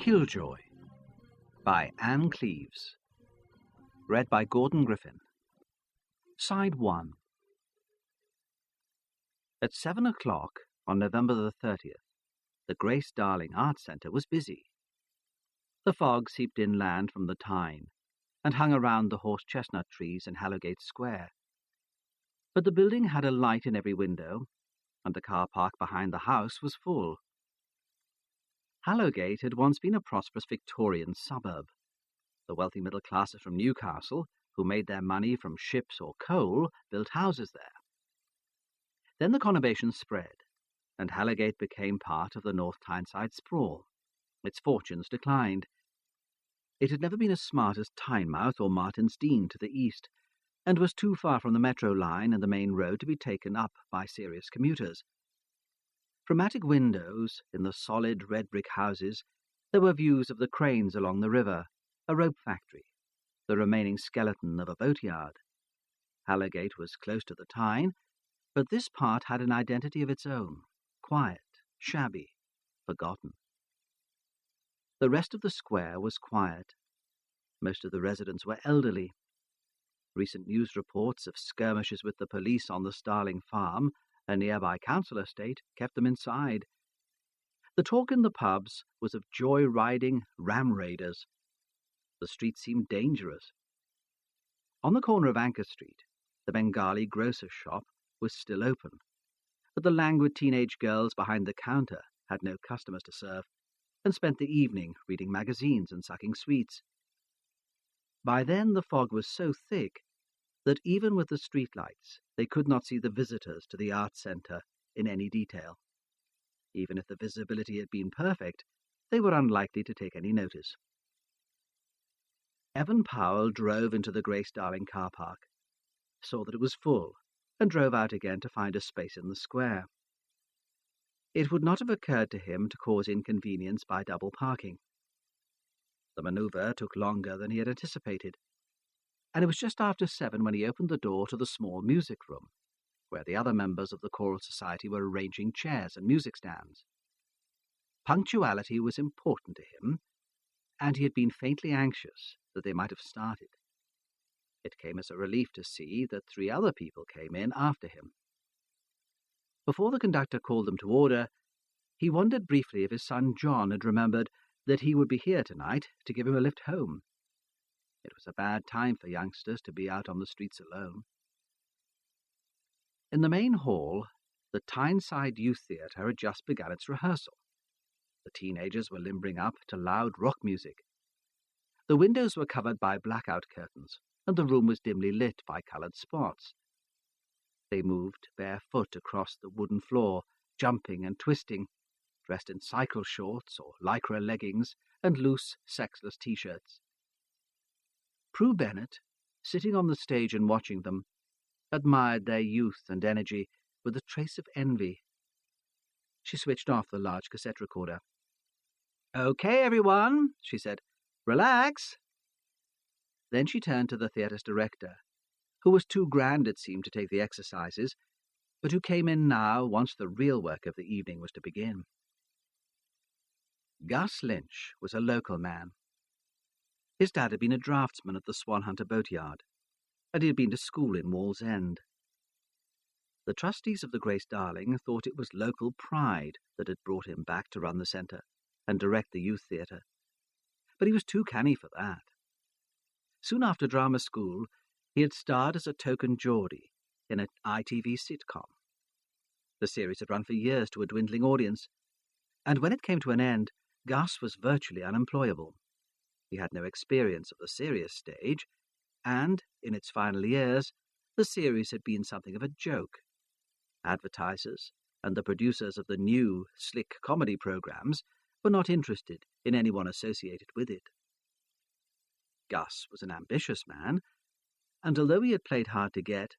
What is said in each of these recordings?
Killjoy by Anne Cleeves. Read by Gordon Griffin. Side 1. At 7 o'clock on November the 30th, the Grace Darling Arts Centre was busy. The fog seeped inland from the Tyne and hung around the horse-chestnut trees in Hallowgate Square. But the building had a light in every window, and the car park behind the house was full. Hallowgate had once been a prosperous Victorian suburb. The wealthy middle classes from Newcastle, who made their money from ships or coal, built houses there. Then the conurbation spread, and Hallowgate became part of the North Tyneside sprawl. Its fortunes declined. It had never been as smart as Tynemouth or Martinsdean to the east, and was too far from the metro line and the main road to be taken up by serious commuters. From attic windows in the solid red brick houses there were views of the cranes along the river, a rope factory, the remaining skeleton of a boatyard. Hallowgate was close to the Tyne, but this part had an identity of its own, quiet, shabby, forgotten. The rest of the square was quiet. Most of the residents were elderly. Recent news reports of skirmishes with the police on the Starling farm, a nearby council estate, kept them inside. The talk in the pubs was of joy-riding ram raiders. The street seemed dangerous. On the corner of Anchor Street, the Bengali grocer's shop was still open, but the languid teenage girls behind the counter had no customers to serve, and spent the evening reading magazines and sucking sweets. By then the fog was so thick that even with the streetlights they could not see the visitors to the Arts Centre in any detail. Even if the visibility had been perfect, they were unlikely to take any notice. Evan Powell drove into the Grace Darling car park, saw that it was full, and drove out again to find a space in the square. It would not have occurred to him to cause inconvenience by double parking. The manoeuvre took longer than he had anticipated, and it was just after 7 when he opened the door to the small music room, where the other members of the choral society were arranging chairs and music stands. Punctuality was important to him, and he had been faintly anxious that they might have started. It came as a relief to see that 3 other people came in after him. Before the conductor called them to order, he wondered briefly if his son John had remembered that he would be here tonight to give him a lift home. It was a bad time for youngsters to be out on the streets alone. In the main hall, the Tyneside Youth Theatre had just begun its rehearsal. The teenagers were limbering up to loud rock music. The windows were covered by blackout curtains, and the room was dimly lit by coloured spots. They moved barefoot across the wooden floor, jumping and twisting, dressed in cycle shorts or lycra leggings and loose, sexless T-shirts. Prue Bennett, sitting on the stage and watching them, admired their youth and energy with a trace of envy. She switched off the large cassette recorder. "Okay, everyone," she said. "Relax." Then she turned to the theatre's director, who was too grand, it seemed, to take the exercises, but who came in now once the real work of the evening was to begin. Gus Lynch was a local man. His dad had been a draftsman at the Swanhunter boatyard, and he had been to school in Wallsend. The trustees of the Grace Darling thought it was local pride that had brought him back to run the centre and direct the youth theatre, but he was too canny for that. Soon after drama school, he had starred as a token Geordie in an ITV sitcom. The series had run for years to a dwindling audience, and when it came to an end, Gus was virtually unemployable. He had no experience of the serious stage, and, in its final years, the series had been something of a joke. Advertisers and the producers of the new, slick comedy programmes were not interested in anyone associated with it. Gus was an ambitious man, and although he had played hard to get,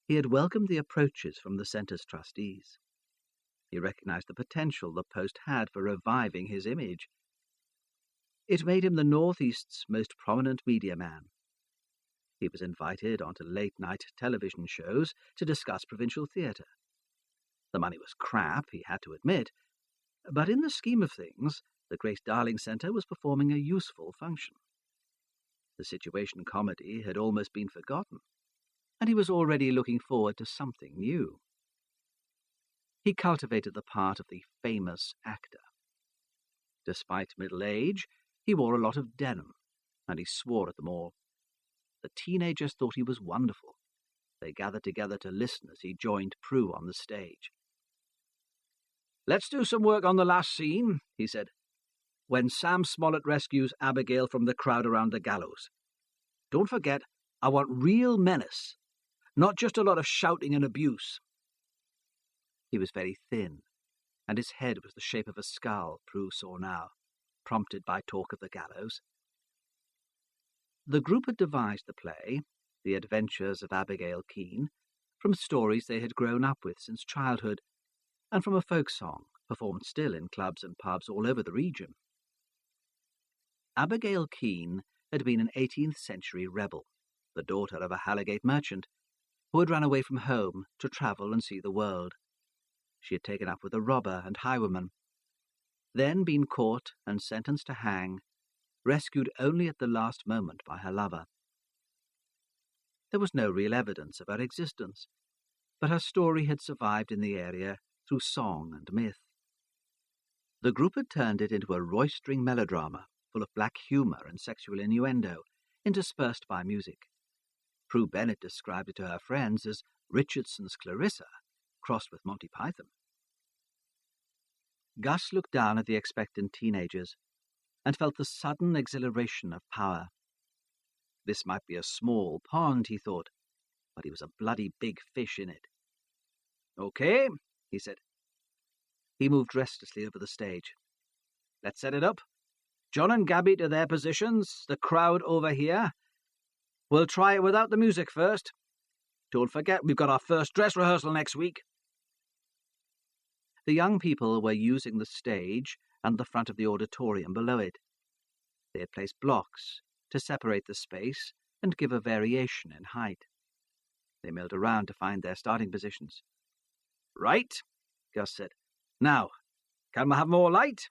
he had welcomed the approaches from the centre's trustees. He recognised the potential the post had for reviving his image. It made him the North East's most prominent media man. He was invited onto late-night television shows to discuss provincial theatre. The money was crap, he had to admit, but in the scheme of things, The Grace Darling Centre was performing a useful function. The situation comedy had almost been forgotten, and he was already looking forward to something new. He cultivated the part of the famous actor. Despite middle age, he wore a lot of denim, and he swore at them all. The teenagers thought he was wonderful. They gathered together to listen as he joined Prue on the stage. "Let's do some work on the last scene," he said, "when Sam Smollett rescues Abigail from the crowd around the gallows. Don't forget, I want real menace, not just a lot of shouting and abuse." He was very thin, and his head was the shape of a skull, Prue saw now, prompted by talk of the gallows. The group had devised the play, The Adventures of Abigail Keene, from stories they had grown up with since childhood, and from a folk song performed still in clubs and pubs all over the region. Abigail Keene had been an 18th century rebel, the daughter of a Halligate merchant, who had run away from home to travel and see the world. She had taken up with a robber and highwayman, then been caught and sentenced to hang, rescued only at the last moment by her lover. There was no real evidence of her existence, but her story had survived in the area through song and myth. The group had turned it into a roistering melodrama full of black humour and sexual innuendo, interspersed by music. Prue Bennett described it to her friends as Richardson's Clarissa, crossed with Monty Python. Gus looked down at the expectant teenagers and felt the sudden exhilaration of power. This might be a small pond, he thought, but he was a bloody big fish in it. "Okay," he said. He moved restlessly over the stage. "Let's set it up. John and Gabby to their positions, the crowd over here. We'll try it without the music first. Don't forget, we've got our first dress rehearsal next week." The young people were using the stage and the front of the auditorium below it. They had placed blocks to separate the space and give a variation in height. They milled around to find their starting positions. "Right," Gus said. "Now, can we have more light?"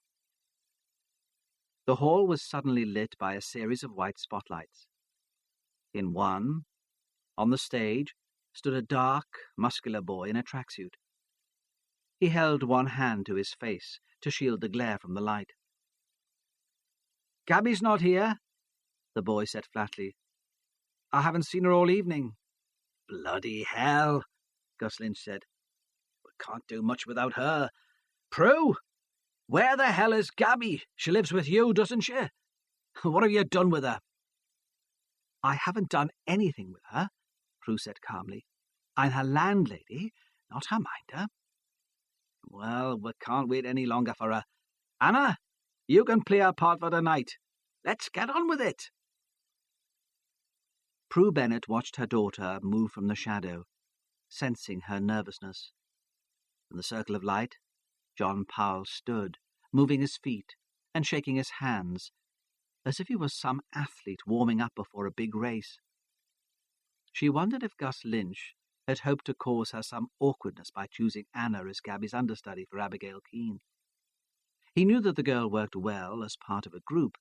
The hall was suddenly lit by a series of white spotlights. In one, on the stage, stood a dark, muscular boy in a tracksuit. He held one hand to his face to shield the glare from the light. "Gabby's not here," the boy said flatly. "I haven't seen her all evening." "Bloody hell," Gus Lynch said. "We can't do much without her. Prue, where the hell is Gabby? She lives with you, doesn't she? What have you done with her?" "I haven't done anything with her," Prue said calmly. "I'm her landlady, not her minder." "Well, we can't wait any longer for her. Anna, you can play her part for tonight. Let's get on with it." Prue Bennett watched her daughter move from the shadow, sensing her nervousness. In the circle of light, John Powell stood, moving his feet and shaking his hands, as if he was some athlete warming up before a big race. She wondered if Gus Lynch had hoped to cause her some awkwardness by choosing Anna as Gabby's understudy for Abigail Keene. He knew that the girl worked well as part of a group,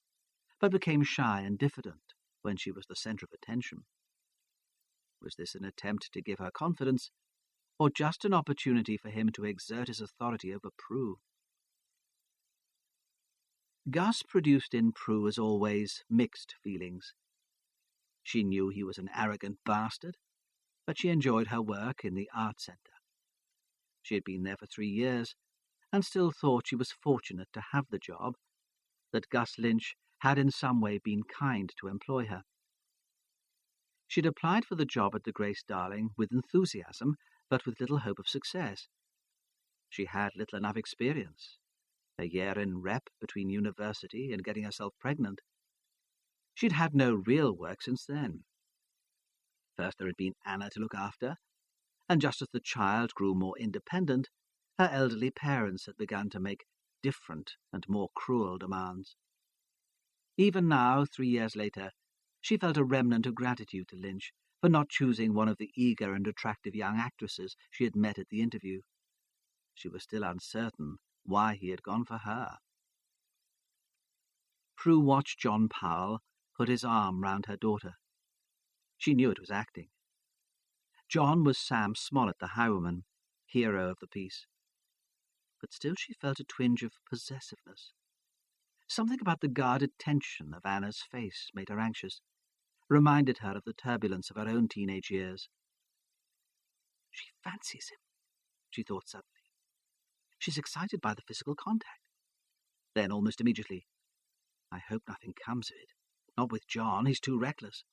but became shy and diffident when she was the centre of attention. Was this an attempt to give her confidence, or just an opportunity for him to exert his authority over Prue? Gus produced in Prue, as always, mixed feelings. She knew he was an arrogant bastard, but she enjoyed her work in the art centre. She had been there for 3 years, and still thought she was fortunate to have the job, that Gus Lynch had in some way been kind to employ her. She'd applied for the job at the Grace Darling with enthusiasm, but with little hope of success. She had little enough experience, a year in rep between university and getting herself pregnant. She'd had no real work since then. First there had been Anna to look after, and just as the child grew more independent, her elderly parents had begun to make different and more cruel demands. Even now, 3 years later, she felt a remnant of gratitude to Lynch for not choosing one of the eager and attractive young actresses she had met at the interview. She was still uncertain why he had gone for her. Prue watched John Powell put his arm round her daughter. She knew it was acting. John was Sam Smollett, the highwayman, hero of the piece. But still she felt a twinge of possessiveness. Something about the guarded tension of Anna's face made her anxious, reminded her of the turbulence of her own teenage years. She fancies him, she thought suddenly. She's excited by the physical contact. Then, almost immediately, I hope nothing comes of it. Not with John, he's too reckless.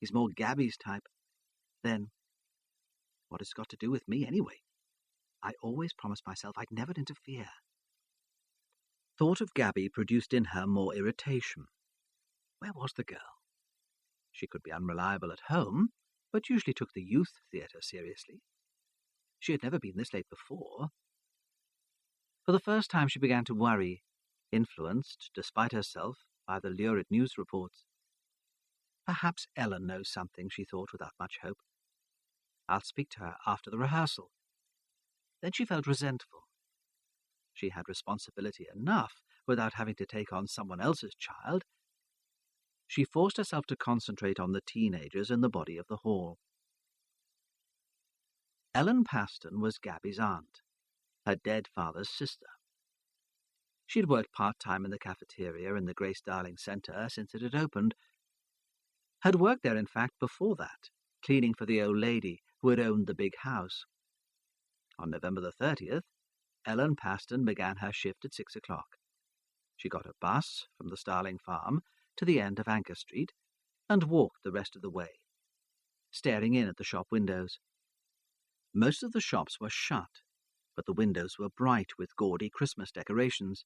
He's more Gabby's type. Then, what has it got to do with me anyway? I always promised myself I'd never interfere. Thought of Gabby produced in her more irritation. Where was the girl? She could be unreliable at home, but usually took the youth theatre seriously. She had never been this late before. For the first time she began to worry, influenced, despite herself, by the lurid news reports. Perhaps Ellen knows something, she thought without much hope. I'll speak to her after the rehearsal. Then she felt resentful. She had responsibility enough without having to take on someone else's child. She forced herself to concentrate on the teenagers in the body of the hall. Ellen Paston was Gabby's aunt, her dead father's sister. She had worked part-time in the cafeteria in the Grace Darling Centre since it had opened. Had worked there, in fact, before that, cleaning for the old lady who had owned the big house. On November the 30th, Ellen Paston began her shift at 6 o'clock. She got a bus from the Starling farm to the end of Anchor Street and walked the rest of the way, staring in at the shop windows. Most of the shops were shut, but the windows were bright with gaudy Christmas decorations.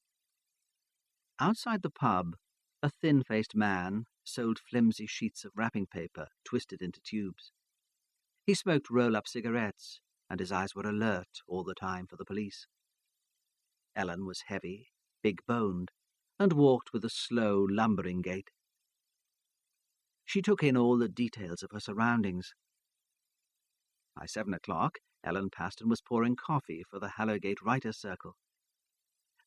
Outside the pub, a thin-faced man sold flimsy sheets of wrapping paper twisted into tubes. He smoked roll-up cigarettes, and his eyes were alert all the time for the police. Ellen was heavy, big-boned, and walked with a slow, lumbering gait. She took in all the details of her surroundings. By 7 o'clock, Ellen Paston was pouring coffee for the Hallowgate Writers' Circle.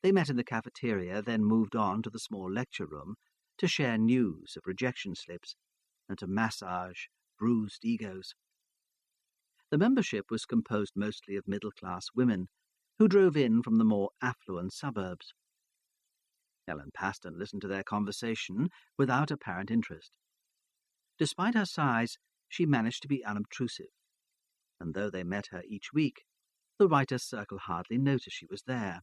They met in the cafeteria, then moved on to the small lecture room to share news of rejection slips and to massage bruised egos. The membership was composed mostly of middle-class women who drove in from the more affluent suburbs. Ellen Paston listened to their conversation without apparent interest. Despite her size, she managed to be unobtrusive, and though they met her each week, the Writers' Circle hardly noticed she was there.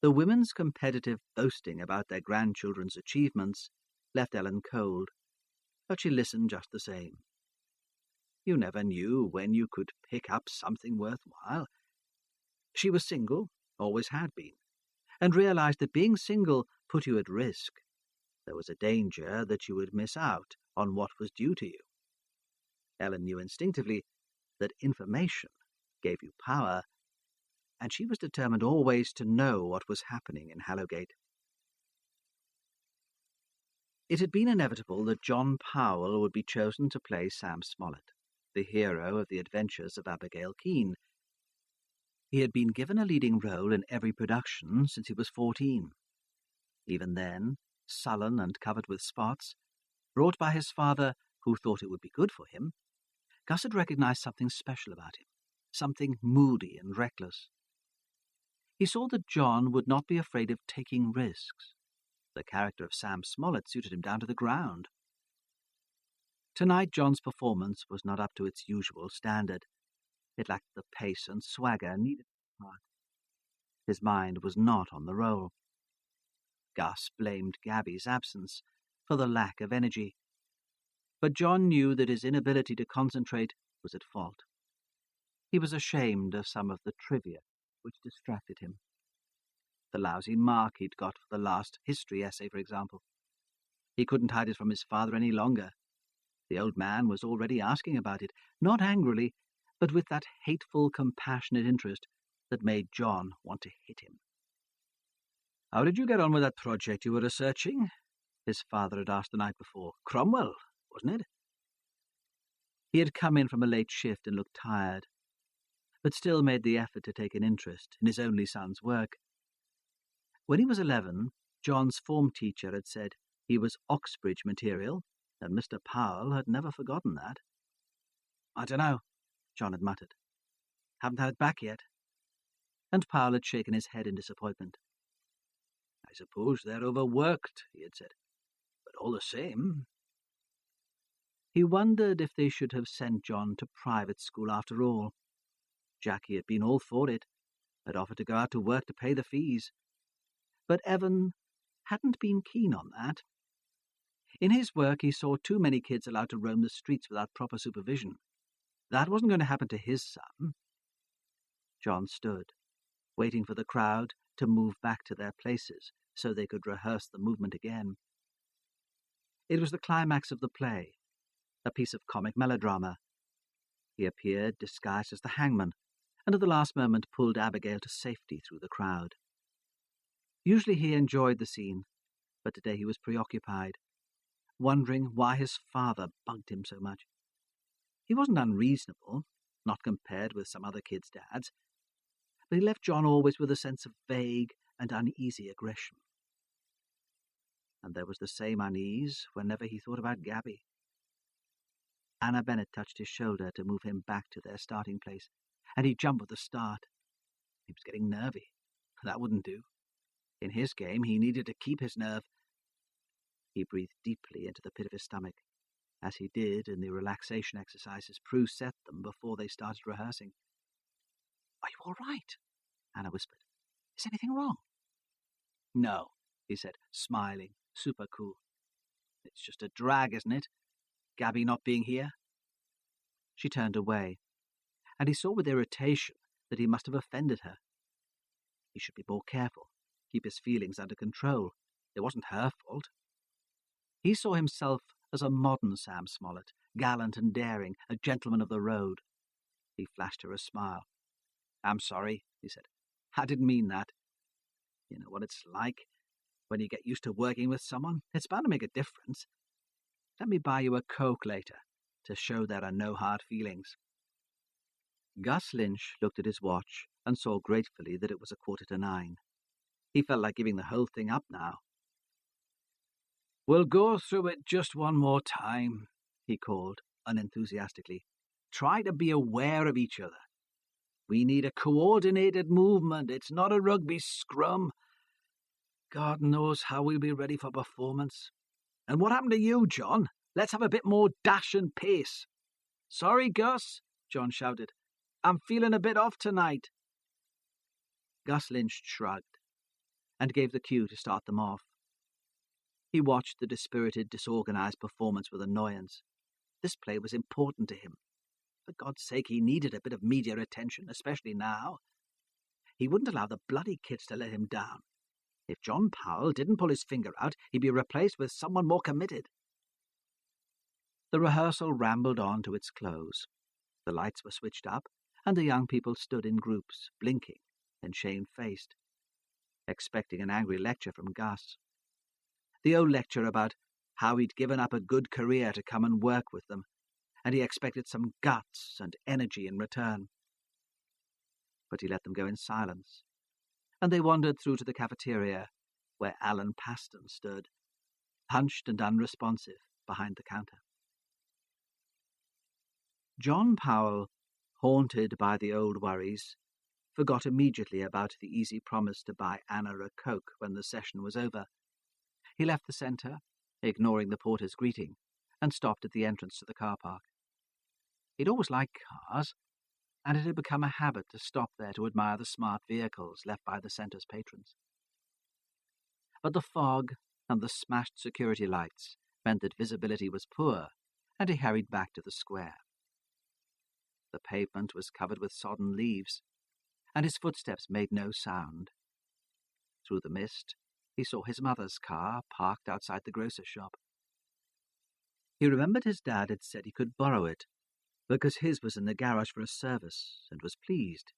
The women's competitive boasting about their grandchildren's achievements left Ellen cold, but she listened just the same. You never knew when you could pick up something worthwhile. She was single, always had been, and realized that being single put you at risk. There was a danger that you would miss out on what was due to you. Ellen knew instinctively that information gave you power, and she was determined always to know what was happening in Hallowgate. It had been inevitable that John Powell would be chosen to play Sam Smollett, the hero of the adventures of Abigail Keene. He had been given a leading role in every production since he was 14. Even then, sullen and covered with spots, brought by his father, who thought it would be good for him, Gus had recognized something special about him, something moody and reckless. He saw that John would not be afraid of taking risks. The character of Sam Smollett suited him down to the ground. Tonight John's performance was not up to its usual standard. It lacked the pace and swagger needed for the part. His mind was not on the role. Gus blamed Gabby's absence for the lack of energy, but John knew that his inability to concentrate was at fault. He was ashamed of some of the trivia which distracted him. The lousy mark he'd got for the last history essay, for example. He couldn't hide it from his father any longer. The old man was already asking about it, not angrily, but with that hateful, compassionate interest that made John want to hit him. "How did you get on with that project you were researching?" his father had asked the night before. "Cromwell, wasn't it?" He had come in from a late shift and looked tired, but still made the effort to take an interest in his only son's work. When he was 11, John's form teacher had said he was Oxbridge material, and Mr. Powell had never forgotten that. "I don't know," John had muttered. "Haven't had it back yet." And Powell had shaken his head in disappointment. "I suppose they're overworked," he had said. "But all the same—" He wondered if they should have sent John to private school after all. Jackie had been all for it, had offered to go out to work to pay the fees. But Evan hadn't been keen on that. In his work he saw too many kids allowed to roam the streets without proper supervision. That wasn't going to happen to his son. John stood, waiting for the crowd to move back to their places so they could rehearse the movement again. It was the climax of the play, a piece of comic melodrama. He appeared disguised as the hangman, and at the last moment pulled Abigail to safety through the crowd. Usually he enjoyed the scene, but today he was preoccupied, wondering why his father bugged him so much. He wasn't unreasonable, not compared with some other kids' dads, but he left John always with a sense of vague and uneasy aggression. And there was the same unease whenever he thought about Gabby. Anna Bennett touched his shoulder to move him back to their starting place, and he jumped with the start. He was getting nervy. That wouldn't do. In his game, he needed to keep his nerve. He breathed deeply into the pit of his stomach, as he did in the relaxation exercises Prue set them before they started rehearsing. "Are you all right?" Anna whispered. "Is anything wrong?" "No," he said, smiling, super cool. "It's just a drag, isn't it? Gabby not being here?" She turned away, and he saw with irritation that he must have offended her. He should be more careful, keep his feelings under control. It wasn't her fault. He saw himself as a modern Sam Smollett, gallant and daring, a gentleman of the road. He flashed her a smile. "I'm sorry," he said. "I didn't mean that. You know what it's like when you get used to working with someone. It's bound to make a difference. Let me buy you a Coke later to show there are no hard feelings." Gus Lynch looked at his watch and saw gratefully that it was 9:15. He felt like giving the whole thing up now. "We'll go through it just one more time," he called, unenthusiastically. "Try to be aware of each other. We need a coordinated movement. It's not a rugby scrum. God knows how we'll be ready for performance. And what happened to you, John? Let's have a bit more dash and pace." "Sorry, Gus," John shouted. "I'm feeling a bit off tonight." Gus Lynch shrugged and gave the cue to start them off. He watched the dispirited, disorganized performance with annoyance. This play was important to him. For God's sake, he needed a bit of media attention, especially now. He wouldn't allow the bloody kids to let him down. If John Powell didn't pull his finger out, he'd be replaced with someone more committed. The rehearsal rambled on to its close. The lights were switched up, and the young people stood in groups, blinking and shamefaced, expecting an angry lecture from Gus. The old lecture about how he'd given up a good career to come and work with them, and he expected some guts and energy in return. But he let them go in silence, and they wandered through to the cafeteria, where Alan Paston stood, hunched and unresponsive behind the counter. John Powell, haunted by the old worries, forgot immediately about the easy promise to buy Anna a Coke when the session was over. He left the centre, ignoring the porter's greeting, and stopped at the entrance to the car park. He'd always liked cars, and it had become a habit to stop there to admire the smart vehicles left by the centre's patrons. But the fog and the smashed security lights meant that visibility was poor, and he hurried back to the square. The pavement was covered with sodden leaves, and his footsteps made no sound. Through the mist, he saw his mother's car parked outside the grocer's shop. He remembered his dad had said he could borrow it, because his was in the garage for a service, and was pleased.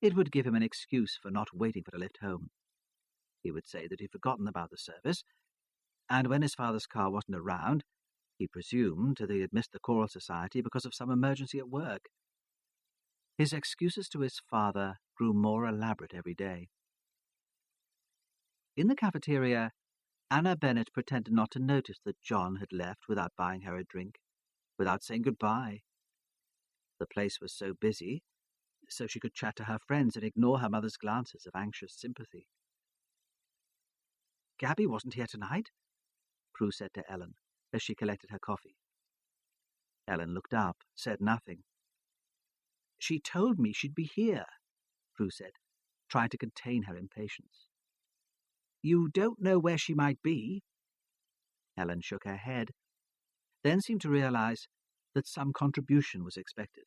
It would give him an excuse for not waiting for a lift home. He would say that he'd forgotten about the service, and when his father's car wasn't around, he presumed that he had missed the choral society because of some emergency at work. His excuses to his father grew more elaborate every day. In the cafeteria, Anna Bennett pretended not to notice that John had left without buying her a drink, without saying goodbye. The place was so busy, so she could chat to her friends and ignore her mother's glances of anxious sympathy. "Gabby wasn't here tonight," Prue said to Ellen as she collected her coffee. Ellen looked up, said nothing. "She told me she'd be here," Prue said, trying to contain her impatience. "You don't know where she might be?" Ellen shook her head, then seemed to realize that some contribution was expected.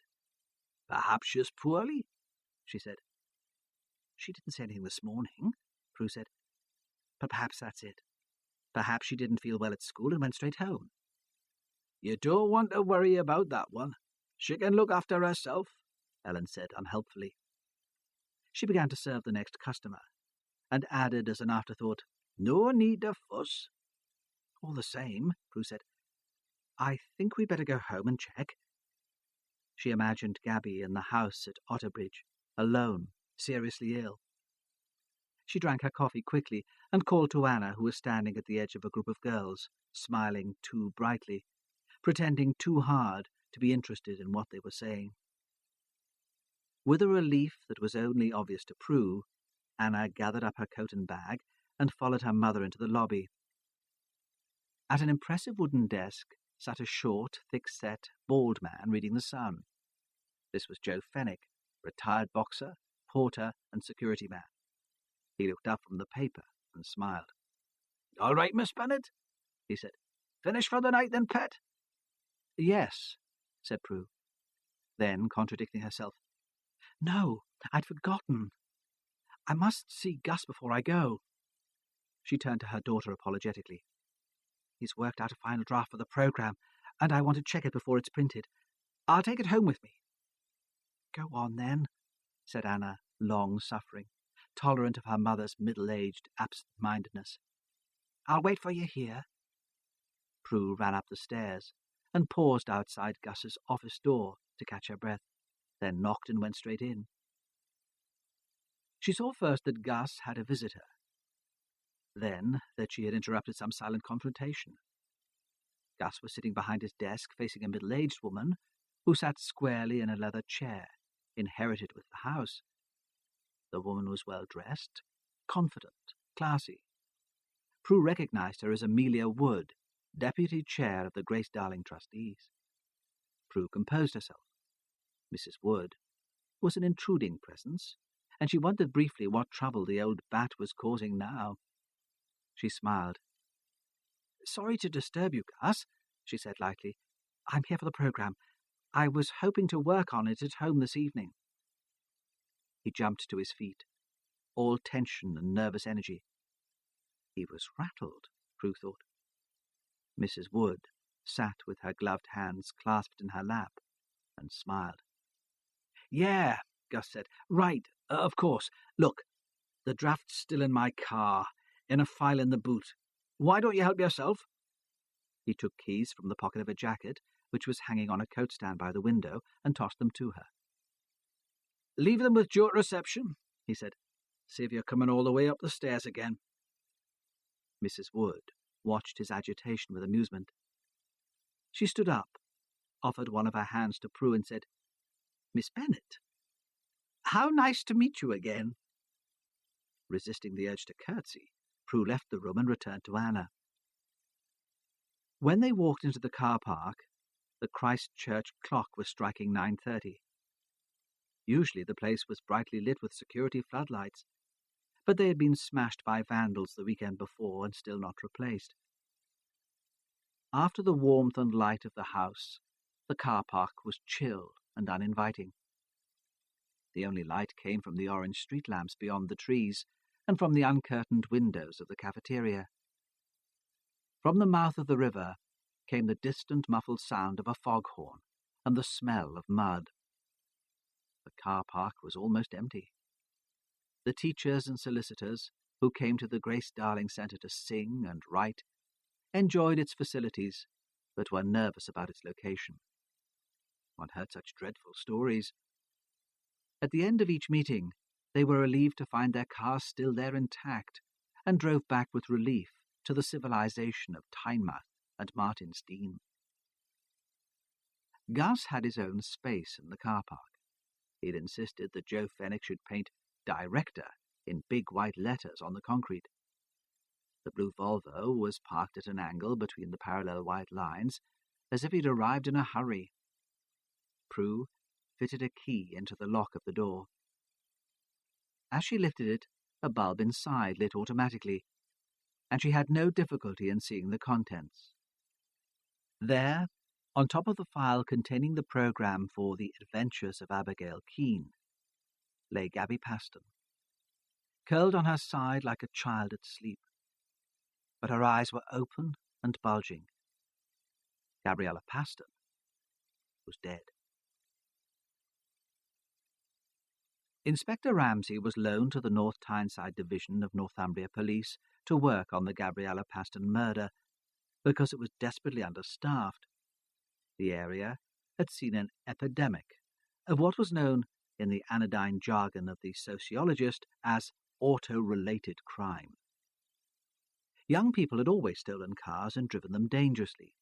"Perhaps she's poorly," she said. "She didn't say anything this morning," Prue said. "But perhaps that's it. Perhaps she didn't feel well at school and went straight home." "You don't want to worry about that one. She can look after herself," Ellen said unhelpfully. She began to serve the next customer, and added as an afterthought, "No need to fuss." "All the same," Prue said, "I think we'd better go home and check." She imagined Gabby in the house at Otterbridge, alone, seriously ill. She drank her coffee quickly and called to Anna, who was standing at the edge of a group of girls, smiling too brightly, pretending too hard to be interested in what they were saying. With a relief that was only obvious to Prue, Anna gathered up her coat and bag and followed her mother into the lobby. At an impressive wooden desk sat a short, thick-set, bald man reading the Sun. This was Joe Fenwick, retired boxer, porter, and security man. He looked up from the paper and smiled. "All right, Miss Bennett," he said. "Finished for the night then, pet?" "Yes," said Prue. Then, contradicting herself, "No, I'd forgotten. I must see Gus before I go." She turned to her daughter apologetically. "He's worked out a final draft for the program, and I want to check it before it's printed. I'll take it home with me." "Go on, then," said Anna, long-suffering, tolerant of her mother's middle-aged absent-mindedness. "I'll wait for you here." Prue ran up the stairs and paused outside Gus's office door to catch her breath, then knocked and went straight in. She saw first that Gus had a visitor, then that she had interrupted some silent confrontation. Gus was sitting behind his desk facing a middle-aged woman who sat squarely in a leather chair, inherited with the house. The woman was well-dressed, confident, classy. Prue recognized her as Amelia Wood, deputy chair of the Grace Darling trustees. Prue composed herself. Mrs. Wood was an intruding presence, and she wondered briefly what trouble the old bat was causing now. She smiled. "Sorry to disturb you, Gus," she said lightly. "I'm here for the program. I was hoping to work on it at home this evening." He jumped to his feet, all tension and nervous energy. He was rattled, Prue thought. Mrs. Wood sat with her gloved hands clasped in her lap and smiled. "Yeah," Gus said. "Right, of course. Look, the draft's still in my car, in a file in the boot. Why don't you help yourself?" He took keys from the pocket of a jacket, which was hanging on a coat stand by the window, and tossed them to her. "Leave them with Joe at reception," he said. "See if you're coming all the way up the stairs again." Mrs. Wood watched his agitation with amusement. She stood up, offered one of her hands to Prue, and said, "Miss Bennett, how nice to meet you again." Resisting the urge to curtsy, Prue left the room and returned to Anna. When they walked into the car park, the Christ Church clock was striking 9:30. Usually the place was brightly lit with security floodlights, but they had been smashed by vandals the weekend before and still not replaced. After the warmth and light of the house, the car park was chill and uninviting. The only light came from the orange street lamps beyond the trees and from the uncurtained windows of the cafeteria. From the mouth of the river came the distant muffled sound of a foghorn and the smell of mud. The car park was almost empty. The teachers and solicitors, who came to the Grace Darling Centre to sing and write, enjoyed its facilities, but were nervous about its location. One heard such dreadful stories. At the end of each meeting, they were relieved to find their cars still there intact, and drove back with relief to the civilization of Tynemouth and Martin's Dean. Gus had his own space in the car park. He'd insisted that Joe Fenwick should paint "Director" in big white letters on the concrete. The blue Volvo was parked at an angle between the parallel white lines, as if he'd arrived in a hurry. Prue fitted a key into the lock of the door. As she lifted it, a bulb inside lit automatically, and she had no difficulty in seeing the contents. There, on top of the file containing the program for The Adventures of Abigail Keene, lay Gabby Paston, curled on her side like a child at sleep, but her eyes were open and bulging. Gabriella Paston was dead. Inspector Ramsay was loaned to the North Tyneside Division of Northumbria Police to work on the Gabriella Paston murder because it was desperately understaffed. The area had seen an epidemic of what was known in the anodyne jargon of the sociologist as auto-related crime. Young people had always stolen cars and driven them dangerously.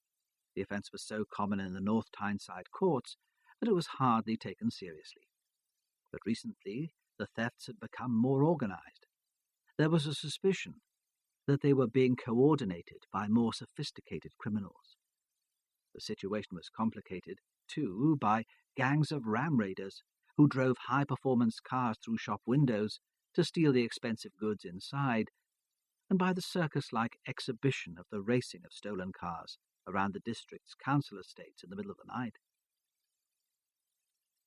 The offence was so common in the North Tyneside courts that it was hardly taken seriously. But recently, the thefts had become more organised. There was a suspicion that they were being coordinated by more sophisticated criminals. The situation was complicated, too, by gangs of ram raiders who drove high-performance cars through shop windows to steal the expensive goods inside, and by the circus-like exhibition of the racing of stolen cars around the district's council estates in the middle of the night.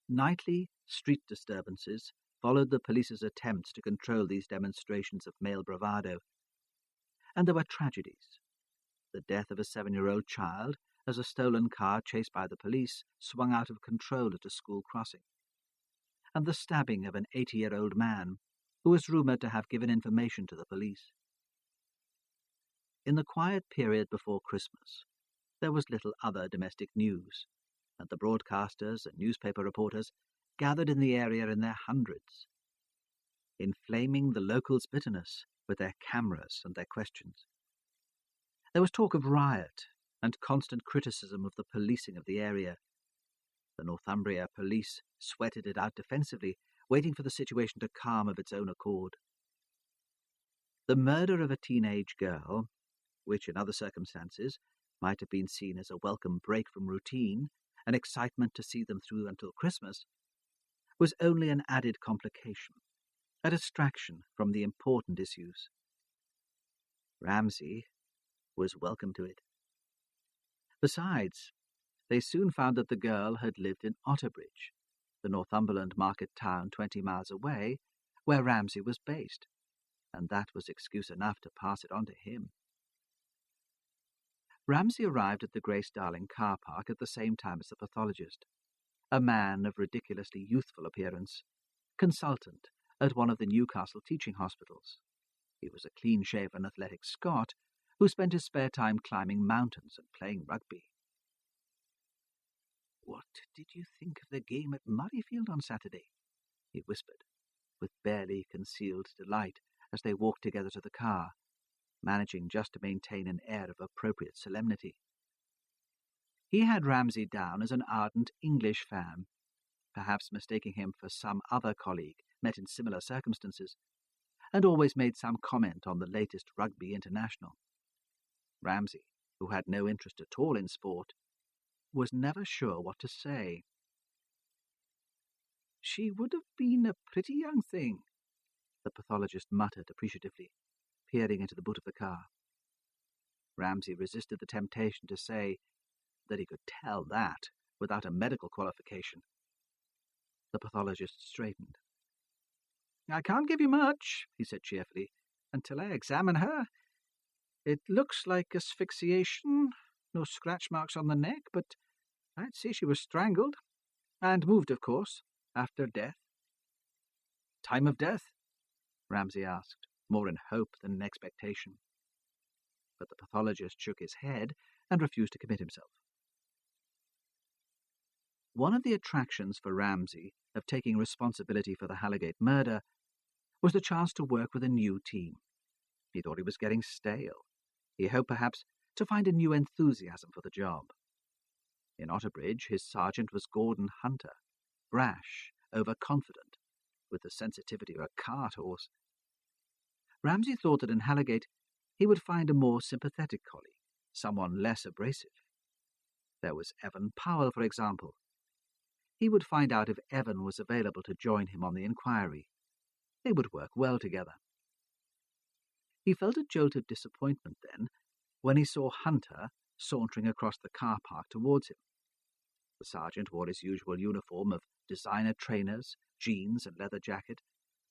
Nightly street disturbances followed the police's attempts to control these demonstrations of male bravado. And there were tragedies. The death of a 7-year-old child as a stolen car chased by the police swung out of control at a school crossing. And the stabbing of an 80-year-old man who was rumoured to have given information to the police. In the quiet period before Christmas, there was little other domestic news, and the broadcasters and newspaper reporters gathered in the area in their hundreds, inflaming the locals' bitterness with their cameras and their questions. There was talk of riot and constant criticism of the policing of the area. The Northumbria police sweated it out defensively, waiting for the situation to calm of its own accord. The murder of a teenage girl, which in other circumstances might have been seen as a welcome break from routine, an excitement to see them through until Christmas, was only an added complication, a distraction from the important issues. Ramsay was welcome to it. Besides, they soon found that the girl had lived in Otterbridge, the Northumberland market town 20 miles away, where Ramsay was based, and that was excuse enough to pass it on to him. Ramsay arrived at the Grace Darling car park at the same time as the pathologist, a man of ridiculously youthful appearance, consultant at one of the Newcastle teaching hospitals. He was a clean-shaven, athletic Scot who spent his spare time climbing mountains and playing rugby. "What did you think of the game at Murrayfield on Saturday?" he whispered, with barely concealed delight as they walked together to the car, managing just to maintain an air of appropriate solemnity. He had Ramsay down as an ardent English fan, perhaps mistaking him for some other colleague met in similar circumstances, and always made some comment on the latest rugby international. Ramsay, who had no interest at all in sport, was never sure what to say. "She would have been a pretty young thing," the pathologist muttered appreciatively, peering into the boot of the car. Ramsay resisted the temptation to say that he could tell that without a medical qualification. The pathologist straightened. "I can't give you much," he said cheerfully, "until I examine her. It looks like asphyxiation, no scratch marks on the neck, but I'd say she was strangled, and moved, of course, after death." "Time of death?" Ramsay asked, more in hope than in expectation. But the pathologist shook his head and refused to commit himself. One of the attractions for Ramsay of taking responsibility for the Halligate murder was the chance to work with a new team. He thought he was getting stale. He hoped perhaps to find a new enthusiasm for the job. In Otterbridge, his sergeant was Gordon Hunter, brash, overconfident, with the sensitivity of a cart horse. Ramsay thought that in Halligate he would find a more sympathetic colleague, someone less abrasive. There was Evan Powell, for example. He would find out if Evan was available to join him on the inquiry. They would work well together. He felt a jolt of disappointment then when he saw Hunter sauntering across the car park towards him. The sergeant wore his usual uniform of designer trainers, jeans and leather jacket,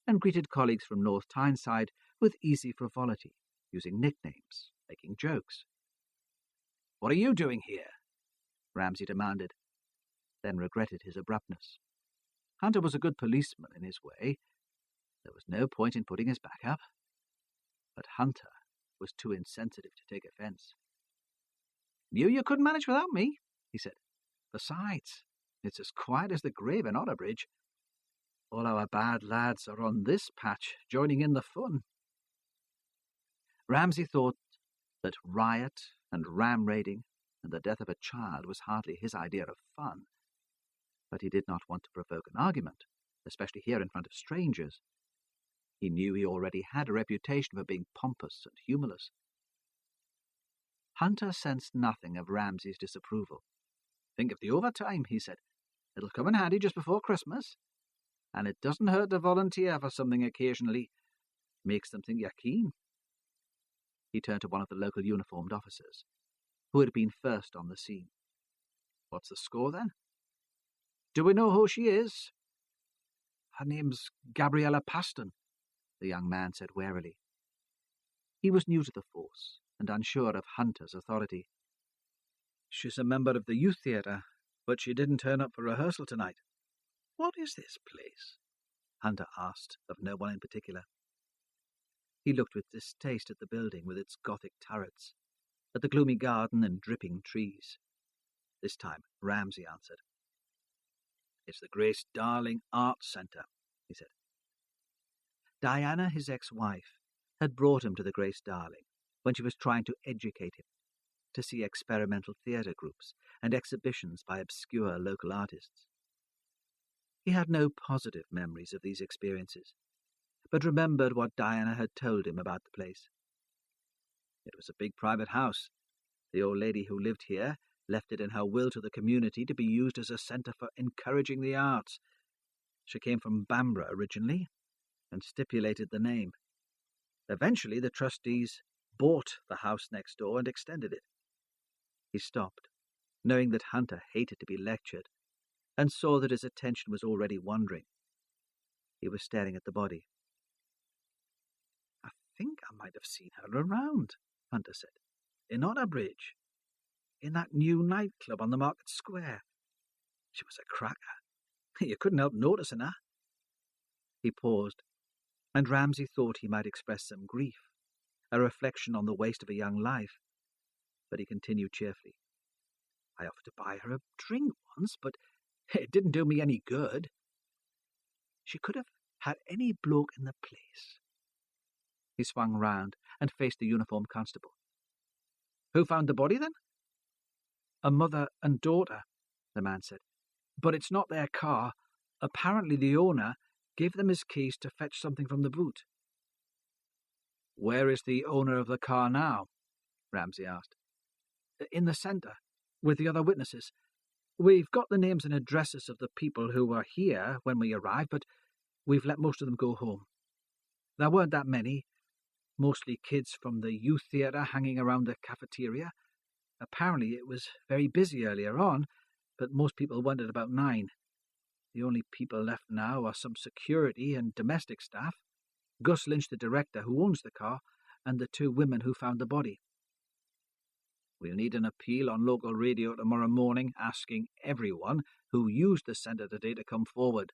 and greeted colleagues from North Tyneside with easy frivolity, using nicknames, making jokes. "What are you doing here?" Ramsay demanded, then regretted his abruptness. Hunter was a good policeman in his way. There was no point in putting his back up. But Hunter was too insensitive to take offence. "Knew you couldn't manage without me," he said. "Besides, it's as quiet as the grave in Otterbridge. All our bad lads are on this patch, joining in the fun." Ramsay thought that riot and ram raiding and the death of a child was hardly his idea of fun. But he did not want to provoke an argument, especially here in front of strangers. He knew he already had a reputation for being pompous and humorless. Hunter sensed nothing of Ramsay's disapproval. "Think of the overtime," he said. "It'll come in handy just before Christmas. And it doesn't hurt to volunteer for something occasionally. Makes them think you're keen." He turned to one of the local uniformed officers, who had been first on the scene. "What's the score, then?" "Do we know who she is?" "Her name's Gabriella Paston," the young man said warily. He was new to the force and unsure of Hunter's authority. "She's a member of the youth theatre, but she didn't turn up for rehearsal tonight." "What is this place?" Hunter asked of no one in particular. He looked with distaste at the building with its Gothic turrets, at the gloomy garden and dripping trees. This time Ramsay answered. "It's the Grace Darling Arts Centre," he said. Diana, his ex-wife, had brought him to the Grace Darling when she was trying to educate him, to see experimental theatre groups and exhibitions by obscure local artists. He had no positive memories of these experiences, but remembered what Diana had told him about the place. It was a big private house. The old lady who lived here left it in her will to the community to be used as a centre for encouraging the arts. She came from Bamborough originally, and stipulated the name. Eventually the trustees bought the house next door and extended it. He stopped, knowing that Hunter hated to be lectured, and saw that his attention was already wandering. He was staring at the body. "I think I might have seen her around," Hunter said. "In Otterbridge, in that new nightclub on the Market Square. She was a cracker. You couldn't help noticing her." He paused, and Ramsay thought he might express some grief, a reflection on the waste of a young life. But he continued cheerfully. "I offered to buy her a drink once, but it didn't do me any good. She could have had any bloke in the place." He swung round and faced the uniformed constable. "Who found the body, then?" "A mother and daughter," the man said. "But it's not their car. Apparently the owner gave them his keys to fetch something from the boot." "Where is the owner of the car now?" Ramsay asked. "In the centre, with the other witnesses. We've got the names and addresses of the people who were here when we arrived, but we've let most of them go home. There weren't that many, mostly kids from the youth theatre hanging around the cafeteria. Apparently it was very busy earlier on, but most people went at about 9. The only people left now are some security and domestic staff, Gus Lynch, the director who owns the car, and the 2 women who found the body." "We'll need an appeal on local radio tomorrow morning asking everyone who used the centre today to come forward,"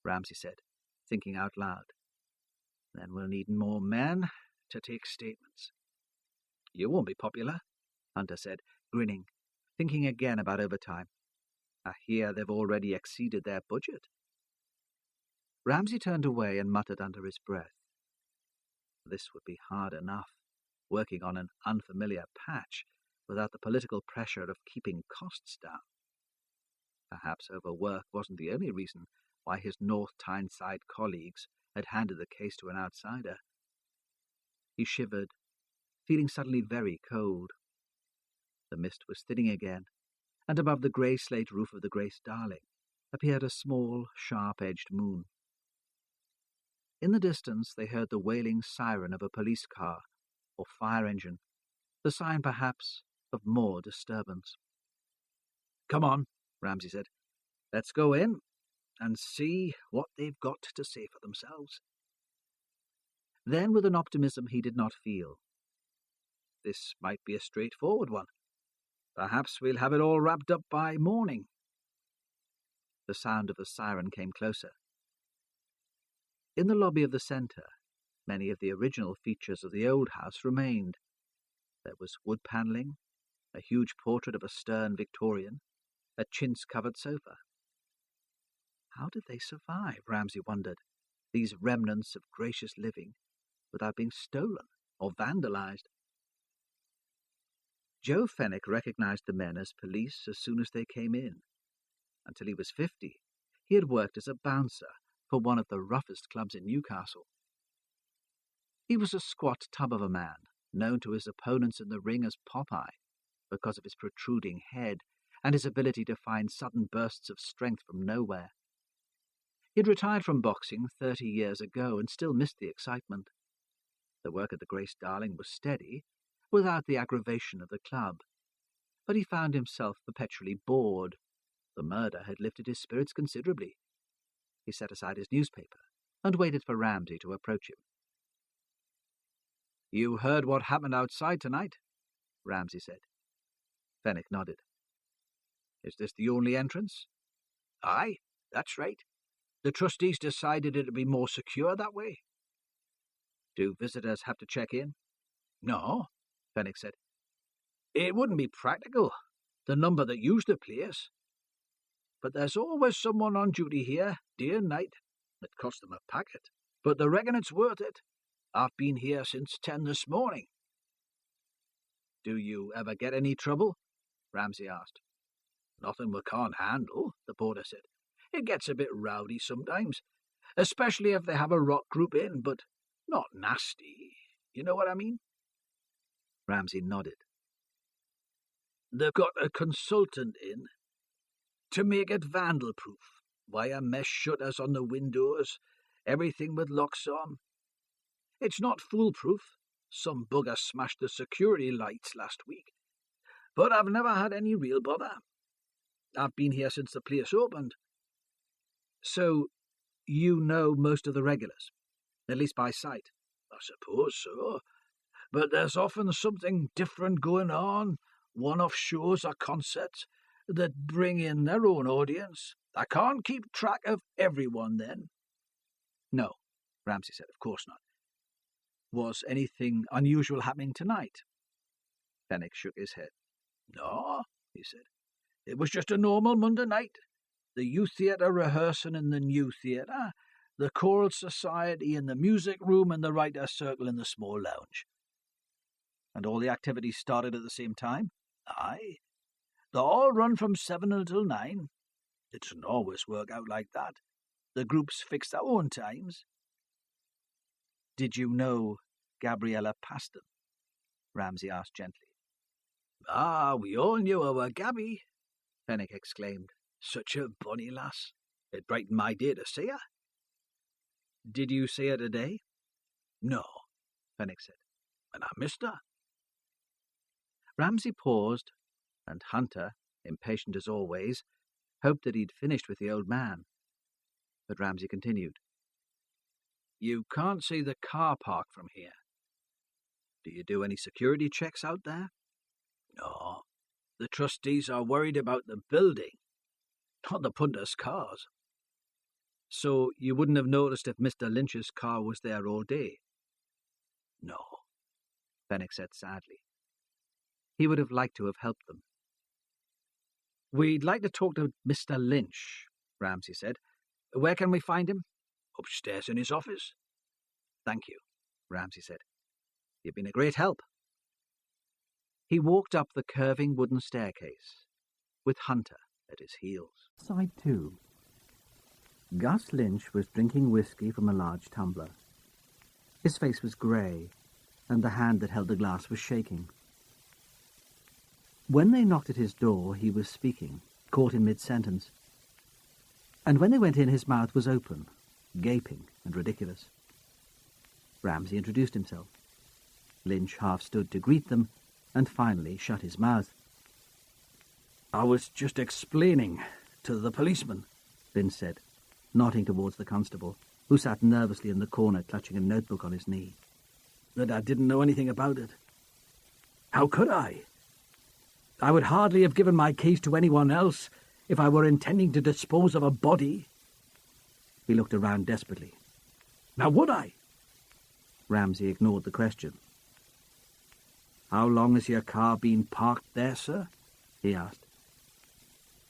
Ramsay said, thinking out loud. "Then we'll need more men to take statements." "You won't be popular," Hunter said, grinning, thinking again about overtime. "I hear they've already exceeded their budget." Ramsay turned away and muttered under his breath. This would be hard enough, working on an unfamiliar patch without the political pressure of keeping costs down. Perhaps overwork wasn't the only reason why his North Tyneside colleagues had handed the case to an outsider. He shivered, feeling suddenly very cold. The mist was thinning again, and above the grey slate roof of the Grace Darling appeared a small, sharp-edged moon. In the distance they heard the wailing siren of a police car or fire engine, the sign perhaps of more disturbance. "Come on," Ramsay said. "Let's go in and see what they've got to say for themselves." Then, with an optimism he did not feel, "This might be a straightforward one. Perhaps we'll have it all wrapped up by morning." The sound of the siren came closer. In the lobby of the centre, many of the original features of the old house remained. There was wood panelling, a huge portrait of a stern Victorian, a chintz-covered sofa. How did they survive, Ramsay wondered, these remnants of gracious living, without being stolen or vandalised? Joe Fenwick recognised the men as police as soon as they came in. Until he was 50, he had worked as a bouncer for one of the roughest clubs in Newcastle. He was a squat tub of a man, known to his opponents in the ring as Popeye, because of his protruding head and his ability to find sudden bursts of strength from nowhere. He had retired from boxing 30 years ago and still missed the excitement. The work at the Grace Darling was steady, without the aggravation of the club, but he found himself perpetually bored. The murder had lifted his spirits considerably. He set aside his newspaper and waited for Ramsay to approach him. "You heard what happened outside tonight?" Ramsay said. Fenwick nodded. "Is this the only entrance?" "Aye, that's right. The trustees decided it'd be more secure that way." "Do visitors have to check in?" "No," Fenwick said. "It wouldn't be practical, the number that use the place. But there's always someone on duty here, day and night. It costs them a packet, but they reckon it's worth it. I've been here since 10 this morning." "Do you ever get any trouble?" Ramsay asked. "Nothing we can't handle," the porter said. "It gets a bit rowdy sometimes, especially if they have a rock group in, but not nasty. You know what I mean?" Ramsay nodded. "They've got a consultant in to make it vandal-proof. Wire mesh shutters on the windows, everything with locks on. It's not foolproof. Some bugger smashed the security lights last week. But I've never had any real bother. I've been here since the place opened." "So, you know most of the regulars, at least by sight?" "I suppose so. But there's often something different going on, one-off shows or concerts that bring in their own audience. I can't keep track of everyone then." "No," Ramsay said, "of course not. Was anything unusual happening tonight?" Fenwick shook his head. "No," he said. "It was just a normal Monday night. The youth theatre rehearsing in the new theatre, the choral society in the music room, and the writer's circle in the small lounge." "And all the activities started at the same time?" "Aye. They all run from 7 until 9. It doesn't always work out like that. The groups fix their own times." "Did you know Gabriella Paston?" Ramsay asked gently. "Ah, we all knew our Gabby," Fenwick exclaimed. "Such a bonny lass. It brightened my day to see her." "Did you see her today?" "No," Fenwick said, "and I missed her." Ramsay paused, and Hunter, impatient as always, hoped that he'd finished with the old man. But Ramsay continued. "You can't see the car park from here. Do you do any security checks out there?" "No. The trustees are worried about the building, not the punters' cars." "So you wouldn't have noticed if Mr. Lynch's car was there all day?" "No," Fenwick said sadly. He would have liked to have helped them. "We'd like to talk to Mr. Lynch," Ramsay said. "Where can we find him?" "Upstairs in his office." "Thank you," Ramsay said. "You've been a great help." He walked up the curving wooden staircase, with Hunter at his heels. Side 2. Gus Lynch was drinking whiskey from a large tumbler. His face was grey, and the hand that held the glass was shaking. When they knocked at his door, he was speaking, caught in mid-sentence. And when they went in, his mouth was open, gaping and ridiculous. Ramsay introduced himself. Lynch half stood to greet them, and finally shut his mouth. "I was just explaining to the policeman," Lynch said, nodding towards the constable, who sat nervously in the corner clutching a notebook on his knee, "that I didn't know anything about it. How could I? I would hardly have given my case to anyone else if I were intending to dispose of a body." He looked around desperately. "Now would I?" Ramsay ignored the question. "How long has your car been parked there, sir?" he asked.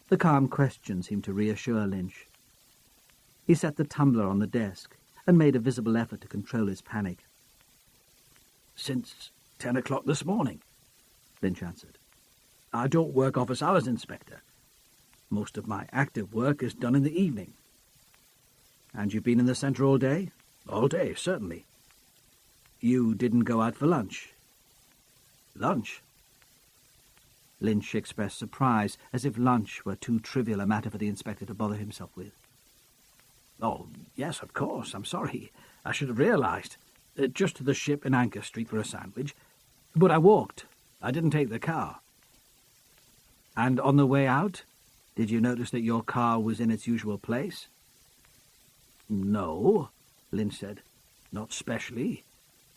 The calm question seemed to reassure Lynch. He set the tumbler on the desk and made a visible effort to control his panic. "Since 10 o'clock this morning," Lynch answered. "I don't work office hours, Inspector. Most of my active work is done in the evening." "And you've been in the centre all day?" "All day, certainly." "You didn't go out for lunch?" "Lunch?" Lynch expressed surprise, as if lunch were too trivial a matter for the inspector to bother himself with. "Oh, yes, of course. I'm sorry. I should have realised. Just to the Ship in Anchor Street for a sandwich. But I walked. I didn't take the car." "And on the way out, did you notice that your car was in its usual place?" "No," Lynch said. "Not specially.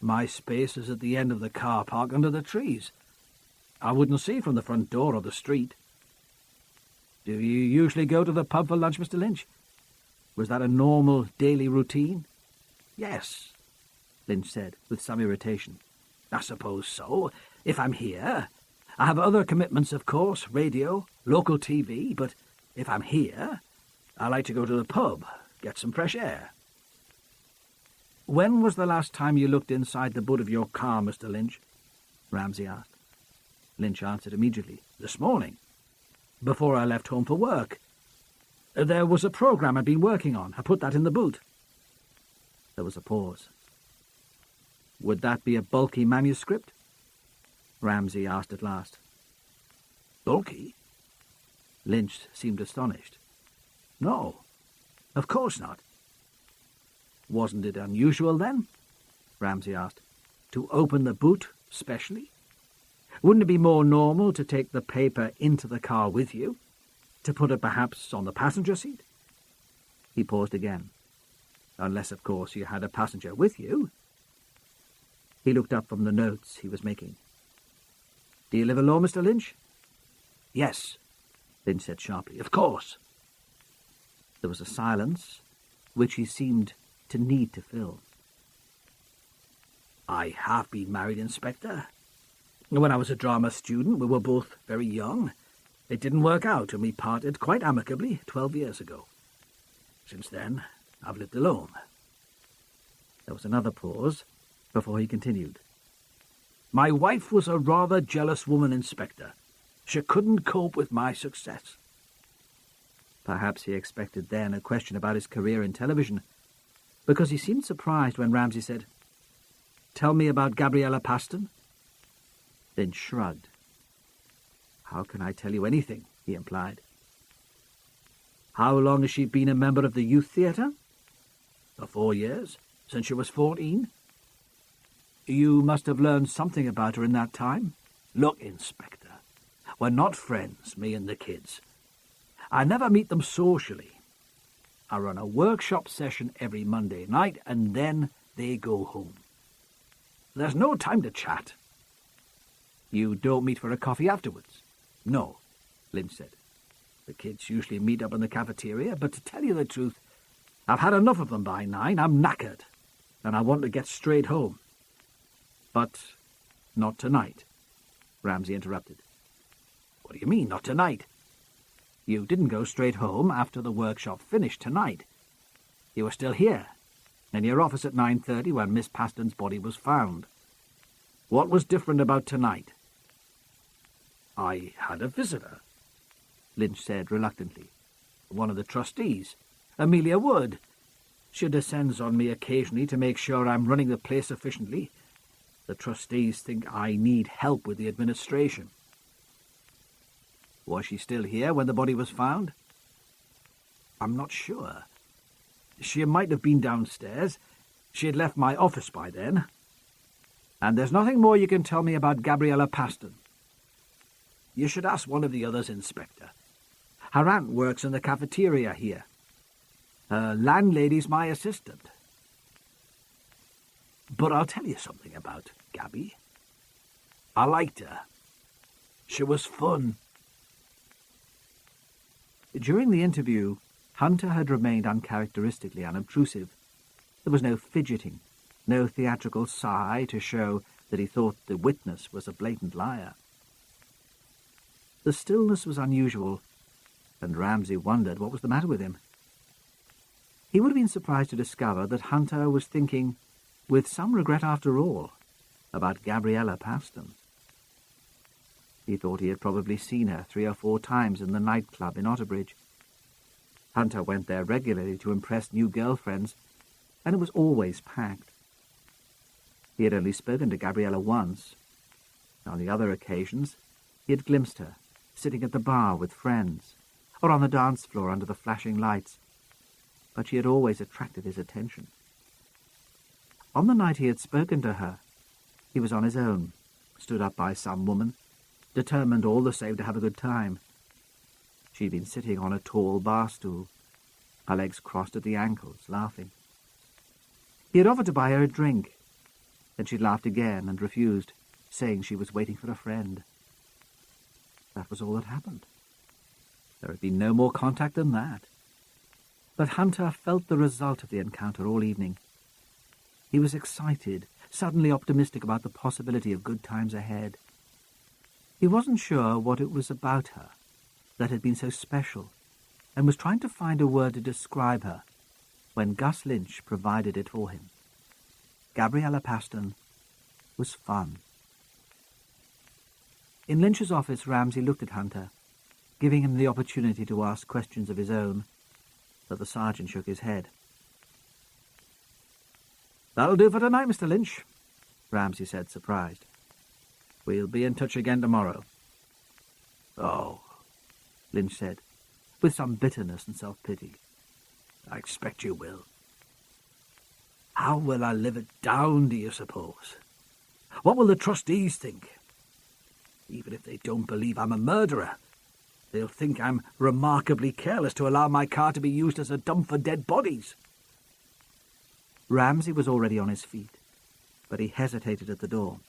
My space is at the end of the car park under the trees. I wouldn't see from the front door or the street." "Do you usually go to the pub for lunch, Mr. Lynch? Was that a normal daily routine?" "Yes," Lynch said, with some irritation. "I suppose so, if I'm here. I have other commitments, of course, radio, local TV, but if I'm here, I like to go to the pub, get some fresh air." "When was the last time you looked inside the boot of your car, Mr. Lynch?" Ramsay asked. Lynch answered immediately. "This morning, before I left home for work. There was a programme I'd been working on. I put that in the boot." There was a pause. "Would that be a bulky manuscript?" Ramsay asked at last. "Bulky?" Lynch seemed astonished. "No, of course not." "Wasn't it unusual, then?" Ramsay asked. "To open the boot specially? Wouldn't it be more normal to take the paper into the car with you? To put it perhaps on the passenger seat?" He paused again. "Unless, of course, you had a passenger with you." He looked up from the notes he was making. "Do you live alone, Mr. Lynch?" "Yes," Lynch said sharply. "Of course." There was a silence, which he seemed to need to fill. "I have been married, Inspector. When I was a drama student, we were both very young. It didn't work out, and we parted quite amicably 12 years ago. Since then, I've lived alone." There was another pause before he continued. "My wife was a rather jealous woman, Inspector. She couldn't cope with my success." Perhaps he expected then a question about his career in television, because he seemed surprised when Ramsay said, "Tell me about Gabriella Paston." Then shrugged. "How can I tell you anything?" he implied. "How long has she been a member of the Youth Theatre?" "For 4 years, since she was 14. "You must have learned something about her in that time." "Look, Inspector, we're not friends, me and the kids. I never meet them socially. I run a workshop session every Monday night, and then they go home. There's no time to chat." "You don't meet for a coffee afterwards?" "No," Lynch said. "The kids usually meet up in the cafeteria, but to tell you the truth, I've had enough of them by 9. I'm knackered, and I want to get straight home." "But not tonight," Ramsay interrupted. "What do you mean, not tonight?" "You didn't go straight home after the workshop finished tonight. You were still here, in your office at 9:30 when Miss Paston's body was found. What was different about tonight?" I had a visitor, Lynch said reluctantly. One of the trustees, Amelia Wood. She descends on me occasionally to make sure I'm running the place efficiently. The trustees think I need help with the administration. Was she still here when the body was found? I'm not sure. She might have been downstairs. She had left my office by then. And there's nothing more you can tell me about Gabriella Paston. You should ask one of the others, Inspector. Her aunt works in the cafeteria here. Her landlady's my assistant. But I'll tell you something about Gabby. I liked her. She was fun. During the interview, Hunter had remained uncharacteristically unobtrusive. There was no fidgeting, no theatrical sigh to show that he thought the witness was a blatant liar. The stillness was unusual, and Ramsay wondered what was the matter with him. He would have been surprised to discover that Hunter was thinking, with some regret after all, about Gabriella Paston. He thought he had probably seen her 3 or 4 times in the nightclub in Otterbridge. Hunter went there regularly to impress new girlfriends, and it was always packed. He had only spoken to Gabriella once. On the other occasions, he had glimpsed her, sitting at the bar with friends, or on the dance floor under the flashing lights, but she had always attracted his attention. On the night he had spoken to her, he was on his own, stood up by some woman, determined all the same to have a good time. She'd been sitting on a tall bar stool, her legs crossed at the ankles, laughing. He had offered to buy her a drink, then she'd laughed again and refused, saying she was waiting for a friend. That was all that happened. There had been no more contact than that. But Hunter felt the result of the encounter all evening. He was excited, suddenly optimistic about the possibility of good times ahead. He wasn't sure what it was about her that had been so special, and was trying to find a word to describe her when Gus Lynch provided it for him. Gabriella Paston was fun. In Lynch's office, Ramsay looked at Hunter, giving him the opportunity to ask questions of his own, but the sergeant shook his head. "That'll do for tonight, Mr. Lynch," Ramsay said, surprised. "We'll be in touch again tomorrow." "Oh," Lynch said, with some bitterness and self-pity. "I expect you will. How will I live it down, do you suppose? What will the trustees think? Even if they don't believe I'm a murderer, they'll think I'm remarkably careless to allow my car to be used as a dump for dead bodies." Ramsay was already on his feet, but he hesitated at the door.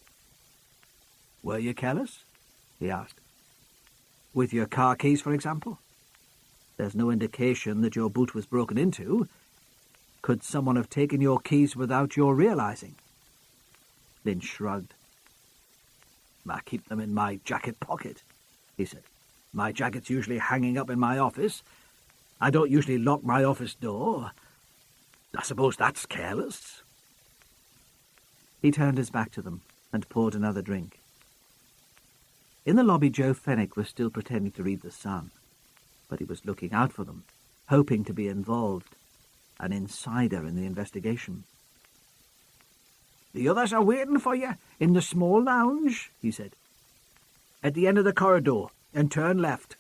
"Were you careless?" he asked. "With your car keys, for example? There's no indication that your boot was broken into. Could someone have taken your keys without your realizing?" Lynch shrugged. "I keep them in my jacket pocket," he said. "My jacket's usually hanging up in my office. I don't usually lock my office door. I suppose that's careless." He turned his back to them and poured another drink. In the lobby, Joe Fenwick was still pretending to read the Sun, but he was looking out for them, hoping to be involved, an insider in the investigation. "The others are waiting for you in the small lounge," he said. "At the end of the corridor, and turn left.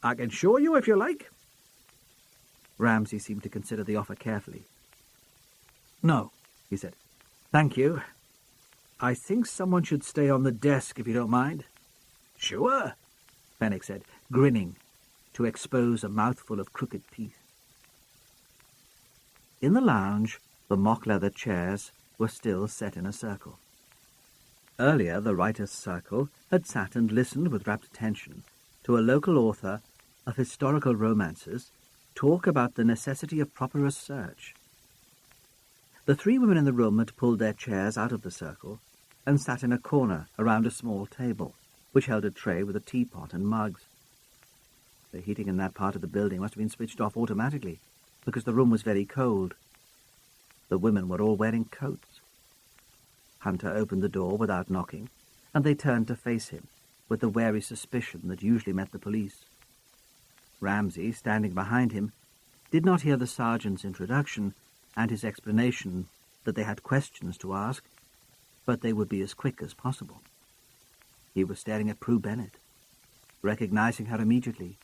I can show you if you like." Ramsay seemed to consider the offer carefully. "No," he said. "Thank you. I think someone should stay on the desk, if you don't mind." "Sure," Fenwick said, grinning, to expose a mouthful of crooked teeth. In the lounge, the mock-leather chairs were still set in a circle. Earlier, the writers' circle had sat and listened with rapt attention to a local author of historical romances talk about the necessity of proper research. The 3 women in the room had pulled their chairs out of the circle and sat in a corner around a small table, which held a tray with a teapot and mugs. The heating in that part of the building must have been switched off automatically, because the room was very cold. The women were all wearing coats. Hunter opened the door without knocking, and they turned to face him, with the wary suspicion that usually met the police. Ramsay, standing behind him, did not hear the sergeant's introduction and his explanation that they had questions to ask, but they would be as quick as possible. He was staring at Prue Bennett, recognizing her immediately,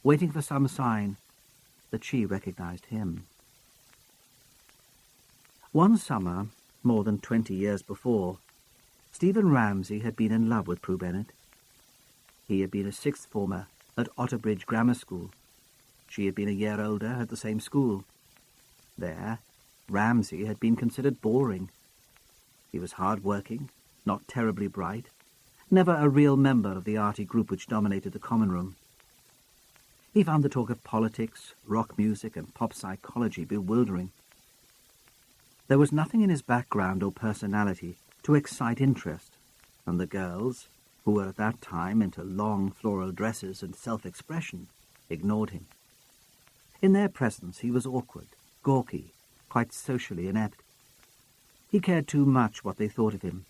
waiting for some sign that she recognized him. One summer, more than 20 years before, Stephen Ramsay had been in love with Prue Bennett. He had been a sixth former at Otterbridge Grammar School. She had been a year older at the same school. There, Ramsay had been considered boring. He was hard-working, not terribly bright, never a real member of the arty group which dominated the common room. He found the talk of politics, rock music, and pop psychology bewildering. There was nothing in his background or personality to excite interest, and the girls, who were at that time into long floral dresses and self-expression, ignored him. In their presence he was awkward, gawky, quite socially inept. He cared too much what they thought of him,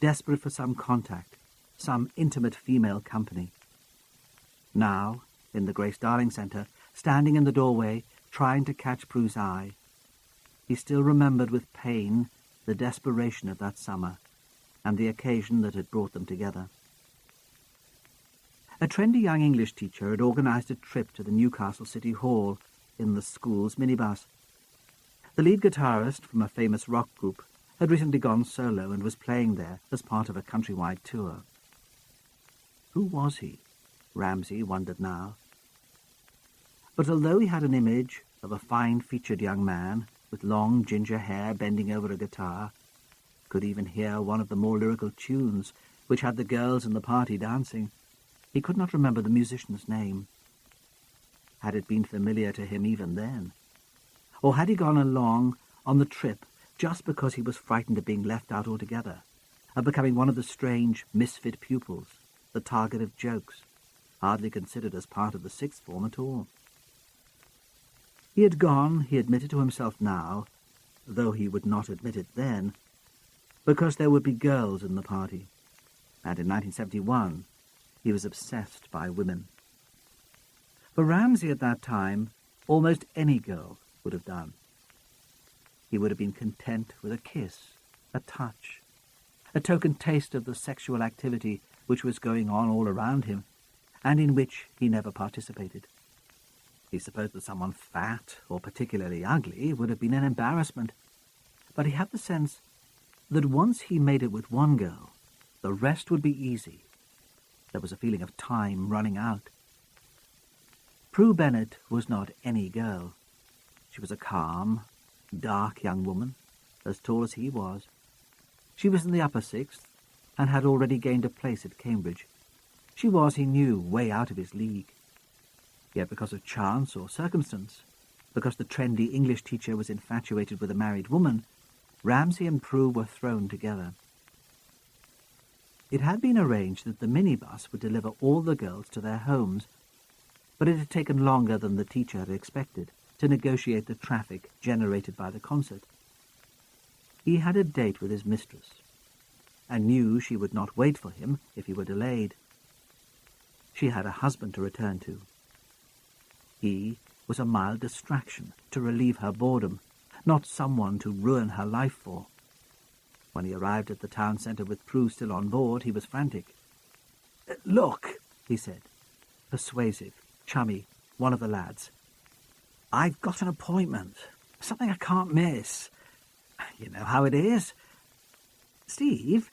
desperate for some contact, some intimate female company. Now, in the Grace Darling Centre, standing in the doorway, trying to catch Prue's eye, he still remembered with pain the desperation of that summer and the occasion that had brought them together. A trendy young English teacher had organised a trip to the Newcastle City Hall in the school's minibus. The lead guitarist from a famous rock group had recently gone solo and was playing there as part of a countrywide tour. Who was he? Ramsay wondered now. But although he had an image of a fine-featured young man with long ginger hair bending over a guitar, could even hear one of the more lyrical tunes which had the girls in the party dancing, he could not remember the musician's name. Had it been familiar to him even then? Or had he gone along on the trip just because he was frightened of being left out altogether, of becoming one of the strange, misfit pupils, the target of jokes, hardly considered as part of the sixth form at all? He had gone, he admitted to himself now, though he would not admit it then, because there would be girls in the party, and in 1971 he was obsessed by women. For Ramsay at that time, almost any girl would have done. He would have been content with a kiss, a touch, a token taste of the sexual activity which was going on all around him, and in which he never participated. He supposed that someone fat or particularly ugly would have been an embarrassment, but he had the sense that once he made it with one girl, the rest would be easy. There was a feeling of time running out. Prue Bennett was not any girl. She was a calm, dark young woman, as tall as he was. She was in the upper sixth, and had already gained a place at Cambridge. She was, he knew, way out of his league. Yet because of chance or circumstance, because the trendy English teacher was infatuated with a married woman, Ramsay and Prue were thrown together. It had been arranged that the minibus would deliver all the girls to their homes, but it had taken longer than the teacher had expected to negotiate the traffic generated by the concert. He had a date with his mistress, and knew she would not wait for him if he were delayed. She had a husband to return to. He was a mild distraction to relieve her boredom, not someone to ruin her life for. When he arrived at the town centre with Prue still on board, he was frantic. "Look," he said, persuasive, chummy, one of the lads. "I've got an appointment, something I can't miss. You know how it is. Steve,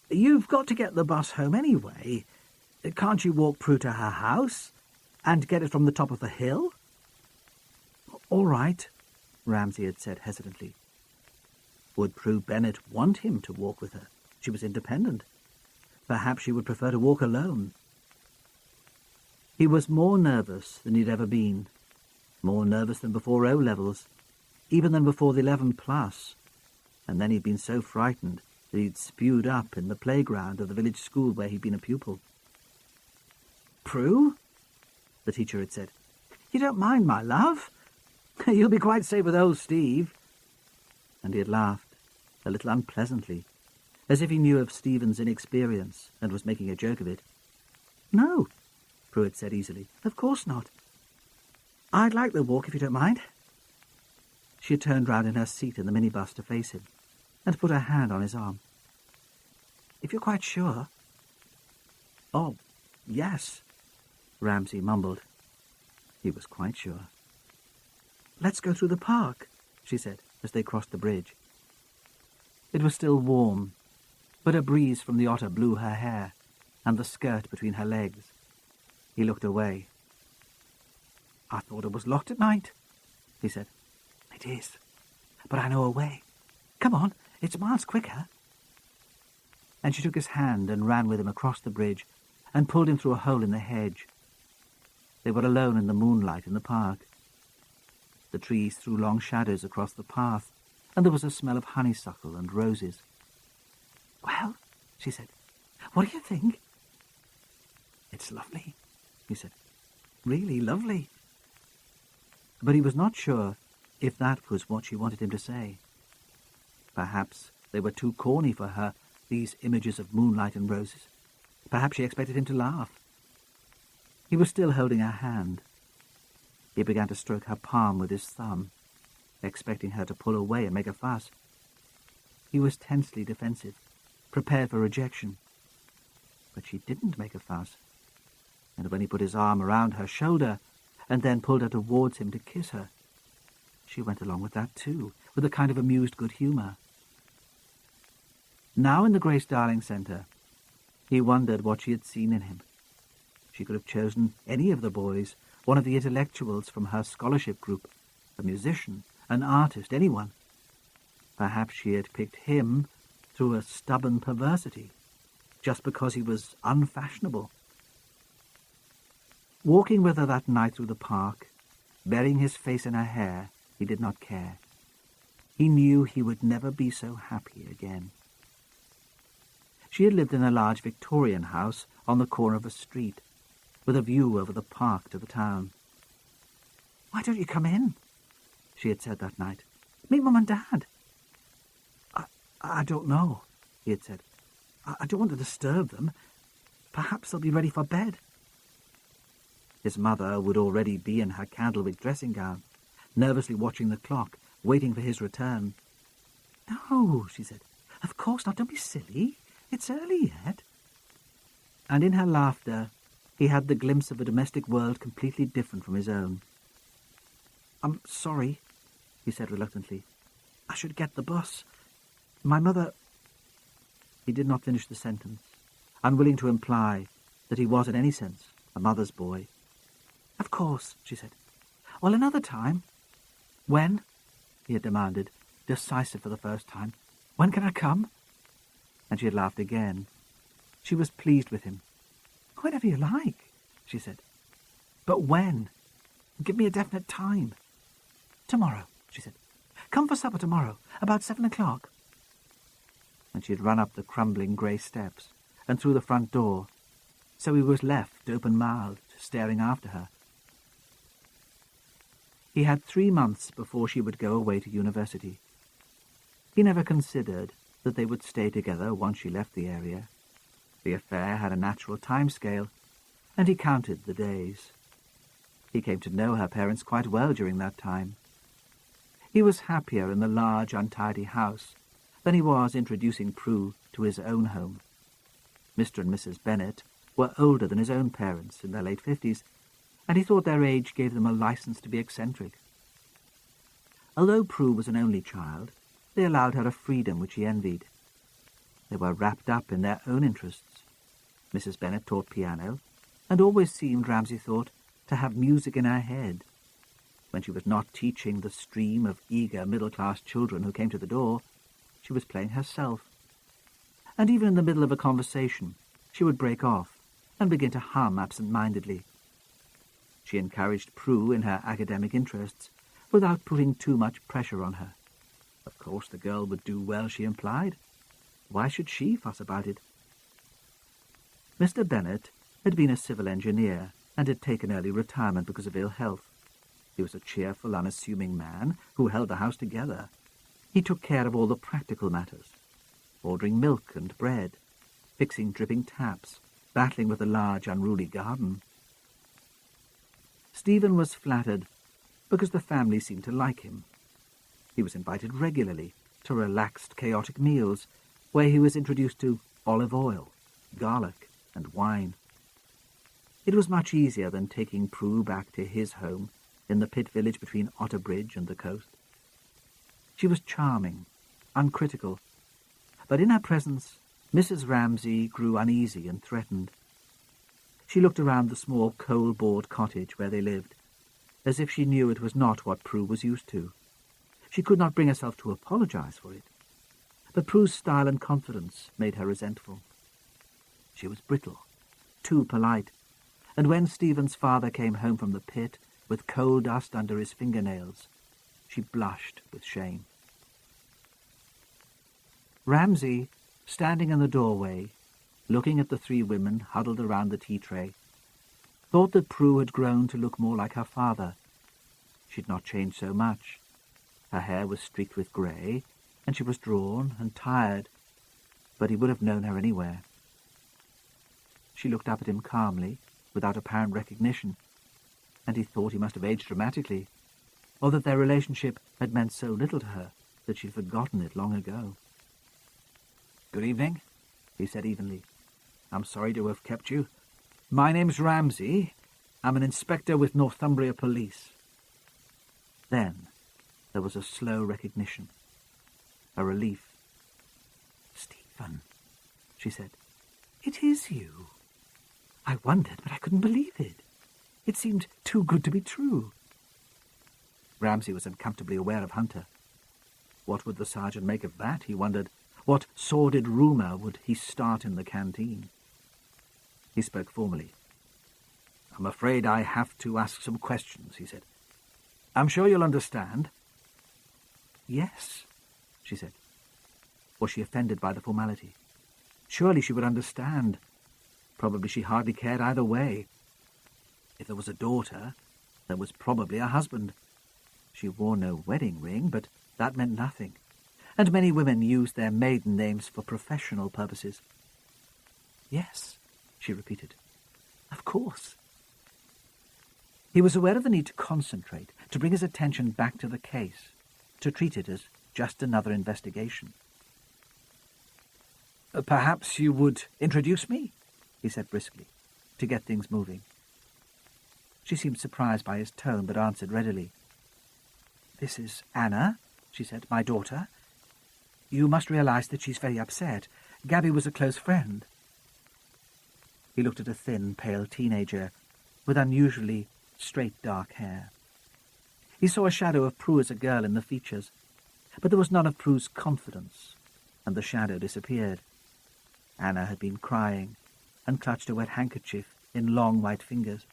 you've got to get the bus home anyway. Can't you walk Prue to her house and get it from the top of the hill?" "All right," Ramsay had said hesitantly. Would Prue Bennett want him to walk with her? She was independent. Perhaps she would prefer to walk alone. He was more nervous than he'd ever been, more nervous than before O-levels, even than before the 11+, and then he'd been so frightened that he'd spewed up in the playground of the village school where he'd been a pupil. "Prue," the teacher had said, "you don't mind, my love? You'll be quite safe with old Steve." And he had laughed, a little unpleasantly, as if he knew of Stephen's inexperience and was making a joke of it. No, Prue had said easily. Of course not. I'd like the walk if you don't mind. She had turned round in her seat in the minibus to face him and put her hand on his arm. If you're quite sure. Oh, yes, Ramsay mumbled. He was quite sure. Let's go through the park, she said as they crossed the bridge. It was still warm, but a breeze from the otter blew her hair and the skirt between her legs. He looked away. I thought it was locked at night, he said. It is, but I know a way. Come on, it's miles quicker. And she took his hand and ran with him across the bridge and pulled him through a hole in the hedge. They were alone in the moonlight in the park. The trees threw long shadows across the path, and there was a smell of honeysuckle and roses. Well, she said, what do you think? It's lovely, he said. Really lovely. But he was not sure if that was what she wanted him to say. Perhaps they were too corny for her, these images of moonlight and roses. Perhaps she expected him to laugh. He was still holding her hand. He began to stroke her palm with his thumb, expecting her to pull away and make a fuss. He was tensely defensive, prepared for rejection. But she didn't make a fuss. And when he put his arm around her shoulder and then pulled her towards him to kiss her, she went along with that too, with a kind of amused good humour. Now in the Grace Darling Centre, he wondered what she had seen in him. She could have chosen any of the boys, one of the intellectuals from her scholarship group, a musician, an artist, anyone. Perhaps she had picked him through a stubborn perversity, just because he was unfashionable. Walking with her that night through the park, burying his face in her hair, he did not care. He knew he would never be so happy again. She had lived in a large Victorian house on the corner of a street, with a view over the park to the town. Why don't you come in? She had said that night. Meet Mum and Dad. I don't know, he had said. I don't want to disturb them. Perhaps they'll be ready for bed. His mother would already be in her candlewick dressing gown, nervously watching the clock, waiting for his return. No, she said. Of course not. Don't be silly. It's early yet. And in her laughter, he had the glimpse of a domestic world completely different from his own. I'm sorry, he said reluctantly. I should get the bus. My mother... He did not finish the sentence, unwilling to imply that he was in any sense a mother's boy. Of course, she said. Well, another time. When? He had demanded, decisive for the first time. When can I come? And she had laughed again. She was pleased with him. Whenever you like, she said. But when? Give me a definite time. Tomorrow, she said. Come for supper tomorrow, about 7 o'clock. And she had run up the crumbling grey steps and through the front door, so he was left open-mouthed, staring after her. He had 3 months before she would go away to university. He never considered that they would stay together once she left the area. The affair had a natural time-scale, and he counted the days. He came to know her parents quite well during that time. He was happier in the large, untidy house than he was introducing Prue to his own home. Mr. and Mrs. Bennet were older than his own parents, in their late 50s, and he thought their age gave them a license to be eccentric. Although Prue was an only child, they allowed her a freedom which he envied. They were wrapped up in their own interests. Mrs. Bennet taught piano, and always seemed, Ramsay thought, to have music in her head. When she was not teaching the stream of eager middle-class children who came to the door, she was playing herself. And even in the middle of a conversation, she would break off and begin to hum absent-mindedly. She encouraged Prue in her academic interests without putting too much pressure on her. Of course the girl would do well, she implied. Why should she fuss about it? Mr. Bennet had been a civil engineer and had taken early retirement because of ill health. He was a cheerful, unassuming man who held the house together. He took care of all the practical matters, ordering milk and bread, fixing dripping taps, battling with a large, unruly garden. Stephen was flattered because the family seemed to like him. He was invited regularly to relaxed, chaotic meals where he was introduced to olive oil, garlic, and wine. It was much easier than taking Prue back to his home in the pit village between Otterbridge and the coast. She was charming, uncritical, but in her presence Mrs. Ramsay grew uneasy and threatened. She looked around the small coal-board cottage where they lived, as if she knew it was not what Prue was used to. She could not bring herself to apologize for it, but Prue's style and confidence made her resentful. She was brittle, too polite, and when Stephen's father came home from the pit with coal dust under his fingernails, she blushed with shame. Ramsay, standing in the doorway, looking at the three women huddled around the tea tray, thought that Prue had grown to look more like her father. She had not changed so much. Her hair was streaked with grey, and she was drawn and tired, but he would have known her anywhere. She looked up at him calmly, without apparent recognition, and he thought he must have aged dramatically, or that their relationship had meant so little to her that she had forgotten it long ago. "Good evening," he said evenly. "I'm sorry to have kept you. My name's Ramsay. I'm an inspector with Northumbria Police." Then there was a slow recognition, a relief. "Stephen," she said. "It is you. I wondered, but I couldn't believe it. It seemed too good to be true." Ramsay was uncomfortably aware of Hunter. What would the sergeant make of that, he wondered? What sordid rumour would he start in the canteen? He spoke formally. "I'm afraid I have to ask some questions," he said. "I'm sure you'll understand." "Yes," she said. Was she offended by the formality? Surely she would understand. Probably she hardly cared either way. If there was a daughter, there was probably a husband. She wore no wedding ring, but that meant nothing, and many women used their maiden names for professional purposes. "Yes," she repeated. "Of course." He was aware of the need to concentrate, to bring his attention back to the case, to treat it as just another investigation. "Perhaps you would introduce me?" he said briskly, to get things moving. She seemed surprised by his tone, but answered readily. "This is Anna," she said, "my daughter. You must realize that she's very upset. Gabby was a close friend." He looked at a thin, pale teenager with unusually straight dark hair. He saw a shadow of Prue as a girl in the features, but there was none of Prue's confidence, and the shadow disappeared. Anna had been crying and clutched a wet handkerchief in long white fingers.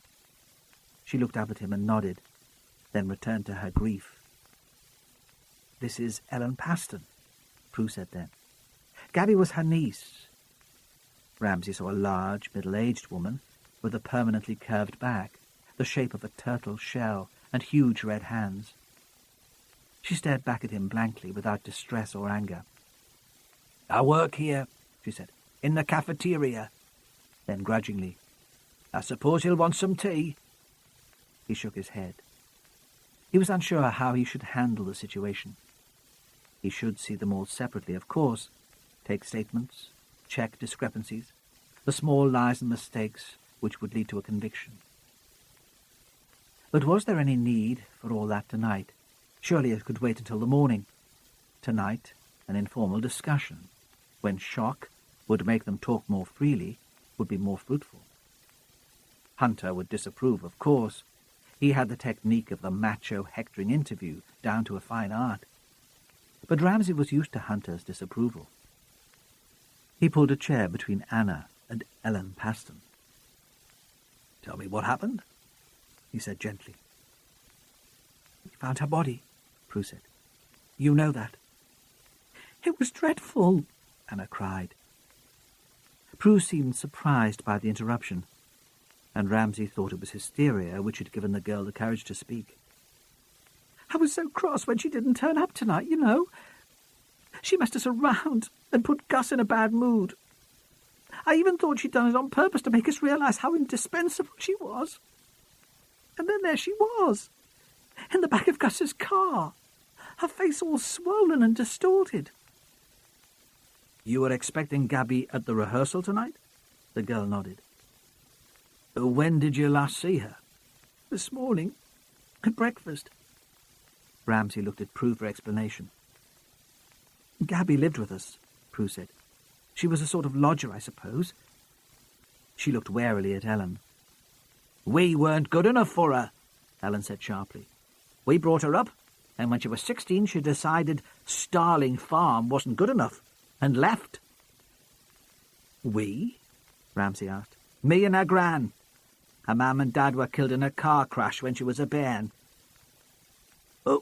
She looked up at him and nodded, then returned to her grief. "This is Ellen Paston," Prue said then. "Gabby was her niece." Ramsay saw a large, middle-aged woman with a permanently curved back, the shape of a turtle shell, and huge red hands. She stared back at him blankly, without distress or anger. "I work here," she said, "in the cafeteria." Then grudgingly, "I suppose you'll want some tea?" He shook his head. He was unsure how he should handle the situation. He should see them all separately, of course, take statements, check discrepancies, the small lies and mistakes which would lead to a conviction. But was there any need for all that tonight? Surely it could wait until the morning. Tonight, an informal discussion, when shock would make them talk more freely, would be more fruitful. Hunter would disapprove, of course. He had the technique of the macho hectoring interview down to a fine art. But Ramsay was used to Hunter's disapproval. He pulled a chair between Anna and Ellen Paston. "Tell me what happened," he said gently. "We found her body," Prue said. "You know that." "It was dreadful," Anna cried. Prue seemed surprised by the interruption, and Ramsay thought it was hysteria which had given the girl the courage to speak. "I was so cross when she didn't turn up tonight, you know. She messed us around and put Gus in a bad mood. I even thought she'd done it on purpose to make us realise how indispensable she was. And then there she was, in the back of Gus's car, her face all swollen and distorted. You were expecting Gabby at the rehearsal tonight? The girl nodded. When did you last see her? This morning, at breakfast. Ramsay looked at Prue for explanation. Gabby lived with us, Prue said. She was a sort of lodger, I suppose. She looked warily at Ellen. We weren't good enough for her, Ellen said sharply. We brought her up, and when she was 16 she decided Starling Farm wasn't good enough, and left. We? Ramsay asked. Me and her gran. Her mum and dad were killed in a car crash when she was a bairn.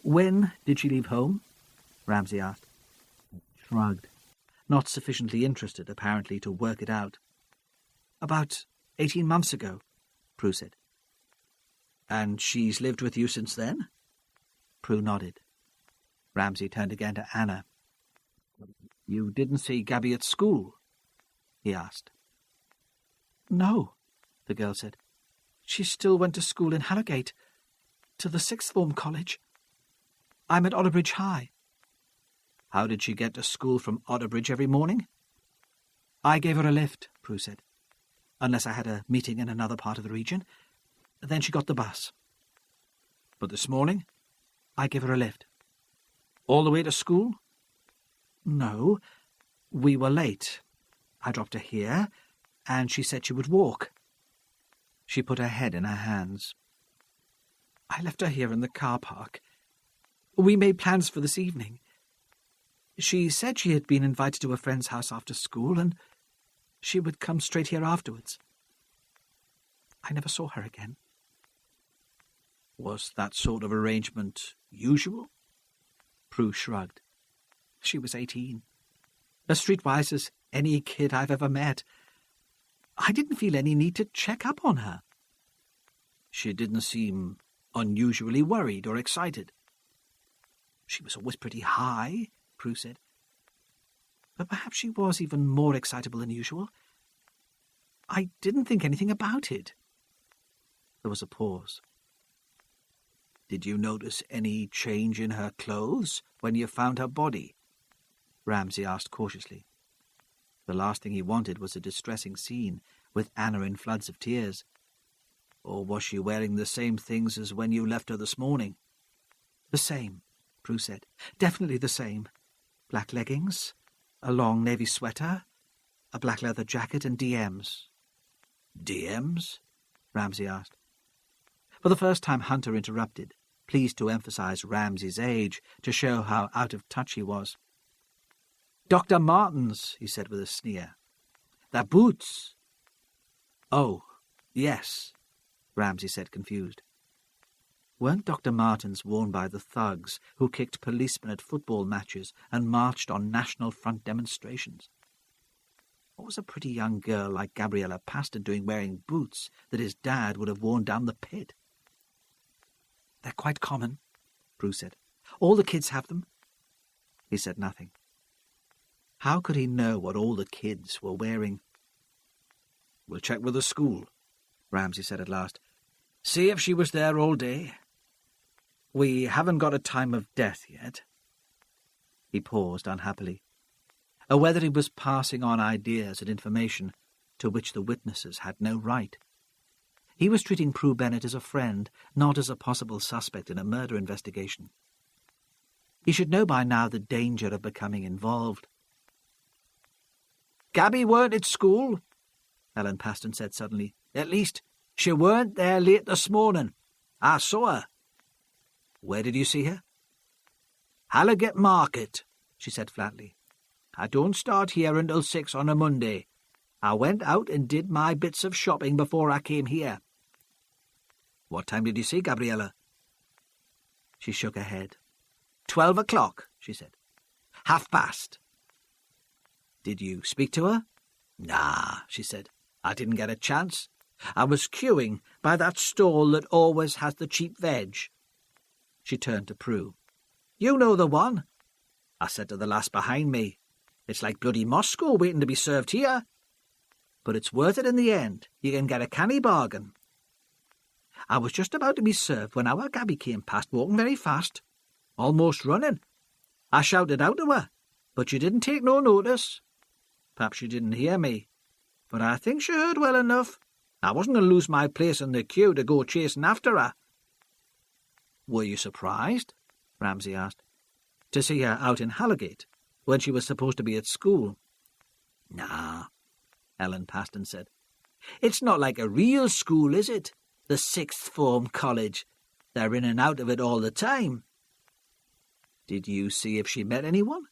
When did she leave home? Ramsay asked. Shrugged, not sufficiently interested, apparently, to work it out. About 18 months ago, Prue said. And she's lived with you since then? Prue nodded. Ramsay turned again to Anna. You didn't see Gabby at school? He asked. No, the girl said. She still went to school in Harrogate, to the sixth form college. I'm at Otterbridge High. How did she get to school from Otterbridge every morning? I gave her a lift, Prue said, unless I had a meeting in another part of the region. Then she got the bus. But this morning? I gave her a lift. All the way to school? No, we were late. I dropped her here, and she said she would walk. She put her head in her hands. I left her here in the car park. We made plans for this evening. She said she had been invited to a friend's house after school, and she would come straight here afterwards. I never saw her again. Was that sort of arrangement usual? Prue shrugged. She was 18. As streetwise as any kid I've ever met. I didn't feel any need to check up on her. She didn't seem unusually worried or excited. She was always pretty high, Prue said. But perhaps she was even more excitable than usual. I didn't think anything about it. There was a pause. Did you notice any change in her clothes when you found her body? Ramsay asked cautiously. The last thing he wanted was a distressing scene with Anna in floods of tears. Or was she wearing the same things as when you left her this morning? The same, Prue said. Definitely the same. Black leggings, a long navy sweater, a black leather jacket and DMs. DMs? Ramsay asked. For the first time Hunter interrupted, pleased to emphasize Ramsay's age to show how out of touch he was. Dr. Martens, he said with a sneer. They're boots. Oh, yes, Ramsay said, confused. Weren't Dr. Martens worn by the thugs who kicked policemen at football matches and marched on National Front demonstrations? What was a pretty young girl like Gabriella Paston doing wearing boots that his dad would have worn down the pit? They're quite common, Prue said. All the kids have them. He said nothing. How could he know what all the kids were wearing? We'll check with the school, Ramsay said at last. See if she was there all day. We haven't got a time of death yet. He paused unhappily, aware that he was passing on ideas and information to which the witnesses had no right. He was treating Prue Bennett as a friend, not as a possible suspect in a murder investigation. He should know by now the danger of becoming involved. Gabby weren't at school, Ellen Paston said suddenly. At least, she weren't there late this morning. I saw her. Where did you see her? Harrogate Market, she said flatly. I don't start here until 6 on a Monday. I went out and did my bits of shopping before I came here. What time did you see Gabriella? She shook her head. 12 o'clock, she said. past. Did you speak to her? Nah, she said. I didn't get a chance. I was queuing by that stall that always has the cheap veg. She turned to Prue. You know the one. I said to the lass behind me, it's like bloody Moscow waiting to be served here. but it's worth it in the end. You can get a canny bargain. I was just about to be served when our Gabby came past, walking very fast, almost running. I shouted out to her, but she didn't take no notice. Perhaps she didn't hear me, but I think she heard well enough. I wasn't going to lose my place in the queue to go chasing after her. Were you surprised, Ramsay asked, to see her out in Halligate when she was supposed to be at school? Nah, Ellen Paston said. It's not like a real school, is it? The sixth form college. They're in and out of it all the time. Did you see if she met anyone?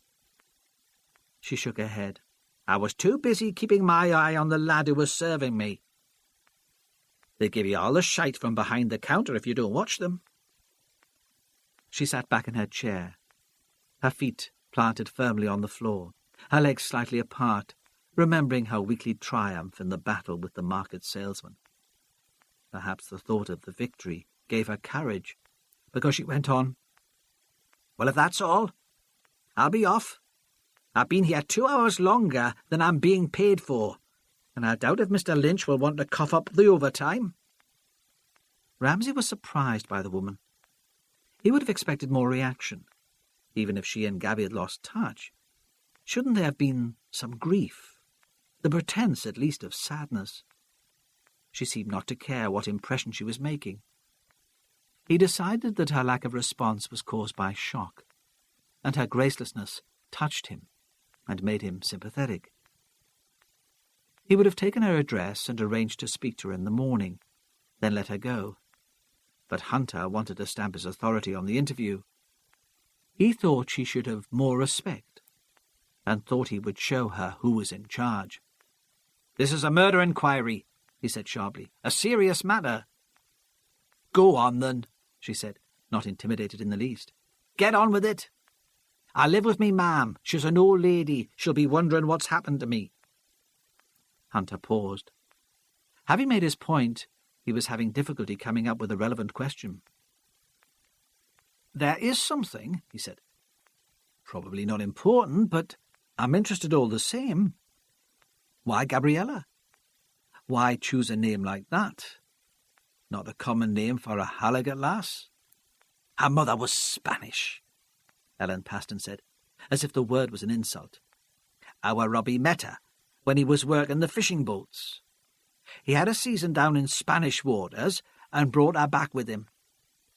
She shook her head. I was too busy keeping my eye on the lad who was serving me. They give you all the shite from behind the counter if you don't watch them. She sat back in her chair, her feet planted firmly on the floor, her legs slightly apart, remembering her weekly triumph in the battle with the market salesman. Perhaps the thought of the victory gave her courage, because she went on, Well, if that's all, I'll be off. I've been here 2 hours longer than I'm being paid for, and I doubt if Mr. Lynch will want to cough up the overtime. Ramsay was surprised by the woman. He would have expected more reaction, even if she and Gabby had lost touch. Shouldn't there have been some grief, the pretence at least of sadness? She seemed not to care what impression she was making. He decided that her lack of response was caused by shock, and her gracelessness touched him and made him sympathetic. He would have taken her address and arranged to speak to her in the morning, then let her go. But Hunter wanted to stamp his authority on the interview. He thought she should have more respect, and thought he would show her who was in charge. "This is a murder inquiry," he said sharply. "A serious matter." "Go on, then," she said, not intimidated in the least. "Get on with it. I live with me ma'am. She's an old lady. She'll be wondering what's happened to me." Hunter paused. Having made his point, he was having difficulty coming up with a relevant question. "There is something," he said. "Probably not important, but I'm interested all the same. Why Gabriella? Why choose a name like that? Not a common name for a Halligate lass?" "Her mother was Spanish," Ellen Paston said, as if the word was an insult. "Our Robbie met her when he was working the fishing boats. He had a season down in Spanish waters and brought her back with him.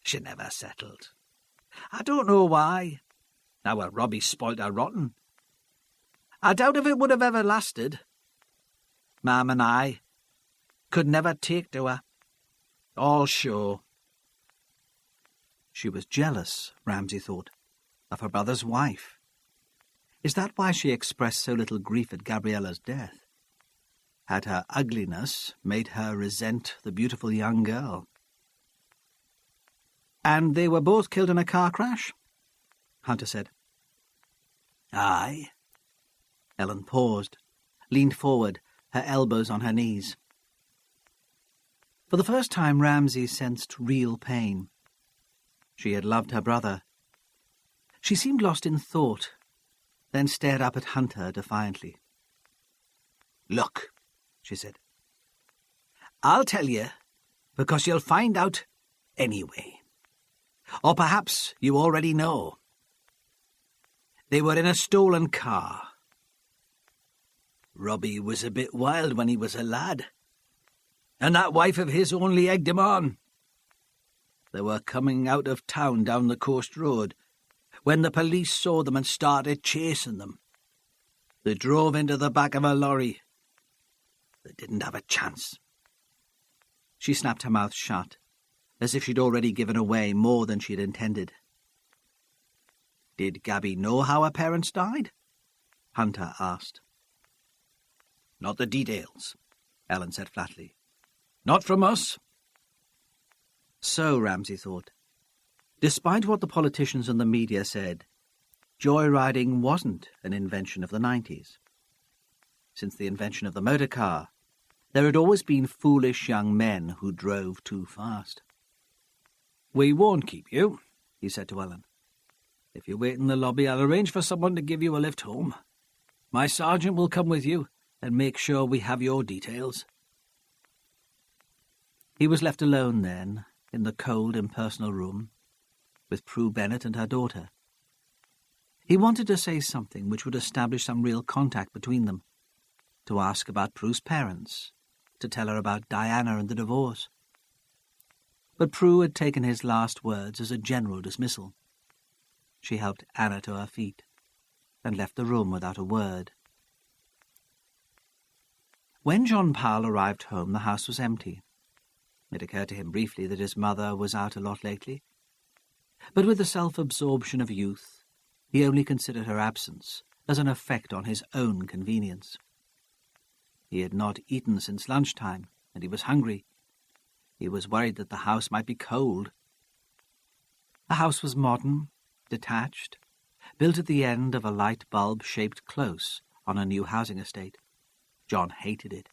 She never settled. I don't know why. Our Robbie spoilt her rotten. I doubt if it would have ever lasted. Ma'am and I could never take to her. All show." She was jealous, Ramsay thought, of her brother's wife. Is that why she expressed so little grief at Gabriella's death? Had her ugliness made her resent the beautiful young girl? "And they were both killed in a car crash?" Hunter said. "Aye." Ellen paused, leaned forward, her elbows on her knees. For the first time, Ramsay sensed real pain. She had loved her brother. She seemed lost in thought, then stared up at Hunter defiantly. "Look," she said. "I'll tell you, because you'll find out anyway. Or perhaps you already know. They were in a stolen car. Robbie was a bit wild when he was a lad, and that wife of his only egged him on. They were coming out of town down the coast road when the police saw them and started chasing them. They drove into the back of a lorry. They didn't have a chance." She snapped her mouth shut, as if she'd already given away more than she'd intended. "Did Gabby know how her parents died?" Hunter asked. "Not the details," Ellen said flatly. "Not from us." So, Ramsay thought, despite what the politicians and the media said, joyriding wasn't an invention of the 90s. Since the invention of the motor car, there had always been foolish young men who drove too fast. "We won't keep you," he said to Ellen. "If you wait in the lobby, I'll arrange for someone to give you a lift home. My sergeant will come with you, and make sure we have your details. He was left alone then, in the cold, impersonal room, with Prue Bennett and her daughter. He wanted to say something which would establish some real contact between them, to ask about Prue's parents, to tell her about Diana and the divorce. But Prue had taken his last words as a general dismissal. She helped Anna to her feet and left the room without a word. When John Powell arrived home, the house was empty. It occurred to him briefly that his mother was out a lot lately. But with the self-absorption of youth, he only considered her absence as an effect on his own convenience. He had not eaten since lunchtime, and he was hungry. He was worried that the house might be cold. The house was modern, detached, built at the end of a light bulb-shaped close on a new housing estate. John hated it.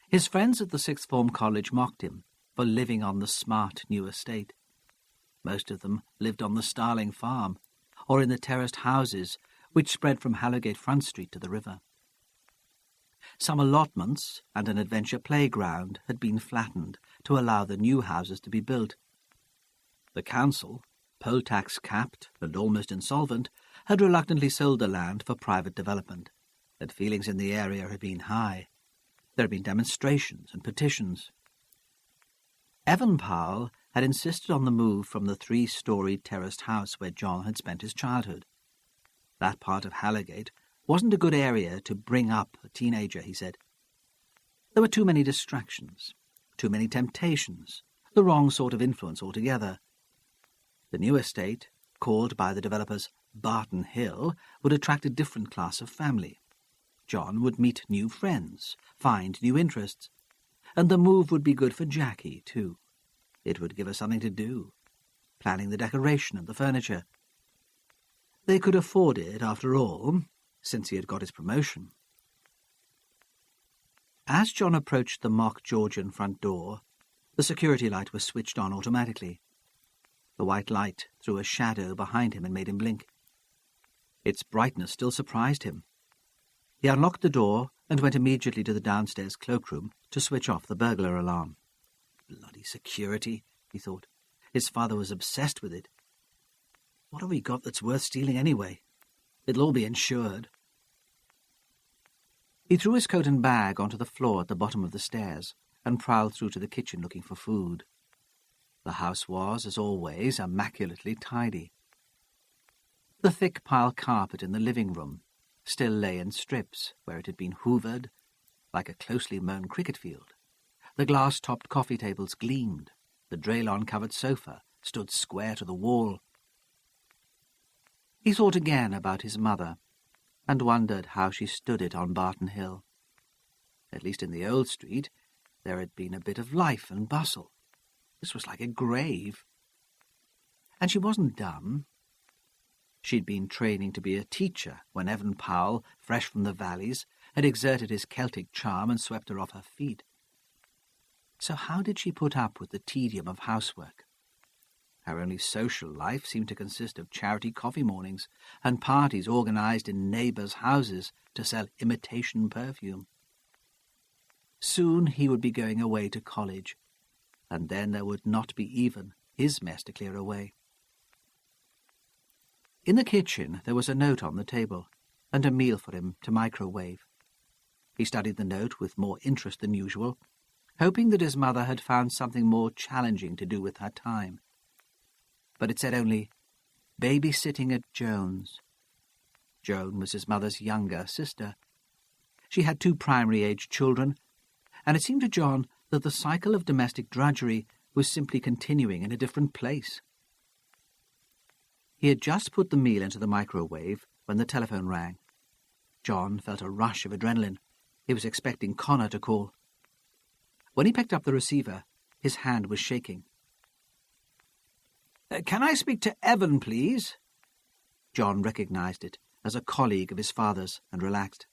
His friends at the sixth form college mocked him for living on the smart new estate. Most of them lived on the Starling farm, or in the terraced houses which spread from Harrogate Front Street to the river. Some allotments and an adventure playground had been flattened to allow the new houses to be built. The council, poll tax capped and almost insolvent, had reluctantly sold the land for private development, and feelings in the area had been high. There had been demonstrations and petitions. Evan Powell had insisted on the move from the 3-storied terraced house where John had spent his childhood. That part of Harrogate wasn't a good area to bring up a teenager, he said. There were too many distractions, too many temptations, the wrong sort of influence altogether. The new estate, called by the developers Barton Hill, would attract a different class of family. John would meet new friends, find new interests, and the move would be good for Jackie, too. It would give her something to do, planning the decoration and the furniture. They could afford it, after all, since he had got his promotion. As John approached the mock Georgian front door, the security light was switched on automatically. The white light threw a shadow behind him and made him blink. Its brightness still surprised him. He unlocked the door and went immediately to the downstairs cloakroom to switch off the burglar alarm. Bloody security, he thought. His father was obsessed with it. What have we got that's worth stealing anyway? It'll all be insured. He threw his coat and bag onto the floor at the bottom of the stairs and prowled through to the kitchen looking for food. The house was, as always, immaculately tidy. The thick pile carpet in the living room still lay in strips where it had been hoovered, like a closely mown cricket field. The glass-topped coffee tables gleamed. The Draylon-covered sofa stood square to the wall. He thought again about his mother, and wondered how she stood it on Barton Hill. At least in the old street, there had been a bit of life and bustle. This was like a grave. And she wasn't dumb. She'd been training to be a teacher when Evan Powell, fresh from the valleys, had exerted his Celtic charm and swept her off her feet. So how did she put up with the tedium of housework? Her only social life seemed to consist of charity coffee mornings and parties organised in neighbours' houses to sell imitation perfume. Soon he would be going away to college, and then there would not be even his mess to clear away. In the kitchen there was a note on the table, and a meal for him to microwave. He studied the note with more interest than usual, hoping that his mother had found something more challenging to do with her time. But it said only, "Babysitting at Joan's." Joan was his mother's younger sister. She had 2 primary-age children, and it seemed to John that the cycle of domestic drudgery was simply continuing in a different place. He had just put the meal into the microwave when the telephone rang. John felt a rush of adrenaline. He was expecting Connor to call. When he picked up the receiver, his hand was shaking. "Can I speak to Evan, please?" John recognised it as a colleague of his father's and relaxed.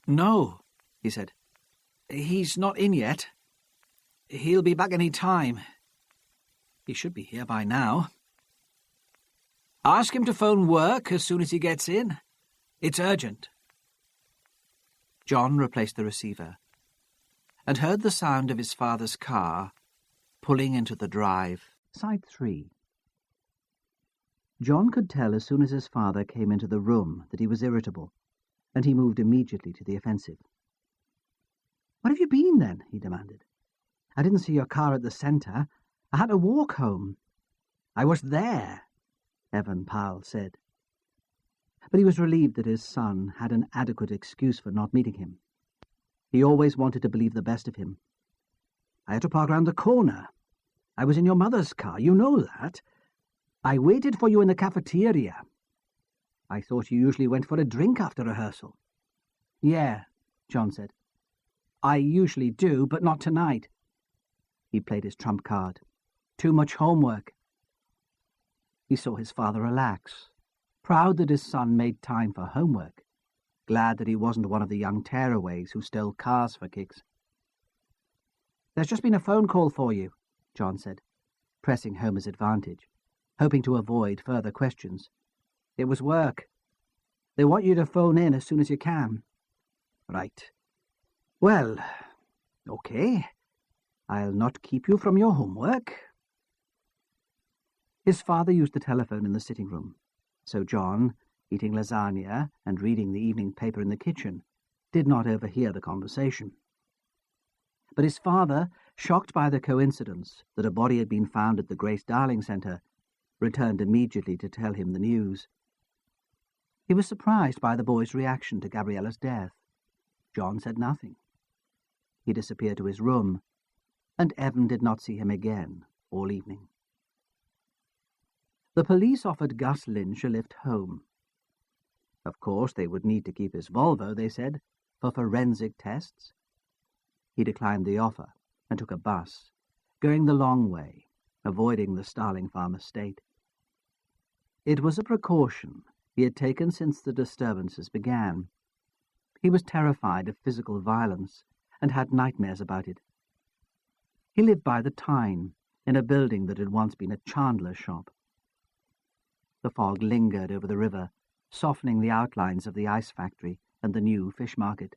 "No," he said. "He's not in yet. He'll be back any time. He should be here by now. Ask him to phone work as soon as he gets in. It's urgent." John replaced the receiver and heard the sound of his father's car pulling into the drive. Side 3. John could tell as soon as his father came into the room that he was irritable, and he moved immediately to the offensive. "Where have you been, then?" he demanded. "I didn't see your car at the centre. I had to walk home." "I was there," Evan Powell said. But he was relieved that his son had an adequate excuse for not meeting him. He always wanted to believe the best of him. "I had to park round the corner. I was in your mother's car, you know that. I waited for you in the cafeteria. I thought you usually went for a drink after rehearsal." "Yeah," John said. "I usually do, but not tonight." He played his trump card. "Too much homework." He saw his father relax, proud that his son made time for homework, glad that he wasn't one of the young tearaways who stole cars for kicks. "There's just been a phone call for you," John said, pressing home his advantage, hoping to avoid further questions. "It was work. They want you to phone in as soon as you can." "Right. Well, okay. I'll not keep you from your homework." His father used the telephone in the sitting room, so John, eating lasagna and reading the evening paper in the kitchen, did not overhear the conversation. But his father, shocked by the coincidence that a body had been found at the Grace Darling Centre, returned immediately to tell him the news. He was surprised by the boy's reaction to Gabriella's death. John said nothing. He disappeared to his room, and Evan did not see him again all evening. The police offered Gus Lynch a lift home. Of course, they would need to keep his Volvo, they said, for forensic tests. He declined the offer and took a bus, going the long way, avoiding the Starling Farm estate. It was a precaution he had taken since the disturbances began. He was terrified of physical violence and had nightmares about it. He lived by the Tyne, in a building that had once been a chandler's shop. The fog lingered over the river, softening the outlines of the ice factory and the new fish market.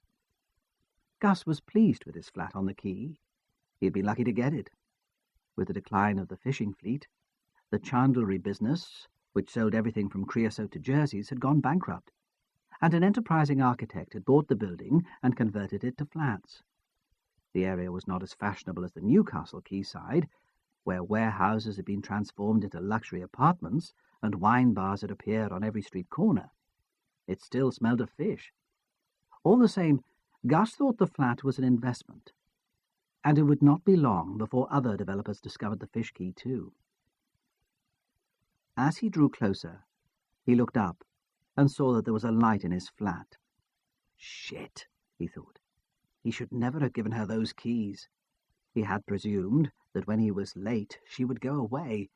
Gus was pleased with his flat on the quay. He had been lucky to get it. With the decline of the fishing fleet, the chandlery business, which sold everything from creosote to jerseys, had gone bankrupt, and an enterprising architect had bought the building and converted it to flats. The area was not as fashionable as the Newcastle quayside, where warehouses had been transformed into luxury apartments and wine bars had appeared on every street corner. It still smelled of fish. All the same, Gus thought the flat was an investment, and it would not be long before other developers discovered the fish quay too. As he drew closer, he looked up and saw that there was a light in his flat. Shit, he thought. He should never have given her those keys. He had presumed that when he was late she would go away.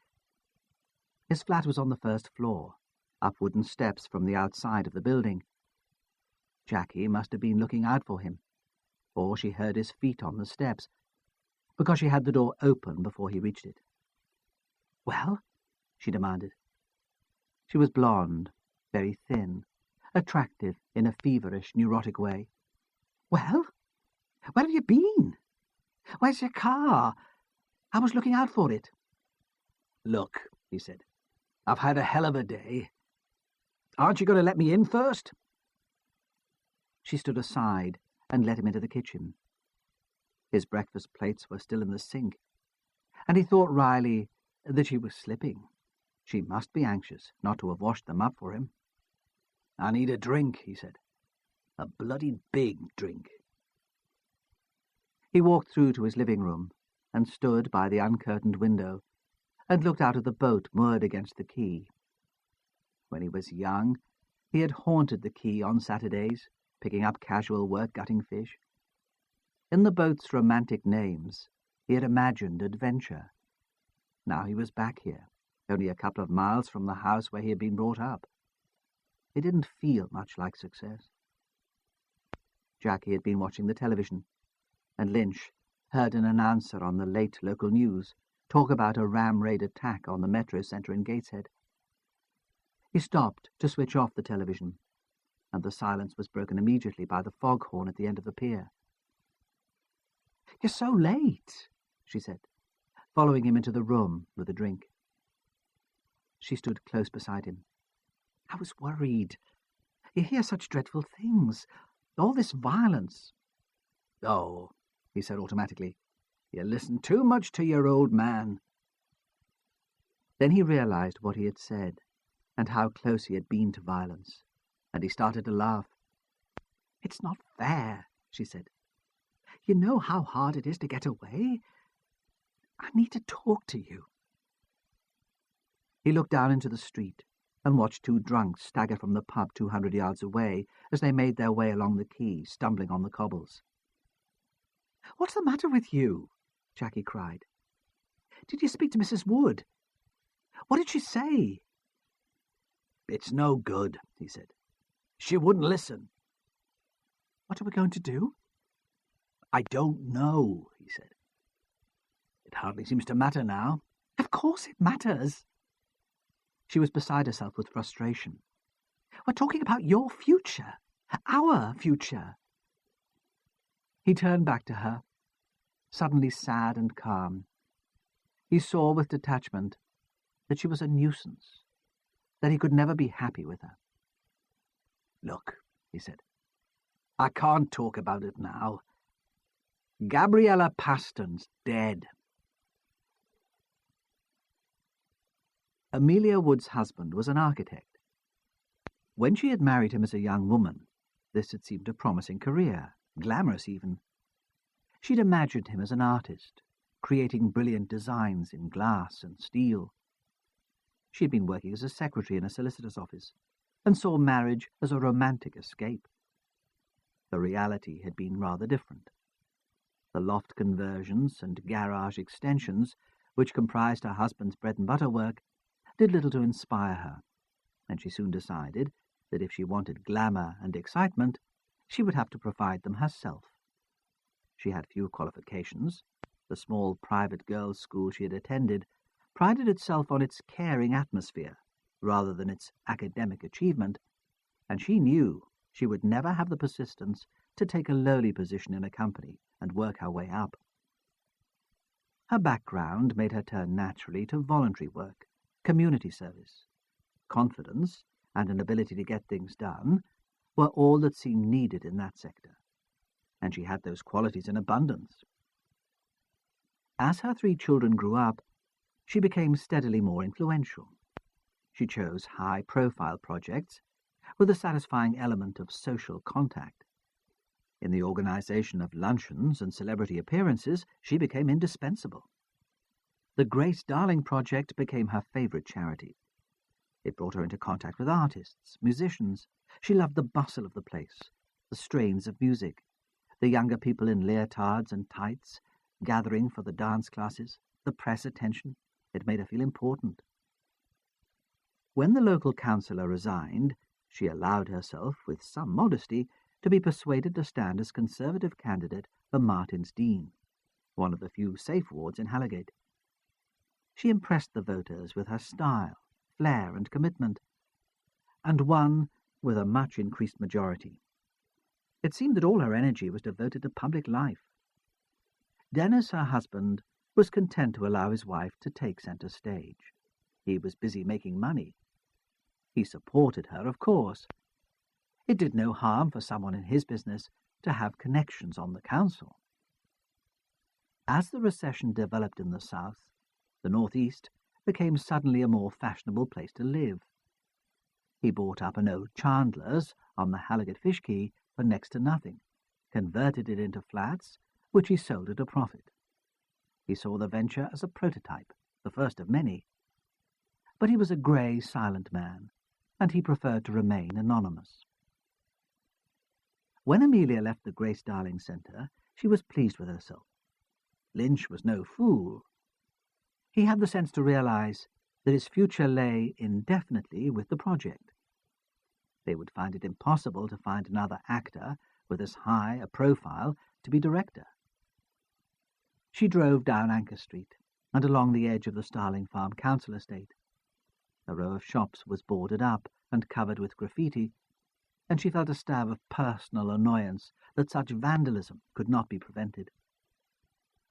His flat was on the first floor, up wooden steps from the outside of the building. Jackie must have been looking out for him, or she heard his feet on the steps, because she had the door open before he reached it. "Well?" she demanded. She was blonde, very thin, attractive in a feverish, neurotic way. "Well? Where have you been? Where's your car? I was looking out for it." "Look," he said, "I've had a hell of a day. Aren't you going to let me in first?" She stood aside and let him into the kitchen. His breakfast plates were still in the sink, and he thought wryly that she was slipping. She must be anxious not to have washed them up for him. "I need a drink," he said. "A bloody big drink." He walked through to his living room and stood by the uncurtained window and looked out at the boat moored against the quay. When he was young, he had haunted the quay on Saturdays, picking up casual work gutting fish. In the boat's romantic names, he had imagined adventure. Now he was back here, only a couple of miles from the house where he had been brought up. It didn't feel much like success. Jackie had been watching the television, and Lynch heard an announcer on the late local news talk about a ram raid attack on the metro centre in Gateshead. He stopped to switch off the television. and the silence was broken immediately by the foghorn at the end of the pier. "You're so late," she said, following him into the room with a drink. She stood close beside him. "I was worried. You hear such dreadful things. All this violence." "Oh," he said automatically, "you listen too much to your old man." Then he realized what he had said, and how close he had been to violence, and he started to laugh. "It's not fair," she said. "You know how hard it is to get away. I need to talk to you." He looked down into the street and watched two drunks stagger from the pub 200 yards away as they made their way along the quay, stumbling on the cobbles. "What's the matter with you?" Jackie cried. "Did you speak to Mrs. Wood? What did she say?" "It's no good," he said. "She wouldn't listen." "What are we going to do?" "I don't know," he said. "It hardly seems to matter now." "Of course it matters." She was beside herself with frustration. "We're talking about your future, our future." He turned back to her, suddenly sad and calm. He saw with detachment that she was a nuisance, that he could never be happy with her. "Look," he said, "I can't talk about it now. Gabriella Paston's dead." Amelia Wood's husband was an architect. When she had married him as a young woman, this had seemed a promising career, glamorous even. She'd imagined him as an artist, creating brilliant designs in glass and steel. She had been working as a secretary in a solicitor's office, and saw marriage as a romantic escape. The reality had been rather different. The loft conversions and garage extensions, which comprised her husband's bread-and-butter work, did little to inspire her, and she soon decided that if she wanted glamour and excitement, she would have to provide them herself. She had few qualifications. The small private girls' school she had attended prided itself on its caring atmosphere rather than its academic achievement, and she knew she would never have the persistence to take a lowly position in a company and work her way up. Her background made her turn naturally to voluntary work, community service. Confidence and an ability to get things done were all that seemed needed in that sector, and she had those qualities in abundance. As her 3 children grew up, she became steadily more influential. She chose high-profile projects with a satisfying element of social contact. In the organization of luncheons and celebrity appearances, she became indispensable. The Grace Darling Project became her favorite charity. It brought her into contact with artists, musicians. She loved the bustle of the place, the strains of music, the younger people in leotards and tights, gathering for the dance classes, the press attention. It made her feel important. When the local councillor resigned, she allowed herself, with some modesty, to be persuaded to stand as Conservative candidate for Martin's Dean, one of the few safe wards in Halligate. She impressed the voters with her style, flair and commitment, and won with a much increased majority. It seemed that all her energy was devoted to public life. Dennis, her husband, was content to allow his wife to take centre stage. He was busy making money. He supported her, of course. It did no harm for someone in his business to have connections on the council. As the recession developed in the south, the northeast became suddenly a more fashionable place to live. He bought up an old Chandler's on the Halligate Fish Quay for next to nothing, converted it into flats, which he sold at a profit. He saw the venture as a prototype, the first of many. But he was a grey, silent man, and he preferred to remain anonymous. When Amelia left the Grace Darling Centre, she was pleased with herself. Lynch was no fool. He had the sense to realize that his future lay indefinitely with the project. They would find it impossible to find another actor with as high a profile to be director. She drove down Anchor Street and along the edge of the Starling Farm Council estate. A row of shops was boarded up and covered with graffiti. and she felt a stab of personal annoyance that such vandalism could not be prevented.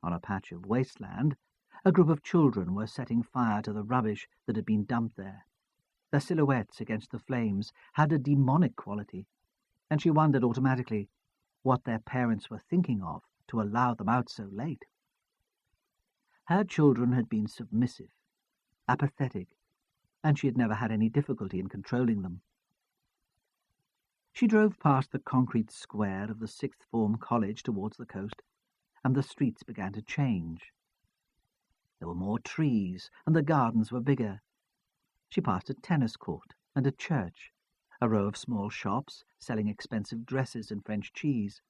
On a patch of wasteland, a group of children were setting fire to the rubbish that had been dumped there. Their silhouettes against the flames had a demonic quality, and she wondered automatically what their parents were thinking of to allow them out so late. Her children had been submissive, apathetic, and she had never had any difficulty in controlling them. She drove past the concrete square of the sixth form college towards the coast, and the streets began to change. There were more trees, and the gardens were bigger. She passed a tennis court and a church, a row of small shops selling expensive dresses and French cheese.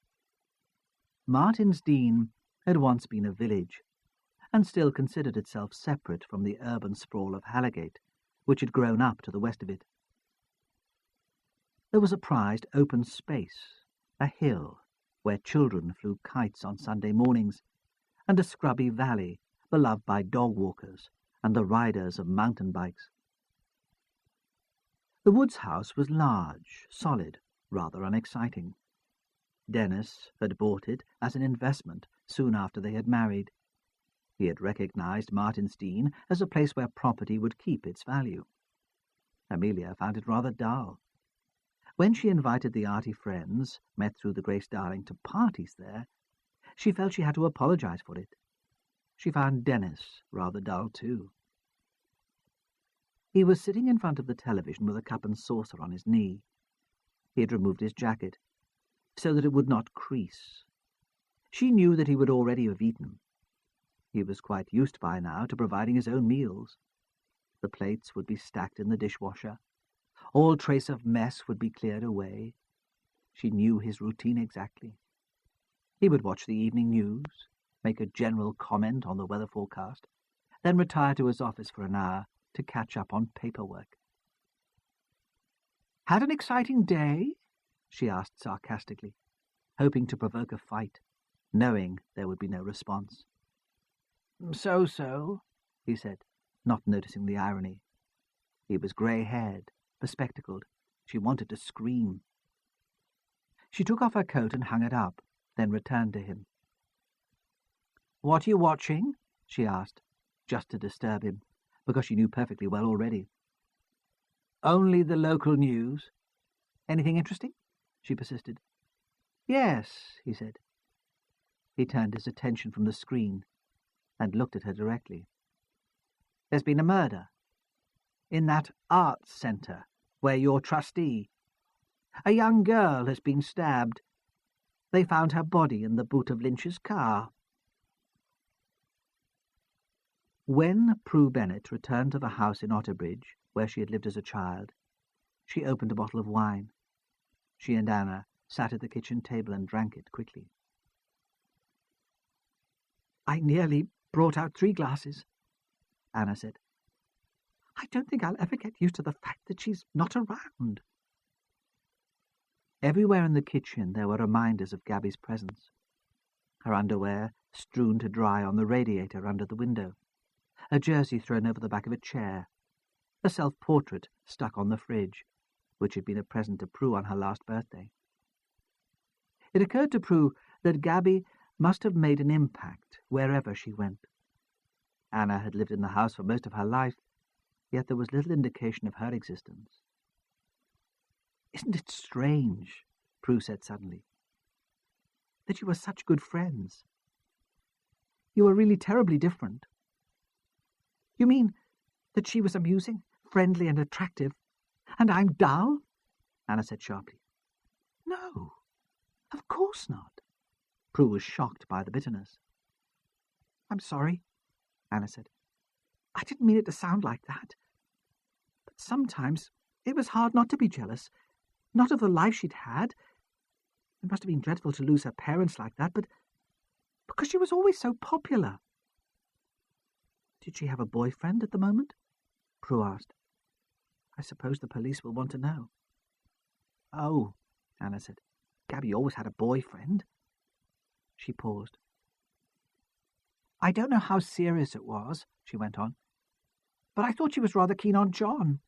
Martinsdean had once been a village, and still considered itself separate from the urban sprawl of Halligate, which had grown up to the west of it. There was a prized open space, a hill, where children flew kites on Sunday mornings, and a scrubby valley beloved by dog-walkers and the riders of mountain bikes. The Woods house was large, solid, rather unexciting. Dennis had bought it as an investment soon after they had married. He had recognized Martinsdean as a place where property would keep its value. Amelia found it rather dull. When she invited the Arty friends, met through the Grace Darling, to parties there, she felt she had to apologize for it. She found Dennis rather dull too. He was sitting in front of the television with a cup and saucer on his knee. He had removed his jacket, so that it would not crease. She knew that he would already have eaten. He was quite used by now to providing his own meals. The plates would be stacked in the dishwasher. All trace of mess would be cleared away. She knew his routine exactly. He would watch the evening news, make a general comment on the weather forecast, then retire to his office for an hour to catch up on paperwork. "Had an exciting day?" she asked sarcastically, hoping to provoke a fight, knowing there would be no response. "So-so," he said, not noticing the irony. He was grey-haired, bespectacled. She wanted to scream. She took off her coat and hung it up, then returned to him. "What are you watching?" she asked, just to disturb him, because she knew perfectly well already. "Only the local news." "Anything interesting?" she persisted. "Yes," he said. He turned his attention from the screen and looked at her directly. "There's been a murder. In that arts centre where you're trustee. A young girl has been stabbed. They found her body in the boot of Lynch's car." When Prue Bennett returned to the house in Otterbridge, where she had lived as a child, she opened a bottle of wine. She and Anna sat at the kitchen table and drank it quickly. "I nearly brought out 3 glasses," Anna said. "I don't think I'll ever get used to the fact that she's not around." Everywhere in the kitchen there were reminders of Gabby's presence. Her underwear strewn to dry on the radiator under the window, a jersey thrown over the back of a chair, a self-portrait stuck on the fridge, which had been a present to Prue on her last birthday. It occurred to Prue that Gabby must have made an impact wherever she went. Anna had lived in the house for most of her life, yet there was little indication of her existence. "Isn't it strange," Prue said suddenly, "that you were such good friends? You were really terribly different." "You mean that she was amusing, friendly and attractive, and I'm dull?" Anna said sharply. "No, of course not." Prue was shocked by the bitterness. "I'm sorry," Anna said. "I didn't mean it to sound like that. But sometimes it was hard not to be jealous, not of the life she'd had. It must have been dreadful to lose her parents like that, but because she was always so popular." "Did she have a boyfriend at the moment?" Prue asked. "I suppose the police will want to know." "Oh," Anna said. "Gabby always had a boyfriend." She paused. "I don't know how serious it was," she went on, "but I thought she was rather keen on John."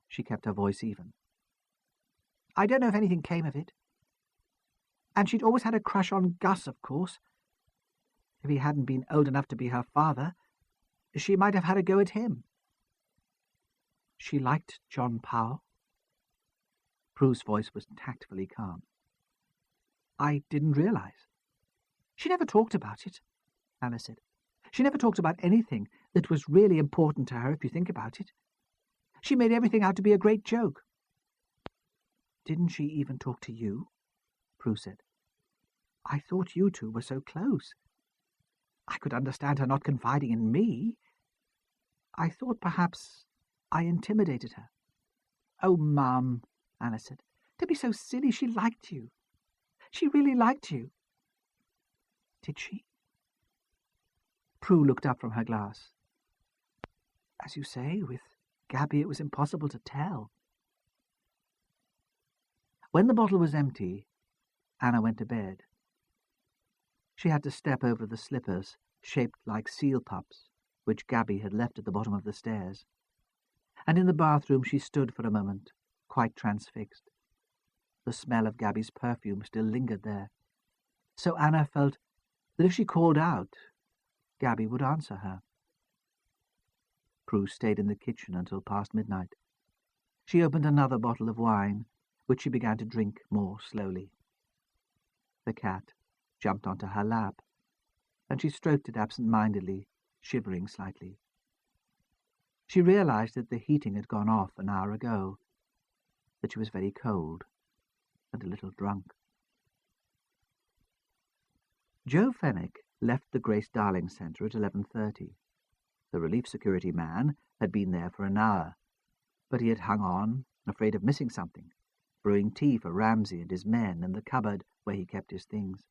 She kept her voice even. I don't know if anything came of it. And she'd always had a crush on Gus, of course. If he hadn't been old enough to be her father, she might have had a go at him. She liked John Powell. Prue's voice was tactfully calm. I didn't realize. She never talked about it, Anna said. She never talked about anything that was really important to her, if you think about it. She made everything out to be a great joke. Didn't she even talk to you? Prue said. I thought you two were so close. I could understand her not confiding in me. I thought perhaps I intimidated her. Oh, Mum, Anna said. Don't be so silly. She liked you. She really liked you. Did she? Prue looked up from her glass. As you say, with Gabby it was impossible to tell. When the bottle was empty, Anna went to bed. She had to step over the slippers, shaped like seal pups, which Gabby had left at the bottom of the stairs. And in the bathroom she stood for a moment, quite transfixed. The smell of Gabby's perfume still lingered there. So Anna felt that if she called out, Gabby would answer her. Prue stayed in the kitchen until past midnight. She opened another bottle of wine, which she began to drink more slowly. The cat jumped onto her lap, and she stroked it absent-mindedly, shivering slightly. She realized that the heating had gone off an hour ago, that she was very cold and a little drunk. Joe Fenwick left the Grace Darling Centre at 11:30. The relief security man had been there for an hour, but he had hung on, afraid of missing something, brewing tea for Ramsay and his men in the cupboard where he kept his things.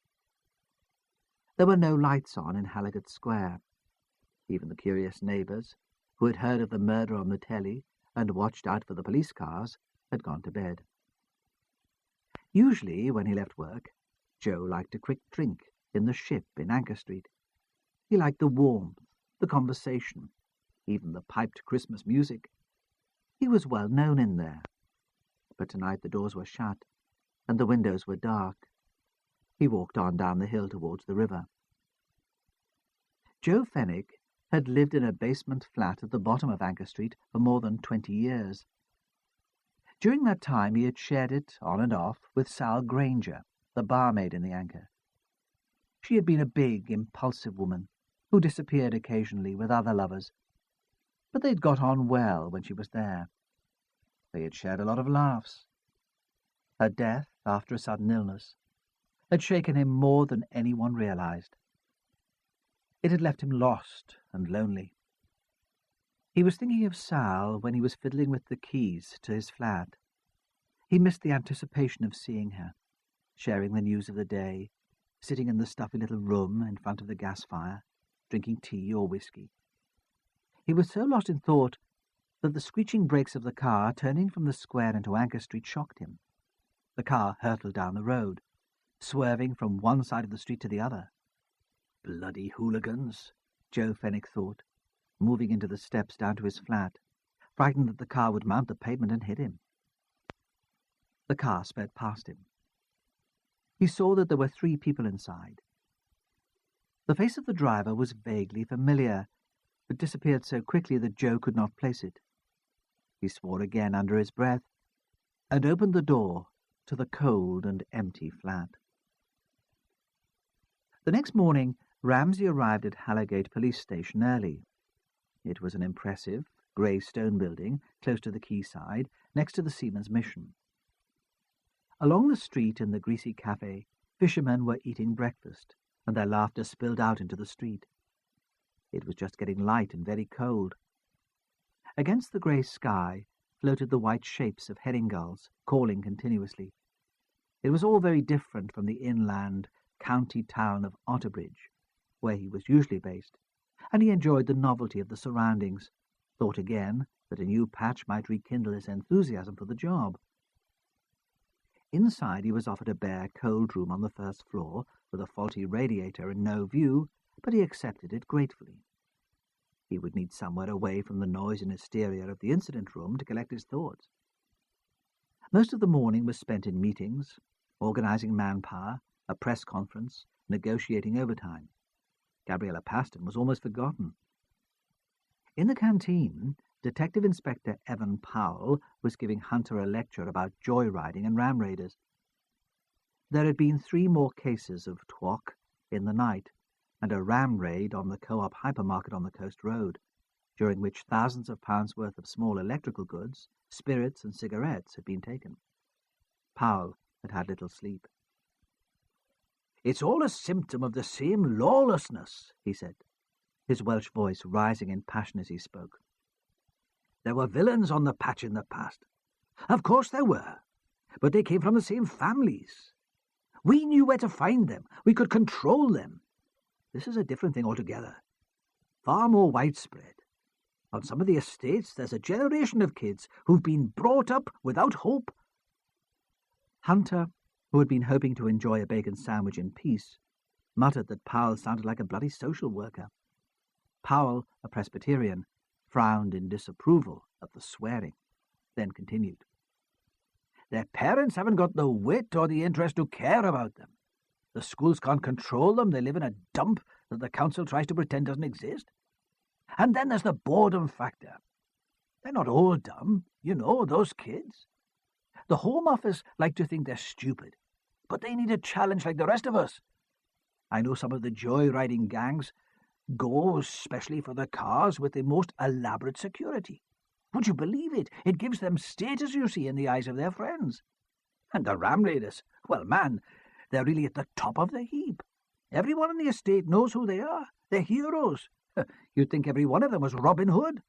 There were no lights on in Halligat Square. Even the curious neighbours, who had heard of the murder on the telly and watched out for the police cars, had gone to bed. Usually, when he left work, Joe liked a quick drink in the Ship in Anchor Street. He liked the warmth, the conversation, even the piped Christmas music. He was well known in there. But tonight the doors were shut, and the windows were dark. He walked on down the hill towards the river. Joe Fenwick had lived in a basement flat at the bottom of Anchor Street for more than 20 years. During that time he had shared it, on and off, with Sal Granger, the barmaid in the Anchor. She had been a big, impulsive woman, who disappeared occasionally with other lovers, but they'd got on well when she was there. They had shared a lot of laughs. Her death, after a sudden illness, had shaken him more than anyone realized. It had left him lost and lonely. He was thinking of Sal when he was fiddling with the keys to his flat. He missed the anticipation of seeing her, sharing the news of the day, sitting in the stuffy little room in front of the gas fire, drinking tea or whiskey. He was so lost in thought that the screeching brakes of the car turning from the square into Anchor Street shocked him. The car hurtled down the road, swerving from one side of the street to the other. Bloody hooligans, Joe Fenwick thought, moving into the steps down to his flat, frightened that the car would mount the pavement and hit him. The car sped past him. He saw that there were 3 people inside. The face of the driver was vaguely familiar, but disappeared so quickly that Joe could not place it. He swore again under his breath, and opened the door to the cold and empty flat. The next morning, Ramsay arrived at Halligate Police Station early. It was an impressive, grey stone building close to the quayside, next to the Seaman's Mission. Along the street in the greasy cafe, fishermen were eating breakfast, and their laughter spilled out into the street. It was just getting light and very cold. Against the grey sky floated the white shapes of herring gulls, calling continuously. It was all very different from the inland county town of Otterbridge, where he was usually based, and he enjoyed the novelty of the surroundings, thought again that a new patch might rekindle his enthusiasm for the job. Inside he was offered a bare, cold room on the first floor, with a faulty radiator and no view, but he accepted it gratefully. He would need somewhere away from the noise and hysteria of the incident room to collect his thoughts. Most of the morning was spent in meetings, organising manpower, a press conference, negotiating overtime. Gabriella Paston was almost forgotten. In the canteen, Detective Inspector Evan Powell was giving Hunter a lecture about joyriding and ram raiders. There had been 3 more cases of TWOC in the night, and a ram raid on the Co-op hypermarket on the Coast Road, during which thousands of pounds worth of small electrical goods, spirits and cigarettes had been taken. Powell had had little sleep. "It's all a symptom of the same lawlessness," he said, his Welsh voice rising in passion as he spoke. "There were villains on the patch in the past. Of course there were, but they came from the same families. We knew where to find them. We could control them. This is a different thing altogether. Far more widespread. On some of the estates, there's a generation of kids who've been brought up without hope." Hunter, who had been hoping to enjoy a bacon sandwich in peace, muttered that Powell sounded like a bloody social worker. Powell, a Presbyterian, frowned in disapproval at the swearing, then continued. "Their parents haven't got the wit or the interest to care about them. The schools can't control them. They live in a dump that the council tries to pretend doesn't exist. And then there's the boredom factor. They're not all dumb, those kids. The Home Office like to think they're stupid, but they need a challenge like the rest of us. I know some of the joyriding gangs go especially for the cars with the most elaborate security. Would you believe it? It gives them status, you see, in the eyes of their friends. And the ram raiders, well, man, they're really at the top of the heap. Everyone in the estate knows who they are. They're heroes. You'd think every one of them was Robin Hood."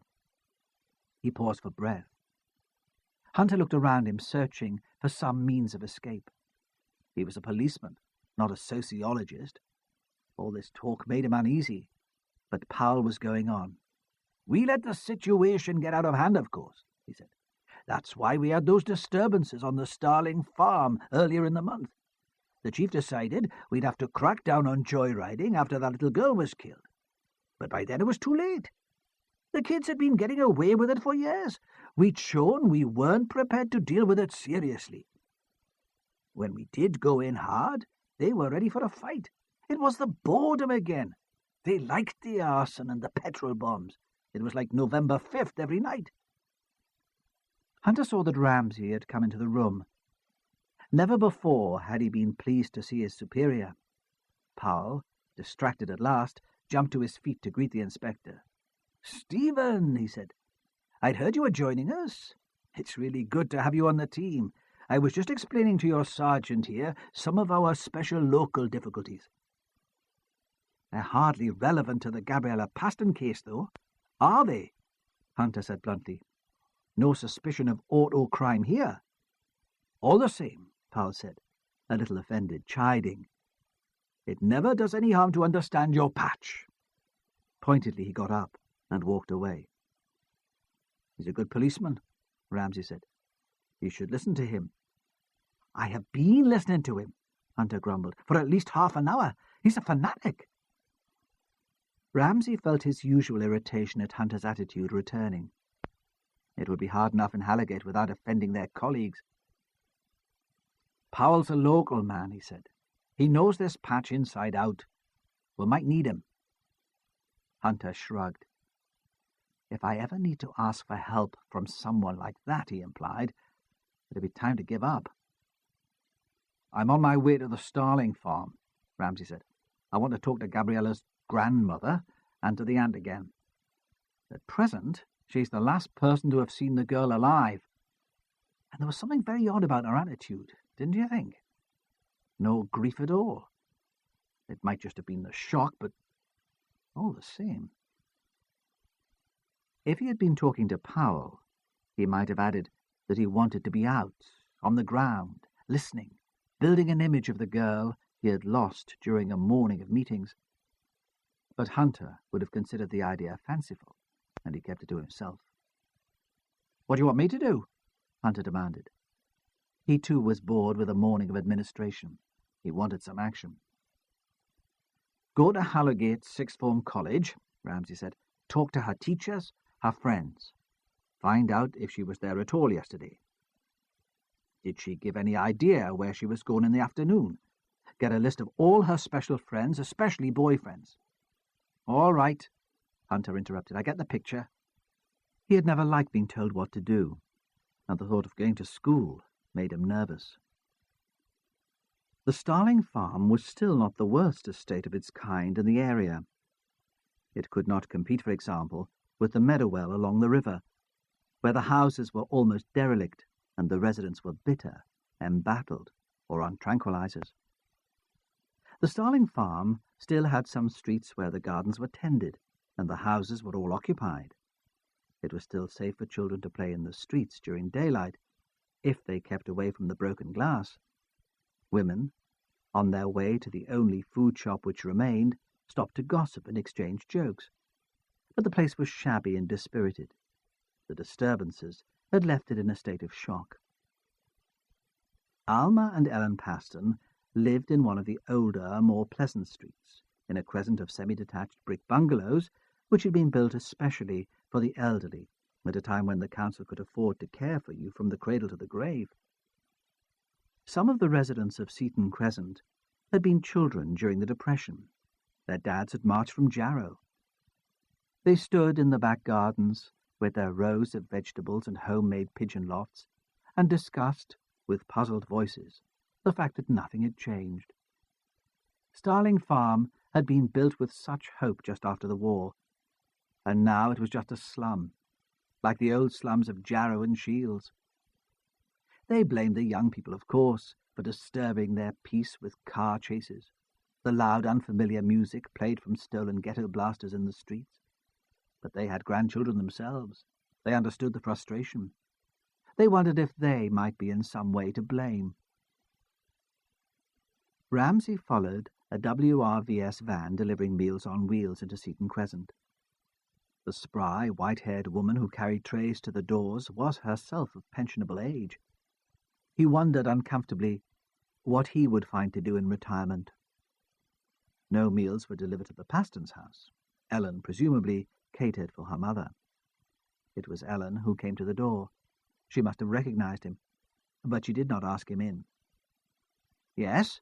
He paused for breath. Hunter looked around him, searching for some means of escape. He was a policeman, not a sociologist. All this talk made him uneasy, but Powell was going on. "We let the situation get out of hand, of course," he said. "That's why we had those disturbances on the Starling farm earlier in the month. The chief decided we'd have to crack down on joyriding after that little girl was killed. But by then it was too late. The kids had been getting away with it for years. We'd shown we weren't prepared to deal with it seriously. When we did go in hard, they were ready for a fight. It was the boredom again. They liked the arson and the petrol bombs. It was like November 5th every night." Hunter saw that Ramsay had come into the room. Never before had he been pleased to see his superior. Powell, distracted at last, jumped to his feet to greet the inspector. "Stephen," he said, "I'd heard you were joining us. It's really good to have you on the team. I was just explaining to your sergeant here some of our special local difficulties." "They're hardly relevant to the Gabriella Paston case, though, are they?" Hunter said bluntly. "No suspicion of auto crime here." "All the same," Powell said, a little offended, chiding, "it never does any harm to understand your patch." Pointedly he got up and walked away. "He's a good policeman," Ramsay said. "You should listen to him." "I have been listening to him," Hunter grumbled, "for at least half an hour. He's a fanatic." Ramsay felt his usual irritation at Hunter's attitude returning. It would be hard enough in Halligate without offending their colleagues. "Powell's a local man," he said. "He knows this patch inside out. We might need him." Hunter shrugged. "If I ever need to ask for help from someone like that," he implied, "it'll be time to give up." "I'm on my way to the Starling farm," Ramsay said. "I want to talk to Gabriella's grandmother and to the aunt again. At present, she's the last person to have seen the girl alive. And there was something very odd about her attitude, didn't you think? No grief at all. It might just have been the shock, but all the same." If he had been talking to Powell, he might have added that he wanted to be out, on the ground, listening, building an image of the girl he had lost during a morning of meetings. But Hunter would have considered the idea fanciful, and he kept it to himself. "What do you want me to do?" Hunter demanded. He too was bored with a morning of administration. He wanted some action. "Go to Halligate Sixth Form College," Ramsay said. "Talk to her teachers, her friends. Find out if she was there at all yesterday." Did she give any idea where she was going in the afternoon? Get a list of all her special friends, especially boyfriends. All right, Hunter interrupted. I get the picture. He had never liked being told what to do, and the thought of going to school made him nervous. The Starling farm was still not the worst estate of its kind in the area. It could not compete, for example, with the Meadowell along the river, where the houses were almost derelict and the residents were bitter, embattled, or on tranquilizers. The Starling farm still had some streets where the gardens were tended and the houses were all occupied. It was still safe for children to play in the streets during daylight, if they kept away from the broken glass. Women, on their way to the only food shop which remained, stopped to gossip and exchange jokes. But the place was shabby and dispirited. The disturbances had left it in a state of shock. Alma and Ellen Paston lived in one of the older, more pleasant streets, in a crescent of semi-detached brick bungalows which had been built especially for the elderly at a time when the council could afford to care for you from the cradle to the grave. Some of the residents of Seaton Crescent had been children during the Depression. Their dads had marched from Jarrow. They stood in the back gardens with their rows of vegetables and homemade pigeon lofts and discussed, with puzzled voices, the fact that nothing had changed. Starling Farm had been built with such hope just after the war, and now it was just a slum, like the old slums of Jarrow and Shields. They blamed the young people, of course, for disturbing their peace with car chases, the loud, unfamiliar music played from stolen ghetto blasters in the streets. But they had grandchildren themselves. They understood the frustration. They wondered if they might be in some way to blame. Ramsay followed a WRVS van delivering Meals on Wheels into Seaton Crescent. The spry, white-haired woman who carried trays to the doors was herself of pensionable age. He wondered uncomfortably what he would find to do in retirement. No meals were delivered to the Paston's house. Ellen, presumably, catered for her mother. It was Ellen who came to the door. She must have recognized him, but she did not ask him in. "Yes?"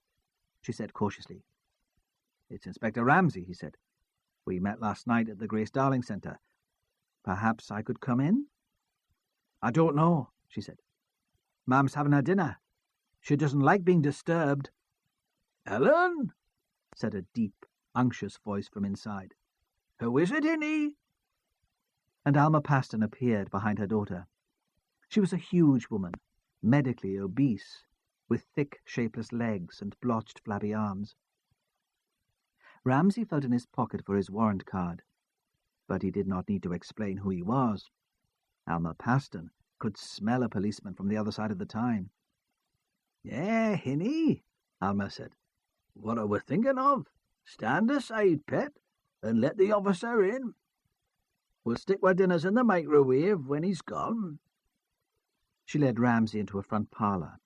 she said cautiously. "It's Inspector Ramsay," he said. "We met last night at the Grace Darling Centre. Perhaps I could come in?" "I don't know," she said. "Ma'am's having her dinner. She doesn't like being disturbed." "Ellen?" said a deep, unctuous voice from inside. "Who is it, Hinny?" And Alma Paston appeared behind her daughter. She was a huge woman, medically obese, with thick, shapeless legs and blotched, flabby arms. Ramsay felt in his pocket for his warrant card, but he did not need to explain who he was. Alma Paston could smell a policeman from the other side of the Tyne. "Yeah, Hinny," Alma said. "What are we thinking of? Stand aside, pet, and let the officer in. We'll stick our dinners in the microwave when he's gone." She led Ramsay into a front parlour.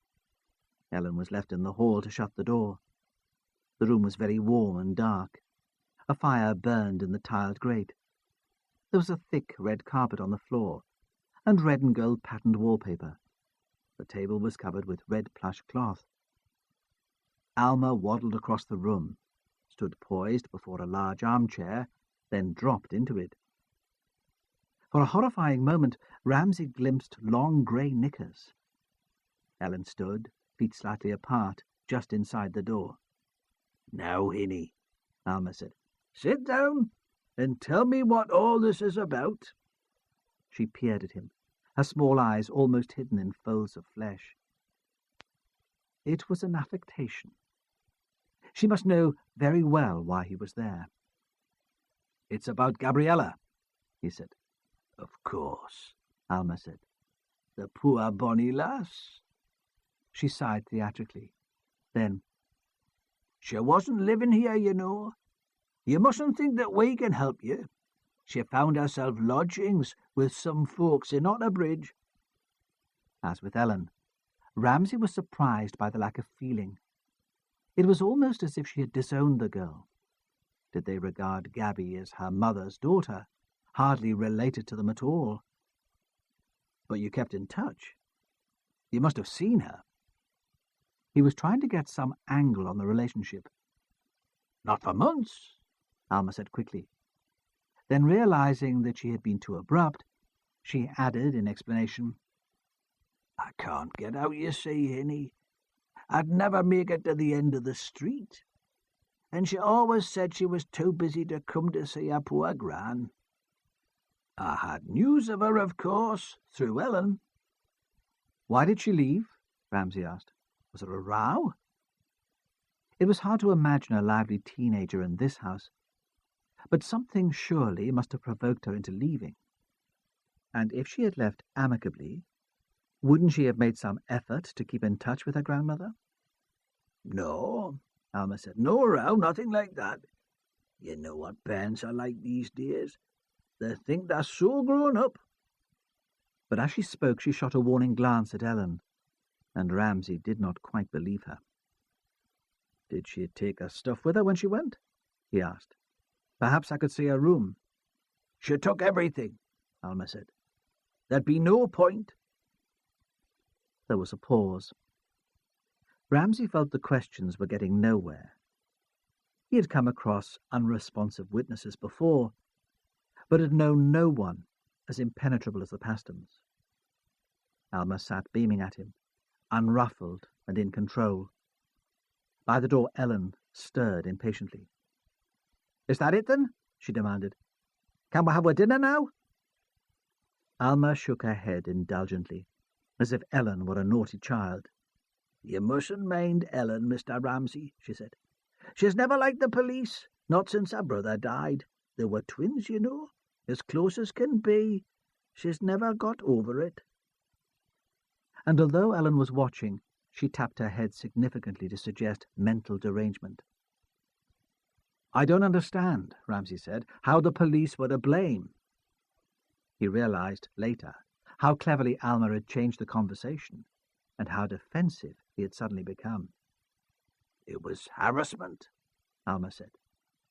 Ellen was left in the hall to shut the door. The room was very warm and dark. A fire burned in the tiled grate. There was a thick red carpet on the floor, and red and gold patterned wallpaper. The table was covered with red plush cloth. Alma waddled across the room, stood poised before a large armchair, then dropped into it. For a horrifying moment, Ramsay glimpsed long grey knickers. Ellen stood, feet slightly apart, just inside the door. "Now, Hinny," Alma said, "sit down and tell me what all this is about." She peered at him, her small eyes almost hidden in folds of flesh. It was an affectation. She must know very well why he was there. "It's about Gabriella," he said. "Of course," Alma said. "The poor bonny lass." She sighed theatrically. Then, "She wasn't living here, you know. You mustn't think that we can help you. She found herself lodgings with some folks in Otterbridge." As with Ellen, Ramsay was surprised by the lack of feeling. It was almost as if she had disowned the girl. Did they regard Gabby as her mother's daughter, hardly related to them at all? "But you kept in touch. You must have seen her." He was trying to get some angle on the relationship. "Not for months," Alma said quickly. Then, realizing that she had been too abrupt, she added in explanation, "I can't get out, you see, Hinny. I'd never make it to the end of the street. And she always said she was too busy to come to see her poor gran. I had news of her, of course, through Ellen." "Why did she leave?" Ramsay asked. "Was there a row?" It was hard to imagine a lively teenager in this house, but something surely must have provoked her into leaving. And if she had left amicably, wouldn't she have made some effort to keep in touch with her grandmother? "No," Alma said. "No row, nothing like that. You know what parents are like these days. They think they're so grown up." But as she spoke, she shot a warning glance at Ellen, and Ramsay did not quite believe her. "Did she take her stuff with her when she went?" he asked. "Perhaps I could see her room." "She took everything," Alma said. "There'd be no point." There was a pause. Ramsay felt the questions were getting nowhere. He had come across unresponsive witnesses before, but had known no one as impenetrable as the Pastons. Alma sat beaming at him, unruffled and in control. By the door, Ellen stirred impatiently. "Is that it, then?" she demanded. "Can we have our dinner now?" Alma shook her head indulgently, as if Ellen were a naughty child. "You mustn't mind Ellen, Mr. Ramsay," she said. "She's never liked the police, not since her brother died. They were twins, you know, as close as can be. She's never got over it." And although Ellen was watching, she tapped her head significantly to suggest mental derangement. "I don't understand," Ramsay said, "how the police were to blame." He realized later how cleverly Alma had changed the conversation and how defensive he had suddenly become. "It was harassment," Alma said.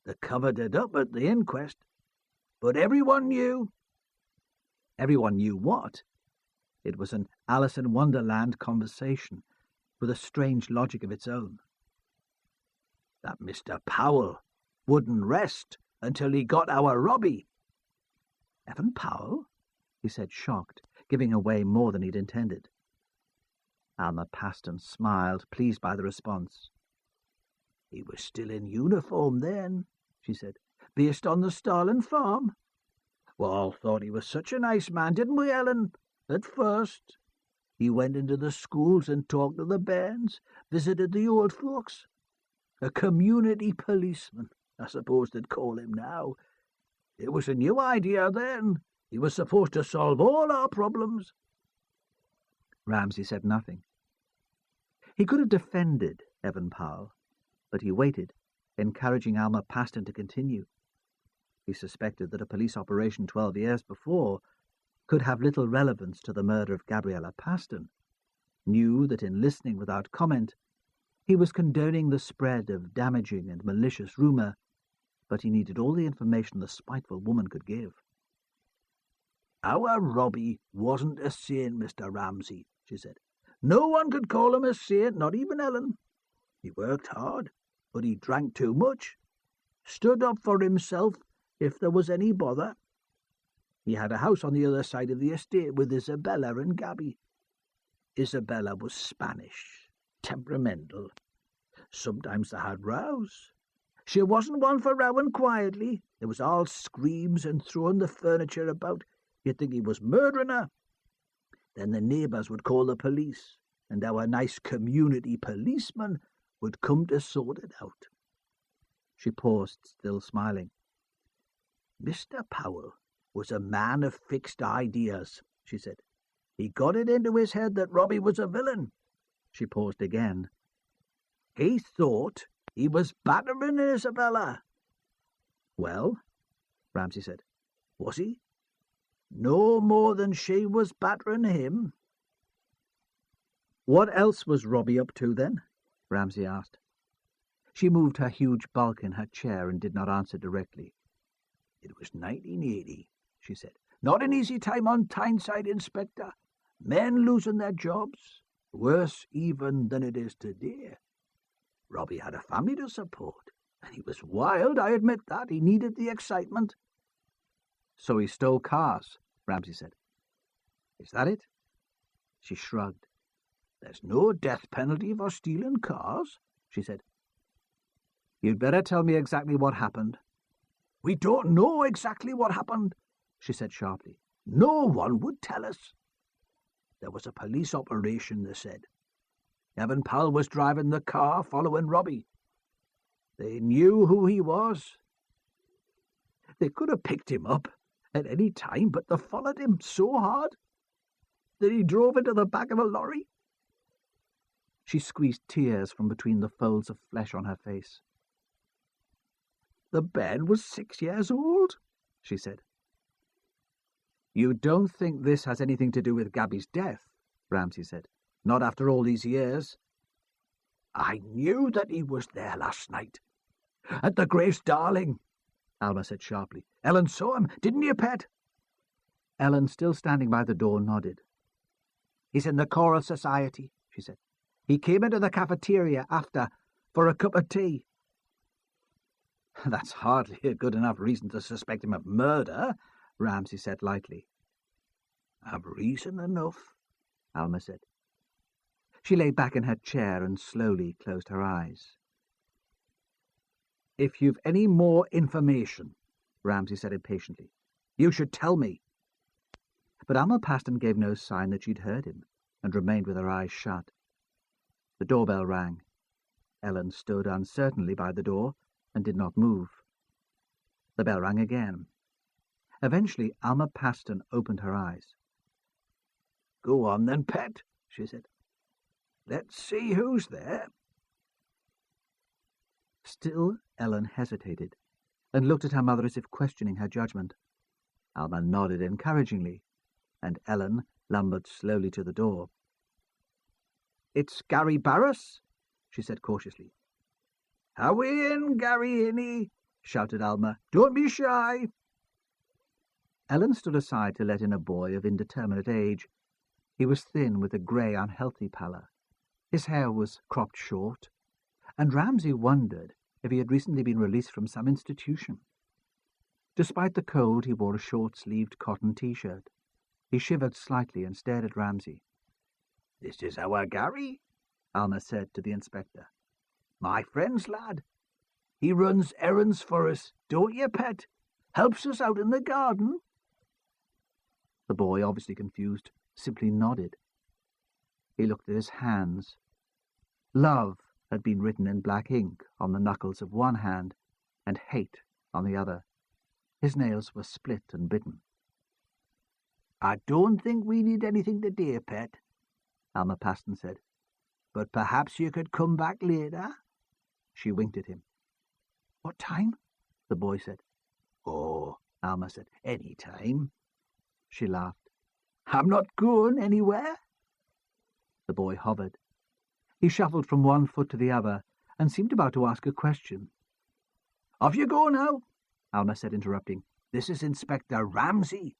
"They covered it up at the inquest. But everyone knew." Everyone knew what? It was an Alice in Wonderland conversation, with a strange logic of its own. "That Mr. Powell wouldn't rest until he got our Robbie." "Evan Powell?" he said, shocked, giving away more than he'd intended. Alma Paston smiled, pleased by the response. "He was still in uniform then," she said, "based on the Starlin farm. We all thought he was such a nice man, didn't we, Ellen, at first? He went into the schools and talked to the bairns, visited the old folks. A community policeman, I suppose they'd call him now. It was a new idea then. He was supposed to solve all our problems." Ramsay said nothing. He could have defended Evan Powell, but he waited, encouraging Alma Paston to continue. He suspected that a police operation 12 years before could have little relevance to the murder of Gabriella Paston, knew that in listening without comment, he was condoning the spread of damaging and malicious rumour, but he needed all the information the spiteful woman could give. "Our Robbie wasn't a saint, Mr. Ramsay," she said. "No one could call him a saint, not even Ellen. He worked hard, but he drank too much. Stood up for himself if there was any bother. He had a house on the other side of the estate with Isabella and Gabby. Isabella was Spanish, temperamental. Sometimes they had rows. She wasn't one for rowing quietly. It was all screams and throwing the furniture about. You'd think he was murdering her. Then the neighbours would call the police, and our nice community policeman would come to sort it out." She paused, still smiling. "Mr. Powell was a man of fixed ideas," she said. "He got it into his head that Robbie was a villain." She paused again. "He thought he was battering Isabella." "Well?" Ramsay said. "Was he? No more than she was battering him." "What else was Robbie up to, then?" Ramsay asked. She moved her huge bulk in her chair and did not answer directly. "It was 1980, she said. "Not an easy time on Tyneside, Inspector. Men losing their jobs. Worse even than it is today. Robbie had a family to support, and he was wild, I admit that. He needed the excitement. So he stole cars, Ramsay said. Is that it? She shrugged. There's no death penalty for stealing cars, she said. You'd better tell me exactly what happened. We don't know exactly what happened, she said sharply. No one would tell us. There was a police operation, they said. Evan Powell was driving the car following Robbie. They knew who he was. They could have picked him up at any time, but they followed him so hard that he drove into the back of a lorry. She squeezed tears from between the folds of flesh on her face. The Ben was 6 years old, she said. You don't think this has anything to do with Gabby's death, Ramsay said. Not after all these years. I knew that he was there last night. At the Grace Darling, Alma said sharply. Ellen saw him, didn't you, pet? Ellen, still standing by the door, nodded. He's in the choral society, she said. He came into the cafeteria after for a cup of tea. That's hardly a good enough reason to suspect him of murder, Ramsay said lightly. I've reason enough, Alma said. She lay back in her chair and slowly closed her eyes. If you've any more information, Ramsay said impatiently, you should tell me. But Alma Paston gave no sign that she'd heard him, and remained with her eyes shut. The doorbell rang. Ellen stood uncertainly by the door and did not move. The bell rang again. Eventually Alma Paston opened her eyes. Go on then, pet, she said. Let's see who's there. Still Ellen hesitated, and looked at her mother as if questioning her judgment. Alma nodded encouragingly, and Ellen lumbered slowly to the door. It's Gary Barris, she said cautiously. How in, Gary Inney, shouted Alma. Don't be shy. Ellen stood aside to let in a boy of indeterminate age. He was thin with a grey, unhealthy pallor. His hair was cropped short, and Ramsay wondered if he had recently been released from some institution. Despite the cold, he wore a short-sleeved cotton T-shirt. He shivered slightly and stared at Ramsay. This is our Gary, Alma said to the inspector. My friend's lad. He runs errands for us, don't you, pet? Helps us out in the garden. The boy, obviously confused, simply nodded. He looked at his hands. Love had been written in black ink on the knuckles of one hand, and hate on the other. His nails were split and bitten. I don't think we need anything today, pet, Alma Paston said. But perhaps you could come back later. She winked at him. What time? The boy said. Oh, Alma said, any time. She laughed. I'm not going anywhere. The boy hovered. He shuffled from one foot to the other and seemed about to ask a question. Off you go now, Alma said, interrupting. This is Inspector Ramsay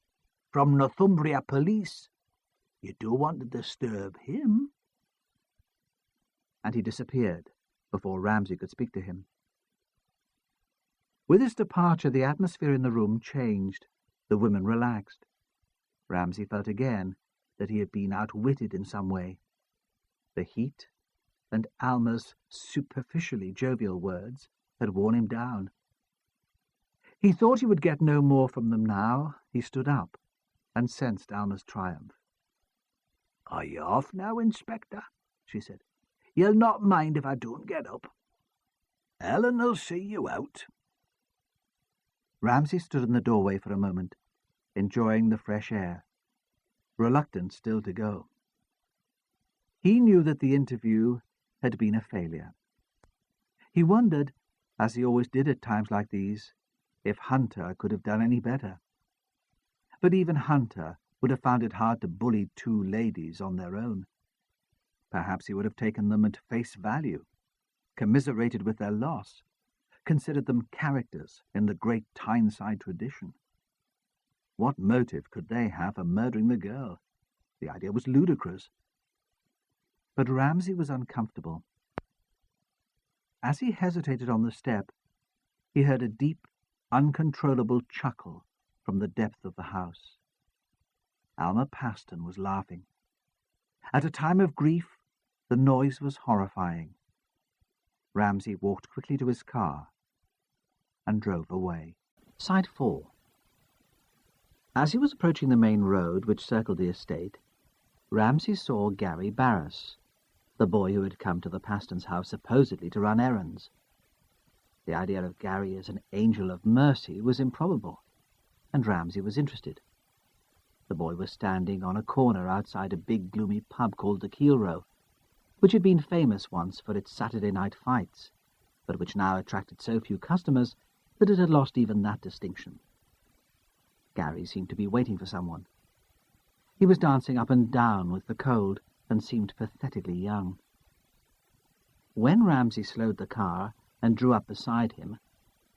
from Northumbria Police. You don't want to disturb him. And he disappeared before Ramsay could speak to him. With his departure, the atmosphere in the room changed. The women relaxed. Ramsay felt again that he had been outwitted in some way. The heat and Alma's superficially jovial words had worn him down. He thought he would get no more from them now. He stood up and sensed Alma's triumph. Are you off now, Inspector? She said. You'll not mind if I don't get up. Ellen'll see you out. Ramsay stood in the doorway for a moment, enjoying the fresh air, reluctant still to go. He knew that the interview had been a failure. He wondered, as he always did at times like these, if Hunter could have done any better. But even Hunter would have found it hard to bully two ladies on their own. Perhaps he would have taken them at face value, commiserated with their loss, considered them characters in the great Tyneside tradition. What motive could they have for murdering the girl? The idea was ludicrous. But Ramsay was uncomfortable. As he hesitated on the step, he heard a deep, uncontrollable chuckle from the depth of the house. Alma Paston was laughing. At a time of grief, the noise was horrifying. Ramsay walked quickly to his car and drove away. Side 4. As he was approaching the main road which circled the estate, Ramsay saw Gary Barras, the boy who had come to the Pastons' house supposedly to run errands. The idea of Gary as an angel of mercy was improbable, and Ramsay was interested. The boy was standing on a corner outside a big gloomy pub called the Killjoy, which had been famous once for its Saturday night fights, but which now attracted so few customers that it had lost even that distinction. Gary seemed to be waiting for someone. He was dancing up and down with the cold and seemed pathetically young. When Ramsay slowed the car and drew up beside him,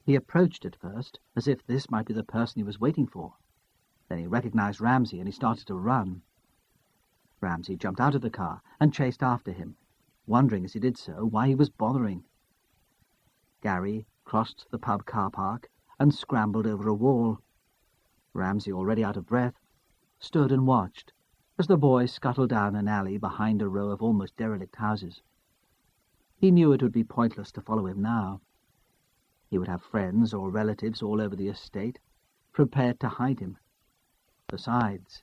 he approached it first as if this might be the person he was waiting for. Then he recognized Ramsay and he started to run. Ramsay jumped out of the car and chased after him, wondering as he did so why he was bothering. Gary crossed the pub car park and scrambled over a wall. Ramsay, already out of breath, stood and watched as the boy scuttled down an alley behind a row of almost derelict houses. He knew it would be pointless to follow him now. He would have friends or relatives all over the estate, prepared to hide him. Besides,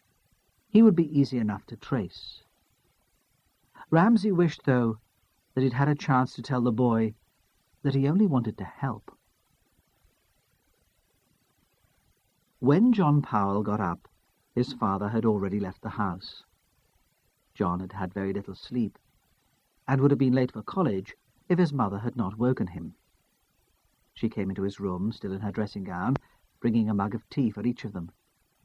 he would be easy enough to trace. Ramsay wished, though, that he'd had a chance to tell the boy that he only wanted to help. When John Powell got up, his father had already left the house. John had had very little sleep, and would have been late for college if his mother had not woken him. She came into his room, still in her dressing gown, bringing a mug of tea for each of them,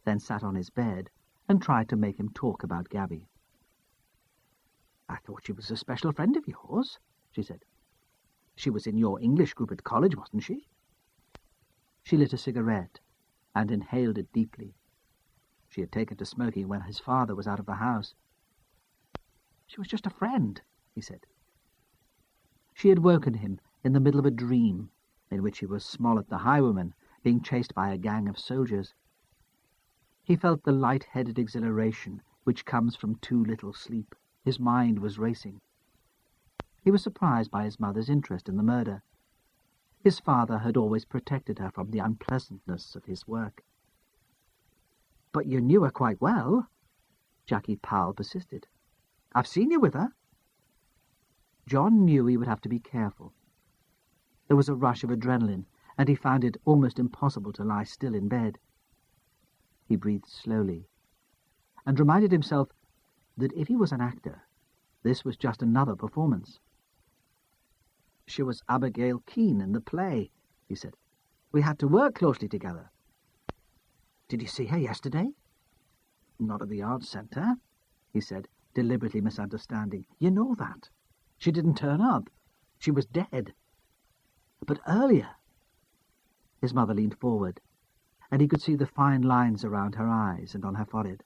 then sat on his bed and tried to make him talk about Gabby. "I thought she was a special friend of yours," she said. "She was in your English group at college, wasn't she?" She lit a cigarette and inhaled it deeply. She had taken to smoking when his father was out of the house. "She was just a friend," he said. She had woken him in the middle of a dream in which he was Smollett the highwayman being chased by a gang of soldiers. He felt the light-headed exhilaration which comes from too little sleep. His mind was racing. He was surprised by his mother's interest in the murder. His father had always protected her from the unpleasantness of his work. "But you knew her quite well," Jackie Powell persisted. "I've seen you with her." John knew he would have to be careful. There was a rush of adrenaline, and he found it almost impossible to lie still in bed. He breathed slowly, and reminded himself that if he was an actor, this was just another performance. "She was Abigail Keane in the play," he said. "We had to work closely together." "Did you see her yesterday?" "Not at the Arts Centre," he said, deliberately misunderstanding. "You know that. She didn't turn up. She was dead." "But earlier." His mother leaned forward, and he could see the fine lines around her eyes and on her forehead.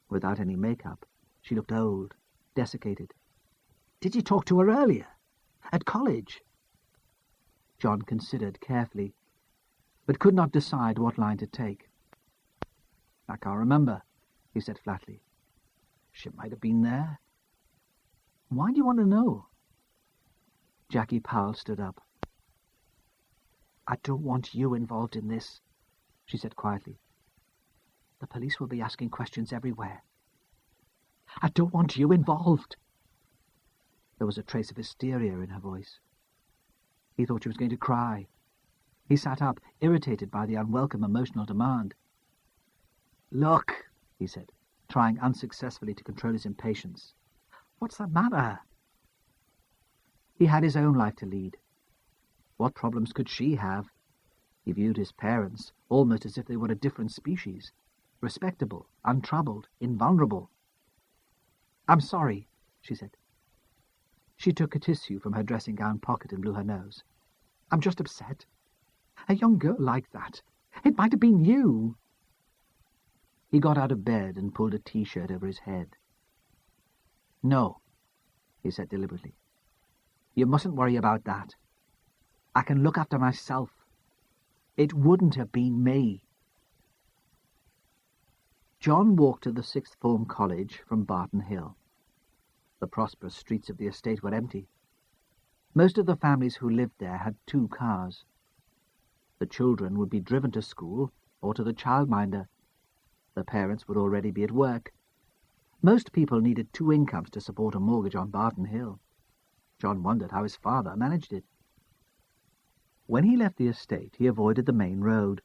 Without any makeup, she looked old, desiccated. "Did you talk to her earlier? At college?" John considered carefully, but could not decide what line to take. "I can't remember," he said flatly. "She might have been there." "Why do you want to know?" Jackie Powell stood up. "I don't want you involved in this," she said quietly. "The police will be asking questions everywhere. I don't want you involved." There was a trace of hysteria in her voice. He thought she was going to cry. He sat up, irritated by the unwelcome emotional demand. "Look," he said, trying unsuccessfully to control his impatience. "What's the matter?" He had his own life to lead. What problems could she have? He viewed his parents almost as if they were a different species, respectable, untroubled, invulnerable. "I'm sorry," she said. She took a tissue from her dressing-gown pocket and blew her nose. "I'm just upset. A young girl like that. It might have been you." He got out of bed and pulled a T-shirt over his head. "No," he said deliberately. "You mustn't worry about that. I can look after myself. It wouldn't have been me." John walked to the sixth form college from Barton Hill. The prosperous streets of the estate were empty. Most of the families who lived there had 2 cars. The children would be driven to school or to the childminder. The parents would already be at work. Most people needed 2 incomes to support a mortgage on Barton Hill. John wondered how his father managed it. When he left the estate, he avoided the main road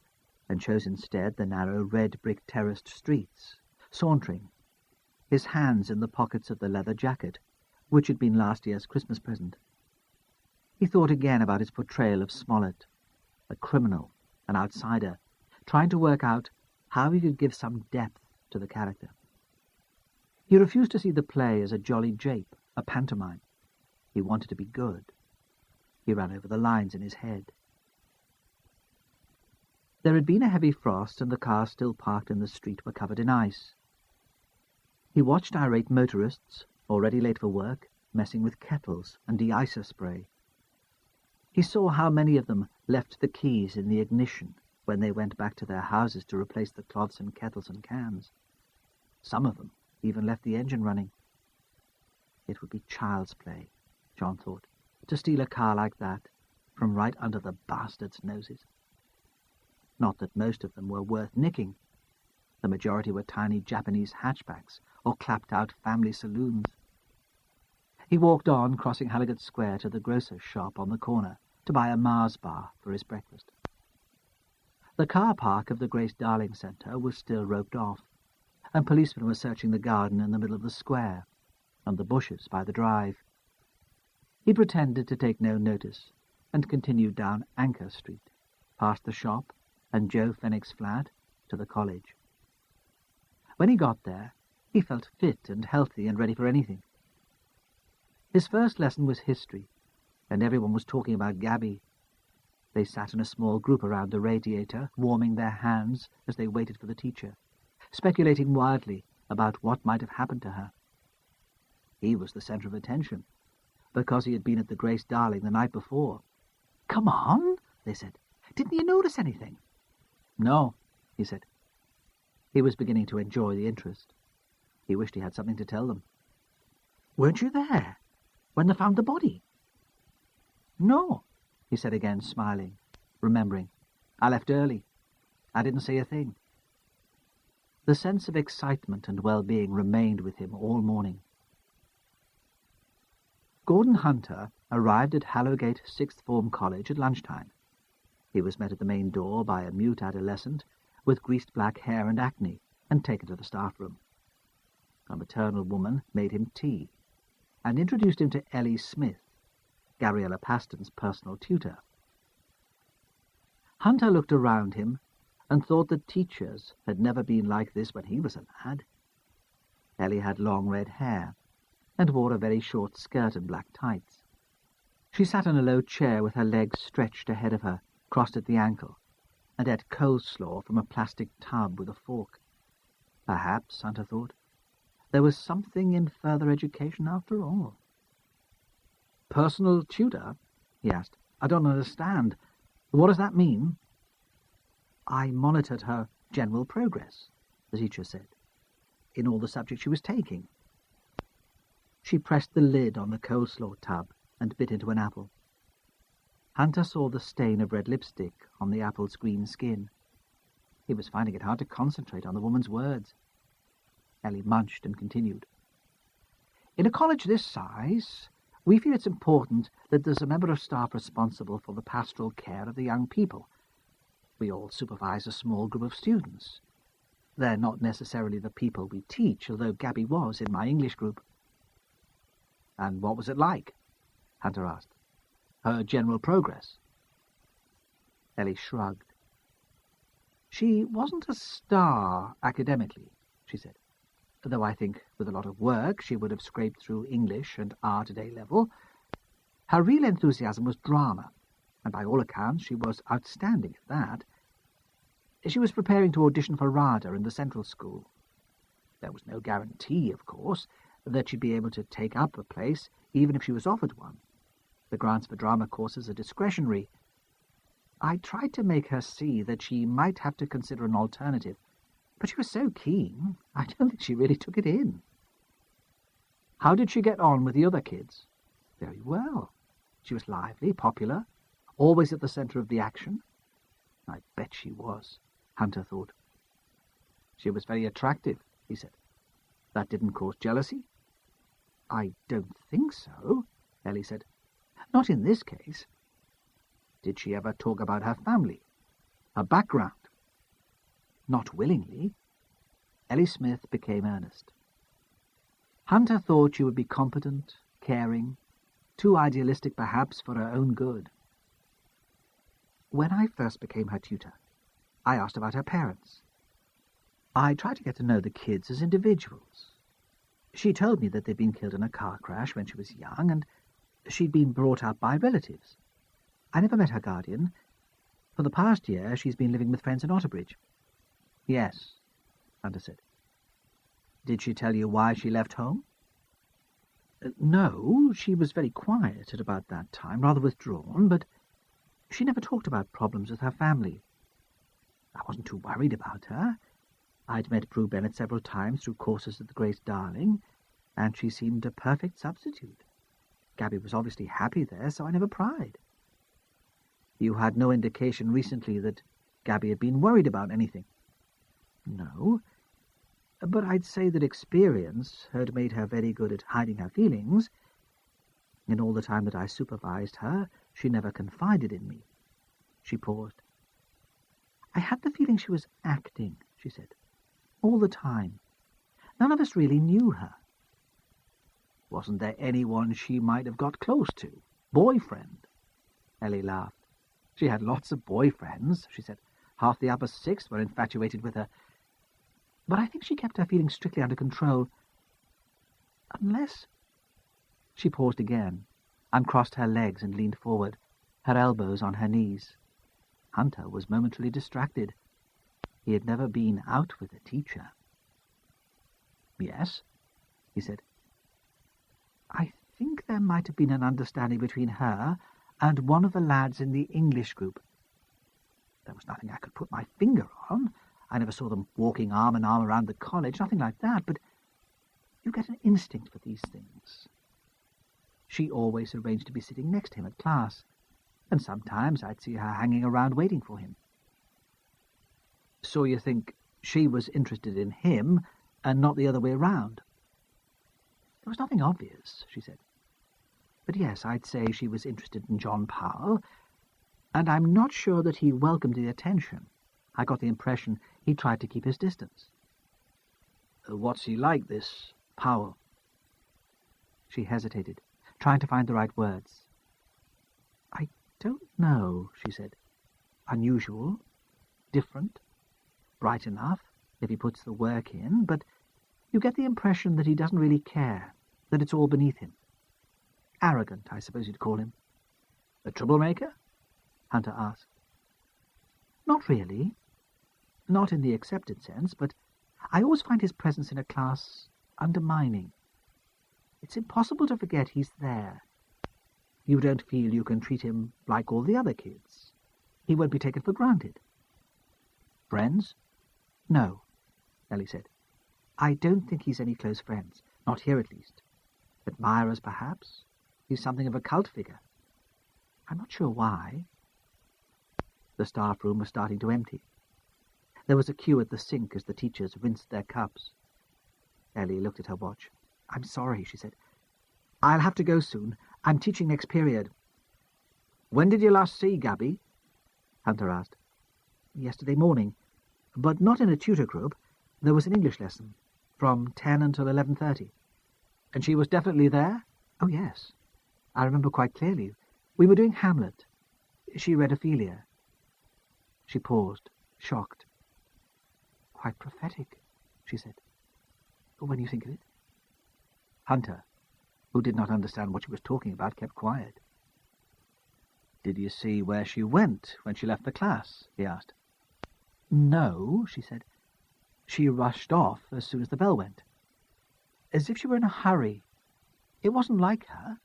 and chose instead the narrow red-brick terraced streets, sauntering, his hands in the pockets of the leather jacket, which had been last year's Christmas present. He thought again about his portrayal of Smollett, a criminal, an outsider, trying to work out how he could give some depth to the character. He refused to see the play as a jolly jape, a pantomime. He wanted to be good. He ran over the lines in his head. There had been a heavy frost, and the cars still parked in the street were covered in ice. He watched irate motorists, already late for work, messing with kettles and de-icer spray. He saw how many of them left the keys in the ignition when they went back to their houses to replace the cloths and kettles and cans. Some of them even left the engine running. It would be child's play, John thought, to steal a car like that from right under the bastards' noses. Not that most of them were worth nicking. The majority were tiny Japanese hatchbacks or clapped-out family saloons. He walked on, crossing Halligat Square to the grocer's shop on the corner to buy a Mars bar for his breakfast. The car park of the Grace Darling Centre was still roped off, and policemen were searching the garden in the middle of the square and the bushes by the drive. He pretended to take no notice and continued down Anchor Street, past the shop and Joe Fenwick's flat, to the college. When he got there, he felt fit and healthy and ready for anything. His first lesson was history, and everyone was talking about Gabby. They sat in a small group around the radiator, warming their hands as they waited for the teacher, speculating wildly about what might have happened to her. He was the centre of attention, because he had been at the Grace Darling the night before. "Come on," they said. "Didn't you notice anything?" "No," he said. He was beginning to enjoy the interest. He wished he had something to tell them. "Weren't you there when they found the body?" "No," he said again, smiling, remembering. "I left early. I didn't see a thing." The sense of excitement and well-being remained with him all morning. Gordon Hunter arrived at Hallowgate Sixth Form College at lunchtime. He was met at the main door by a mute adolescent with greased black hair and acne, and taken to the staff room. A maternal woman made him tea, and introduced him to Ellie Smith, Gabriella Paston's personal tutor. Hunter looked around him and thought that teachers had never been like this when he was a lad. Ellie had long red hair, and wore a very short skirt and black tights. She sat in a low chair with her legs stretched ahead of her, crossed at the ankle, and ate coleslaw from a plastic tub with a fork. Perhaps, Hunter thought, there was something in further education after all. "Personal tutor?" he asked. "I don't understand. What does that mean?" "I monitored her general progress," the teacher said, "in all the subjects she was taking." She pressed the lid on the coleslaw tub and bit into an apple. Hunter saw the stain of red lipstick on the apple's green skin. He was finding it hard to concentrate on the woman's words. Ellie munched and continued. "In a college this size, we feel it's important that there's a member of staff responsible for the pastoral care of the young people. We all supervise a small group of students. They're not necessarily the people we teach, although Gabby was in my English group." "And what was it like?" Hunter asked. "Her general progress?" Ellie shrugged. "She wasn't a star academically," she said, "though I think with a lot of work she would have scraped through English and art at A-level. Her real enthusiasm was drama, and by all accounts she was outstanding at that. She was preparing to audition for RADA in the Central School. There was no guarantee, of course, that she'd be able to take up a place even if she was offered one. The grants for drama courses are discretionary. I tried to make her see that she might have to consider an alternative, but she was so keen, I don't think she really took it in. How did she get on with the other kids? Very well. She was lively, popular, always at the centre of the action. I bet she was, Hunter thought. She was very attractive, he said. That didn't cause jealousy? I don't think so, Ellie said. Not in this case. Did she ever talk about her family, her background? Not willingly. Ellie Smith became earnest. Hunter thought she would be competent, caring, too idealistic perhaps for her own good. When I first became her tutor, I asked about her parents. I tried to get to know the kids as individuals. She told me that they'd been killed in a car crash when she was young, and she'd been brought up by relatives. I never met her guardian. For the past year, she's been living with friends in Otterbridge. Yes, Hunter said. Did she tell you why she left home? No, she was very quiet at about that time, rather withdrawn, but she never talked about problems with her family. I wasn't too worried about her. I'd met Prue Bennett several times through courses at the Grace Darling, and she seemed a perfect substitute. Gabby was obviously happy there, so I never pried. You had no indication recently that Gabby had been worried about anything? No, but I'd say that experience had made her very good at hiding her feelings. In all the time that I supervised her, she never confided in me. She paused. I had the feeling she was acting, she said, all the time. None of us really knew her. Wasn't there anyone she might have got close to? Boyfriend? Ellie laughed. She had lots of boyfriends, she said. Half the upper sixth were infatuated with her. But I think she kept her feelings strictly under control. Unless... She paused again, uncrossed her legs and leaned forward, her elbows on her knees. Hunter was momentarily distracted. He had never been out with a teacher. Yes, he said. I think there might have been an understanding between her and one of the lads in the English group. There was nothing I could put my finger on. I never saw them walking arm in arm around the college, nothing like that, but you get an instinct for these things. She always arranged to be sitting next to him at class, and sometimes I'd see her hanging around waiting for him. So you think she was interested in him and not the other way round? There was nothing obvious, she said. But yes, I'd say she was interested in John Powell, and I'm not sure that he welcomed the attention. I got the impression he tried to keep his distance. What's he like, this Powell? She hesitated, trying to find the right words. I don't know, she said. Unusual, different, bright enough, if he puts the work in, but you get the impression that he doesn't really care, that it's all beneath him. Arrogant, I suppose you'd call him. A troublemaker? Hunter asked. Not really. Not in the accepted sense, but I always find his presence in a class undermining. It's impossible to forget he's there. You don't feel you can treat him like all the other kids. He won't be taken for granted. Friends? No, Ellie said. I don't think he's any close friends, not here at least. Admirers, perhaps. He's something of a cult figure. I'm not sure why. The staff room was starting to empty. There was a queue at the sink as the teachers rinsed their cups. Ellie looked at her watch. I'm sorry, she said. I'll have to go soon. I'm teaching next period. When did you last see Gabby? Hunter asked. Yesterday morning, but not in a tutor group. There was an English lesson, from 10 until 11:30. And she was definitely there? Oh, yes. I remember quite clearly. We were doing Hamlet. She read Ophelia. She paused, shocked. Quite prophetic, she said. When you think of it. Hunter, who did not understand what she was talking about, kept quiet. Did you see where she went when she left the class? He asked. No, she said. She rushed off as soon as the bell went. As if she were in a hurry. It wasn't like her.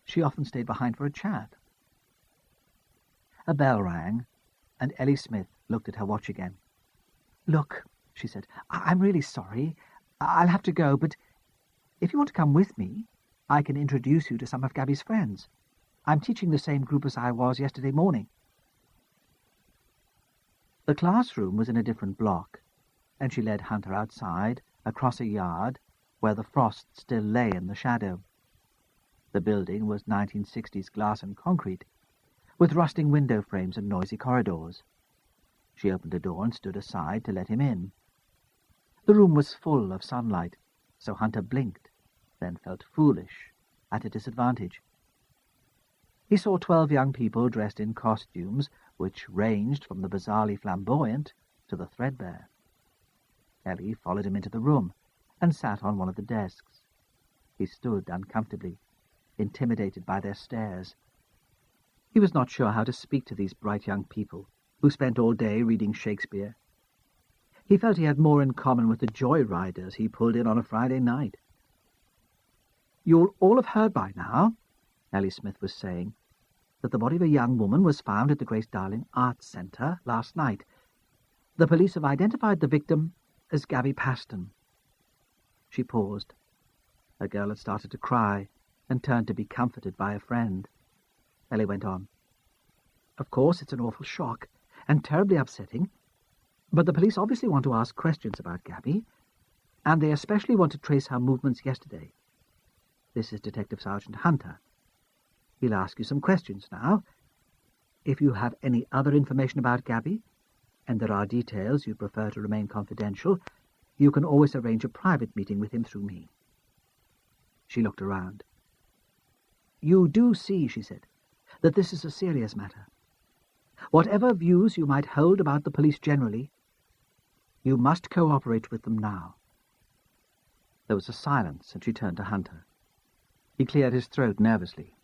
She often stayed behind for a chat. A bell rang, and Ellie Smith looked at her watch again. "Look," she said, "I'm really sorry. I'll have to go, but if you want to come with me, I can introduce you to some of Gabby's friends. I'm teaching the same group as I was yesterday morning." The classroom was in a different block, and she led Hunter outside, across a yard, where the frost still lay in the shadow. The building was 1960s glass and concrete, with rusting window frames and noisy corridors. She opened a door and stood aside to let him in. The room was full of sunlight, so Hunter blinked, then felt foolish, at a disadvantage. He saw 12 young people dressed in costumes which ranged from the bizarrely flamboyant to the threadbare. Ellie followed him into the room and sat on one of the desks. He stood uncomfortably, intimidated by their stares. He was not sure how to speak to these bright young people who spent all day reading Shakespeare. He felt he had more in common with the joyriders he pulled in on a Friday night. "You'll all have heard by now," Ellie Smith was saying, "that the body of a young woman was found at the Grace Darling Arts Centre last night. The police have identified the victim as Gabby Paston." She paused. A girl had started to cry and turned to be comforted by a friend. Ellie went on. "Of course, it's an awful shock and terribly upsetting, but the police obviously want to ask questions about Gabby, and they especially want to trace her movements yesterday. This is Detective Sergeant Hunter. He'll ask you some questions now. If you have any other information about Gabby, and there are details you prefer to remain confidential, you can always arrange a private meeting with him through me." She looked around. "You do see," she said, "that this is a serious matter. Whatever views you might hold about the police generally, you must cooperate with them now." There was a silence, and she turned to Hunter. He cleared his throat nervously.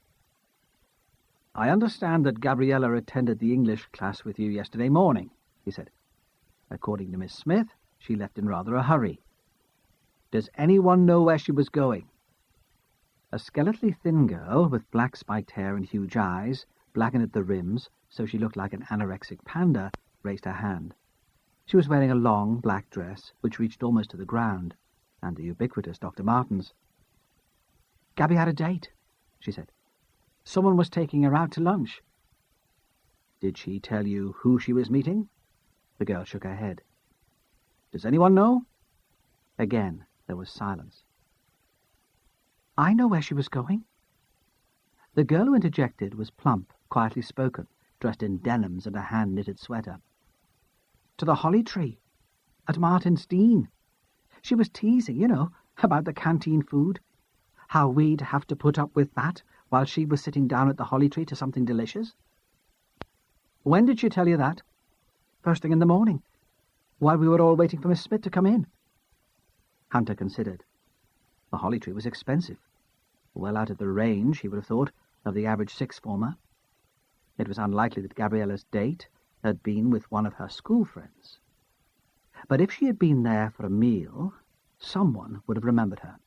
"I understand that Gabriella attended the English class with you yesterday morning," he said. "According to Miss Smith, she left in rather a hurry. Does anyone know where she was going?" A skeletally thin girl with black spiked hair and huge eyes, blackened at the rims so she looked like an anorexic panda, raised her hand. She was wearing a long black dress which reached almost to the ground, and the ubiquitous Dr. Martens. "Gabby had a date," she said. "Someone was taking her out to lunch." "Did she tell you who she was meeting?" The girl shook her head. "Does anyone know?" Again there was silence. "I know where she was going." The girl who interjected was plump, quietly spoken, dressed in denims and a hand-knitted sweater. "To the Holly Tree, at Martin's Dean. She was teasing, about the canteen food, how we'd have to put up with that while she was sitting down at the Holly Tree to something delicious." "When did she tell you that?" "First thing in the morning, while we were all waiting for Miss Smith to come in." Hunter considered. The Holly Tree was expensive, well out of the range, he would have thought, of the average sixth-former. It was unlikely that Gabriella's date had been with one of her school friends. But if she had been there for a meal, someone would have remembered her.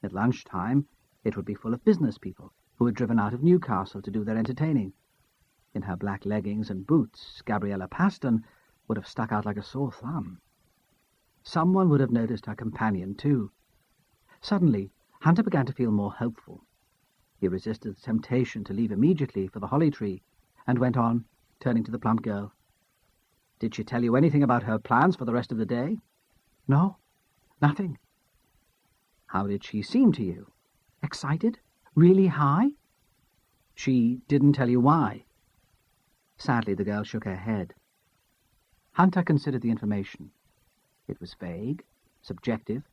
At lunchtime, it would be full of business people who had driven out of Newcastle to do their entertaining. In her black leggings and boots, Gabriella Paston would have stuck out like a sore thumb. Someone would have noticed her companion, too. Suddenly, Hunter began to feel more hopeful. He resisted the temptation to leave immediately for the Holly Tree, and went on, turning to the plump girl. "Did she tell you anything about her plans for the rest of the day?" "No, nothing." "How did she seem to you?" "Excited? Really high?" "She didn't tell you why?" Sadly, the girl shook her head. Hunter considered the information. It was vague, subjective,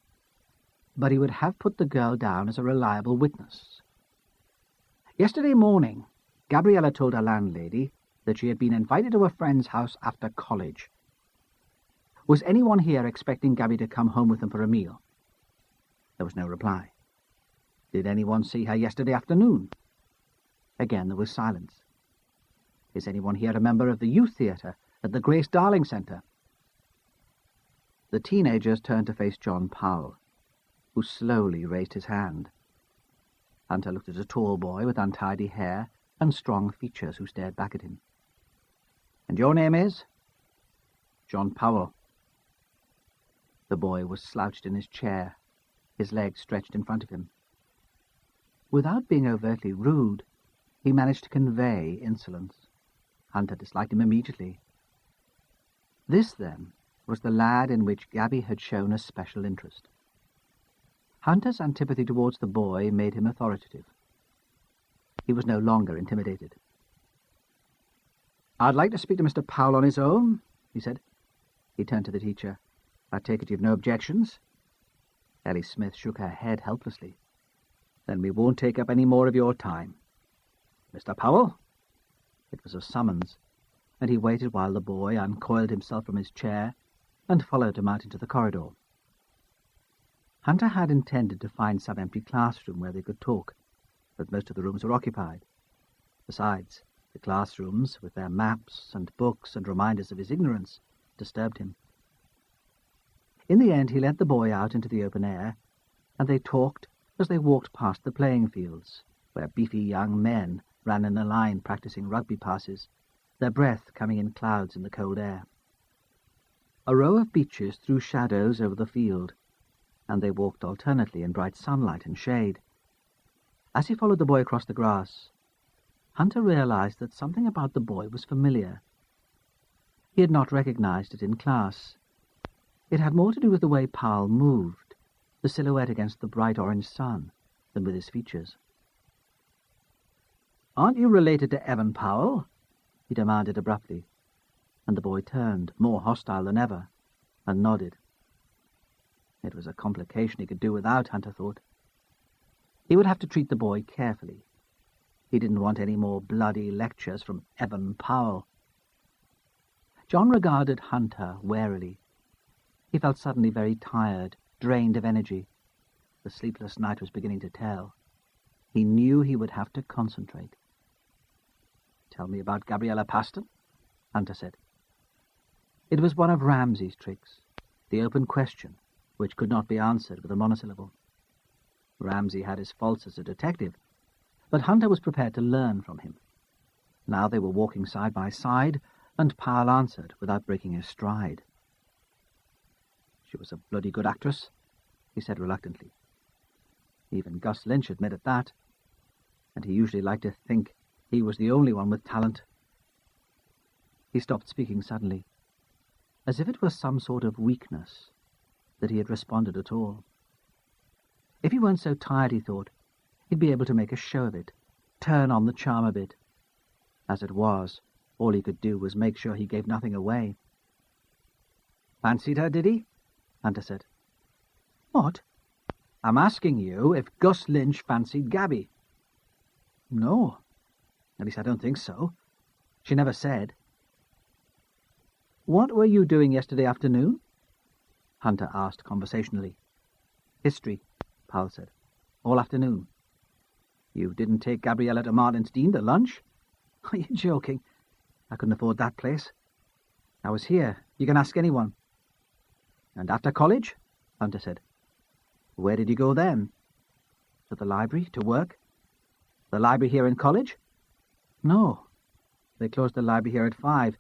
but he would have put the girl down as a reliable witness. "Yesterday morning, Gabriella told her landlady that she had been invited to a friend's house after college. Was anyone here expecting Gabby to come home with them for a meal?" There was no reply. "Did anyone see her yesterday afternoon?" Again there was silence. "Is anyone here a member of the youth theatre at the Grace Darling Centre?" The teenagers turned to face John Powell, who slowly raised his hand. Hunter looked at a tall boy with untidy hair and strong features who stared back at him. "And your name is?" "John Powell." The boy was slouched in his chair, his legs stretched in front of him. Without being overtly rude, he managed to convey insolence. Hunter disliked him immediately. This, then, was the lad in which Gabby had shown a special interest. Hunter's antipathy towards the boy made him authoritative. He was no longer intimidated. "I'd like to speak to Mr. Powell on his own," he said. He turned to the teacher. "I take it you've no objections?" Ellie Smith shook her head helplessly. "Then we won't take up any more of your time. Mr. Powell?" It was a summons, and he waited while the boy uncoiled himself from his chair and followed him out into the corridor. Hunter had intended to find some empty classroom where they could talk, but most of the rooms were occupied. Besides, the classrooms, with their maps and books and reminders of his ignorance, disturbed him. In the end, he led the boy out into the open air, and they talked as they walked past the playing fields, where beefy young men ran in a line practicing rugby passes, their breath coming in clouds in the cold air. A row of beeches threw shadows over the field, and they walked alternately in bright sunlight and shade. As he followed the boy across the grass, Hunter realized that something about the boy was familiar. He had not recognized it in class. It had more to do with the way Powell moved, the silhouette against the bright orange sun, than with his features. "Aren't you related to Evan Powell?" he demanded abruptly, and the boy turned, more hostile than ever, and nodded. It was a complication he could do without, Hunter thought. He would have to treat the boy carefully. He didn't want any more bloody lectures from Evan Powell. John regarded Hunter warily. He felt suddenly very tired, drained of energy. The sleepless night was beginning to tell. He knew he would have to concentrate. "Tell me about Gabriella Paston," Hunter said. It was one of Ramsay's tricks, the open question, which could not be answered with a monosyllable. Ramsay had his faults as a detective, but Hunter was prepared to learn from him. Now they were walking side by side, and Powell answered without breaking his stride. "She was a bloody good actress," he said reluctantly. Even Gus Lynch admitted that, and he usually liked to think he was the only one with talent. He stopped speaking suddenly, as if it was some sort of weakness that he had responded at all. If he weren't so tired, he thought, he'd be able to make a show of it, turn on the charm a bit. As it was, all he could do was make sure he gave nothing away. "Fancied her, did he?" Hunter said. "What?" "I'm asking you if Gus Lynch fancied Gabby." "No. At least I don't think so. She never said." "What were you doing yesterday afternoon?" Hunter asked conversationally. "History," Powell said. "All afternoon." "You didn't take Gabriella to Martin's Dean to lunch?" "Are you joking? I couldn't afford that place. I was here. You can ask anyone." "And after college?" Hunter said. "Where did you go then?" "To the library, to work." "The library here in college?" "No. They closed the library here at 5.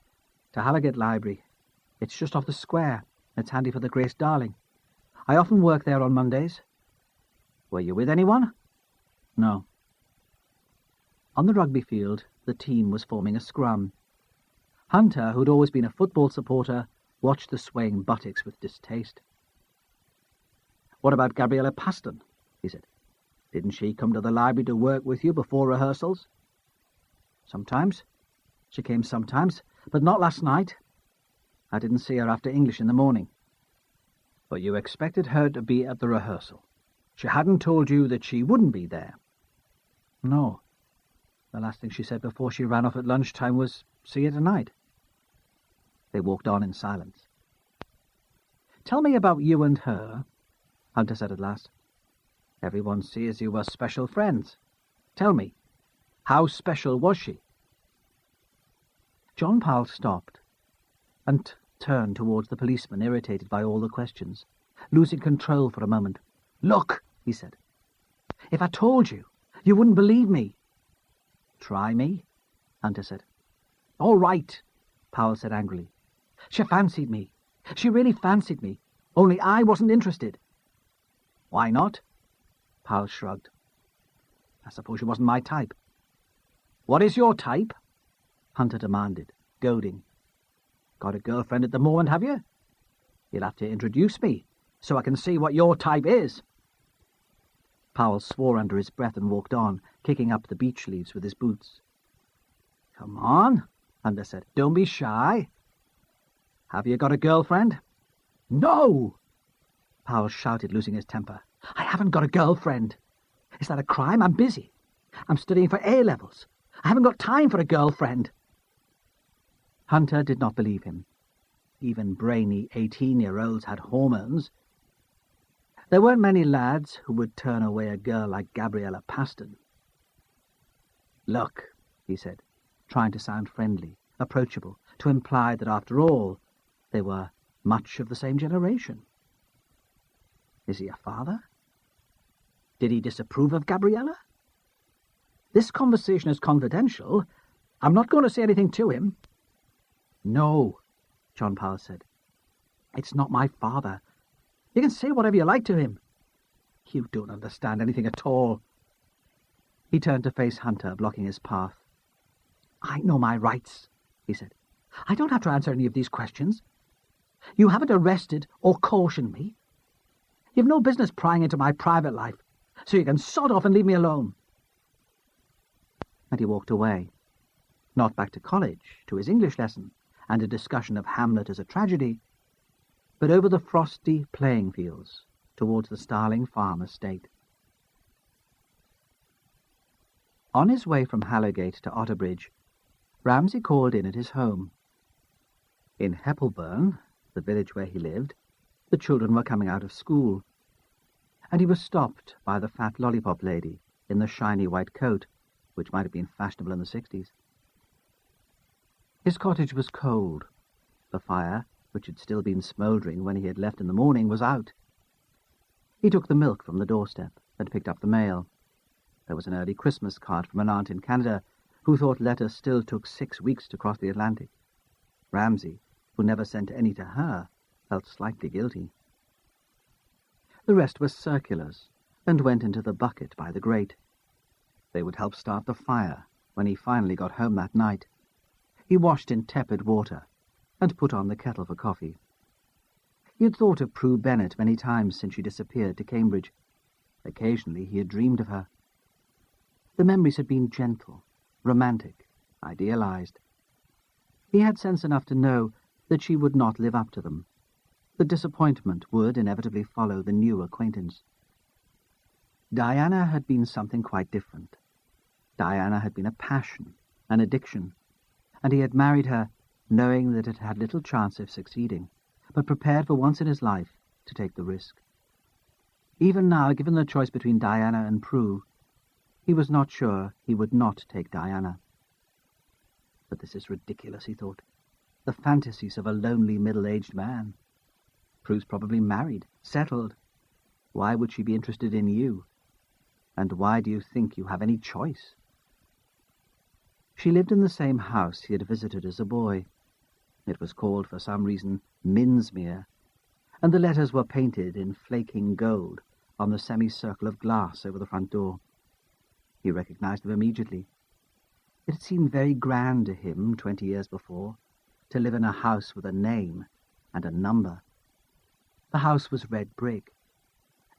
To Halligate Library. It's just off the square. It's handy for the Grace Darling. I often work there on Mondays." "Were you with anyone?" "No." On the rugby field, the team was forming a scrum. Hunter, who'd always been a football supporter, watched the swaying buttocks with distaste. "What about Gabriella Paston?" he said. "Didn't she come to the library to work with you before rehearsals?" "Sometimes. She came sometimes, but not last night. I didn't see her after English in the morning." "But you expected her to be at the rehearsal. She hadn't told you that she wouldn't be there?" "No. The last thing she said before she ran off at lunchtime was, 'See you tonight.'" They walked on in silence. "Tell me about you and her," Hunter said at last. "Everyone says you were special friends. Tell me, how special was she?" John Powell stopped and turned towards the policeman, irritated by all the questions, losing control for a moment. "Look," he said, "if I told you, You wouldn't believe me. Try me, Hunter said. All right, Powell said angrily. she fancied me. She really fancied me, only I wasn't interested. Why not? Powell shrugged. I suppose she wasn't my type. What is your type? Hunter demanded, goading. Got a girlfriend at the moment, have you? You'll have to introduce me, so I can see what your type is. Powell swore under his breath and walked on, kicking up the beech leaves with his boots. Come on, Hunter said. Don't be shy. Have you got a girlfriend? No! Powell shouted, losing his temper. I haven't got a girlfriend. Is that a crime? I'm busy. I'm studying for A-levels. I haven't got time for a girlfriend. Hunter did not believe him. Even brainy 18-year-olds had hormones. There weren't many lads who would turn away a girl like Gabriella Paston. Look, he said, trying to sound friendly, approachable, to imply that after all, they were much of the same generation. Is he a father? Did he disapprove of Gabriella? This conversation is confidential. I'm not going to say anything to him. No, John Powell said. It's not my father. You can say whatever you like to him. You don't understand anything at all. He turned to face Hunter, blocking his path. I know my rights, he said. I don't have to answer any of these questions. You haven't arrested or cautioned me. You've no business prying into my private life, so you can sod off and leave me alone. And he walked away. Not back to college, to his English lesson, and a discussion of Hamlet as a tragedy, but over the frosty playing fields towards the Starling Farm estate. On his way from Hallowgate to Otterbridge, Ramsay called in at his home. In Heppelburn, the village where he lived, the children were coming out of school, and he was stopped by the fat lollipop lady in the shiny white coat, which might have been fashionable in the 60s. His cottage was cold. The fire, which had still been smouldering when he had left in the morning, was out. He took the milk from the doorstep and picked up the mail. There was an early Christmas card from an aunt in Canada who thought letters still took 6 weeks to cross the Atlantic. Ramsay, who never sent any to her, felt slightly guilty. The rest were circulars and went into the bucket by the grate. They would help start the fire when he finally got home that night. He washed in tepid water and put on the kettle for coffee. He had thought of Prue Bennett many times since she disappeared to Cambridge. Occasionally he had dreamed of her. The memories had been gentle, romantic, idealized. He had sense enough to know that she would not live up to them. The disappointment would inevitably follow the new acquaintance. Diana had been something quite different. Diana had been a passion, an addiction, and he had married her knowing that it had little chance of succeeding, but prepared for once in his life to take the risk. Even now, given the choice between Diana and Prue, he was not sure he would not take Diana. But this is ridiculous, he thought. The fantasies of a lonely middle-aged man. Prue's probably married, settled. Why would she be interested in you? And why do you think you have any choice? She lived in the same house he had visited as a boy. It was called, for some reason, Minsmere, and the letters were painted in flaking gold on the semicircle of glass over the front door. He recognized them immediately. It had seemed very grand to him 20 years before, to live in a house with a name and a number. The house was red brick,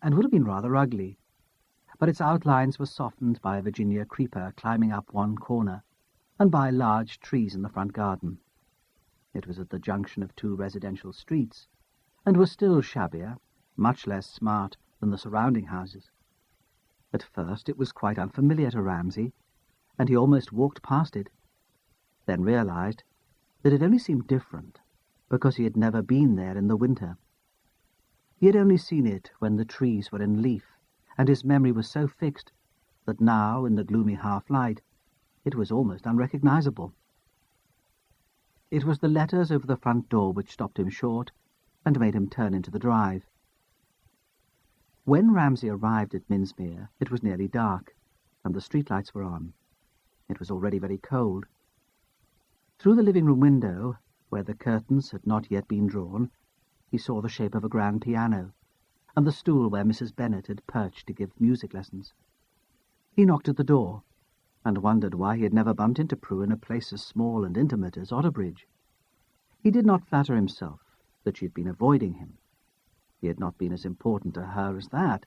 and would have been rather ugly, but its outlines were softened by a Virginia creeper climbing up one corner, and by large trees in the front garden. It was at the junction of 2 residential streets, and was still shabbier, much less smart than the surrounding houses. At first it was quite unfamiliar to Ramsay, and he almost walked past it, then realized that it only seemed different because he had never been there in the winter. He had only seen it when the trees were in leaf, and his memory was so fixed that now, in the gloomy half-light, it was almost unrecognizable. It was the letters over the front door which stopped him short and made him turn into the drive. When Ramsay arrived at Minsmere, it was nearly dark. and the streetlights were on. It was already very cold. Through the living-room window, where the curtains had not yet been drawn, he saw the shape of a grand piano, and the stool where Mrs. Bennet had perched to give music lessons. He knocked at the door, and wondered why he had never bumped into Prue in a place as small and intimate as Otterbridge. He did not flatter himself that she had been avoiding him. He had not been as important to her as that.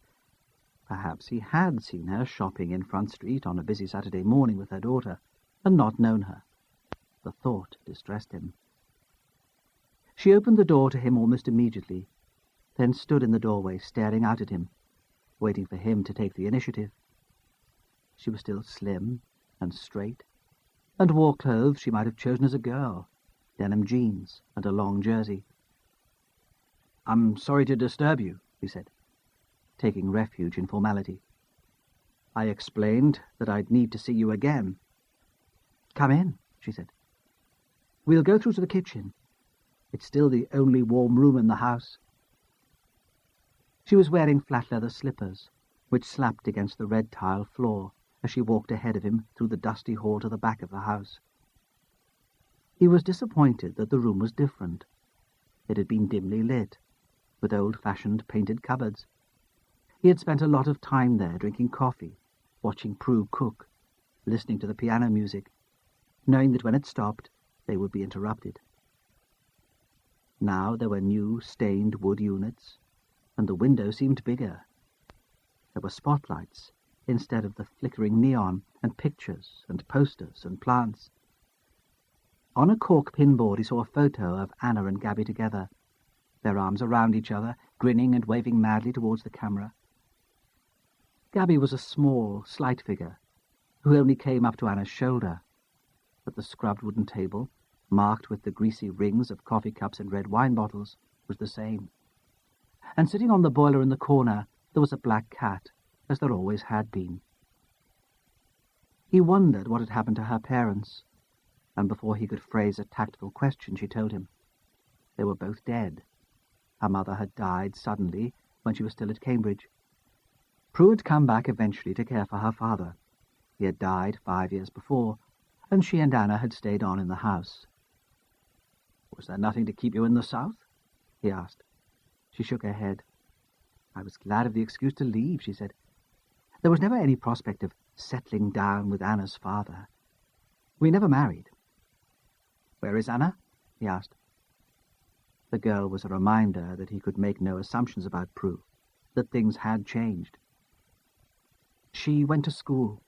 Perhaps he had seen her shopping in Front Street on a busy Saturday morning with her daughter, and not known her. The thought distressed him. She opened the door to him almost immediately, then stood in the doorway staring out at him, waiting for him to take the initiative. She was still slim and straight, and wore clothes she might have chosen as a girl, denim jeans and a long jersey. "I'm sorry to disturb you," he said, taking refuge in formality. "I explained that I'd need to see you again." "Come in," she said. "We'll go through to the kitchen. It's still the only warm room in the house." She was wearing flat leather slippers, which slapped against the red tile floor as she walked ahead of him through the dusty hall to the back of the house. He was disappointed that the room was different. It had been dimly lit, with old-fashioned painted cupboards. He had spent a lot of time there drinking coffee, watching Prue cook, listening to the piano music, knowing that when it stopped, they would be interrupted. Now there were new stained wood units, and the window seemed bigger. There were spotlights instead of the flickering neon, and pictures and posters and plants. On a cork pinboard he saw a photo of Anna and Gabby together, their arms around each other, grinning and waving madly towards the camera. Gabby was a small, slight figure, who only came up to Anna's shoulder, but the scrubbed wooden table, marked with the greasy rings of coffee cups and red wine bottles, was the same. And sitting on the boiler in the corner, there was a black cat, as there always had been. He wondered what had happened to her parents, and before he could phrase a tactful question, she told him. They were both dead. Her mother had died suddenly when she was still at Cambridge. Prue had come back eventually to care for her father. He had died 5 years before, and she and Anna had stayed on in the house. "Was there nothing to keep you in the south?" he asked. She shook her head. "I was glad of the excuse to leave," she said. "There was never any prospect of settling down with Anna's father. We never married." "Where is Anna?" he asked. The girl was a reminder that he could make no assumptions about Prue, that things had changed. "She went to school.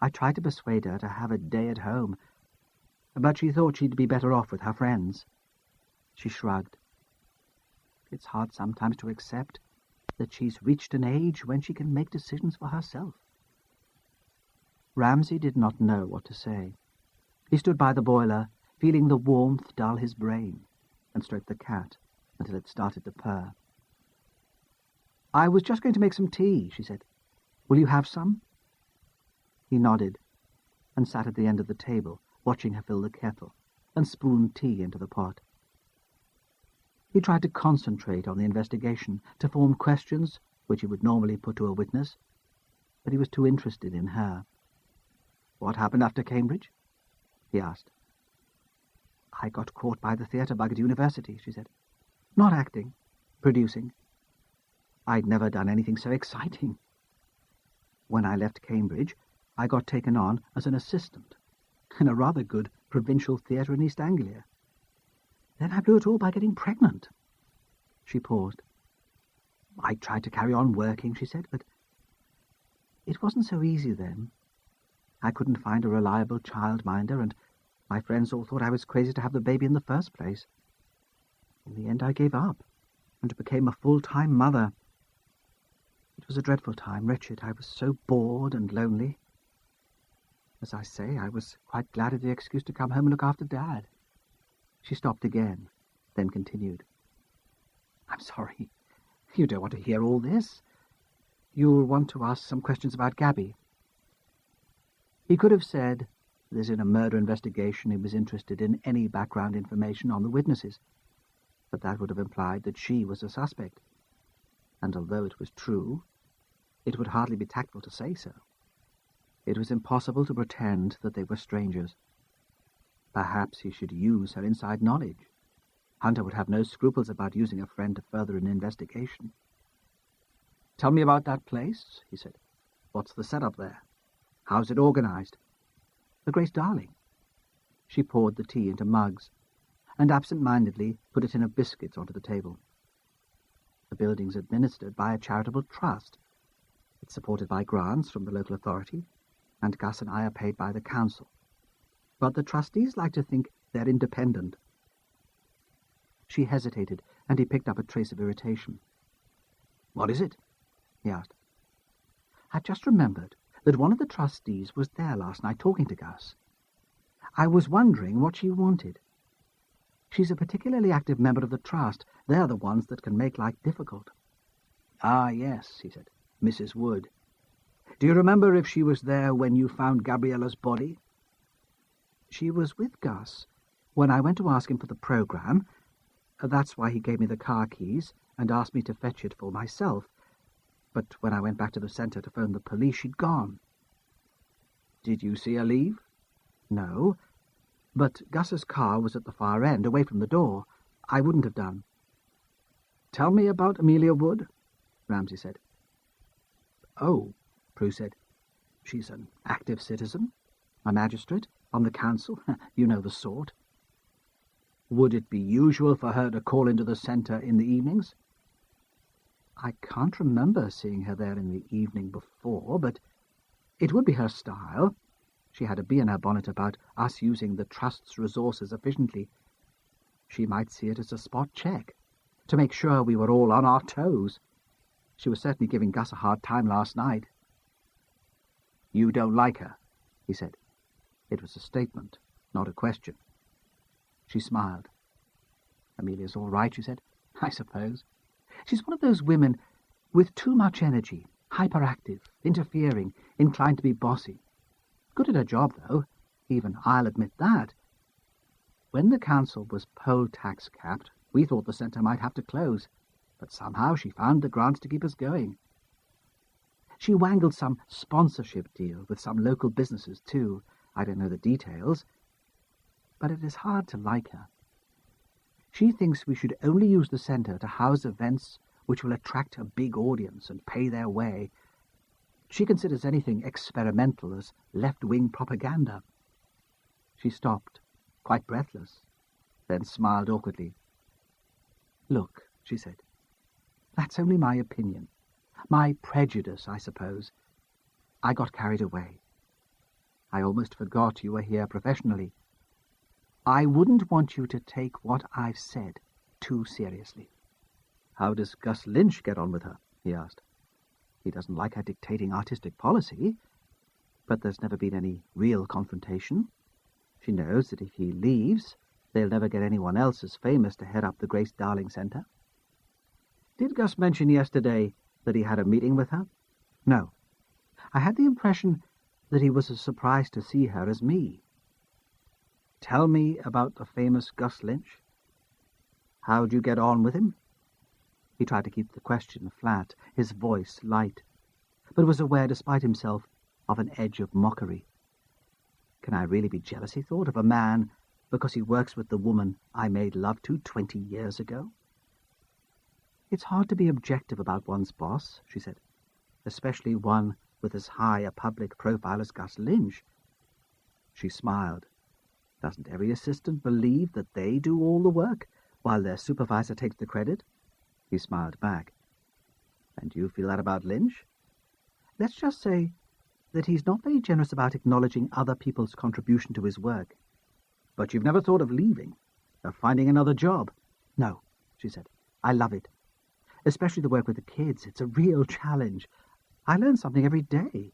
I tried to persuade her to have a day at home, but she thought she'd be better off with her friends." She shrugged. "It's hard sometimes to accept that she's reached an age when she can make decisions for herself." Ramsay did not know what to say. He stood by the boiler, feeling the warmth dull his brain, and stroked the cat until it started to purr. "I was just going to make some tea," she said. "Will you have some?" He nodded, and sat at the end of the table, watching her fill the kettle and spoon tea into the pot. He tried to concentrate on the investigation, to form questions which he would normally put to a witness, but he was too interested in her. "What happened after Cambridge?" he asked. "I got caught by the theatre bug at university," she said. "Not acting, producing. I'd never done anything so exciting. When I left Cambridge, I got taken on as an assistant in a rather good provincial theatre in East Anglia. Then I blew it all by getting pregnant." She paused. "I tried to carry on working," she said, "but it wasn't so easy then. I couldn't find a reliable childminder, and my friends all thought I was crazy to have the baby in the first place. In the end, I gave up and became a full-time mother. It was a dreadful time, wretched. I was so bored and lonely. As I say, I was quite glad of the excuse to come home and look after Dad." She stopped again, then continued. "I'm sorry. You don't want to hear all this. You'll want to ask some questions about Gabby." He could have said that in a murder investigation he was interested in any background information on the witnesses, but that would have implied that she was a suspect, and although it was true, it would hardly be tactful to say so. It was impossible to pretend that they were strangers. Perhaps he should use her inside knowledge. Hunter would have no scruples about using a friend to further an investigation. "Tell me about that place," he said. "What's the setup there? How's it organized?" "The Grace Darling." She poured the tea into mugs, and absent-mindedly put a tin of biscuits onto the table. "The building's administered by a charitable trust. It's supported by grants from the local authority, and Gus and I are paid by the council. But the trustees like to think they're independent." She hesitated, and he picked up a trace of irritation. "What is it?" he asked. "I've just remembered that one of the trustees was there last night talking to Gus. I was wondering what she wanted. She's a particularly active member of the trust. They're the ones that can make life difficult." "Ah, yes," he said. "Mrs. Wood. Do you remember if she was there when you found Gabriella's body?" "She was with Gus when I went to ask him for the program. That's why he gave me the car keys and asked me to fetch it for myself. But when I went back to the centre to phone the police, she'd gone." "Did you see her leave?" "No, but Gus's car was at the far end, away from the door. I wouldn't have done." "Tell me about Amelia Wood," Ramsay said. "Oh," Prue said, "she's an active citizen, a magistrate, on the council. You know the sort." "Would it be usual for her to call into the centre in the evenings?" "I can't remember seeing her there in the evening before, but it would be her style. She had a bee in her bonnet about us using the Trust's resources efficiently. She might see it as a spot check, to make sure we were all on our toes. She was certainly giving Gus a hard time last night." "You don't like her?" he said. It was a statement, not a question. She smiled. "Amelia's all right," she said. "I suppose. She's one of those women with too much energy, hyperactive, interfering, inclined to be bossy. Good at her job, though. Even I'll admit that. When the council was poll tax capped, we thought the centre might have to close, but somehow she found the grants to keep us going. She wangled some sponsorship deal with some local businesses, too. I don't know the details, but it is hard to like her. She thinks we should only use the centre to house events which will attract a big audience and pay their way. She considers anything experimental as left-wing propaganda." She stopped, quite breathless, then smiled awkwardly. "Look," she said, "that's only my opinion. My prejudice, I suppose. I got carried away. I almost forgot you were here professionally. I wouldn't want you to take what I've said too seriously." "How does Gus Lynch get on with her?" he asked. "He doesn't like her dictating artistic policy, but there's never been any real confrontation. She knows that if he leaves, they'll never get anyone else as famous to head up the Grace Darling Centre." "Did Gus mention yesterday that he had a meeting with her?" "No. I had the impression that he was as surprised to see her as me." "Tell me about the famous Gus Lynch. How'd you get on with him?" He tried to keep the question flat, his voice light, but was aware, despite himself, of an edge of mockery. Can I really be jealous, he thought, of a man because he works with the woman I made love to 20 years ago? "It's hard to be objective about one's boss," she said, "especially one with as high a public profile as Gus Lynch." She smiled. "Doesn't every assistant believe that they do all the work, while their supervisor takes the credit?" He smiled back. "And do you feel that about Lynch?" "Let's just say that he's not very generous about acknowledging other people's contribution to his work." "But you've never thought of leaving, of finding another job?" "No," she said. "I love it. Especially the work with the kids. It's a real challenge. I learn something every day.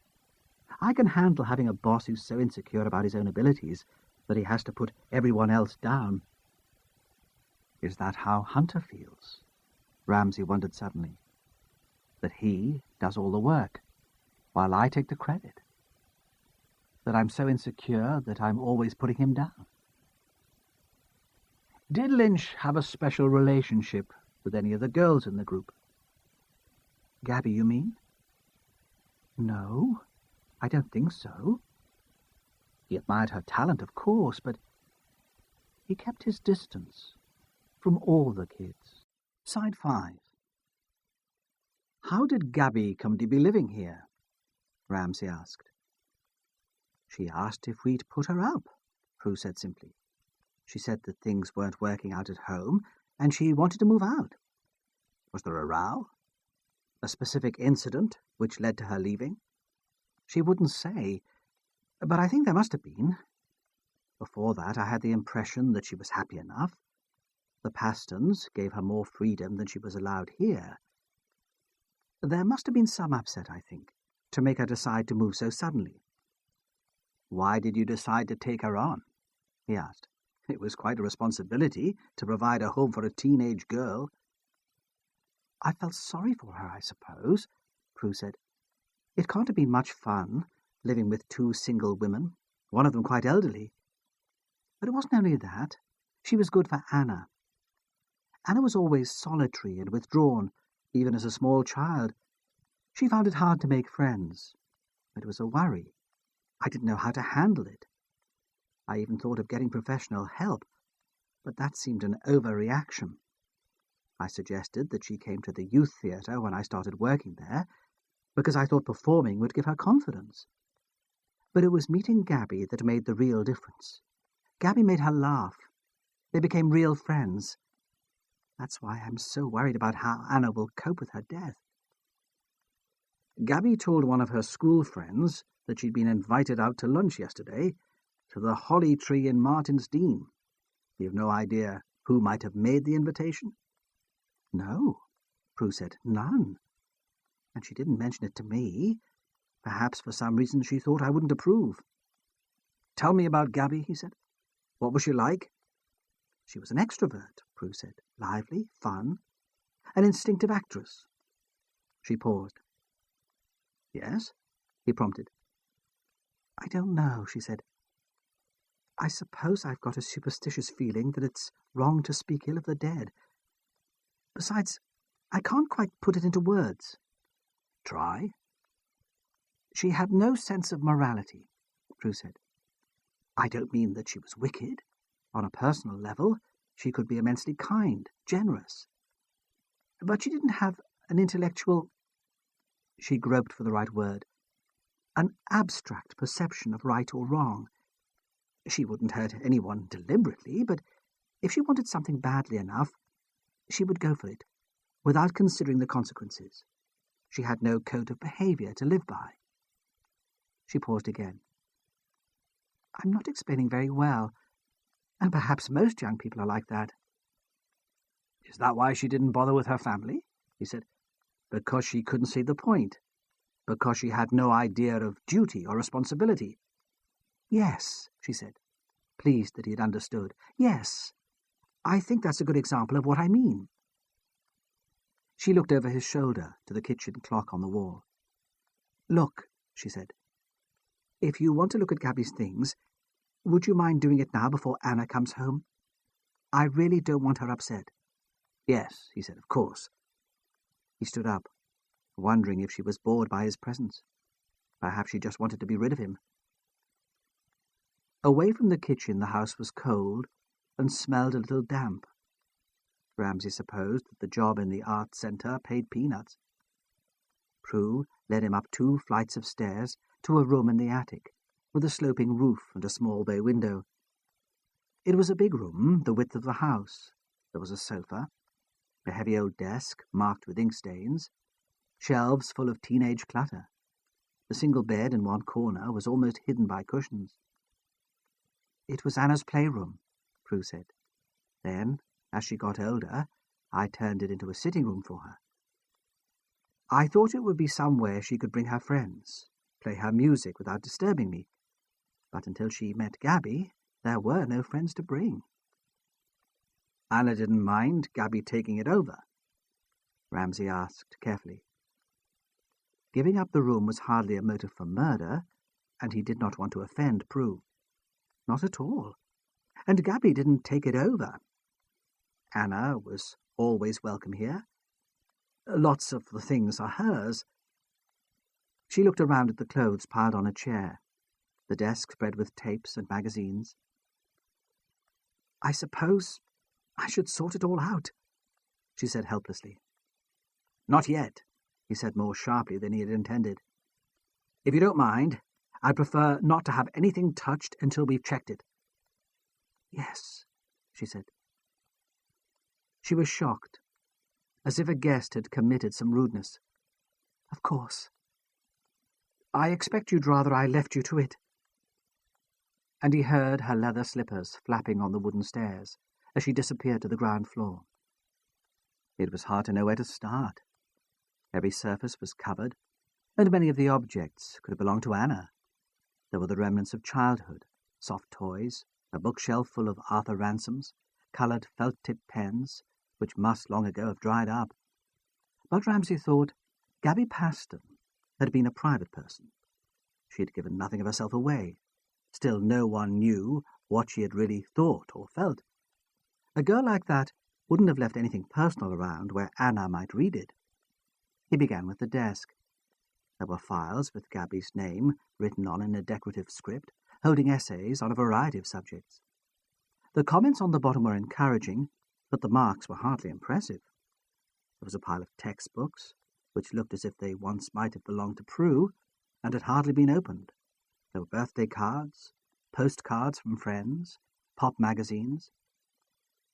I can handle having a boss who's so insecure about his own abilities that he has to put everyone else down." "Is that how Hunter feels?" Ramsay wondered suddenly. "That he does all the work, while I take the credit? That I'm so insecure that I'm always putting him down?" "Did Lynch have a special relationship with any of the girls in the group?" "Gabby, you mean?" "No. I don't think so. He admired her talent, of course, but he kept his distance from all the kids. Side 5. How did Gabby come to be living here? Ramsay asked. She asked if we'd put her up, Prue said simply. She said that things weren't working out at home, and she wanted to move out. Was there a row? A specific incident which led to her leaving? She wouldn't say, but I think there must have been. Before that, I had the impression that she was happy enough. The Pastons gave her more freedom than she was allowed here. There must have been some upset, I think, to make her decide to move so suddenly. Why did you decide to take her on? He asked. It was quite a responsibility to provide a home for a teenage girl. I felt sorry for her, I suppose, Prue said. It can't have been much fun, living with 2 single women, one of them quite elderly. But it wasn't only that. She was good for Anna. Anna was always solitary and withdrawn, even as a small child. She found it hard to make friends. It was a worry. I didn't know how to handle it. I even thought of getting professional help, but that seemed an overreaction. I suggested that she came to the youth theatre when I started working there, because I thought performing would give her confidence. But it was meeting Gabby that made the real difference. Gabby made her laugh. They became real friends. That's why I'm so worried about how Anna will cope with her death. Gabby told one of her school friends that she'd been invited out to lunch yesterday to the Holly Tree in Martin's Dean. You've no idea who might have made the invitation? No, Prue said, none. And she didn't mention it to me. Perhaps for some reason she thought I wouldn't approve. Tell me about Gabby, he said. What was she like? She was an extrovert, Prue said. Lively, fun, an instinctive actress. She paused. Yes? He prompted. I don't know, she said. I suppose I've got a superstitious feeling that it's wrong to speak ill of the dead. Besides, I can't quite put it into words. Try. She had no sense of morality, Prue said. I don't mean that she was wicked. On a personal level, she could be immensely kind, generous. But she didn't have an intellectual... She groped for the right word. An abstract perception of right or wrong. She wouldn't hurt anyone deliberately, but if she wanted something badly enough, she would go for it, without considering the consequences. She had no code of behaviour to live by. She paused again. I'm not explaining very well, and perhaps most young people are like that. Is that why she didn't bother with her family? He said. Because she couldn't see the point. Because she had no idea of duty or responsibility. Yes, she said, pleased that he had understood. Yes, I think that's a good example of what I mean. She looked over his shoulder to the kitchen clock on the wall. Look, she said, if you want to look at Gabby's things, would you mind doing it now before Anna comes home? I really don't want her upset. Yes, he said, of course. He stood up, wondering if she was bored by his presence. Perhaps she just wanted to be rid of him. Away from the kitchen, the house was cold and smelled a little damp. Ramsay supposed that the job in the art centre paid peanuts. Prue led him up 2 flights of stairs to a room in the attic, with a sloping roof and a small bay window. It was a big room, the width of the house. There was a sofa, a heavy old desk marked with ink stains, shelves full of teenage clutter. The single bed in one corner was almost hidden by cushions. It was Anna's playroom, Prue said. Then, as she got older, I turned it into a sitting room for her. I thought it would be somewhere she could bring her friends, play her music without disturbing me. But until she met Gabby, there were no friends to bring. Anna didn't mind Gabby taking it over? Ramsay asked carefully. Giving up the room was hardly a motive for murder, and he did not want to offend Prue. Not at all. And Gabby didn't take it over. Anna was always welcome here. Lots of the things are hers. She looked around at the clothes piled on a chair, the desk spread with tapes and magazines. "I suppose I should sort it all out," she said helplessly. "Not yet," he said more sharply than he had intended. "If you don't mind, I'd prefer not to have anything touched until we've checked it." "Yes," she said. She was shocked, as if a guest had committed some rudeness. "Of course. I expect you'd rather I left you to it." And he heard her leather slippers flapping on the wooden stairs as she disappeared to the ground floor. It was hard to know where to start. Every surface was covered, and many of the objects could have belonged to Anna. There were the remnants of childhood, soft toys, a bookshelf full of Arthur Ransom's, coloured felt-tipped pens, which must long ago have dried up. But Ramsay thought Gabby Paston had been a private person. She had given nothing of herself away. Still no one knew what she had really thought or felt. A girl like that wouldn't have left anything personal around where Anna might read it. He began with the desk. There were files with Gabby's name written on in a decorative script, holding essays on a variety of subjects. The comments on the bottom were encouraging, but the marks were hardly impressive. There was a pile of textbooks, which looked as if they once might have belonged to Prue, and had hardly been opened. There were birthday cards, postcards from friends, pop magazines.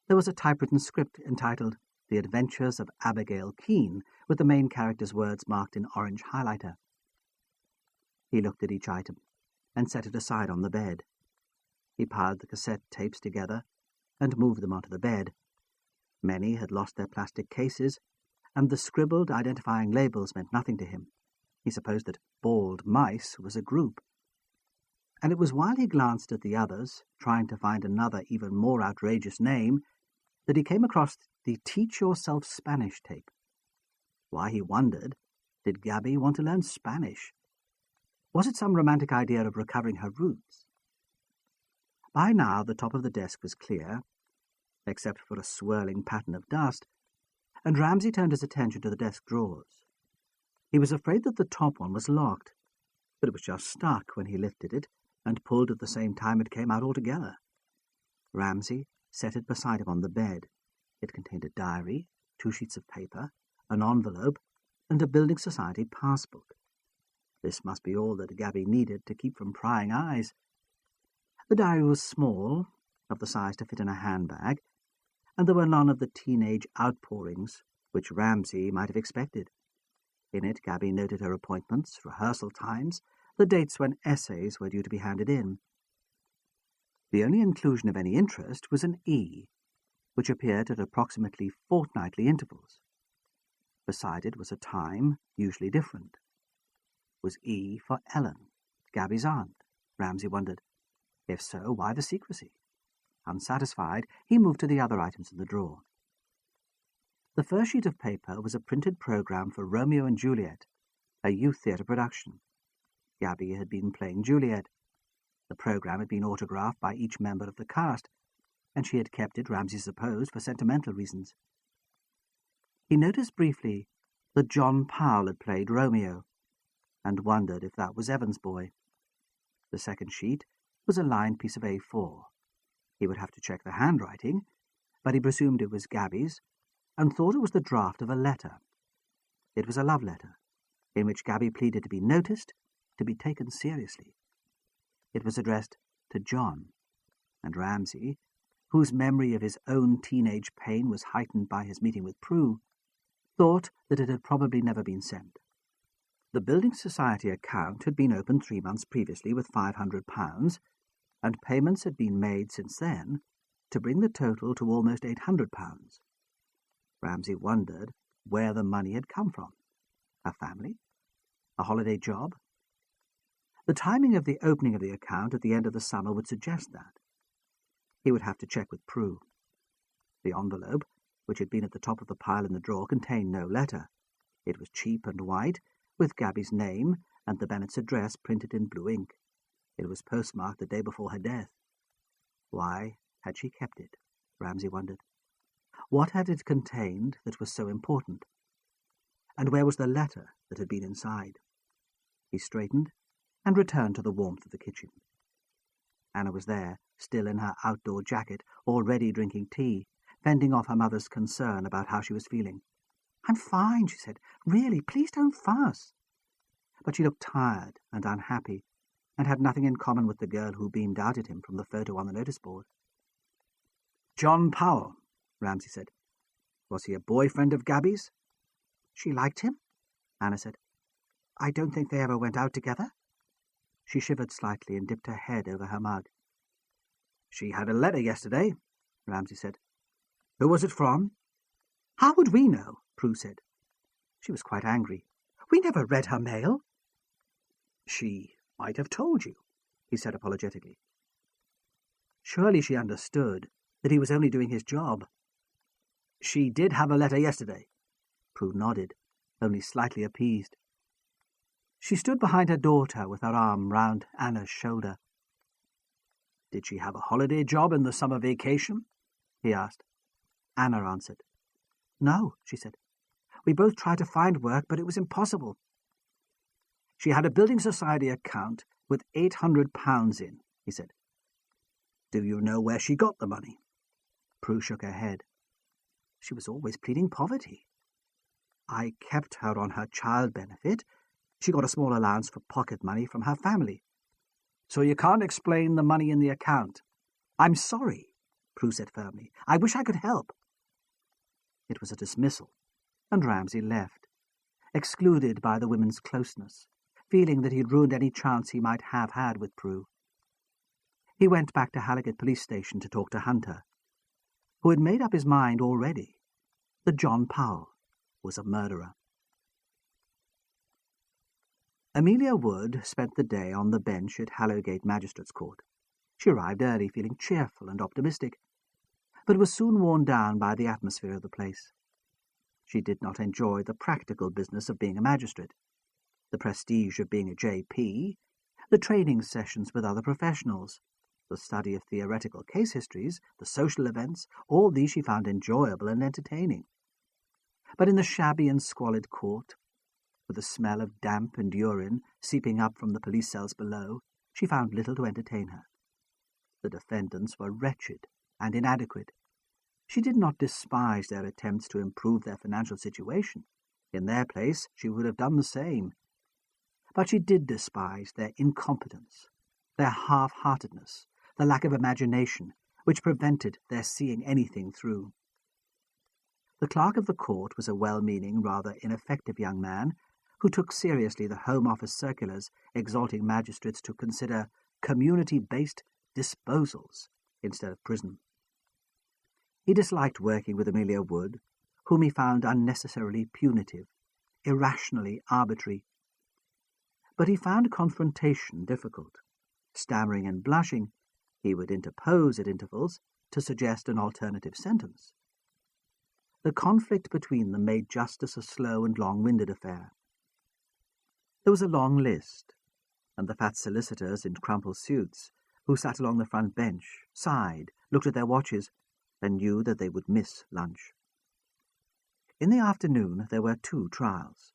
There was a typewritten script entitled The Adventures of Abigail Keene, with the main character's words marked in orange highlighter. He looked at each item and set it aside on the bed. He piled the cassette tapes together and moved them onto the bed. Many had lost their plastic cases, and the scribbled identifying labels meant nothing to him. He supposed that Bald Mice was a group. And it was while he glanced at the others, trying to find another even more outrageous name, that he came across the Teach Yourself Spanish tape. Why, he wondered, did Gabby want to learn Spanish? Was it some romantic idea of recovering her roots? By now the top of the desk was clear, except for a swirling pattern of dust, and Ramsay turned his attention to the desk drawers. He was afraid that the top one was locked, but it was just stuck when he lifted it and pulled at the same time it came out altogether. Ramsay set it beside him on the bed. It contained a diary, 2 sheets of paper, an envelope, and a building society passbook. This must be all that Gabby needed to keep from prying eyes. The diary was small, of the size to fit in a handbag, and there were none of the teenage outpourings which Ramsay might have expected. In it, Gabby noted her appointments, rehearsal times, the dates when essays were due to be handed in. The only inclusion of any interest was an E, which appeared at approximately fortnightly intervals. Beside it was a time, usually different. Was E for Ellen, Gabby's aunt? Ramsay wondered. If so, why the secrecy? Unsatisfied, he moved to the other items in the drawer. The first sheet of paper was a printed programme for Romeo and Juliet, a youth theatre production. Gabby had been playing Juliet. The programme had been autographed by each member of the cast, and she had kept it, Ramsay supposed, for sentimental reasons. He noticed briefly that John Powell had played Romeo, and wondered if that was Evan's boy. The second sheet was a lined piece of A4. He would have to check the handwriting, but he presumed it was Gabby's, and thought it was the draft of a letter. It was a love letter, in which Gabby pleaded to be noticed, to be taken seriously. It was addressed to John, and Ramsay, whose memory of his own teenage pain was heightened by his meeting with Prue, thought that it had probably never been sent. The Building Society account had been opened 3 months previously with £500, and payments had been made since then to bring the total to almost £800. Ramsay wondered where the money had come from. A family? A holiday job? The timing of the opening of the account at the end of the summer would suggest that. He would have to check with Prue. The envelope, which had been at the top of the pile in the drawer, contained no letter. It was cheap and white, with Gabby's name and the Bennet's address printed in blue ink. It was postmarked the day before her death. Why had she kept it? Ramsay wondered. What had it contained that was so important? And where was the letter that had been inside? He straightened and returned to the warmth of the kitchen. Anna was there, still in her outdoor jacket, already drinking tea, fending off her mother's concern about how she was feeling. "I'm fine," she said. "Really, please don't fuss." But she looked tired and unhappy, and had nothing in common with the girl who beamed out at him from the photo on the notice board. "John Powell," Ramsay said. "Was he a boyfriend of Gabby's?" "She liked him," Anna said. "I don't think they ever went out together." She shivered slightly and dipped her head over her mug. "She had a letter yesterday," Ramsay said. "Who was it from?" "How would we know?" Prue said. She was quite angry. "We never read her mail." "She might have told you," he said apologetically. Surely she understood that he was only doing his job. "She did have a letter yesterday." Prue nodded, only slightly appeased. She stood behind her daughter with her arm round Anna's shoulder. "Did she have a holiday job in the summer vacation?" he asked. Anna answered. "No," she said. "We both tried to find work, but it was impossible." "She had a building society account with £800 in," he said. "Do you know where she got the money?" Prue shook her head. She was always pleading poverty. "I kept her on her child benefit. She got a small allowance for pocket money from her family." "So you can't explain the money in the account?" "I'm sorry," Prue said firmly. "I wish I could help." It was a dismissal, and Ramsay left, excluded by the women's closeness, feeling that he had ruined any chance he might have had with Prue. He went back to Halligate police station to talk to Hunter, who had made up his mind already that John Powell was a murderer. Amelia Wood spent the day on the bench at Harrogate Magistrates' Court. She arrived early, feeling cheerful and optimistic, but was soon worn down by the atmosphere of the place. She did not enjoy the practical business of being a magistrate, the prestige of being a JP, the training sessions with other professionals, the study of theoretical case histories, the social events. All these she found enjoyable and entertaining. But in the shabby and squalid court, with the smell of damp and urine seeping up from the police cells below, she found little to entertain her. The defendants were wretched and inadequate. She did not despise their attempts to improve their financial situation. In their place, she would have done the same. But she did despise their incompetence, their half-heartedness, the lack of imagination, which prevented their seeing anything through. The clerk of the court was a well-meaning, rather ineffective young man who took seriously the Home Office circulars exhorting magistrates to consider community-based disposals instead of prison. He disliked working with Amelia Wood, whom he found unnecessarily punitive, irrationally arbitrary. But he found confrontation difficult. Stammering and blushing, he would interpose at intervals to suggest an alternative sentence. The conflict between them made justice a slow and long-winded affair. There was a long list, and the fat solicitors in crumpled suits, who sat along the front bench, sighed, looked at their watches, and knew that they would miss lunch. In the afternoon there were 2 trials.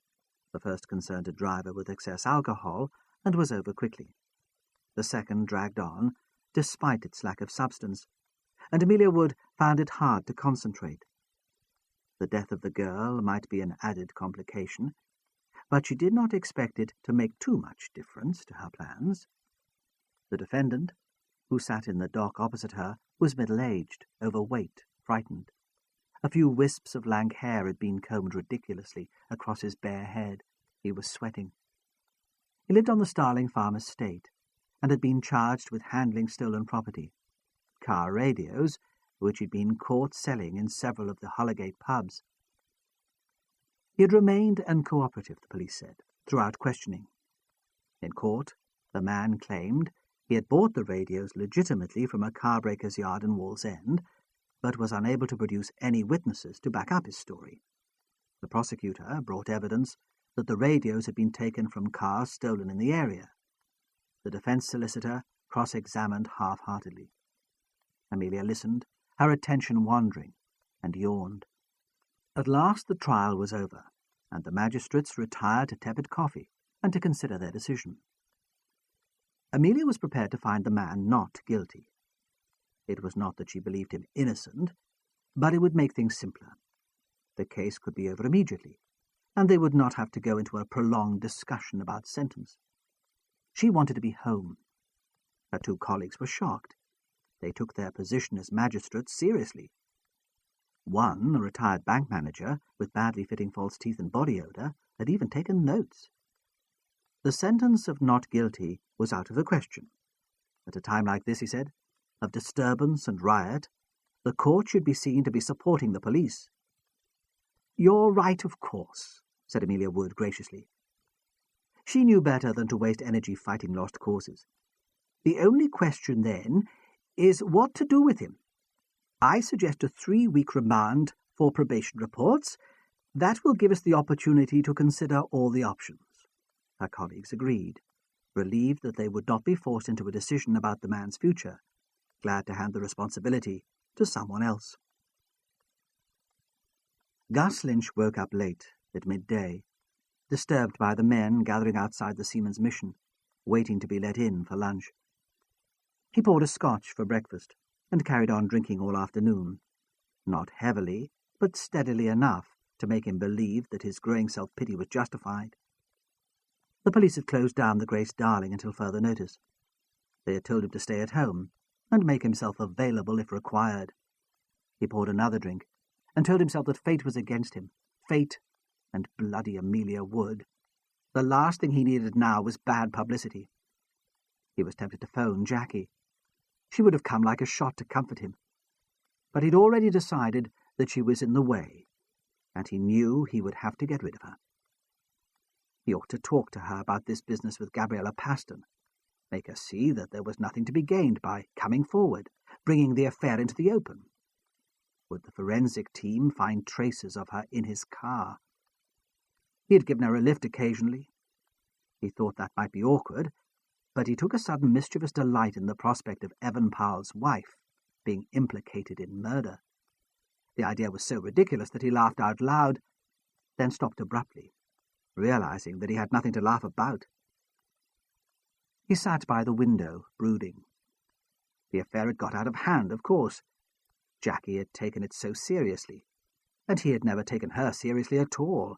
The first concerned a driver with excess alcohol, and was over quickly. The second dragged on, despite its lack of substance, and Amelia Wood found it hard to concentrate. The death of the girl might be an added complication, but she did not expect it to make too much difference to her plans. The defendant, who sat in the dock opposite her, was middle-aged, overweight, frightened. A few wisps of lank hair had been combed ridiculously across his bare head. He was sweating. He lived on the Starling Farm estate, and had been charged with handling stolen property, car radios, which he'd been caught selling in several of the Harrogate pubs. He had remained uncooperative, the police said, throughout questioning. In court, the man claimed he had bought the radios legitimately from a car-breaker's yard in Wallsend, but was unable to produce any witnesses to back up his story. The prosecutor brought evidence that the radios had been taken from cars stolen in the area. The defence solicitor cross-examined half-heartedly. Amelia listened, her attention wandering, and yawned. At last the trial was over, and the magistrates retired to tepid coffee, and to consider their decision. Amelia was prepared to find the man not guilty. It was not that she believed him innocent, but it would make things simpler. The case could be over immediately, and they would not have to go into a prolonged discussion about sentence. She wanted to be home. Her two colleagues were shocked. They took their position as magistrates seriously. One, a retired bank manager with badly fitting false teeth and body odour, had even taken notes. The sentence of not guilty was out of the question. At a time like this, he said, of disturbance and riot, the court should be seen to be supporting the police. "You're right, of course," said Amelia Wood graciously. She knew better than to waste energy fighting lost causes. The only question, then, is what to do with him. I suggest a 3-week remand for probation reports. That will give us the opportunity to consider all the options. Her colleagues agreed, relieved that they would not be forced into a decision about the man's future, glad to hand the responsibility to someone else. Gus Lynch woke up late, at midday, disturbed by the men gathering outside the Seaman's Mission, waiting to be let in for lunch. He poured a scotch for breakfast and carried on drinking all afternoon, not heavily, but steadily enough to make him believe that his growing self-pity was justified. The police had closed down the Grace Darling until further notice. They had told him to stay at home and make himself available if required. He poured another drink and told himself that fate was against him. Fate and bloody Amelia Wood. The last thing he needed now was bad publicity. He was tempted to phone Jackie. She would have come like a shot to comfort him. But he'd already decided that she was in the way, and he knew he would have to get rid of her. He ought to talk to her about this business with Gabriella Paston, make her see that there was nothing to be gained by coming forward, bringing the affair into the open. Would the forensic team find traces of her in his car? He had given her a lift occasionally. He thought that might be awkward, but he took a sudden mischievous delight in the prospect of Evan Powell's wife being implicated in murder. The idea was so ridiculous that he laughed out loud, then stopped abruptly, realizing that he had nothing to laugh about. He sat by the window, brooding. The affair had got out of hand, of course. Jackie had taken it so seriously, and he had never taken her seriously at all.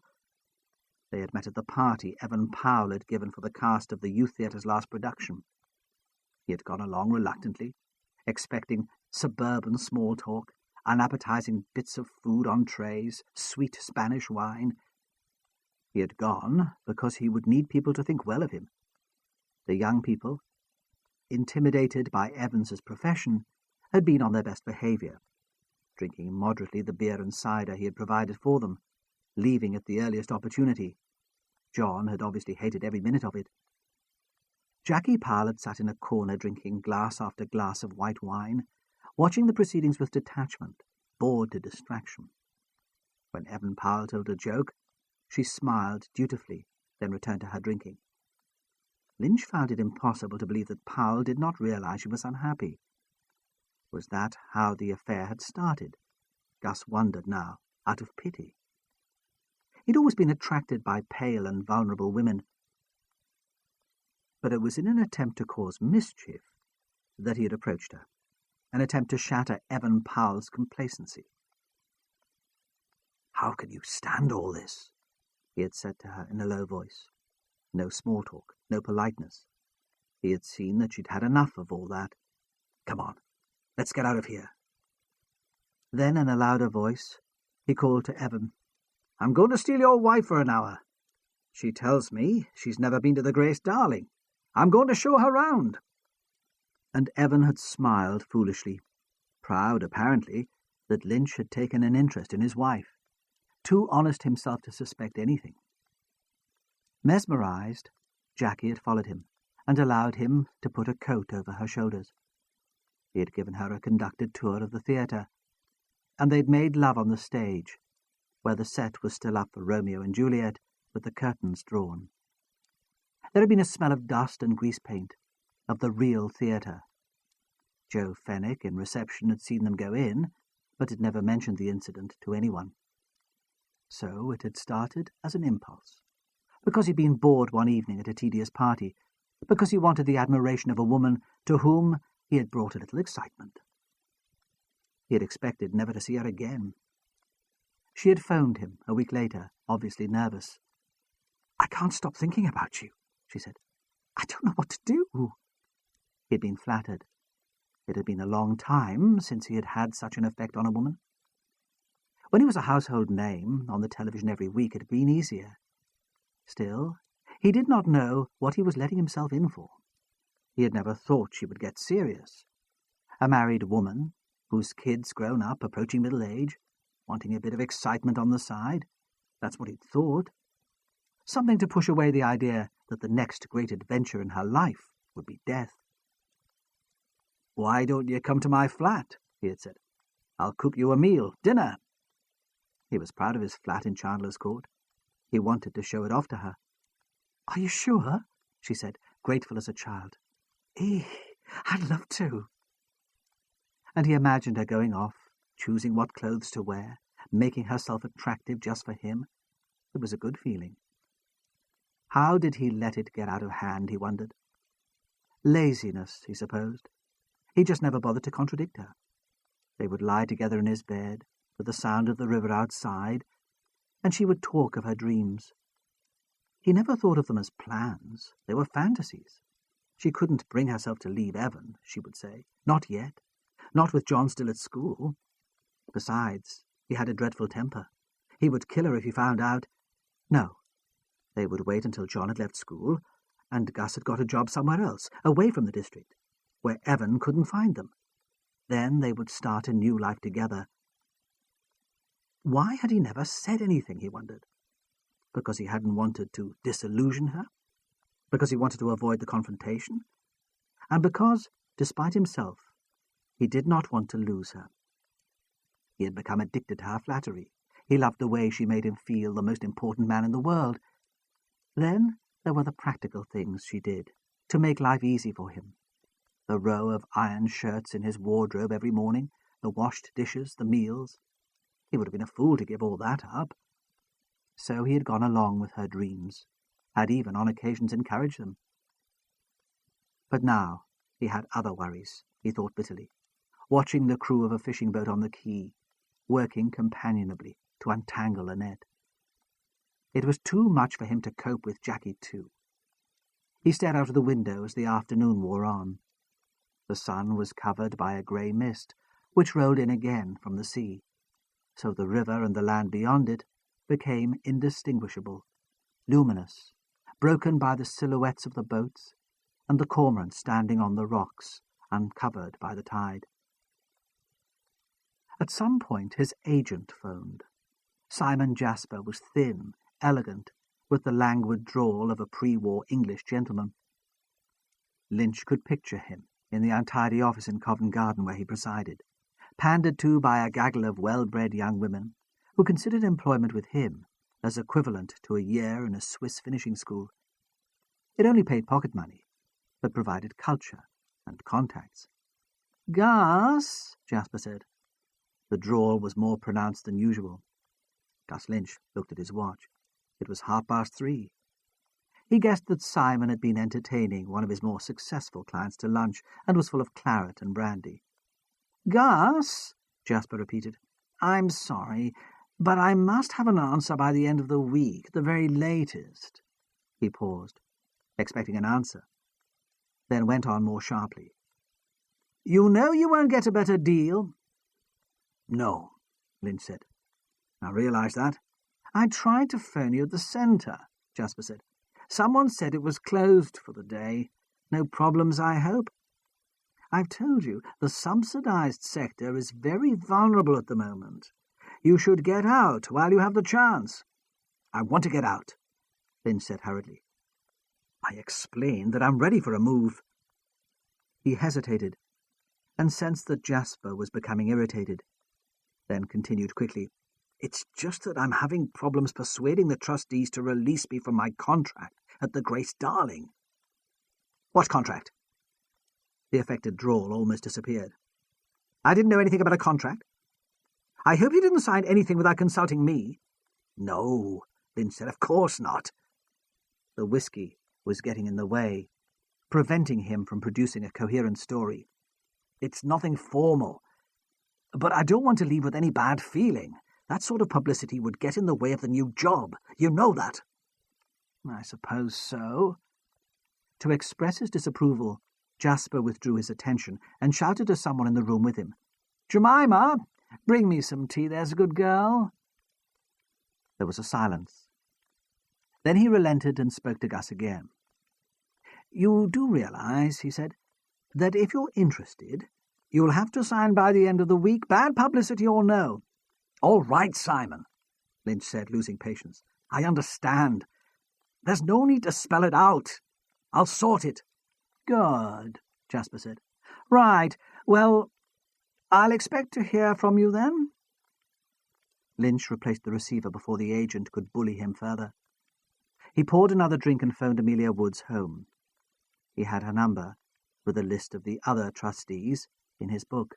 They had met at the party Evan Powell had given for the cast of the Youth Theatre's last production. He had gone along reluctantly, expecting suburban small talk, unappetizing bits of food on trays, sweet Spanish wine. He had gone because he would need people to think well of him. The young people, intimidated by Evans's profession, had been on their best behaviour, drinking moderately the beer and cider he had provided for them, leaving at the earliest opportunity. John had obviously hated every minute of it. Jackie Powell had sat in a corner drinking glass after glass of white wine, watching the proceedings with detachment, bored to distraction. When Evan Powell told a joke, she smiled dutifully, then returned to her drinking. Lynch found it impossible to believe that Powell did not realize she was unhappy. Was that how the affair had started? Gus wondered now, out of pity. He'd always been attracted by pale and vulnerable women, but it was in an attempt to cause mischief that he had approached her, an attempt to shatter Evan Powell's complacency. "How can you stand all this?" he had said to her in a low voice. No small talk, no politeness. He had seen that she'd had enough of all that. "Come on, let's get out of here." Then, in a louder voice, he called to Evan, "I'm going to steal your wife for an hour. She tells me she's never been to the Grace Darling. I'm going to show her round." And Evan had smiled foolishly, proud, apparently, that Lynch had taken an interest in his wife, too honest himself to suspect anything. Mesmerized, Jackie had followed him and allowed him to put a coat over her shoulders. He had given her a conducted tour of the theatre, and they'd made love on the stage, where the set was still up for Romeo and Juliet, with the curtains drawn. There had been a smell of dust and grease paint, of the real theatre. Joe Fenwick in reception had seen them go in, but had never mentioned the incident to anyone. So it had started as an impulse, because he'd been bored one evening at a tedious party, because he wanted the admiration of a woman to whom he had brought a little excitement. He had expected never to see her again. She had phoned him a week later, obviously nervous. "I can't stop thinking about you," she said. "I don't know what to do." He had been flattered. It had been a long time since he had had such an effect on a woman. When he was a household name on the television every week, it had been easier. Still, he did not know what he was letting himself in for. He had never thought she would get serious. A married woman, whose kid's grown up, approaching middle age, wanting a bit of excitement on the side. That's what he'd thought. Something to push away the idea that the next great adventure in her life would be death. "Why don't you come to my flat?" he had said. "I'll cook you a meal, dinner." He was proud of his flat in Chandler's Court. He wanted to show it off to her. "Are you sure?" she said, grateful as a child. "I'd love to." And he imagined her going off, choosing what clothes to wear, making herself attractive just for him. It was a good feeling. How did he let it get out of hand, he wondered. Laziness, he supposed. He just never bothered to contradict her. They would lie together in his bed, with the sound of the river outside, and she would talk of her dreams. He never thought of them as plans. They were fantasies. She couldn't bring herself to leave Evan, she would say. Not yet. Not with John still at school. Besides, he had a dreadful temper. He would kill her if he found out. No. They would wait until John had left school, and Gus had got a job somewhere else, away from the district, where Evan couldn't find them. Then they would start a new life together. Why had he never said anything, he wondered? Because he hadn't wanted to disillusion her? Because he wanted to avoid the confrontation? And because, despite himself, he did not want to lose her. He had become addicted to her flattery. He loved the way she made him feel the most important man in the world. Then there were the practical things she did to make life easy for him. The row of iron shirts in his wardrobe every morning, the washed dishes, the meals. He would have been a fool to give all that up. So he had gone along with her dreams, had even on occasions encouraged them. But now he had other worries, he thought bitterly, watching the crew of a fishing boat on the quay, working companionably to untangle a net. It was too much for him to cope with Jackie too. He stared out of the window as the afternoon wore on. The sun was covered by a grey mist, which rolled in again from the sea, so the river and the land beyond it became indistinguishable, luminous, broken by the silhouettes of the boats and the cormorant standing on the rocks, uncovered by the tide. At some point his agent phoned. Simon Jasper was thin, elegant, with the languid drawl of a pre-war English gentleman. Lynch could picture him in the untidy office in Covent Garden where he presided, pandered to by a gaggle of well-bred young women who considered employment with him as equivalent to a year in a Swiss finishing school. It only paid pocket money, but provided culture and contacts. "Gus," Jasper said. The drawl was more pronounced than usual. Gus Lynch looked at his watch. It was 3:30. He guessed that Simon had been entertaining one of his more successful clients to lunch and was full of claret and brandy. "Gus," Jasper repeated, "I'm sorry, but I must have an answer by the end of the week, the very latest." He paused, expecting an answer, then went on more sharply. "You know you won't get a better deal?" "No," Lynch said. "I realise that." "I tried to phone you at the centre," Jasper said. "Someone said it was closed for the day. No problems, I hope? I've told you, the subsidised sector is very vulnerable at the moment. You should get out while you have the chance." "I want to get out," Lynch said hurriedly. "I explained that I'm ready for a move." He hesitated, and sensed that Jasper was becoming irritated, then continued quickly. "It's just that I'm having problems persuading the trustees to release me from my contract at the Grace Darling." "What contract?" The affected drawl almost disappeared. "I didn't know anything about a contract. I hope you didn't sign anything without consulting me." "No," Lynch said, "of course not." The whisky was getting in the way, preventing him from producing a coherent story. It's nothing formal, but I don't want to leave with any bad feeling. That sort of publicity would get in the way of the new job. You know that. I suppose so. To express his disapproval, Jasper withdrew his attention and shouted to someone in the room with him, "Jemima, bring me some tea, there's a good girl." There was a silence. Then he relented and spoke to Gus again. "You do realize," he said, "that if you're interested, you'll have to sign by the end of the week, bad publicity or no." "All right, Simon," Lynch said, losing patience. "I understand. There's no need to spell it out. I'll sort it." "Good," Jasper said. "Right. Well, I'll expect to hear from you then." Lynch replaced the receiver before the agent could bully him further. He poured another drink and phoned Amelia Wood's home. He had her number, with a list of the other trustees, in his book.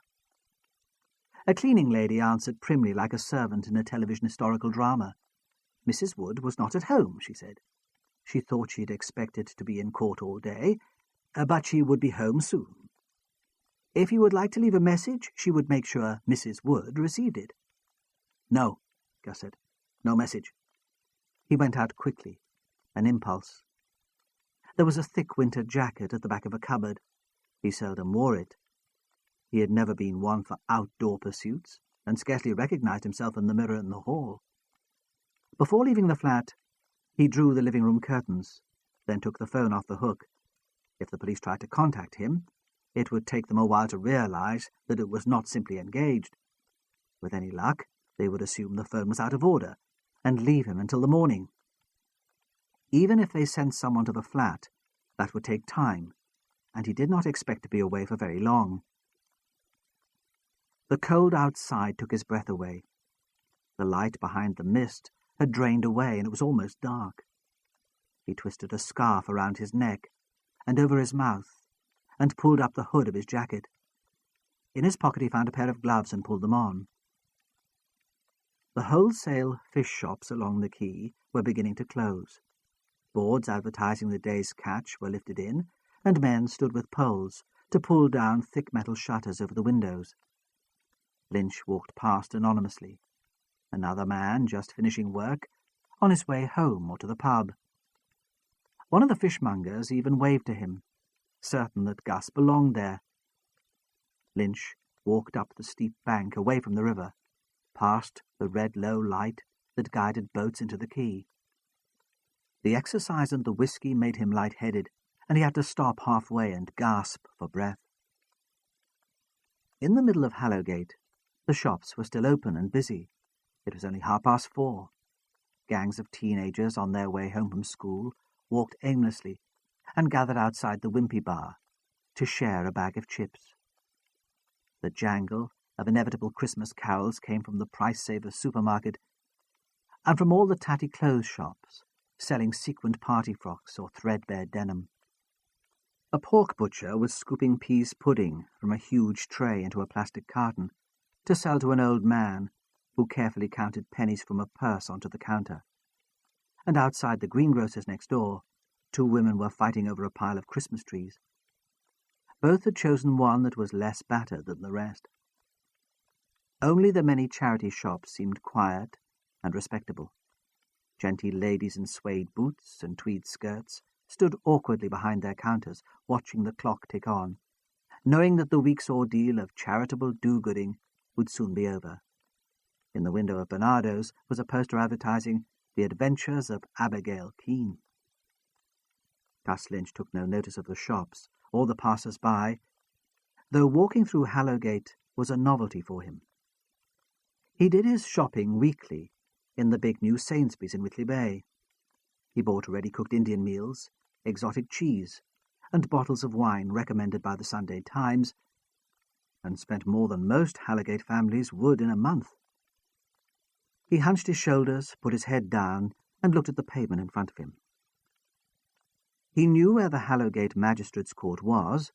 A cleaning lady answered primly like a servant in a television historical drama. Mrs. Wood was not at home, she said. She thought she'd expected to be in court all day, but she would be home soon. If he would like to leave a message, she would make sure Mrs. Wood received it. "No," Gus said. "No message." He went out quickly, an impulse. There was a thick winter jacket at the back of a cupboard. He seldom wore it. He had never been one for outdoor pursuits, and scarcely recognized himself in the mirror in the hall. Before leaving the flat, he drew the living-room curtains, then took the phone off the hook. If the police tried to contact him, it would take them a while to realize that it was not simply engaged. With any luck, they would assume the phone was out of order and leave him until the morning. Even if they sent someone to the flat, that would take time, and he did not expect to be away for very long. The cold outside took his breath away. The light behind the mist had drained away, and it was almost dark. He twisted a scarf around his neck and over his mouth, and pulled up the hood of his jacket. In his pocket he found a pair of gloves and pulled them on. The wholesale fish shops along the quay were beginning to close. Boards advertising the day's catch were lifted in, and men stood with poles to pull down thick metal shutters over the windows. Lynch walked past anonymously. Another man just finishing work, on his way home or to the pub. One of the fishmongers even waved to him, certain that Gus belonged there. Lynch walked up the steep bank away from the river, past the red low light that guided boats into the quay. The exercise and the whisky made him light-headed, and he had to stop halfway and gasp for breath. In the middle of Hallowgate, the shops were still open and busy. It was only 4:30. Gangs of teenagers on their way home from school walked aimlessly and gathered outside the Wimpy Bar to share a bag of chips. The jangle of inevitable Christmas carols came from the Price-Savers supermarket and from all the tatty clothes shops selling sequined party frocks or threadbare denim. A pork butcher was scooping peas pudding from a huge tray into a plastic carton to sell to an old man who carefully counted pennies from a purse onto the counter. And outside the greengrocer's next door, 2 women were fighting over a pile of Christmas trees. Both had chosen one that was less battered than the rest. Only the many charity shops seemed quiet and respectable. Genteel ladies in suede boots and tweed skirts stood awkwardly behind their counters, watching the clock tick on, knowing that the week's ordeal of charitable do-gooding would soon be over. In the window of Bernardo's was a poster advertising The Adventures of Abigail Keene. Gus Lynch took no notice of the shops or the passers-by, though walking through Hallowgate was a novelty for him. He did his shopping weekly in the big new Sainsbury's in Whitley Bay. He bought ready-cooked Indian meals, exotic cheese, and bottles of wine recommended by the Sunday Times, and spent more than most Hallowgate families would in a month. He hunched his shoulders, put his head down, and looked at the pavement in front of him. He knew where the Hallowgate Magistrates' Court was,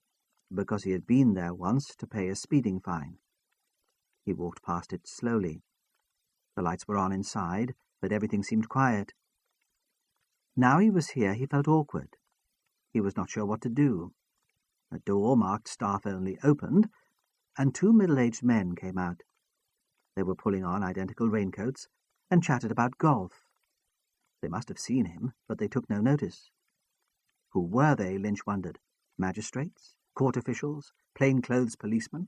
because he had been there once to pay a speeding fine. He walked past it slowly. The lights were on inside, but everything seemed quiet. Now he was here, he felt awkward. He was not sure what to do. A door marked staff only opened, and 2 middle-aged men came out. They were pulling on identical raincoats and chatted about golf. They must have seen him, but they took no notice. Who were they, Lynch wondered? Magistrates? Court officials? Plainclothes policemen?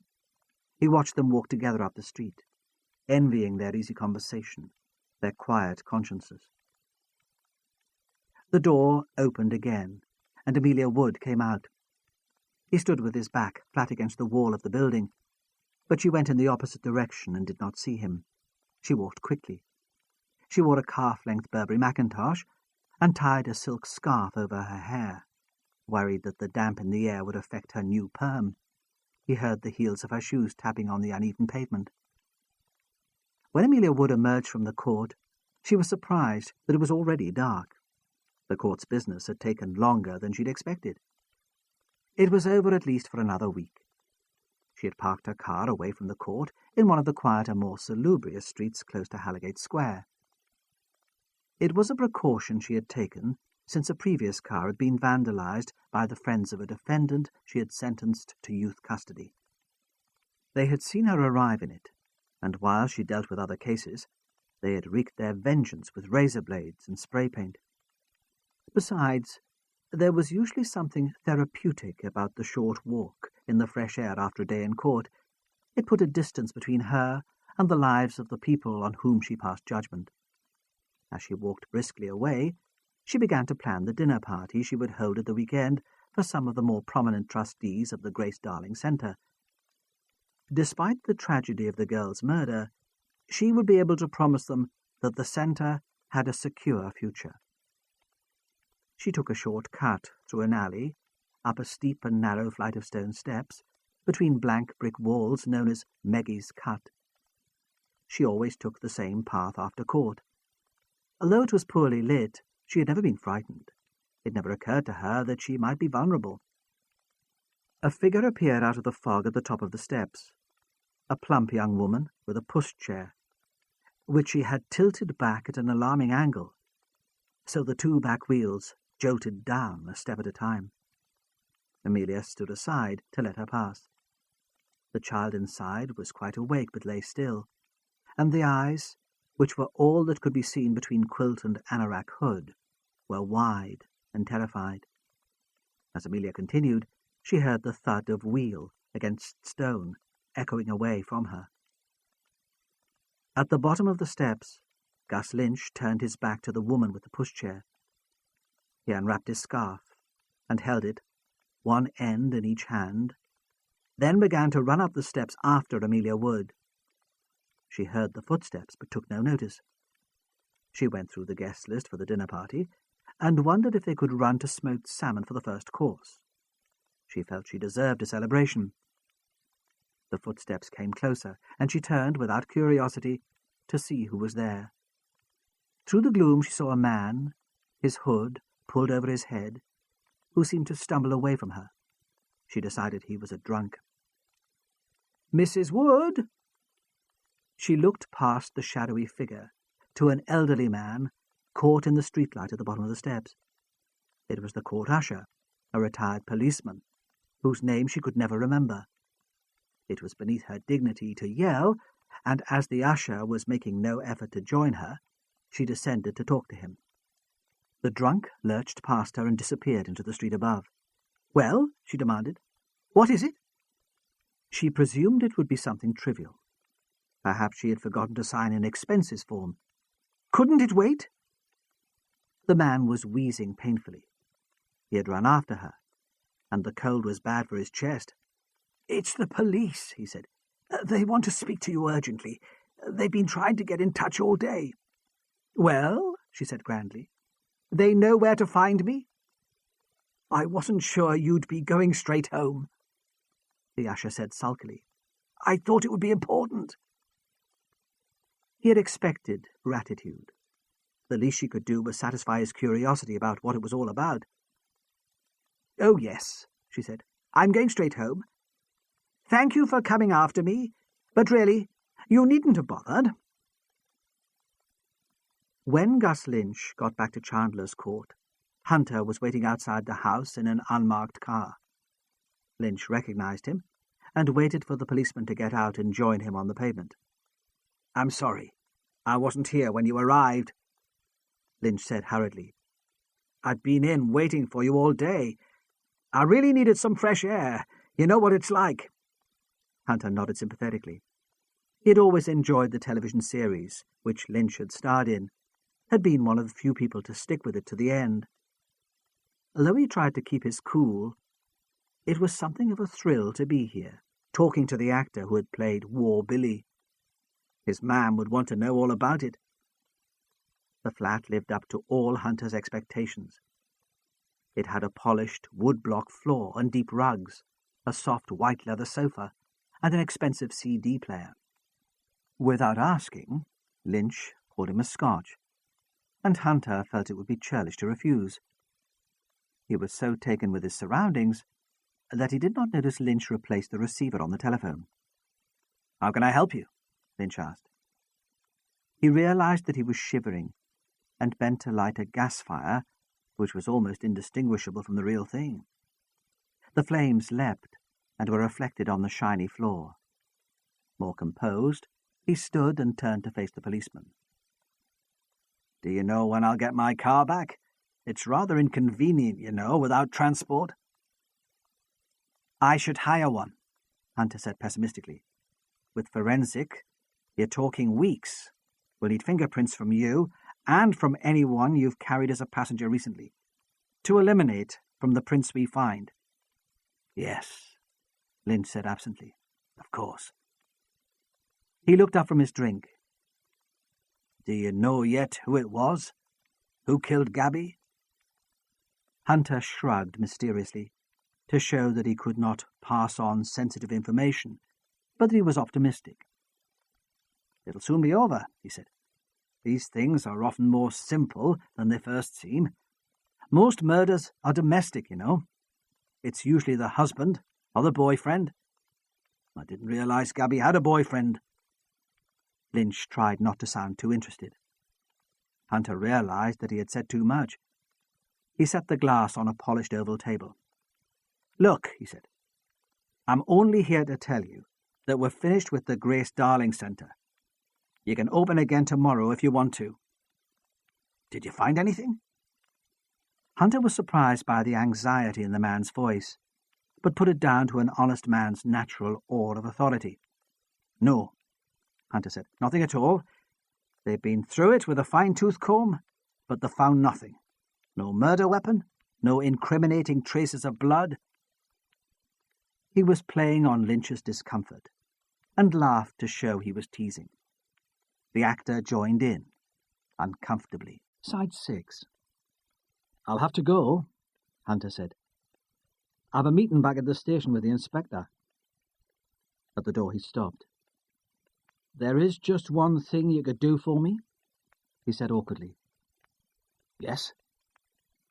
He watched them walk together up the street, envying their easy conversation, their quiet consciences. The door opened again, and Amelia Wood came out. He stood with his back flat against the wall of the building, but she went in the opposite direction and did not see him. She walked quickly. She wore a calf-length Burberry mackintosh and tied a silk scarf over her hair, worried that the damp in the air would affect her new perm. He heard the heels of her shoes tapping on the uneven pavement. When Amelia Wood emerged from the court, she was surprised that it was already dark. The court's business had taken longer than she'd expected. It was over at least for another week. She had parked her car away from the court in one of the quieter, more salubrious streets close to Halligate Square. It was a precaution she had taken since a previous car had been vandalized by the friends of a defendant she had sentenced to youth custody. They had seen her arrive in it, and while she dealt with other cases, they had wreaked their vengeance with razor blades and spray paint. Besides, there was usually something therapeutic about the short walk in the fresh air after a day in court. It put a distance between her and the lives of the people on whom she passed judgment. As she walked briskly away, she began to plan the dinner party she would hold at the weekend for some of the more prominent trustees of the Grace Darling Centre. Despite the tragedy of the girl's murder, she would be able to promise them that the centre had a secure future. She took a short cut through an alley, up a steep and narrow flight of stone steps, between blank brick walls known as Maggie's Cut. She always took the same path after court. Although it was poorly lit, she had never been frightened. It never occurred to her that she might be vulnerable. A figure appeared out of the fog at the top of the steps, a plump young woman with a pushchair, which she had tilted back at an alarming angle, so the 2 back wheels jolted down a step at a time. Amelia stood aside to let her pass. The child inside was quite awake but lay still, and the eyes, which were all that could be seen between quilt and anorak hood, were wide and terrified. As Amelia continued, she heard the thud of wheel against stone echoing away from her. At the bottom of the steps, Gus Lynch turned his back to the woman with the pushchair. He unwrapped his scarf and held it, one end in each hand, then began to run up the steps after Amelia Wood. She heard the footsteps but took no notice. She went through the guest list for the dinner party and wondered if they could run to smoked salmon for the first course. She felt she deserved a celebration. The footsteps came closer, and she turned, without curiosity, to see who was there. Through the gloom she saw a man, his hood pulled over his head, who seemed to stumble away from her. She decided he was a drunk. "Mrs. Wood!" She looked past the shadowy figure to an elderly man caught in the streetlight at the bottom of the steps. It was the court usher, a retired policeman, whose name she could never remember. It was beneath her dignity to yell, and as the usher was making no effort to join her, she descended to talk to him. The drunk lurched past her and disappeared into the street above. "Well?" she demanded. "What is it?" She presumed it would be something trivial. Perhaps she had forgotten to sign an expenses form. "Couldn't it wait?" The man was wheezing painfully. He had run after her, and the cold was bad for his chest. "It's the police," he said. "They want to speak to you urgently. They've been trying to get in touch all day." "Well?" she said grandly. "They know where to find me?" "I wasn't sure you'd be going straight home," the usher said sulkily. "I thought it would be important." He had expected gratitude. The least she could do was satisfy his curiosity about what it was all about. "Oh, yes," she said. "I'm going straight home. Thank you for coming after me, but really, you needn't have bothered." When Gus Lynch got back to Chandler's Court, Hunter was waiting outside the house in an unmarked car. Lynch recognized him and waited for the policeman to get out and join him on the pavement. "I'm sorry. I wasn't here when you arrived," Lynch said hurriedly. "I'd been in waiting for you all day. I really needed some fresh air. You know what it's like." Hunter nodded sympathetically. He had always enjoyed the television series, which Lynch had starred in, had been one of the few people to stick with it to the end. Although he tried to keep his cool, it was something of a thrill to be here, talking to the actor who had played War Billy. His man would want to know all about it. The flat lived up to all Hunter's expectations. It had a polished wood-block floor and deep rugs, a soft white leather sofa, and an expensive CD player. Without asking, Lynch poured him a scotch, and Hunter felt it would be churlish to refuse. He was so taken with his surroundings that he did not notice Lynch replace the receiver on the telephone. "How can I help you?" Lynch asked. He realized that he was shivering and bent to light a gas fire which was almost indistinguishable from the real thing. The flames leapt and were reflected on the shiny floor. More composed, he stood and turned to face the policeman. "Do you know when I'll get my car back? It's rather inconvenient, you know, without transport." "I should hire one," Hunter said pessimistically. "With forensic, you're talking weeks. We'll need fingerprints from you and from anyone you've carried as a passenger recently, to eliminate from the prints we find." "Yes," Lynch said absently. "Of course." He looked up from his drink. "Do you know yet who it was? Who killed Gabby?" Hunter shrugged mysteriously, to show that he could not pass on sensitive information, but that he was optimistic. "It'll soon be over," he said. "These things are often more simple than they first seem. Most murders are domestic, you know. It's usually the husband or the boyfriend. I didn't realize Gabby had a boyfriend." Lynch tried not to sound too interested. Hunter realized that he had said too much. He set the glass on a polished oval table. "Look," he said, "I'm only here to tell you that we're finished with the Grace Darling Center. You can open again tomorrow if you want to." "Did you find anything?" Hunter was surprised by the anxiety in the man's voice, but put it down to an honest man's natural awe of authority. "No," Hunter said, "nothing at all. They've been through it with a fine-tooth comb, but they found nothing. No murder weapon, no incriminating traces of blood." He was playing on Lynch's discomfort, and laughed to show he was teasing. The actor joined in, uncomfortably. Side 6. "I'll have to go," Hunter said. "I've a meeting back at the station with the inspector." At the door he stopped. "There is just one thing you could do for me," he said awkwardly. "Yes?"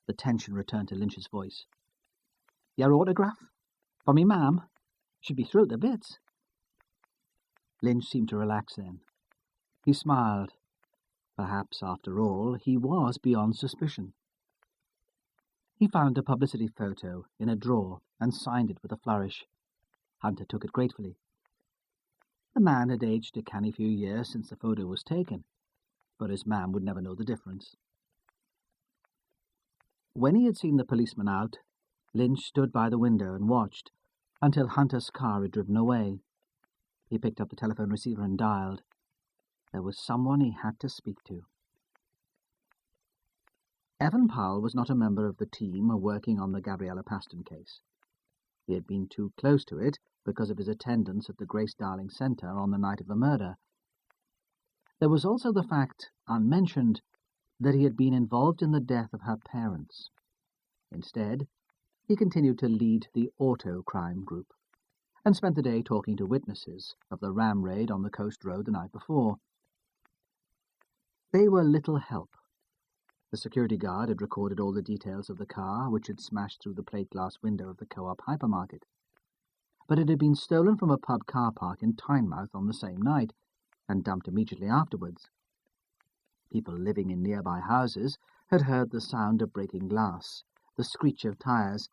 The tension returned to Lynch's voice. "Your autograph? For me, ma'am? She'd be thrilled to bits." Lynch seemed to relax then. He smiled. Perhaps, after all, he was beyond suspicion. He found a publicity photo in a drawer and signed it with a flourish. Hunter took it gratefully. The man had aged a canny few years since the photo was taken, but his man would never know the difference. When he had seen the policeman out, Lynch stood by the window and watched until Hunter's car had driven away. He picked up the telephone receiver and dialed. There was someone he had to speak to. Evan Powell was not a member of the team working on the Gabriella Paston case. He had been too close to it because of his attendance at the Grace Darling Center on the night of the murder. There was also the fact, unmentioned, that he had been involved in the death of her parents. Instead, he continued to lead the auto crime group, and spent the day talking to witnesses of the ram raid on the coast road the night before. They were little help. The security guard had recorded all the details of the car which had smashed through the plate glass window of the Co-op hypermarket, but it had been stolen from a pub car park in Tynemouth on the same night, and dumped immediately afterwards. People living in nearby houses had heard the sound of breaking glass, the screech of tires,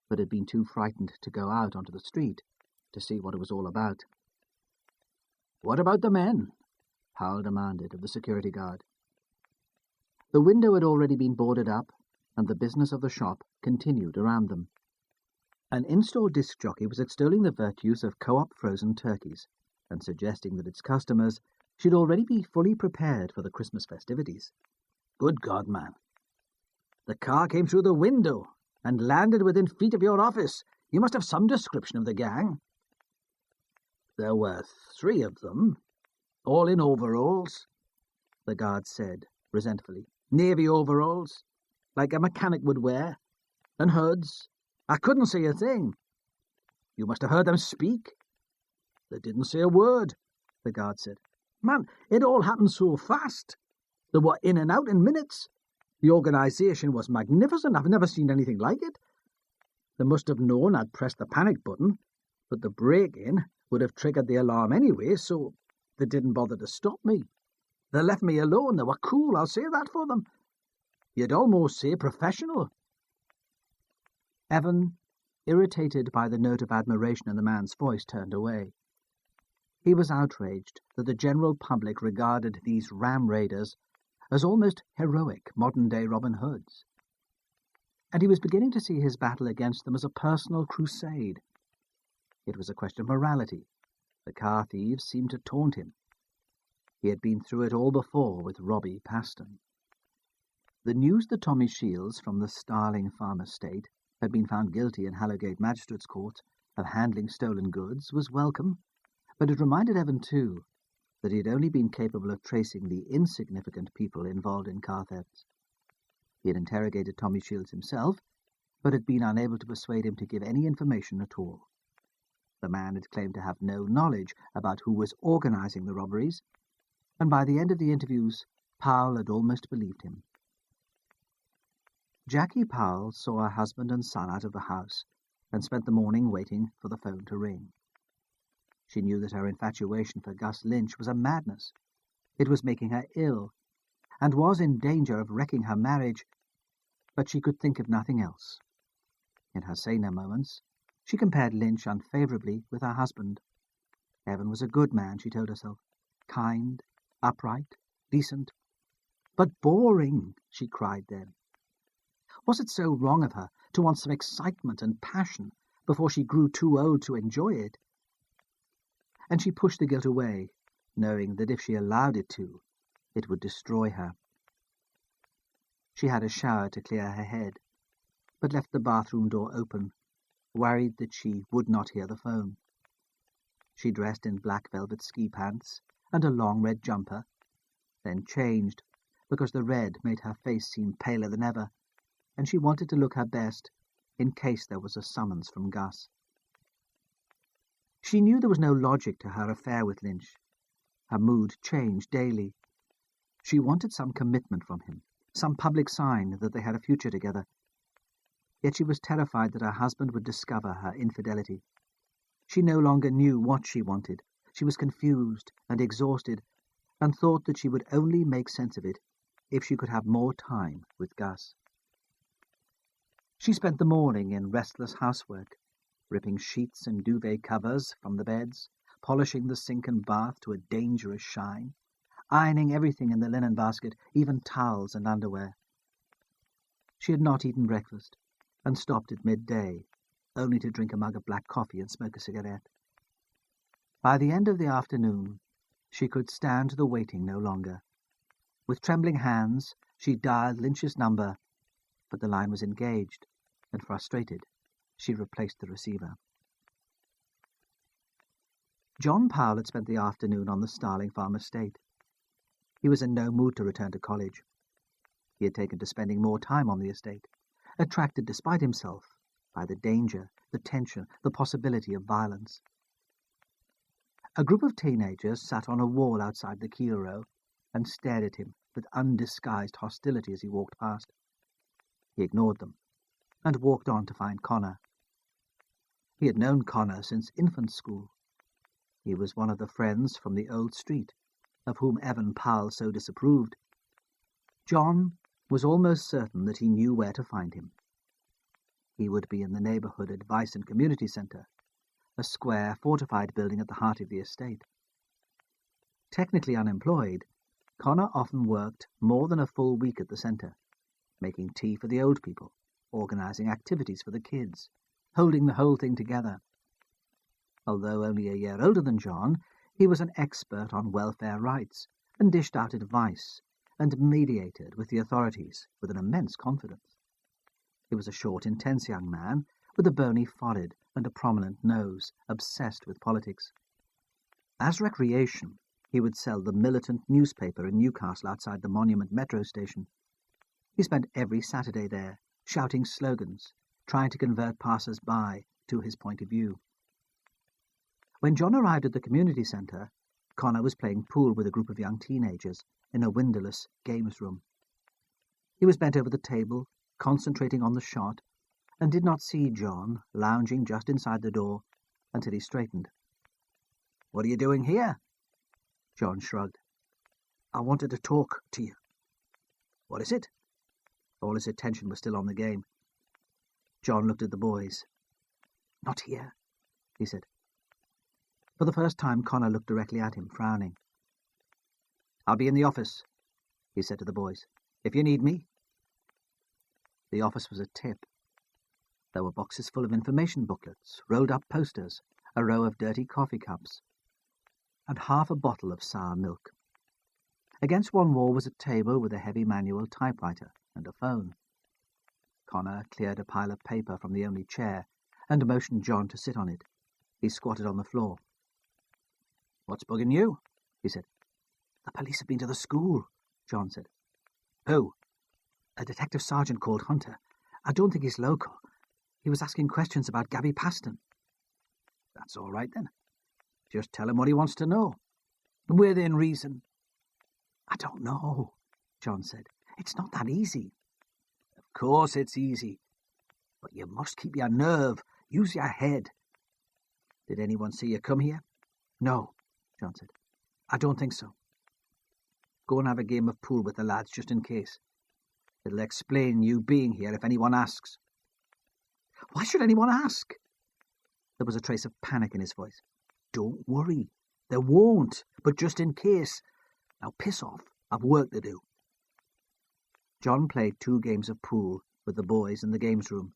but had been too frightened to go out onto the street to see what it was all about. "What about the men?" Powell demanded of the security guard. The window had already been boarded up, and the business of the shop continued around them. An in-store disc jockey was extolling the virtues of co-op frozen turkeys, and suggesting that its customers should already be fully prepared for the Christmas festivities. "Good God, man. The car came through the window and landed within feet of your office. You must have some description of the gang." "There were 3 of them, all in overalls," the guard said resentfully. "Navy overalls, like a mechanic would wear, and hoods. I couldn't see a thing." "You must have heard them speak." "They didn't say a word," the guard said. "Man, it all happened so fast. They were in and out in minutes. The organisation was magnificent. I've never seen anything like it. They must have known I'd pressed the panic button, but the break-in would have triggered the alarm anyway, so they didn't bother to stop me. They left me alone. They were cool, I'll say that for them. You'd almost say professional." Evan, irritated by the note of admiration in the man's voice, turned away. He was outraged that the general public regarded these ram raiders as almost heroic modern-day Robin Hoods. And he was beginning to see his battle against them as a personal crusade. It was a question of morality. The car thieves seemed to taunt him. He had been through it all before with Robbie Paston. The news that Tommy Shields from the Starling Farm estate had been found guilty in Hallowgate Magistrates' Court of handling stolen goods was welcome, but it reminded Evan, too, that he had only been capable of tracing the insignificant people involved in car thefts. He had interrogated Tommy Shields himself, but had been unable to persuade him to give any information at all. The man had claimed to have no knowledge about who was organising the robberies, and by the end of the interviews, Powell had almost believed him. Jackie Powell saw her husband and son out of the house and spent the morning waiting for the phone to ring. She knew that her infatuation for Gus Lynch was a madness. It was making her ill, and was in danger of wrecking her marriage, but she could think of nothing else. In her saner moments, she compared Lynch unfavourably with her husband. Evan was a good man, she told herself, kind, upright, decent. But boring, she cried then. Was it so wrong of her to want some excitement and passion before she grew too old to enjoy it? And she pushed the guilt away, knowing that if she allowed it to, it would destroy her. She had a shower to clear her head, but left the bathroom door open, worried that she would not hear the phone. She dressed in black velvet ski pants and a long red jumper, then changed, because the red made her face seem paler than ever, and she wanted to look her best in case there was a summons from Gus. She knew there was no logic to her affair with Lynch. Her mood changed daily. She wanted some commitment from him, some public sign that they had a future together. Yet she was terrified that her husband would discover her infidelity. She no longer knew what she wanted. She was confused and exhausted, and thought that she would only make sense of it if she could have more time with Gus. She spent the morning in restless housework, ripping sheets and duvet covers from the beds, polishing the sink and bath to a dangerous shine, ironing everything in the linen basket, even towels and underwear. She had not eaten breakfast, and stopped at midday, only to drink a mug of black coffee and smoke a cigarette. By the end of the afternoon, she could stand the waiting no longer. With trembling hands, she dialed Lynch's number, but the line was engaged, and frustrated, she replaced the receiver. John Powell had spent the afternoon on the Starling Farm estate. He was in no mood to return to college. He had taken to spending more time on the estate, attracted despite himself by the danger, the tension, the possibility of violence. A group of teenagers sat on a wall outside the keel row and stared at him with undisguised hostility as he walked past. He ignored them and walked on to find Connor. He had known Connor since infant school. He was one of the friends from the old street, of whom Evan Powell so disapproved, John was almost certain that he knew where to find him. He would be in the neighbourhood advice and community centre, a square, fortified building at the heart of the estate. Technically unemployed, Connor often worked more than a full week at the centre, making tea for the old people, organising activities for the kids, holding the whole thing together. Although only a year older than John, he was an expert on welfare rights and dished out advice and mediated with the authorities with an immense confidence. He was a short, intense young man with a bony forehead and a prominent nose, obsessed with politics. As recreation, he would sell the militant newspaper in Newcastle outside the Monument metro station. He spent every Saturday there, shouting slogans, trying to convert passers-by to his point of view. When John arrived at the community centre, Connor was playing pool with a group of young teenagers in a windowless games room. He was bent over the table, concentrating on the shot, and did not see John lounging just inside the door until he straightened. "What are you doing here?" John shrugged. "I wanted to talk to you." "What is it?" All his attention was still on the game. John looked at the boys. "Not here," he said. For the first time, Connor looked directly at him, frowning. "I'll be in the office," he said to the boys, "if you need me." The office was a tip. There were boxes full of information booklets, rolled-up posters, a row of dirty coffee cups, and half a bottle of sour milk. Against one wall was a table with a heavy manual typewriter and a phone. Connor cleared a pile of paper from the only chair and motioned John to sit on it. He squatted on the floor. "What's bugging you?" he said. "The police have been to the school," John said. "Who?" "A detective sergeant called Hunter. I don't think he's local. He was asking questions about Gabby Paston." "That's all right, then. Just tell him what he wants to know. Within reason." "I don't know," John said. "It's not that easy." "Of course it's easy. But you must keep your nerve. Use your head. Did anyone see you come here?" "No," John said. "I don't think so." "Go and have a game of pool with the lads, just in case. It'll explain you being here if anyone asks." "Why should anyone ask?" There was a trace of panic in his voice. "Don't worry. There won't, but just in case. Now piss off. I've work to do." John played 2 games of pool with the boys in the games room,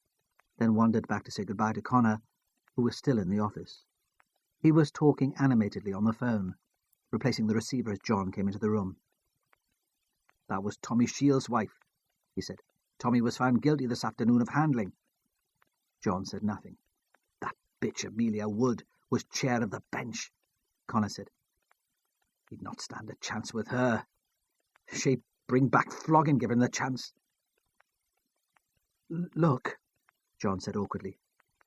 then wandered back to say goodbye to Connor, who was still in the office. He was talking animatedly on the phone, replacing the receiver as John came into the room. "That was Tommy Shields' wife," he said. "Tommy was found guilty this afternoon of handling." John said nothing. "That bitch Amelia Wood was chair of the bench," Connor said. "He'd not stand a chance with her. She'd bring back flogging given the chance." "Look," John said awkwardly,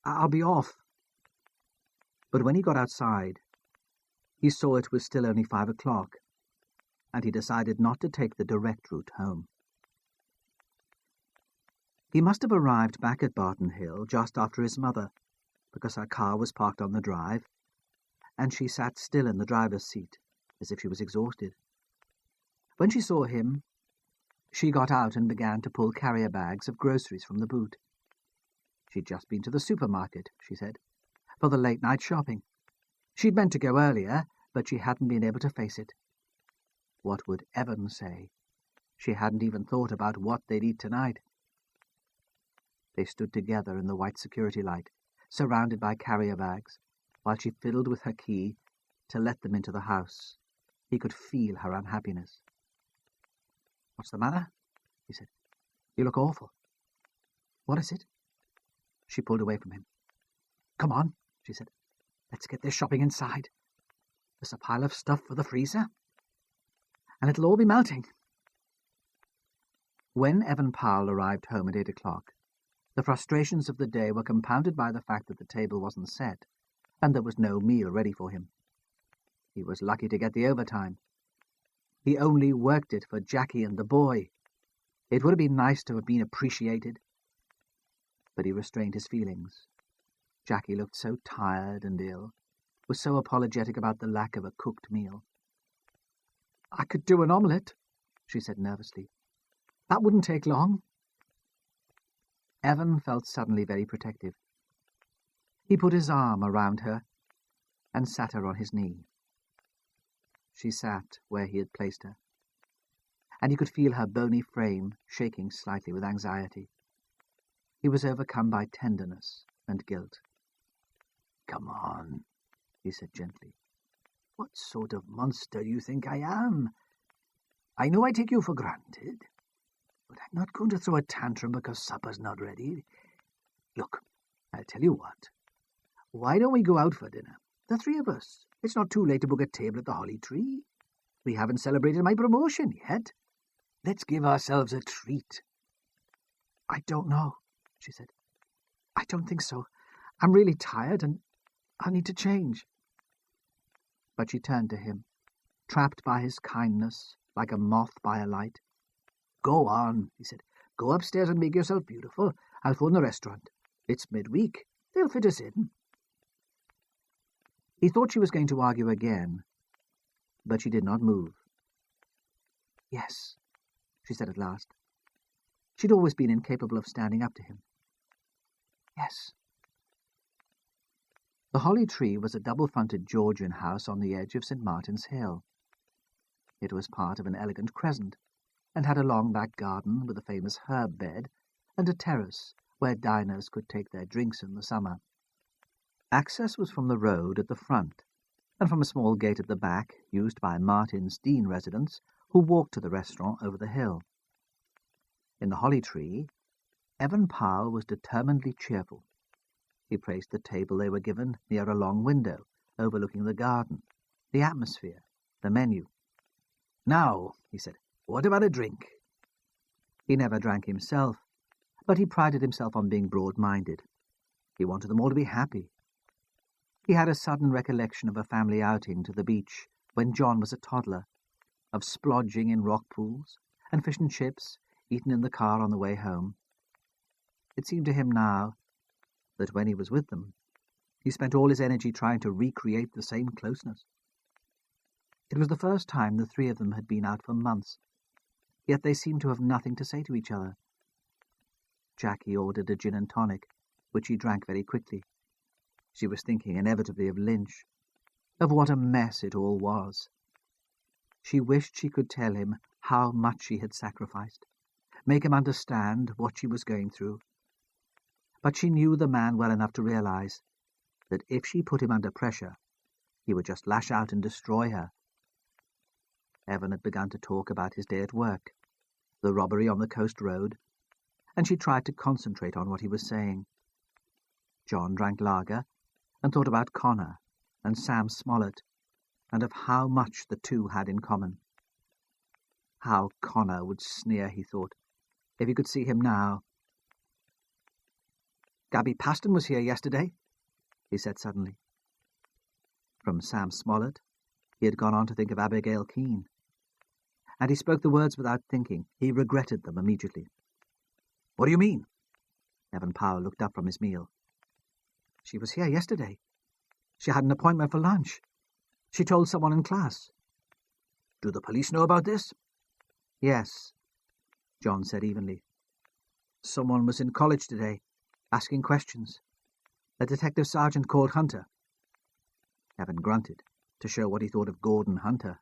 "I'll be off." But when he got outside, he saw it was still only 5 o'clock, and he decided not to take the direct route home. He must have arrived back at Barton Hill just after his mother, because her car was parked on the drive, and she sat still in the driver's seat, as if she was exhausted. When she saw him, she got out and began to pull carrier bags of groceries from the boot. She'd just been to the supermarket, she said, for the late-night shopping. She'd meant to go earlier, but she hadn't been able to face it. What would Evan say? She hadn't even thought about what they'd eat tonight. They stood together in the white security light, surrounded by carrier bags, while she fiddled with her key to let them into the house. He could feel her unhappiness. "What's the matter?" he said. "You look awful." "What is it?" She pulled away from him. "Come on," she said. "Let's get this shopping inside. There's a pile of stuff for the freezer, and it'll all be melting." When Evan Powell arrived home at 8 o'clock, the frustrations of the day were compounded by the fact that the table wasn't set, and there was no meal ready for him. He was lucky to get the overtime. He only worked it for Jackie and the boy. It would have been nice to have been appreciated. But he restrained his feelings. Jackie looked so tired and ill, was so apologetic about the lack of a cooked meal. "I could do an omelette," she said nervously. That wouldn't take long. Evan felt suddenly very protective. He put his arm around her and sat her on his knee. She sat where he had placed her, and he could feel her bony frame shaking slightly with anxiety. He was overcome by tenderness and guilt. "Come on," he said gently. "What sort of monster do you think I am? I know I take you for granted, but I'm not going to throw a tantrum because supper's not ready. Look, I'll tell you what. Why don't we go out for dinner? The three of us. It's not too late to book a table at the Holly Tree. We haven't celebrated my promotion yet. Let's give ourselves a treat." "I don't know," she said. "I don't think so. I'm really tired and I need to change." But she turned to him, trapped by his kindness, like a moth by a light. "Go on," he said. "Go upstairs and make yourself beautiful. I'll phone the restaurant. It's midweek. They'll fit us in." He thought she was going to argue again, but she did not move. "Yes," she said at last. She'd always been incapable of standing up to him. "Yes." The Holly Tree was a double-fronted Georgian house on the edge of St. Martin's Hill. It was part of an elegant crescent, and had a long back garden with a famous herb bed, and a terrace where diners could take their drinks in the summer. Access was from the road at the front, and from a small gate at the back, used by Martin's Dean residents, who walked to the restaurant over the hill. In the Holly Tree, Evan Powell was determinedly cheerful. He praised the table they were given near a long window, overlooking the garden, the atmosphere, the menu. "Now," he said, "what about a drink?" He never drank himself, but he prided himself on being broad-minded. He wanted them all to be happy. He had a sudden recollection of a family outing to the beach when John was a toddler, of splodging in rock pools and fish and chips eaten in the car on the way home. It seemed to him now that when he was with them, he spent all his energy trying to recreate the same closeness. It was the first time the three of them had been out for months, yet they seemed to have nothing to say to each other. Jackie ordered a gin and tonic, which he drank very quickly. She was thinking inevitably of Lynch, of what a mess it all was. She wished she could tell him how much she had sacrificed, make him understand what she was going through. But she knew the man well enough to realize that if she put him under pressure, he would just lash out and destroy her. Evan had begun to talk about his day at work, the robbery on the coast road, and she tried to concentrate on what he was saying. John drank lager and thought about Connor and Sam Smollett, and of how much the two had in common. How Connor would sneer, he thought, if he could see him now. "Gabby Paston was here yesterday," he said suddenly. From Sam Smollett, he had gone on to think of Abigail Keane. And he spoke the words without thinking. He regretted them immediately. "What do you mean?" Evan Powell looked up from his meal. "She was here yesterday. She had an appointment for lunch. She told someone in class." "Do the police know about this?" "Yes," John said evenly. "Someone was in college today, asking questions. A detective sergeant called Hunter." Evan grunted to show what he thought of Gordon Hunter.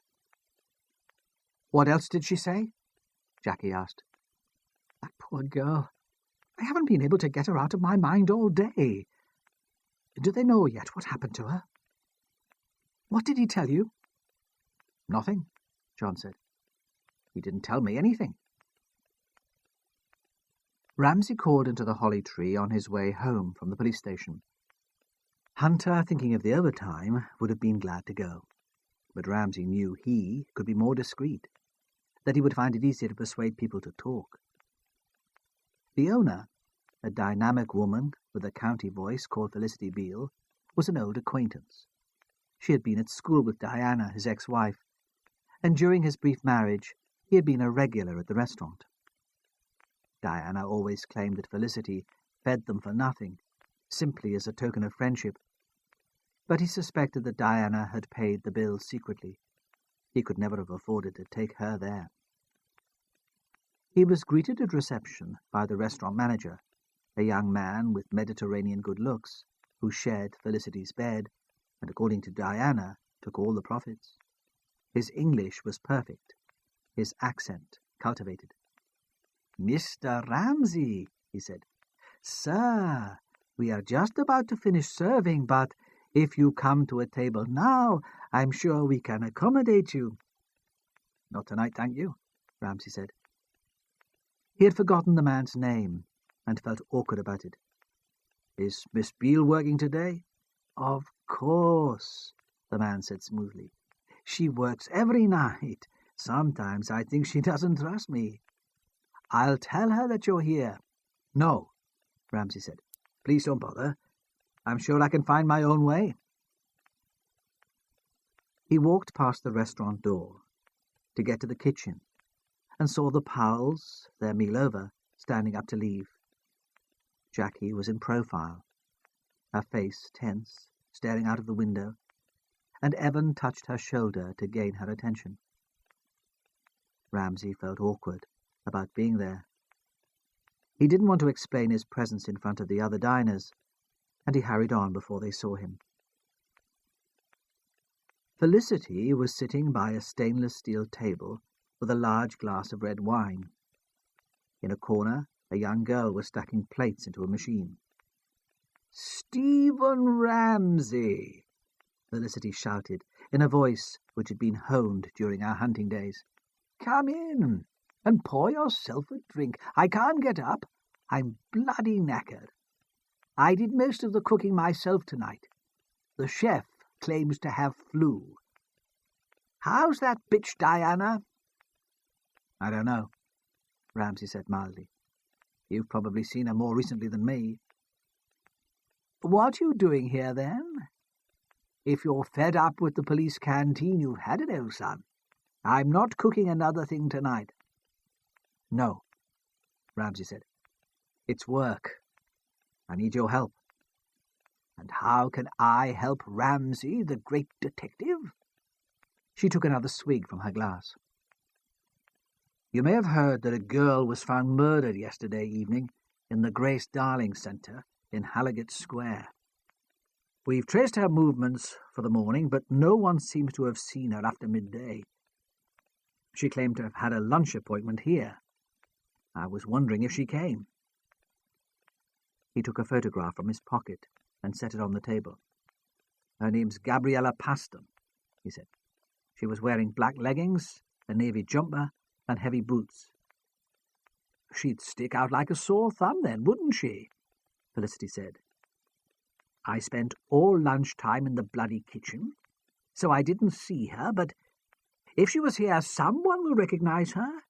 "What else did she say?" Jackie asked. "That poor girl. I haven't been able to get her out of my mind all day. Do they know yet what happened to her?" "What did he tell you?" "Nothing," John said. "He didn't tell me anything." Ramsay called into the Holly Tree on his way home from the police station. Hunter, thinking of the overtime, would have been glad to go, but Ramsay knew he could be more discreet, that he would find it easier to persuade people to talk. The owner, a dynamic woman with a county voice called Felicity Beale, was an old acquaintance. She had been at school with Diana, his ex-wife, and during his brief marriage he had been a regular at the restaurant. Diana always claimed that Felicity fed them for nothing, simply as a token of friendship, but he suspected that Diana had paid the bills secretly. He could never have afforded to take her there. He was greeted at reception by the restaurant manager, a young man with Mediterranean good looks, who shared Felicity's bed, and, according to Diana, took all the profits. His English was perfect, his accent cultivated. "Mr. Ramsay," he said. "Sir, we are just about to finish serving, but if you come to a table now, I'm sure we can accommodate you." "Not tonight, thank you," Ramsay said. He had forgotten the man's name and felt awkward about it. "Is Miss Beale working today?" "Of course," the man said smoothly. "She works every night. Sometimes I think she doesn't trust me. I'll tell her that you're here." "No," Ramsay said. "Please don't bother. I'm sure I can find my own way." He walked past the restaurant door to get to the kitchen and saw the Powells, their meal over, standing up to leave. Jackie was in profile, her face tense, staring out of the window, and Evan touched her shoulder to gain her attention. Ramsay felt awkward about being there. He didn't want to explain his presence in front of the other diners, and he hurried on before they saw him. Felicity was sitting by a stainless steel table with a large glass of red wine. In a corner, a young girl was stacking plates into a machine. "Stephen Ramsay!" Felicity shouted, in a voice which had been honed during our hunting days. "Come in and pour yourself a drink. I can't get up. I'm bloody knackered. I did most of the cooking myself tonight. The chef claims to have flu. How's that bitch Diana?" "I don't know," Ramsay said mildly. "You've probably seen her more recently than me." "What you doing here, then? If you're fed up with the police canteen, you've had it, old son. I'm not cooking another thing tonight." "No," Ramsay said. "It's work. I need your help." "And how can I help Ramsay, the great detective?" She took another swig from her glass. "You may have heard that a girl was found murdered yesterday evening in the Grace Darling Centre in Halligate Square. We've traced her movements for the morning, but no one seems to have seen her after midday. She claimed to have had a lunch appointment here. I was wondering if she came." He took a photograph from his pocket and set it on the table. "Her name's Gabriella Paston," he said. "She was wearing black leggings, a navy jumper, and heavy boots." "She'd stick out like a sore thumb then, wouldn't she?" Felicity said. "I spent all lunchtime in the bloody kitchen, so I didn't see her, but if she was here, someone will recognize her.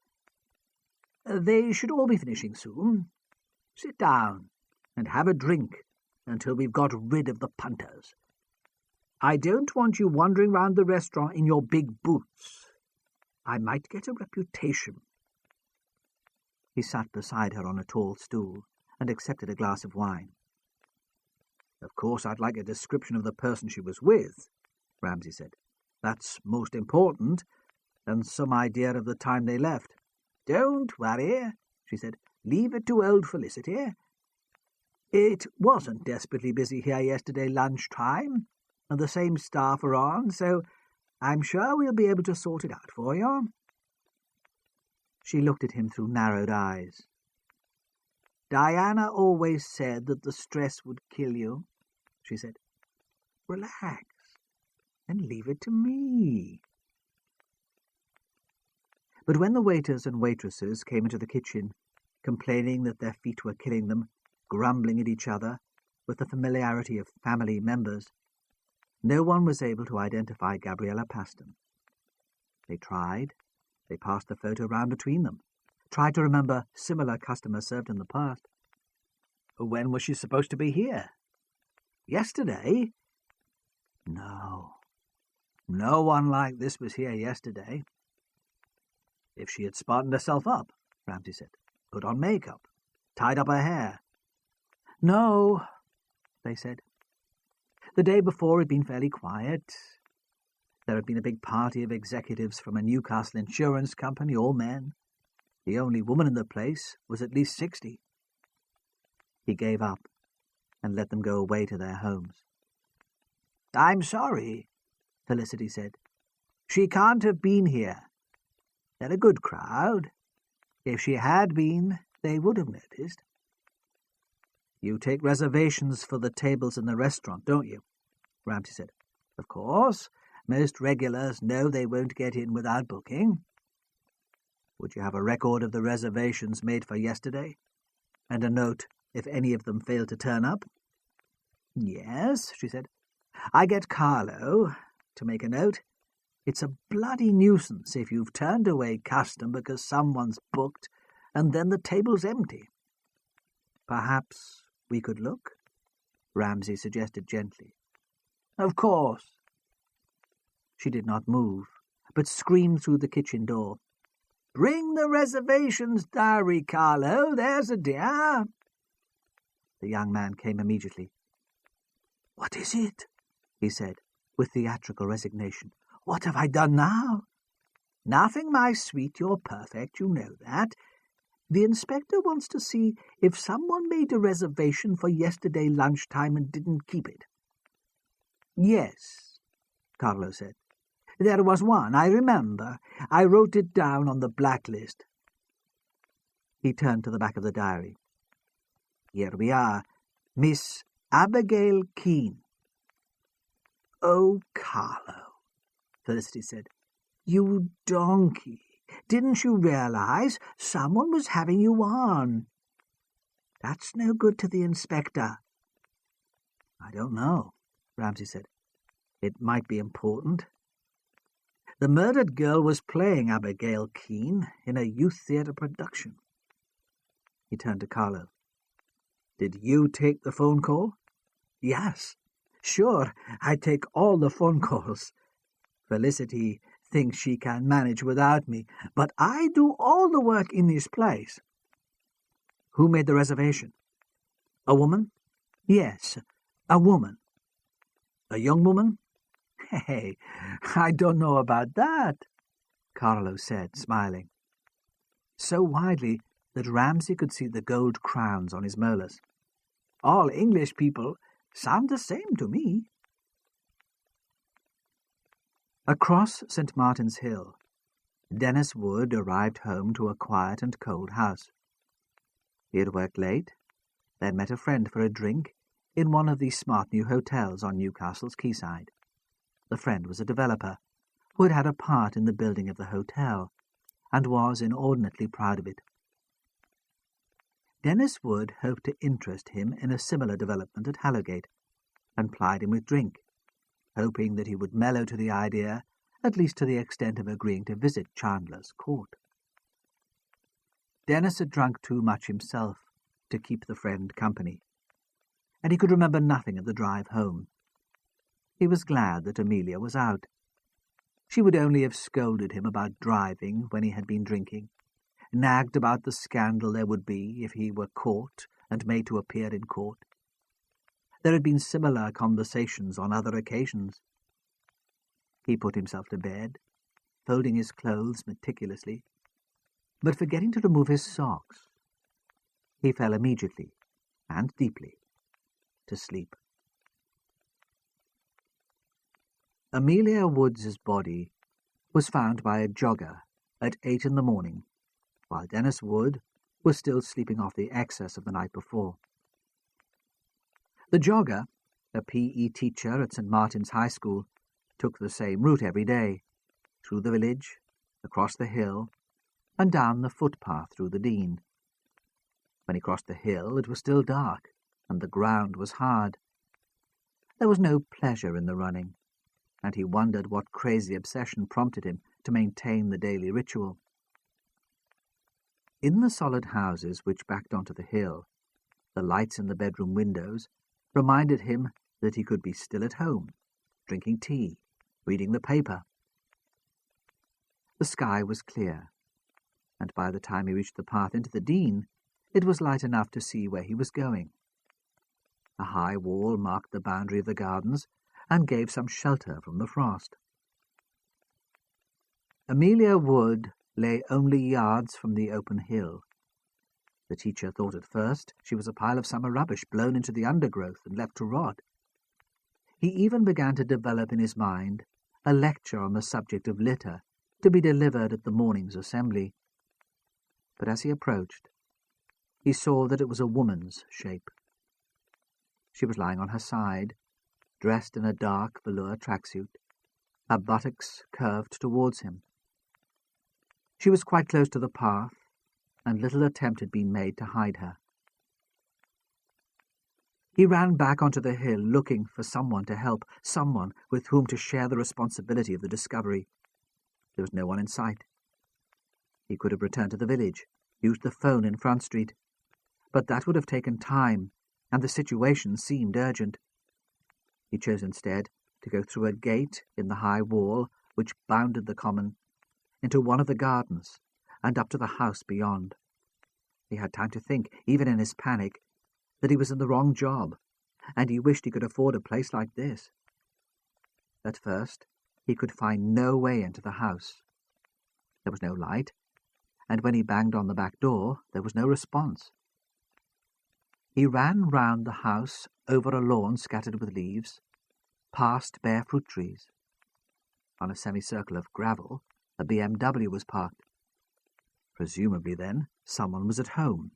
They should all be finishing soon. Sit down and have a drink until we've got rid of the punters. I don't want you wandering round the restaurant in your big boots. I might get a reputation." He sat beside her on a tall stool and accepted a glass of wine. "Of course I'd like a description of the person she was with," Ramsay said. "That's most important, and some idea of the time they left." "Don't worry," she said. "Leave it to old Felicity. It wasn't desperately busy here yesterday lunchtime, and the same staff are on, so I'm sure we'll be able to sort it out for you." She looked at him through narrowed eyes. "Diana always said that the stress would kill you," she said. "Relax and leave it to me." But when the waiters and waitresses came into the kitchen, complaining that their feet were killing them, grumbling at each other, with the familiarity of family members, no one was able to identify Gabriella Paston. They tried. They passed the photo round between them, tried to remember similar customers served in the past. When was she supposed to be here? Yesterday? No. No one like this was here yesterday. If she had smartened herself up, Ramsay said, put on makeup, tied up her hair. No, they said. The day before had been fairly quiet. There had been a big party of executives from a Newcastle insurance company, all men. The only woman in the place was at least 60. He gave up and let them go away to their homes. "I'm sorry," Felicity said. "She can't have been here. They're a good crowd. If she had been, they would have noticed." "You take reservations for the tables in the restaurant, don't you?" Ramsay said. "Of course. Most regulars know they won't get in without booking." "Would you have a record of the reservations made for yesterday? And a note if any of them fail to turn up?" "Yes," she said. "I get Carlo to make a note. It's a bloody nuisance if you've turned away custom because someone's booked and then the table's empty." "Perhaps we could look?" Ramsay suggested gently. "Of course." She did not move, but screamed through the kitchen door. "Bring the reservations diary, Carlo, there's a dear." The young man came immediately. "What is it?" he said, with theatrical resignation. "What have I done now?" "Nothing, my sweet, you're perfect, you know that. The inspector wants to see if someone made a reservation for yesterday lunchtime and didn't keep it." "Yes," Carlo said. "There was one, I remember. I wrote it down on the blacklist." He turned to the back of the diary. "Here we are. Miss Abigail Keene." "Oh, Carlo," Felicity said. "You donkey. Didn't you realize someone was having you on?" "That's no good to the inspector." "I don't know," Ramsay said. "It might be important." "The murdered girl was playing Abigail Keene in a youth theatre production." He turned to Carlo. "Did you take the phone call?" "Yes. Sure, I take all the phone calls. Felicity thinks she can manage without me, but I do all the work in this place." "Who made the reservation? A woman?" "Yes, a woman." "A young woman?" "Hey, I don't know about that," Carlo said, smiling, so widely that Ramsay could see the gold crowns on his molars. "All English people sound the same to me." Across St. Martin's Hill, Dennis Wood arrived home to a quiet and cold house. He had worked late, then met a friend for a drink in one of the smart new hotels on Newcastle's quayside. The friend was a developer who had had a part in the building of the hotel and was inordinately proud of it. Dennis Wood hoped to interest him in a similar development at Hallowgate, and plied him with drink, hoping that he would mellow to the idea, at least to the extent of agreeing to visit Chandler's Court. Dennis had drunk too much himself to keep the friend company, and he could remember nothing of the drive home. He was glad that Amelia was out. She would only have scolded him about driving when he had been drinking, nagged about the scandal there would be if he were caught and made to appear in court. There had been similar conversations on other occasions. He put himself to bed, folding his clothes meticulously, but forgetting to remove his socks. He fell immediately, and deeply, to sleep. Amelia Woods's body was found by a jogger at 8 in the morning, while Dennis Wood was still sleeping off the excess of the night before. The jogger, a PE teacher at St. Martin's High School, took the same route every day, through the village, across the hill, and down the footpath through the Dean. When he crossed the hill, it was still dark, and the ground was hard. There was no pleasure in the running, and he wondered what crazy obsession prompted him to maintain the daily ritual. In the solid houses which backed onto the hill, the lights in the bedroom windows reminded him that he could be still at home, drinking tea, reading the paper. The sky was clear, and by the time he reached the path into the Dean, it was light enough to see where he was going. A high wall marked the boundary of the gardens and gave some shelter from the frost. Amelia Wood lay only yards from the open hill. The teacher thought at first she was a pile of summer rubbish blown into the undergrowth and left to rot. He even began to develop in his mind a lecture on the subject of litter to be delivered at the morning's assembly. But as he approached, he saw that it was a woman's shape. She was lying on her side, dressed in a dark velour tracksuit, her buttocks curved towards him. She was quite close to the path, and little attempt had been made to hide her. He ran back onto the hill looking for someone to help, someone with whom to share the responsibility of the discovery. There was no one in sight. He could have returned to the village, used the phone in Front Street, but that would have taken time, and the situation seemed urgent. He chose instead to go through a gate in the high wall which bounded the common, into one of the gardens, and up to the house beyond. He had time to think, even in his panic, that he was in the wrong job, and he wished he could afford a place like this. At first, he could find no way into the house. There was no light, and when he banged on the back door, there was no response. He ran round the house, over a lawn scattered with leaves, past bare fruit trees. On a semicircle of gravel, a BMW was parked. Presumably, then, someone was at home.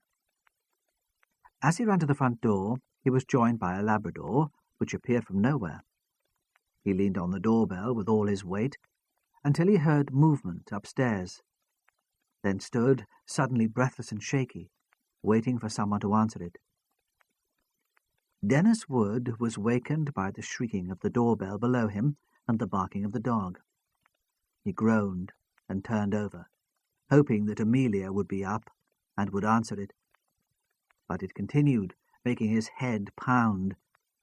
As he ran to the front door, he was joined by a Labrador, which appeared from nowhere. He leaned on the doorbell with all his weight, until he heard movement upstairs, then stood, suddenly breathless and shaky, waiting for someone to answer it. Dennis Wood was wakened by the shrieking of the doorbell below him and the barking of the dog. He groaned and turned over, hoping that Amelia would be up and would answer it. But it continued, making his head pound,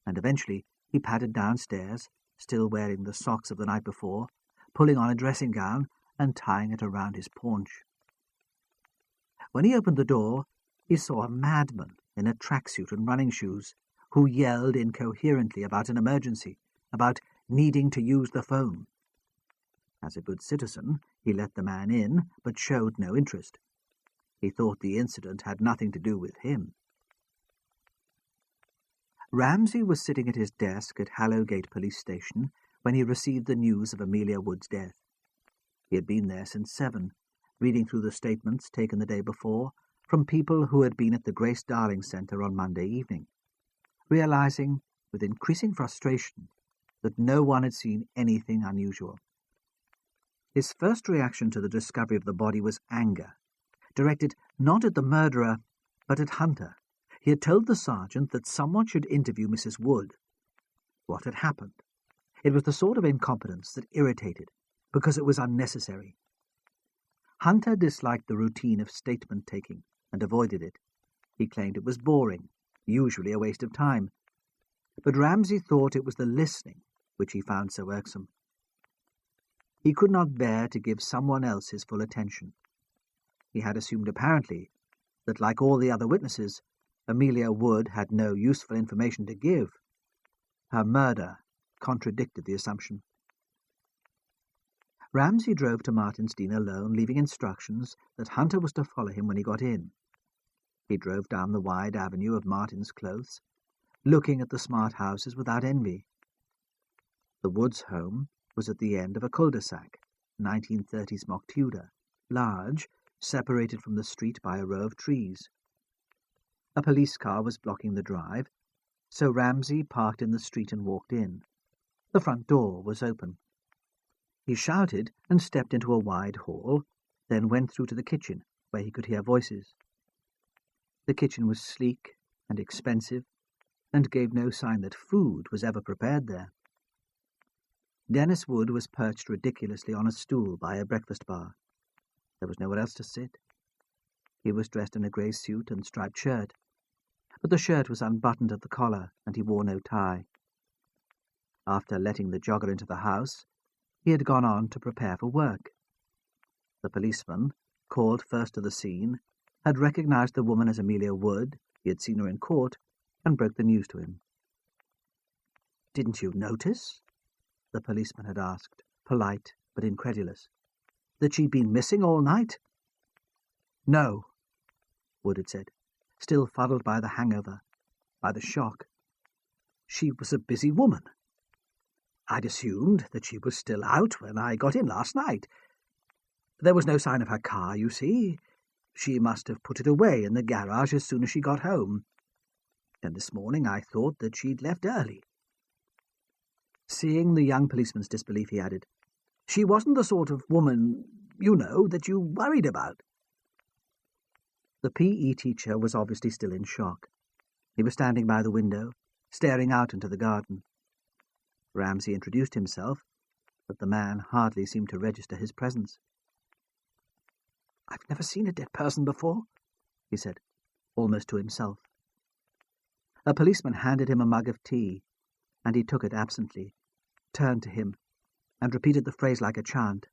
and eventually he padded downstairs, still wearing the socks of the night before, pulling on a dressing gown and tying it around his paunch. When he opened the door, he saw a madman in a tracksuit and running shoes, who yelled incoherently about an emergency, about needing to use the phone. As a good citizen, he let the man in, but showed no interest. He thought the incident had nothing to do with him. Ramsay was sitting at his desk at Hallowgate Police Station when he received the news of Amelia Wood's death. He had been there since 7, reading through the statements taken the day before from people who had been at the Grace Darling Centre on Monday evening, realizing with increasing frustration that no one had seen anything unusual. His first reaction to the discovery of the body was anger, directed not at the murderer, but at Hunter. He had told the sergeant that someone should interview Mrs. Wood. What had happened? It was the sort of incompetence that irritated, because it was unnecessary. Hunter disliked the routine of statement-taking and avoided it. He claimed it was boring, usually a waste of time. But Ramsay thought it was the listening which he found so irksome. He could not bear to give someone else his full attention. He had assumed apparently that, like all the other witnesses, Amelia Wood had no useful information to give. Her murder contradicted the assumption. Ramsay drove to Martinsdean alone, leaving instructions that Hunter was to follow him when he got in. He drove down the wide avenue of Martin's Close, looking at the smart houses without envy. The Woods' home was at the end of a cul-de-sac, 1930s mock Tudor, large, separated from the street by a row of trees. A police car was blocking the drive, so Ramsay parked in the street and walked in. The front door was open. He shouted and stepped into a wide hall, then went through to the kitchen, where he could hear voices. The kitchen was sleek and expensive, and gave no sign that food was ever prepared there. Dennis Wood was perched ridiculously on a stool by a breakfast bar. There was nowhere else to sit. He was dressed in a grey suit and striped shirt, but the shirt was unbuttoned at the collar, and he wore no tie. After letting the jogger into the house, he had gone on to prepare for work. The policeman, called first to the scene, had recognized the woman as Amelia Wood. He had seen her in court, and broke the news to him. "Didn't you notice?" the policeman had asked, polite but incredulous. That she'd been missing all night? No, Wood had said, still fuddled by the hangover, by the shock. She was a busy woman. I'd assumed that she was still out when I got in last night. There was no sign of her car, you see. She must have put it away in the garage as soon as she got home. And this morning I thought that she'd left early. Seeing the young policeman's disbelief, he added, She wasn't the sort of woman, you know, that you worried about. The PE teacher was obviously still in shock. He was standing by the window, staring out into the garden. Ramsay introduced himself, but the man hardly seemed to register his presence. I've never seen a dead person before, he said, almost to himself. A policeman handed him a mug of tea, and he took it absently, turned to him, and repeated the phrase like a chant.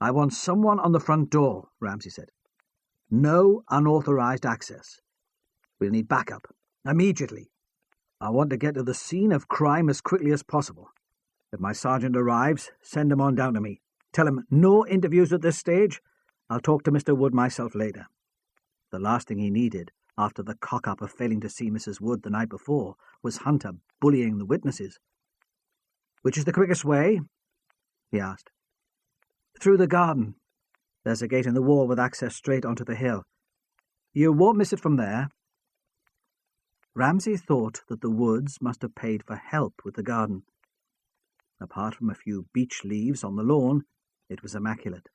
I want someone on the front door, Ramsay said. No unauthorized access. We'll need backup, immediately. I want to get to the scene of crime as quickly as possible. If my sergeant arrives, send him on down to me. Tell him no interviews at this stage. I'll talk to Mr. Wood myself later. The last thing he needed, after the cock-up of failing to see Mrs. Wood the night before, was Hunter bullying the witnesses. Which is the quickest way? He asked. Through the garden. There's a gate in the wall with access straight onto the hill. You won't miss it from there. Ramsay thought that the Woods must have paid for help with the garden. Apart from a few beech leaves on the lawn, it was immaculate.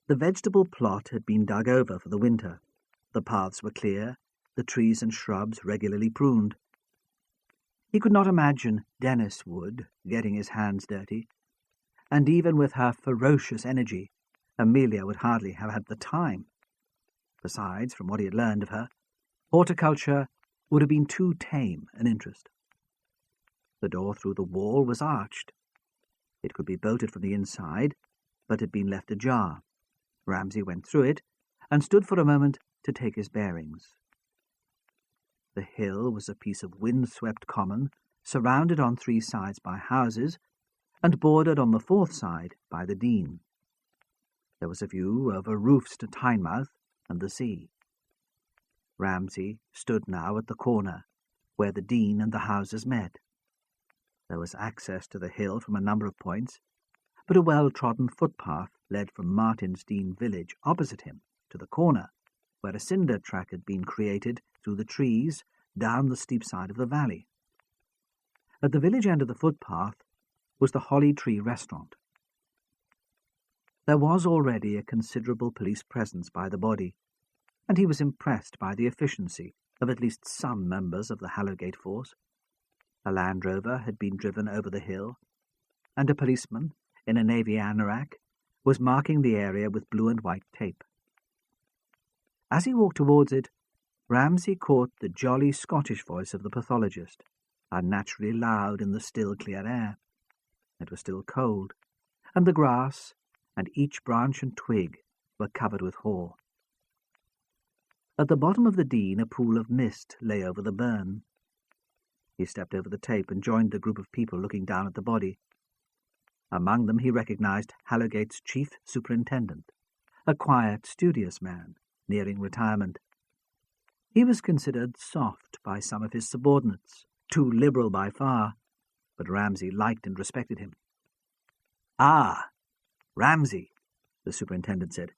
The vegetable plot had been dug over for the winter. The paths were clear, the trees and shrubs regularly pruned. He could not imagine Dennis Wood getting his hands dirty, and even with her ferocious energy, Amelia would hardly have had the time. Besides, from what he had learned of her, horticulture would have been too tame an interest. The door through the wall was arched. It could be bolted from the inside, but had been left ajar. Ramsay went through it, and stood for a moment to take his bearings. The hill was a piece of wind-swept common, surrounded on 3 sides by houses, and bordered on the 4th side by the Dean. There was a view over roofs to Tynemouth and the sea. Ramsay stood now at the corner, where the Dean and the houses met. There was access to the hill from a number of points, but a well-trodden footpath led from Martin's Dean village opposite him to the corner, where a cinder track had been created through the trees down the steep side of the valley. At the village end of the footpath was the Holly Tree restaurant. There was already a considerable police presence by the body, and he was impressed by the efficiency of at least some members of the Hallowgate force. A Land Rover had been driven over the hill, and a policeman, in a navy anorak, was marking the area with blue and white tape. As he walked towards it, Ramsay caught the jolly Scottish voice of the pathologist, unnaturally loud in the still clear air. It was still cold, and the grass, and each branch and twig, were covered with hoar. At the bottom of the Dean a pool of mist lay over the burn. He stepped over the tape and joined the group of people looking down at the body. Among them he recognized Hallowgate's chief superintendent, a quiet, studious man, nearing retirement. He was considered soft by some of his subordinates, too liberal by far, but Ramsay liked and respected him. "Ah, Ramsay," the superintendent said.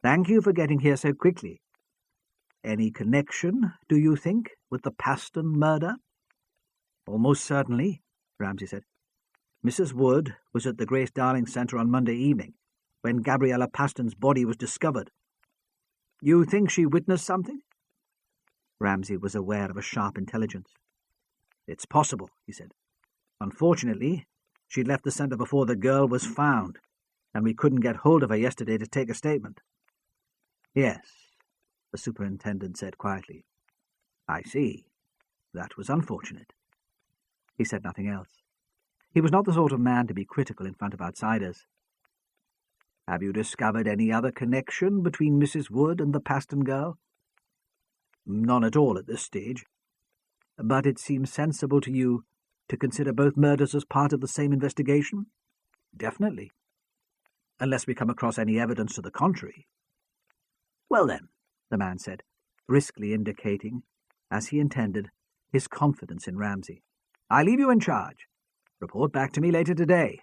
"Thank you for getting here so quickly. Any connection, do you think, with the Paston murder?" "Almost certainly," Ramsay said. "Mrs. Wood was at the Grace Darling Centre on Monday evening, when Gabriella Paston's body was discovered. You think she witnessed something?" Ramsay was aware of a sharp intelligence. "It's possible," he said. "Unfortunately, she'd left the centre before the girl was found, and we couldn't get hold of her yesterday to take a statement." "Yes," the superintendent said quietly. "I see. That was unfortunate." He said nothing else. He was not the sort of man to be critical in front of outsiders. "Have you discovered any other connection between Mrs. Wood and the Paston girl?" "None at all at this stage. But it seems sensible to you to consider both murders as part of the same investigation?" "Definitely." unless we come across any evidence to the contrary. Well then, the man said, briskly indicating, as he intended, his confidence in Ramsay. I leave you in charge. Report back to me later today.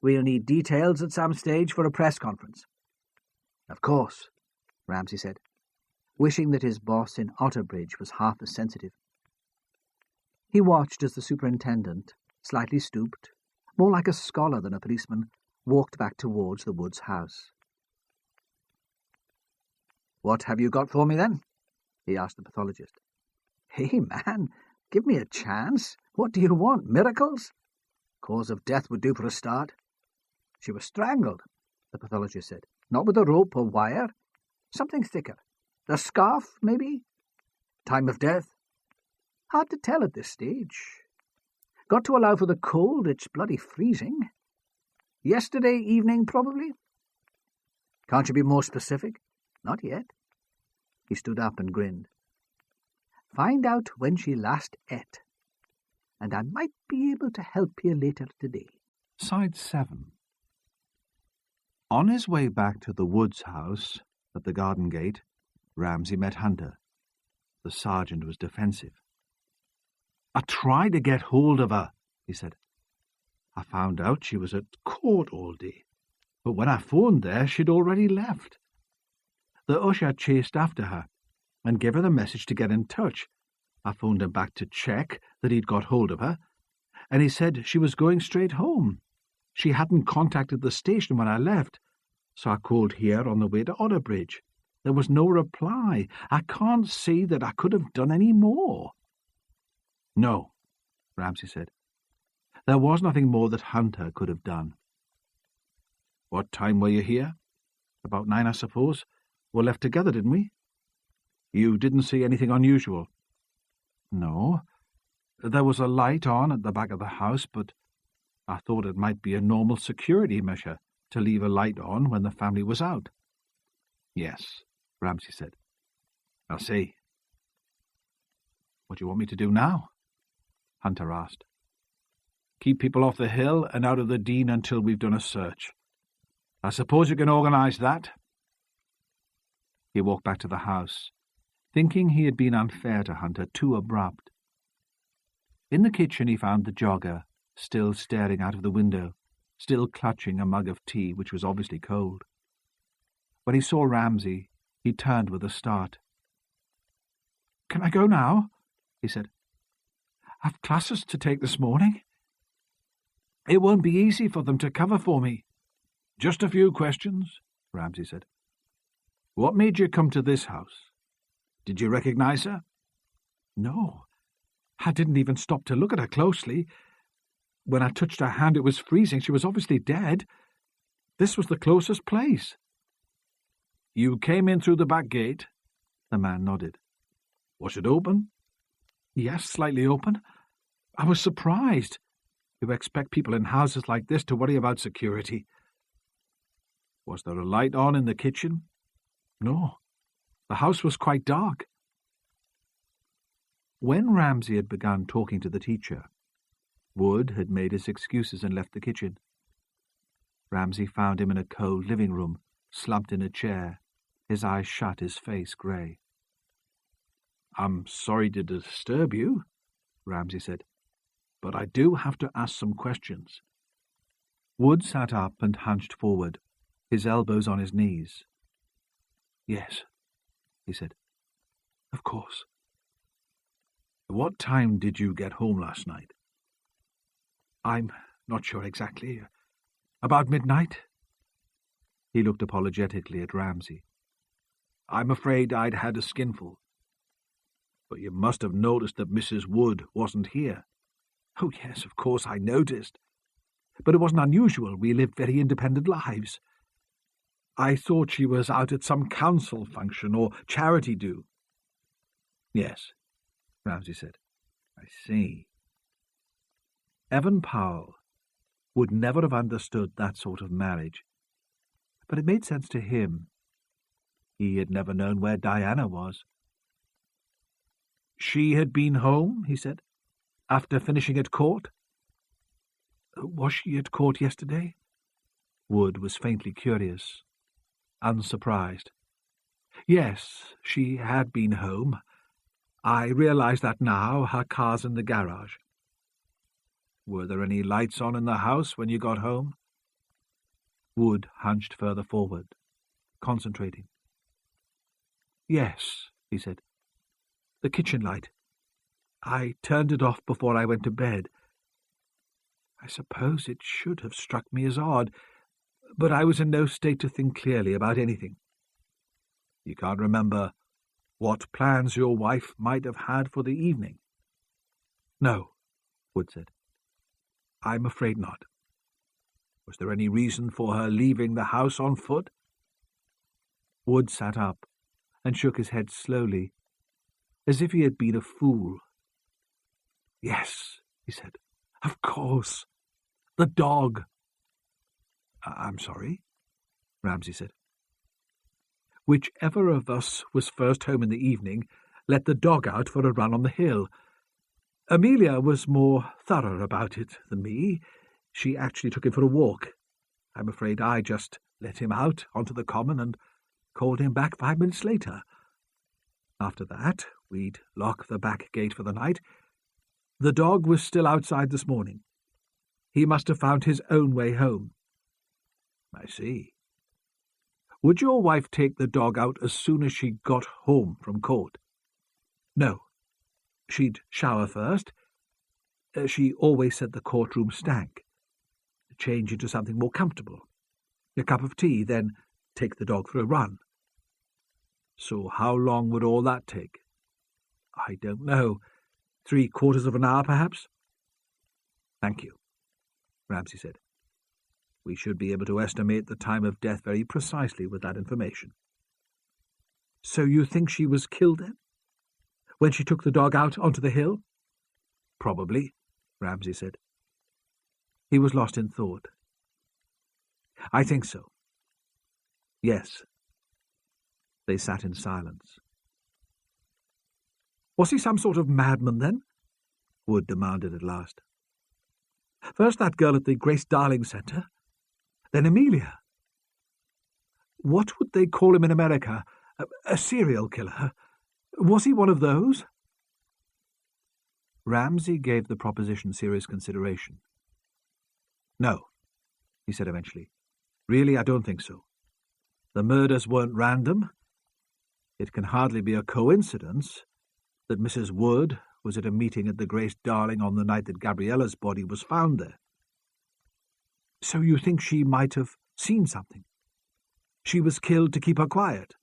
We'll need details at some stage for a press conference. Of course, Ramsay said, wishing that his boss in Otterbridge was half as sensitive. He watched as the superintendent, slightly stooped, more like a scholar than a policeman, walked back towards the Woods house. "What have you got for me, then?" he asked the pathologist. "Hey, man, give me a chance. What do you want, miracles?" "Cause of death would do for a start." "She was strangled," the pathologist said. "Not with a rope or wire. Something thicker. A scarf, maybe?" "Time of death?" "Hard to tell at this stage. Got to allow for the cold. It's bloody freezing. Yesterday evening, probably." "Can't you be more specific?" "Not yet." He stood up and grinned. "Find out when she last ate, and I might be able to help you later today." Side 7. On his way back to the Woods house at the garden gate, Ramsay met Hunter. The sergeant was defensive. "I tried to get hold of her," he said. "I found out she was at court all day, but when I phoned there, she'd already left. The usher chased after her and gave her the message to get in touch. I phoned him back to check that he'd got hold of her, and he said she was going straight home. She hadn't contacted the station when I left, so I called here on the way to Otterbridge. There was no reply. I can't see that I could have done any more." "No," Ramsay said. "There was nothing more that Hunter could have done." "What time were you here?" "About 9, I suppose. We left together, didn't we?" "You didn't see anything unusual?" "No. There was a light on at the back of the house, but I thought it might be a normal security measure to leave a light on when the family was out." "Yes," Ramsay said. "I see." "What do you want me to do now?" Hunter asked. "Keep people off the hill and out of the Dean until we've done a search. I suppose you can organise that?" He walked back to the house, thinking he had been unfair to Hunter, too abrupt. In the kitchen he found the jogger, still staring out of the window, still clutching a mug of tea, which was obviously cold. When he saw Ramsay, he turned with a start. "Can I go now?" he said. "I've classes to take this morning. It won't be easy for them to cover for me." "Just a few questions," Ramsay said. "What made you come to this house? Did you recognize her?" "No. I didn't even stop to look at her closely. When I touched her hand, it was freezing. She was obviously dead. This was the closest place." "You came in through the back gate?" The man nodded. "Was it open?" "Yes, slightly open. I was surprised. You expect people in houses like this to worry about security." "Was there a light on in the kitchen?" "No. The house was quite dark." When Ramsay had begun talking to the teacher, Wood had made his excuses and left the kitchen. Ramsay found him in a cold living room, slumped in a chair, his eyes shut, his face grey. "I'm sorry to disturb you," Ramsay said, "but I do have to ask some questions." Wood sat up and hunched forward, his elbows on his knees. "Yes," he said. "Of course." "What time did you get home last night?" "I'm not sure exactly. About midnight." He looked apologetically at Ramsay. "I'm afraid I'd had a skinful." "But you must have noticed that Mrs. Wood wasn't here." "Oh, yes, of course I noticed. But it wasn't unusual. We lived very independent lives. I thought she was out at some council function or charity do." "Yes," Ramsay said. "I see." Evan Powell would never have understood that sort of marriage, but it made sense to him. He had never known where Diana was. "She had been home," he said, "after finishing at court?" "Was she at court yesterday?" Wood was faintly curious, unsurprised. Yes, she had been home. I realise that now. Her car's in the garage. Were there any lights on in the house when you got home? Wood hunched further forward, concentrating. Yes, he said. The kitchen light. I turned it off before I went to bed. I suppose it should have struck me as odd, but I was in no state to think clearly about anything. You can't remember what plans your wife might have had for the evening? No, Wood said. I'm afraid not. Was there any reason for her leaving the house on foot? Wood sat up and shook his head slowly, as if he had been a fool. Yes, he said. Of course. The dog. I'm sorry, Ramsay said. Whichever of us was first home in the evening let the dog out for a run on the hill. Amelia was more thorough about it than me. She actually took him for a walk. I'm afraid I just let him out onto the common and called him back 5 minutes later. After that, we'd lock the back gate for the night. The dog was still outside this morning. He must have found his own way home. I see. Would your wife take the dog out as soon as she got home from court? No. She'd shower first. She always said the courtroom stank. Change into something more comfortable. A cup of tea, then take the dog for a run. So how long would all that take? I don't know. 3/4 of an hour, perhaps? Thank you, Ramsay said. We should be able to estimate the time of death very precisely with that information. So you think she was killed then? When she took the dog out onto the hill? Probably, Ramsay said. He was lost in thought. I think so. Yes. They sat in silence. Was he some sort of madman then? Wood demanded at last. First that girl at the Grace Darling Centre, then Amelia. What would they call him in America? A serial killer? Was he one of those? Ramsay gave the proposition serious consideration. No, he said eventually. Really, I don't think so. The murders weren't random. It can hardly be a coincidence that Mrs. Wood was at a meeting at the Grace Darling on the night that Gabriella's body was found there. So you think she might have seen something? She was killed to keep her quiet?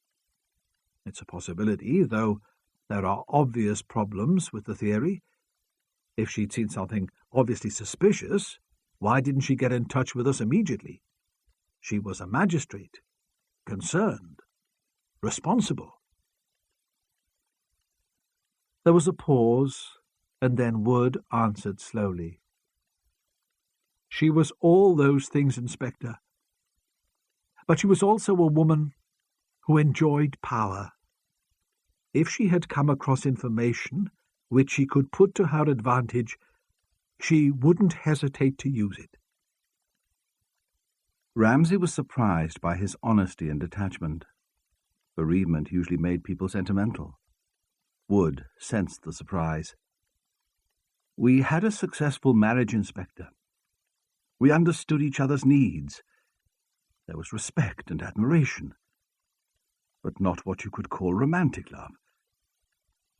It's a possibility, though there are obvious problems with the theory. If she'd seen something obviously suspicious, why didn't she get in touch with us immediately? She was a magistrate, concerned, responsible. There was a pause, and then Wood answered slowly. She was all those things, Inspector. But she was also a woman who enjoyed power. If she had come across information which she could put to her advantage, she wouldn't hesitate to use it. Ramsay was surprised by his honesty and detachment. Bereavement usually made people sentimental. Wood sensed the surprise. We had a successful marriage, Inspector. We understood each other's needs. There was respect and admiration, but not what you could call romantic love.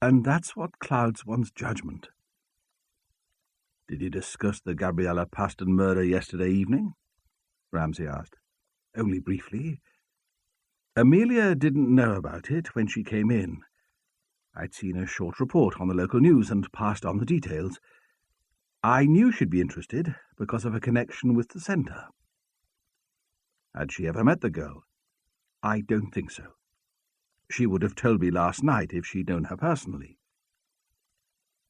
And that's what clouds one's judgment. Did you discuss the Gabriella Paston murder yesterday evening? Ramsay asked. Only briefly. Amelia didn't know about it when she came in. I'd seen a short report on the local news and passed on the details. I knew she'd be interested because of a connection with the centre. Had she ever met the girl? I don't think so. She would have told me last night if she'd known her personally.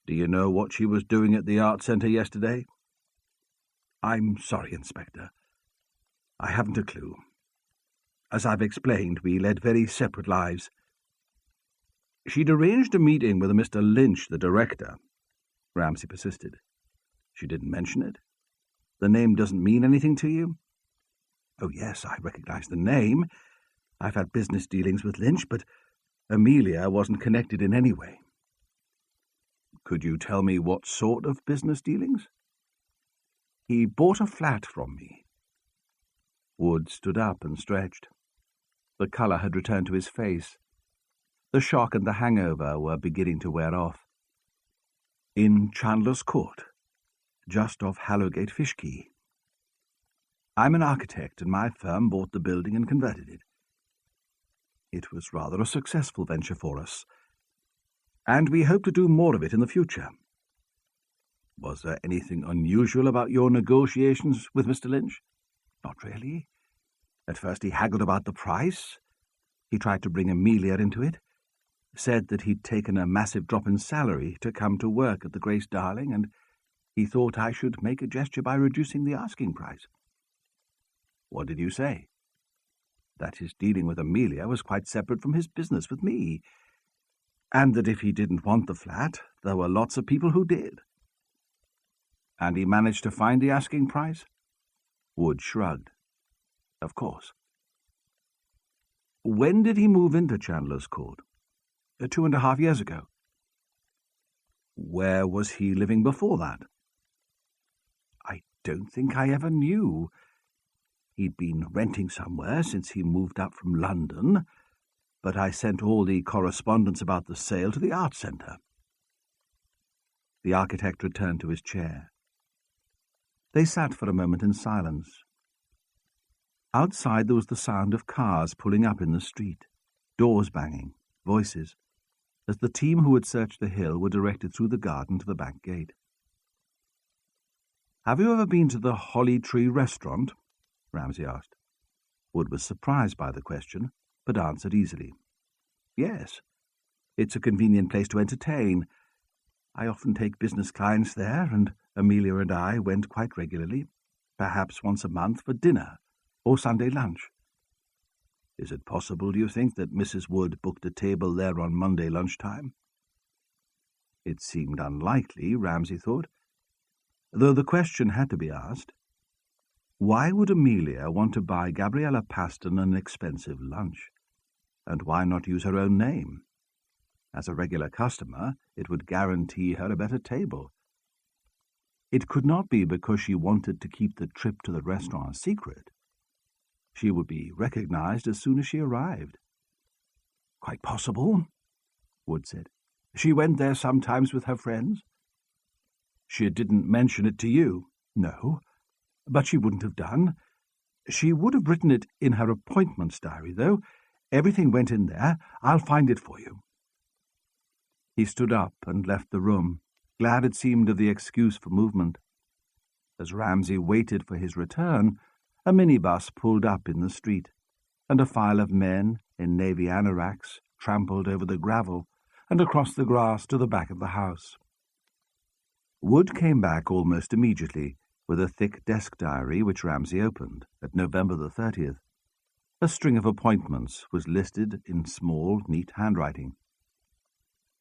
Do you know what she was doing at the art centre yesterday? I'm sorry, Inspector. I haven't a clue. As I've explained, we led very separate lives. She'd arranged a meeting with a Mr. Lynch, the director, Ramsay persisted. She didn't mention it. The name doesn't mean anything to you? Oh, yes, I recognise the name. I've had business dealings with Lynch, but Amelia wasn't connected in any way. Could you tell me what sort of business dealings? He bought a flat from me. Wood stood up and stretched. The colour had returned to his face. The shock and the hangover were beginning to wear off. In Chandler's Court, just off Hallowgate Fish Quay. I'm an architect, and my firm bought the building and converted it. It was rather a successful venture for us, and we hope to do more of it in the future. Was there anything unusual about your negotiations with Mr. Lynch? Not really. At first he haggled about the price. He tried to bring Amelia into it, said that he'd taken a massive drop in salary to come to work at the Grace Darling, and he thought I should make a gesture by reducing the asking price. What did you say? That his dealing with Amelia was quite separate from his business with me, and that if he didn't want the flat, there were lots of people who did. And he managed to find the asking price? Wood shrugged. Of course. When did he move into Chandler's Court? 2.5 years ago. Where was he living before that? I don't think I ever knew. He'd been renting somewhere since he moved up from London, but I sent all the correspondence about the sale to the Arts Centre. The architect returned to his chair. They sat for a moment in silence. Outside there was the sound of cars pulling up in the street, doors banging, voices, as the team who had searched the hill were directed through the garden to the back gate. "Have you ever been to the Holly Tree restaurant?" Ramsay asked. Wood was surprised by the question, but answered easily. "Yes. It's a convenient place to entertain. I often take business clients there, and Amelia and I went quite regularly, perhaps once a month for dinner or Sunday lunch. Is it possible, do you think, that Mrs. Wood booked a table there on Monday lunchtime?" It seemed unlikely, Ramsay thought, though the question had to be asked. Why would Amelia want to buy Gabriella Paston an expensive lunch? And why not use her own name? As a regular customer, it would guarantee her a better table. It could not be because she wanted to keep the trip to the restaurant a secret. She would be recognized as soon as she arrived. "Quite possible," Wood said. "She went there sometimes with her friends?" "She didn't mention it to you?" "No, but she wouldn't have done. She would have written it in her appointments diary, though. Everything went in there. I'll find it for you." He stood up and left the room, glad it seemed of the excuse for movement. As Ramsay waited for his return, a minibus pulled up in the street, and a file of men in navy anoraks trampled over the gravel and across the grass to the back of the house. Wood came back almost immediately with a thick desk diary which Ramsay opened at November the 30th. A string of appointments was listed in small, neat handwriting.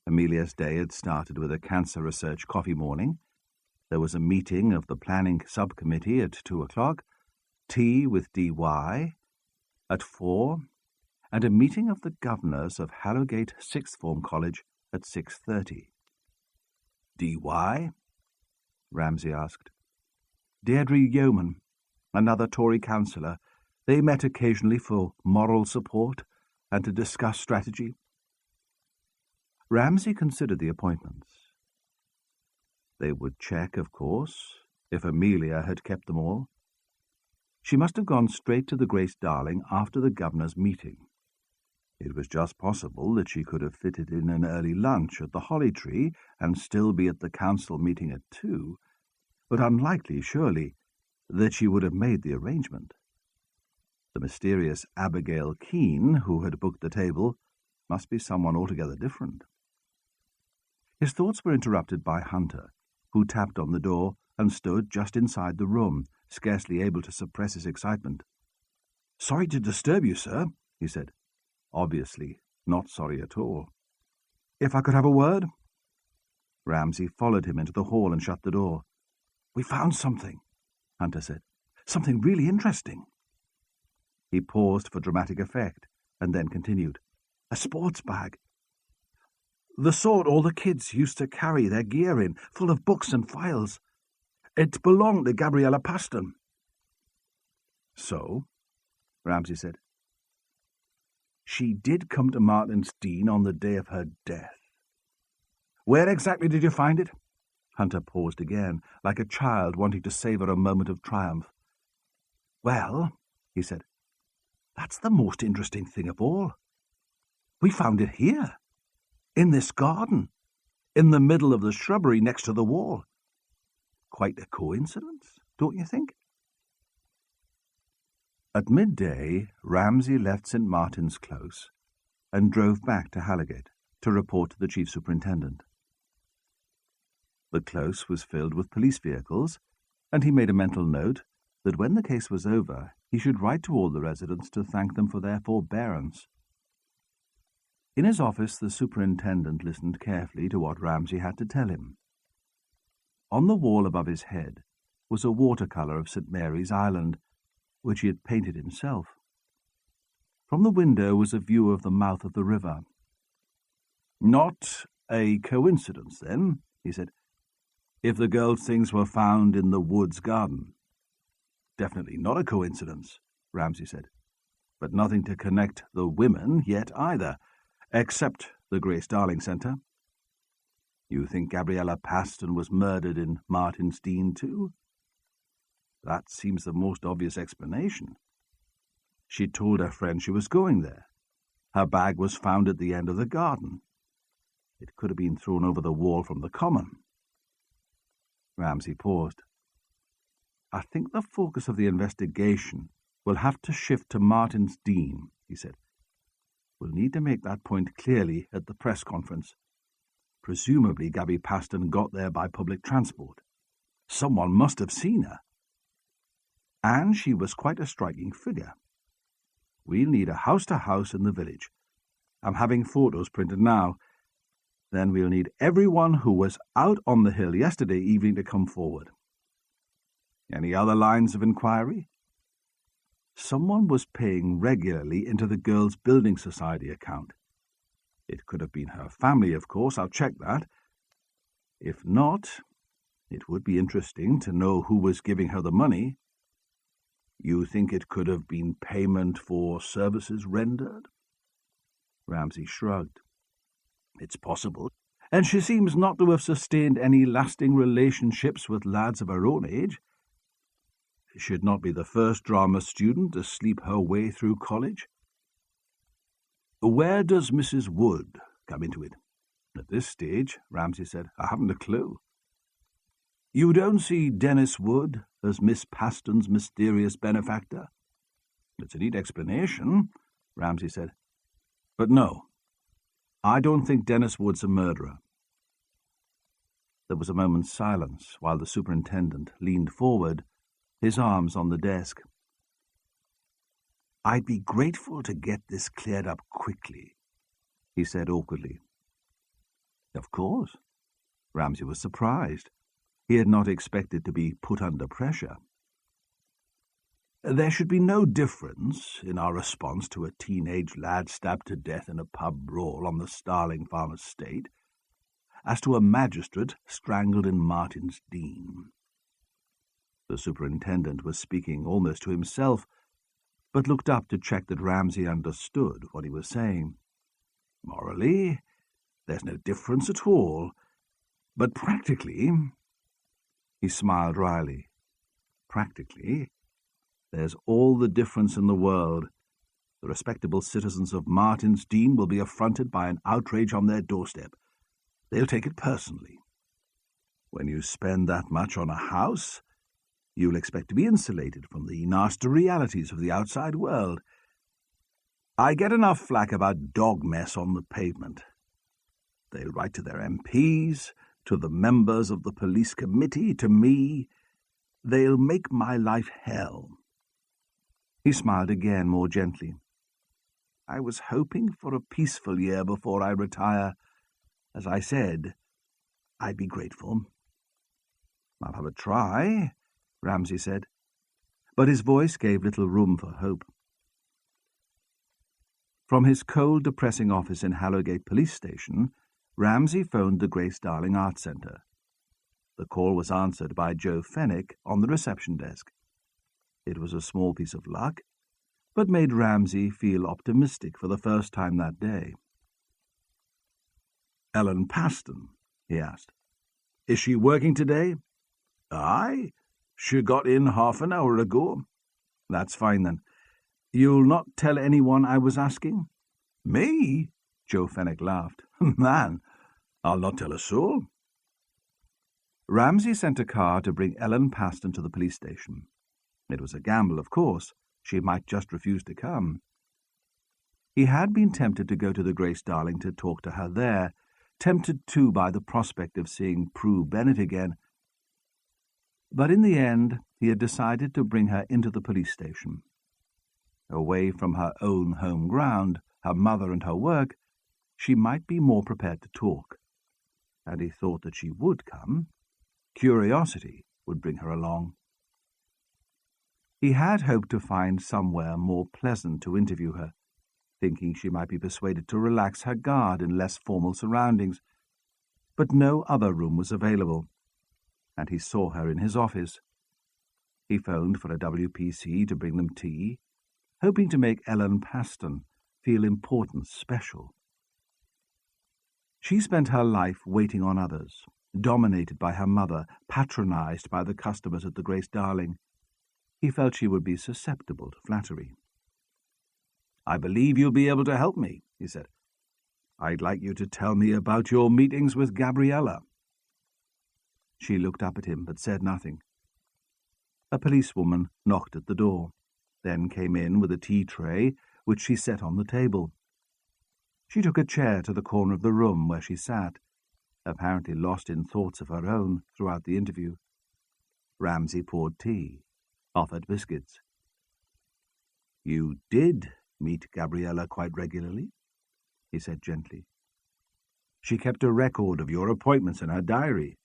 Amelia's day had started with a cancer research coffee morning. There was a meeting of the planning subcommittee at 2:00, tea with D.Y. at 4, and a meeting of the governors of Hallowgate Sixth Form College at 6:30. "D.Y.?" Ramsay asked. "Deirdre Yeoman, another Tory councillor. They met occasionally for moral support and to discuss strategy." Ramsay considered the appointments. They would check, of course, if Amelia had kept them all. She must have gone straight to the Grace Darling after the governor's meeting. It was just possible that she could have fitted in an early lunch at the Holly Tree and still be at the council meeting at 2, but unlikely, surely, that she would have made the arrangement. The mysterious Abigail Keene, who had booked the table, must be someone altogether different. His thoughts were interrupted by Hunter, who tapped on the door and stood just inside the room, scarcely able to suppress his excitement. "Sorry to disturb you, sir," he said. Obviously not sorry at all. "If I could have a word?" Ramsay followed him into the hall and shut the door. "We found something," Hunter said. "Something really interesting." He paused for dramatic effect, and then continued. A sports bag. The sort all the kids used to carry their gear in, full of books and files. It belonged to Gabriella Paston. So? Ramsay said. She did come to Martin's Dean on the day of her death. Where exactly did you find it? Hunter paused again, like a child wanting to savour a moment of triumph. Well, he said, that's the most interesting thing of all. We found it here, in this garden, in the middle of the shrubbery next to the wall. Quite a coincidence, don't you think? At midday, Ramsay left St. Martin's Close and drove back to Halligate to report to the Chief Superintendent. The Close was filled with police vehicles, and he made a mental note that when the case was over, he should write to all the residents to thank them for their forbearance. In his office, the superintendent listened carefully to what Ramsay had to tell him. On the wall above his head was a watercolour of St. Mary's Island, which he had painted himself. From the window was a view of the mouth of the river. Not a coincidence, then, he said, if the girl's things were found in the woods garden. Definitely not a coincidence, Ramsay said, but nothing to connect the women yet either, except the Grace Darling Centre. You think Gabriella Paston was murdered in Martin's Dean too? That seems the most obvious explanation. She told her friend she was going there. Her bag was found at the end of the garden. It could have been thrown over the wall from the common. Ramsay paused. I think the focus of the investigation will have to shift to Martin's Dean, he said. We'll need to make that point clearly at the press conference. Presumably Gabby Paston got there by public transport. Someone must have seen her. And she was quite a striking figure. We'll need a house-to-house in the village. I'm having photos printed now. Then we'll need everyone who was out on the hill yesterday evening to come forward. Any other lines of inquiry? Someone was paying regularly into the girls' building society account. It could have been her family, of course. I'll check that. If not, it would be interesting to know who was giving her the money. You think it could have been payment for services rendered? Ramsay shrugged. It's possible. And she seems not to have sustained any lasting relationships with lads of her own age. She should not be the first drama student to sleep her way through college. Where does Mrs. Wood come into it? At this stage, Ramsay said, I haven't a clue. You don't see Dennis Wood as Miss Paston's mysterious benefactor? It's a neat explanation, Ramsay said. But no, I don't think Dennis Wood's a murderer. There was a moment's silence while the superintendent leaned forward, his arms on the desk. I'd be grateful to get this cleared up quickly, he said awkwardly. Of course. Ramsay was surprised. He had not expected to be put under pressure. There should be no difference in our response to a teenage lad stabbed to death in a pub brawl on the Starling Farm estate as to a magistrate strangled in Martin's Dean. The superintendent was speaking almost to himself, but looked up to check that Ramsay understood what he was saying. Morally, there's no difference at all, but practically, he smiled wryly, practically, there's all the difference in the world. The respectable citizens of Martin's Dean will be affronted by an outrage on their doorstep. They'll take it personally. When you spend that much on a house, you'll expect to be insulated from the nasty realities of the outside world. I get enough flack about dog mess on the pavement. They'll write to their MPs, to the members of the police committee, to me. They'll make my life hell. He smiled again, more gently. I was hoping for a peaceful year before I retire. As I said, I'd be grateful. I'll have a try, Ramsay said, but his voice gave little room for hope. From his cold, depressing office in Hallowgate Police Station, Ramsay phoned the Grace Darling Arts Centre. The call was answered by Joe Fenwick on the reception desk. It was a small piece of luck, but made Ramsay feel optimistic for the first time that day. "Ellen Paston?" he asked. "Is she working today?" "Aye. She got in half an hour ago." "That's fine, then. You'll not tell anyone I was asking?" "Me?" Joe Fenwick laughed. "Man, I'll not tell a soul." Ramsay sent a car to bring Ellen Paston to the police station. It was a gamble, of course. She might just refuse to come. He had been tempted to go to the Grace Darling to talk to her there, tempted too by the prospect of seeing Prue Bennett again. But in the end, he had decided to bring her into the police station. Away from her own home ground, her mother and her work, she might be more prepared to talk. And he thought that she would come. Curiosity would bring her along. He had hoped to find somewhere more pleasant to interview her, thinking she might be persuaded to relax her guard in less formal surroundings. But no other room was available, and he saw her in his office. He phoned for a WPC to bring them tea, hoping to make Ellen Paston feel important, special. She spent her life waiting on others, dominated by her mother, patronized by the customers at the Grace Darling. He felt she would be susceptible to flattery. "I believe you'll be able to help me," he said. "I'd like you to tell me about your meetings with Gabriella." She looked up at him but said nothing. A policewoman knocked at the door, then came in with a tea tray, which she set on the table. She took a chair to the corner of the room where she sat, apparently lost in thoughts of her own throughout the interview. Ramsay poured tea, offered biscuits. "You did meet Gabriella quite regularly?" he said gently. "She kept a record of your appointments in her diary."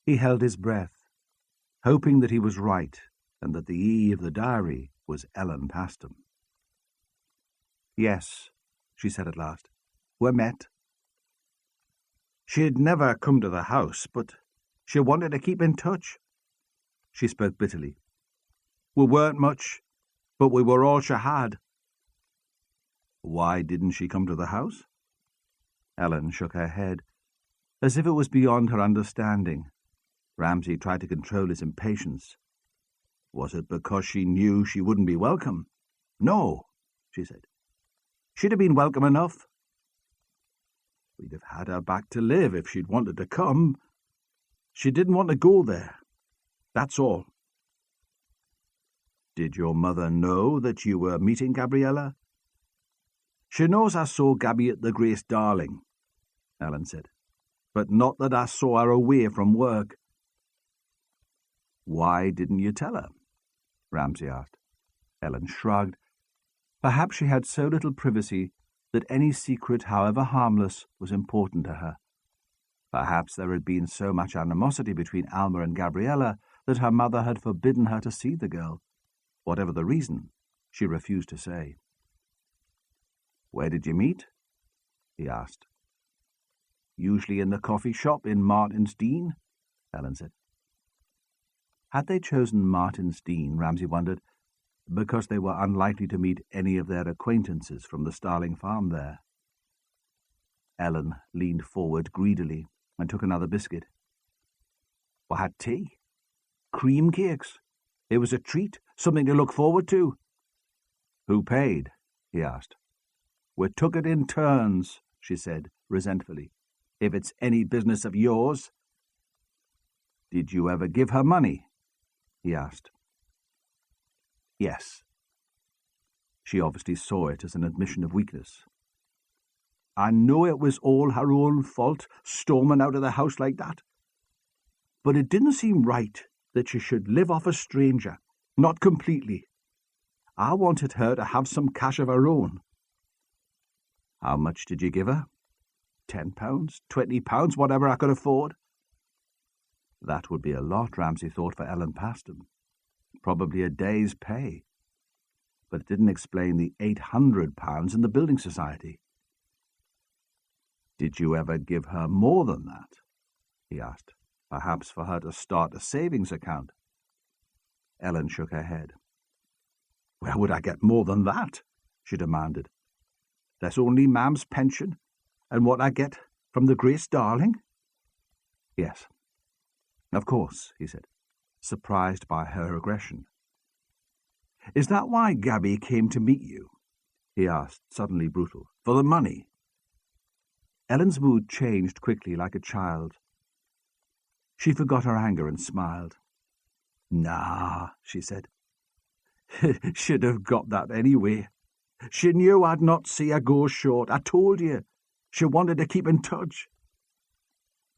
He held his breath, hoping that he was right and that the E of the diary was Ellen Paston. "Yes," she said at last. "We met. She'd never come to the house, but she wanted to keep in touch." She spoke bitterly. "We weren't much, but we were all she had." "Why didn't she come to the house?" Ellen shook her head, as if it was beyond her understanding. Ramsay tried to control his impatience. "Was it because she knew she wouldn't be welcome?" "No," she said. "She'd have been welcome enough. We'd have had her back to live if she'd wanted to come. She didn't want to go there. That's all." "Did your mother know that you were meeting Gabriella?" "She knows I saw Gabby at the Grace Darling," Ellen said, "but not that I saw her away from work." "Why didn't you tell her?" Ramsay asked. Ellen shrugged. Perhaps she had so little privacy that any secret, however harmless, was important to her. Perhaps there had been so much animosity between Alma and Gabriella that her mother had forbidden her to see the girl. Whatever the reason, she refused to say. "Where did you meet?" he asked. "Usually in the coffee shop in Martin's Dean," Ellen said. Had they chosen Martin's Dean, Ramsay wondered, because they were unlikely to meet any of their acquaintances from the Starling farm there? Ellen leaned forward greedily and took another biscuit. "We had tea. Cream cakes. It was a treat, something to look forward to." "Who paid?" he asked. "We took it in turns," she said resentfully. "If it's any business of yours." "Did you ever give her money?" he asked. "Yes." She obviously saw it as an admission of weakness. "I know it was all her own fault, storming out of the house like that. But it didn't seem right that she should live off a stranger, not completely. I wanted her to have some cash of her own." "How much did you give her?" £10, £20, whatever I could afford." That would be a lot, Ramsay thought, for Ellen Paston. Probably a day's pay. but it didn't explain the £800 in the building society. "Did you ever give her more than that?" he asked, perhaps for her to start a savings account. Ellen shook her head. "Where would I get more than that?" she demanded. "There's only Mam's pension, and what I get from the Grace Darling." "Yes, of course," he said, surprised by her aggression. "Is that why Gabby came to meet you?" he asked, suddenly brutal. "For the money?" Ellen's mood changed quickly, like a child. She forgot her anger and smiled. "Nah," she said. "She'd have got that anyway. She knew I'd not see her go short. I told you. She wanted to keep in touch."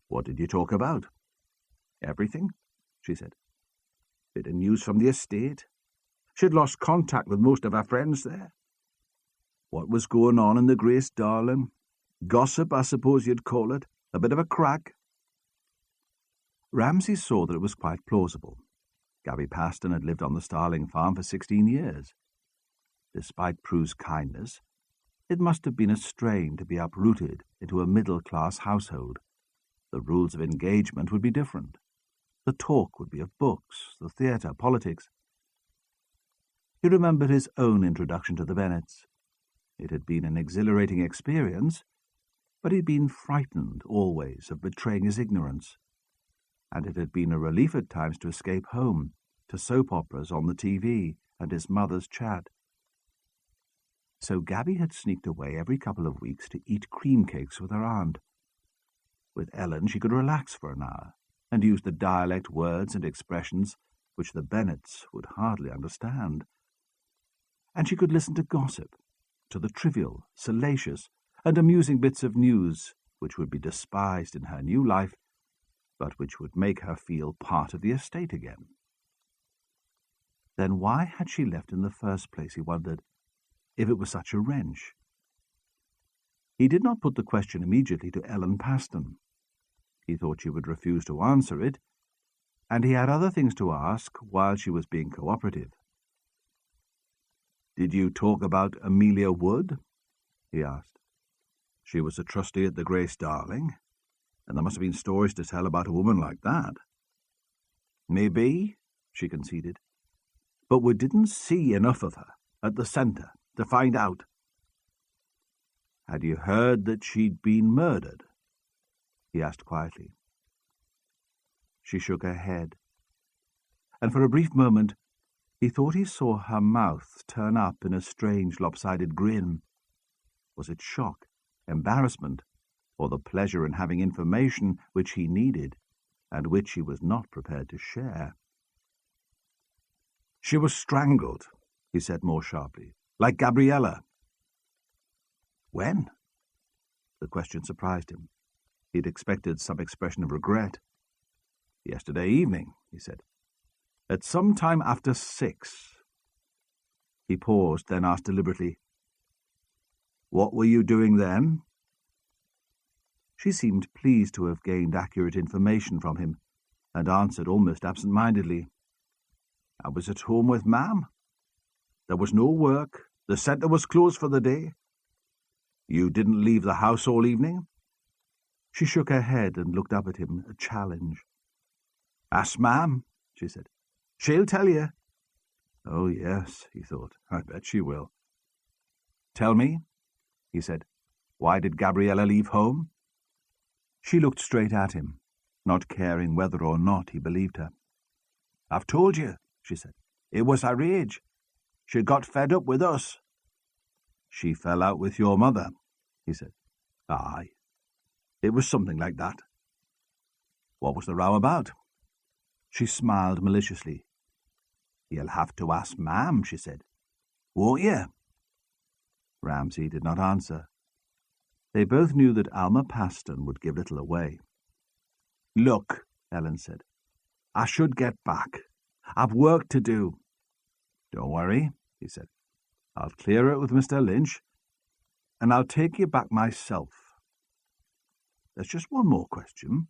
"What did you talk about?" "Everything," she said. "Bit of news from the estate. She'd lost contact with most of her friends there. What was going on in the Grace Darling? Gossip, I suppose you'd call it. A bit of a crack." Ramsay saw that it was quite plausible. Gabby Paston had lived on the Starling farm for 16 years. Despite Prue's kindness, it must have been a strain to be uprooted into a middle-class household. The rules of engagement would be different. The talk would be of books, the theatre, politics. He remembered his own introduction to the Bennets. It had been an exhilarating experience, but he'd been frightened always of betraying his ignorance, and it had been a relief at times to escape home, to soap operas on the TV and his mother's chat. So Gabby had sneaked away every couple of weeks to eat cream cakes with her aunt. With Ellen she could relax for an hour and use the dialect words and expressions which the Bennets would hardly understand. And she could listen to gossip, to the trivial, salacious, and amusing bits of news which would be despised in her new life, but which would make her feel part of the estate again. Then why had she left in the first place, he wondered, if it was such a wrench? He did not put the question immediately to Ellen Paston. He thought she would refuse to answer it, and he had other things to ask while she was being cooperative. "Did you talk about Amelia Wood?" he asked. "She was a trustee at the Grace Darling, and there must have been stories to tell about a woman like that." "Maybe," she conceded, "but we didn't see enough of her at the centre to find out." "Had you heard that she'd been murdered?" he asked quietly. She shook her head, and for a brief moment he thought he saw her mouth turn up in a strange lopsided grin. Was it shock, embarrassment, or the pleasure in having information which he needed and which he was not prepared to share? "She was strangled," he said more sharply, "like Gabriella." "When?" The question surprised him. He'd expected some expression of regret. "Yesterday evening," he said. "At some time after 6. He paused, then asked deliberately, "What were you doing then?" She seemed pleased to have gained accurate information from him, and answered almost absent-mindedly, "I was at home with Mam. There was no work. The centre was closed for the day." "You didn't leave the house all evening?" She shook her head and looked up at him, a challenge. "Ask Mam," she said. "She'll tell you." "Oh, yes," he thought. "I bet she will." "Tell me," he said. "Why did Gabriella leave home?" She looked straight at him, not caring whether or not he believed her. "I've told you," she said. "It was her rage. She got fed up with us." "She fell out with your mother," he said. "Aye. It was something like that." "What was the row about?" She smiled maliciously. "You'll have to ask Mam," she said. "Won't you?" Ramsay did not answer. They both knew that Alma Paston would give little away. "Look," Ellen said, "I should get back. I've work to do." "Don't worry," he said. "I'll clear it with Mr. Lynch, and I'll take you back myself. There's just one more question."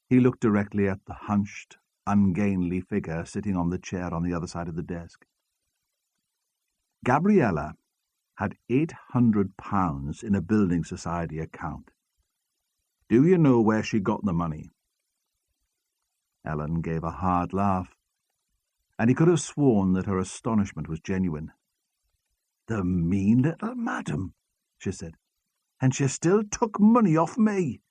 He looked directly at the hunched, ungainly figure sitting on the chair on the other side of the desk. Gabriella had £800 in a building society account. Do you know where she got the money? Ellen gave a hard laugh, and he could have sworn that her astonishment was genuine. The mean little madam, she said, and she still took money off me.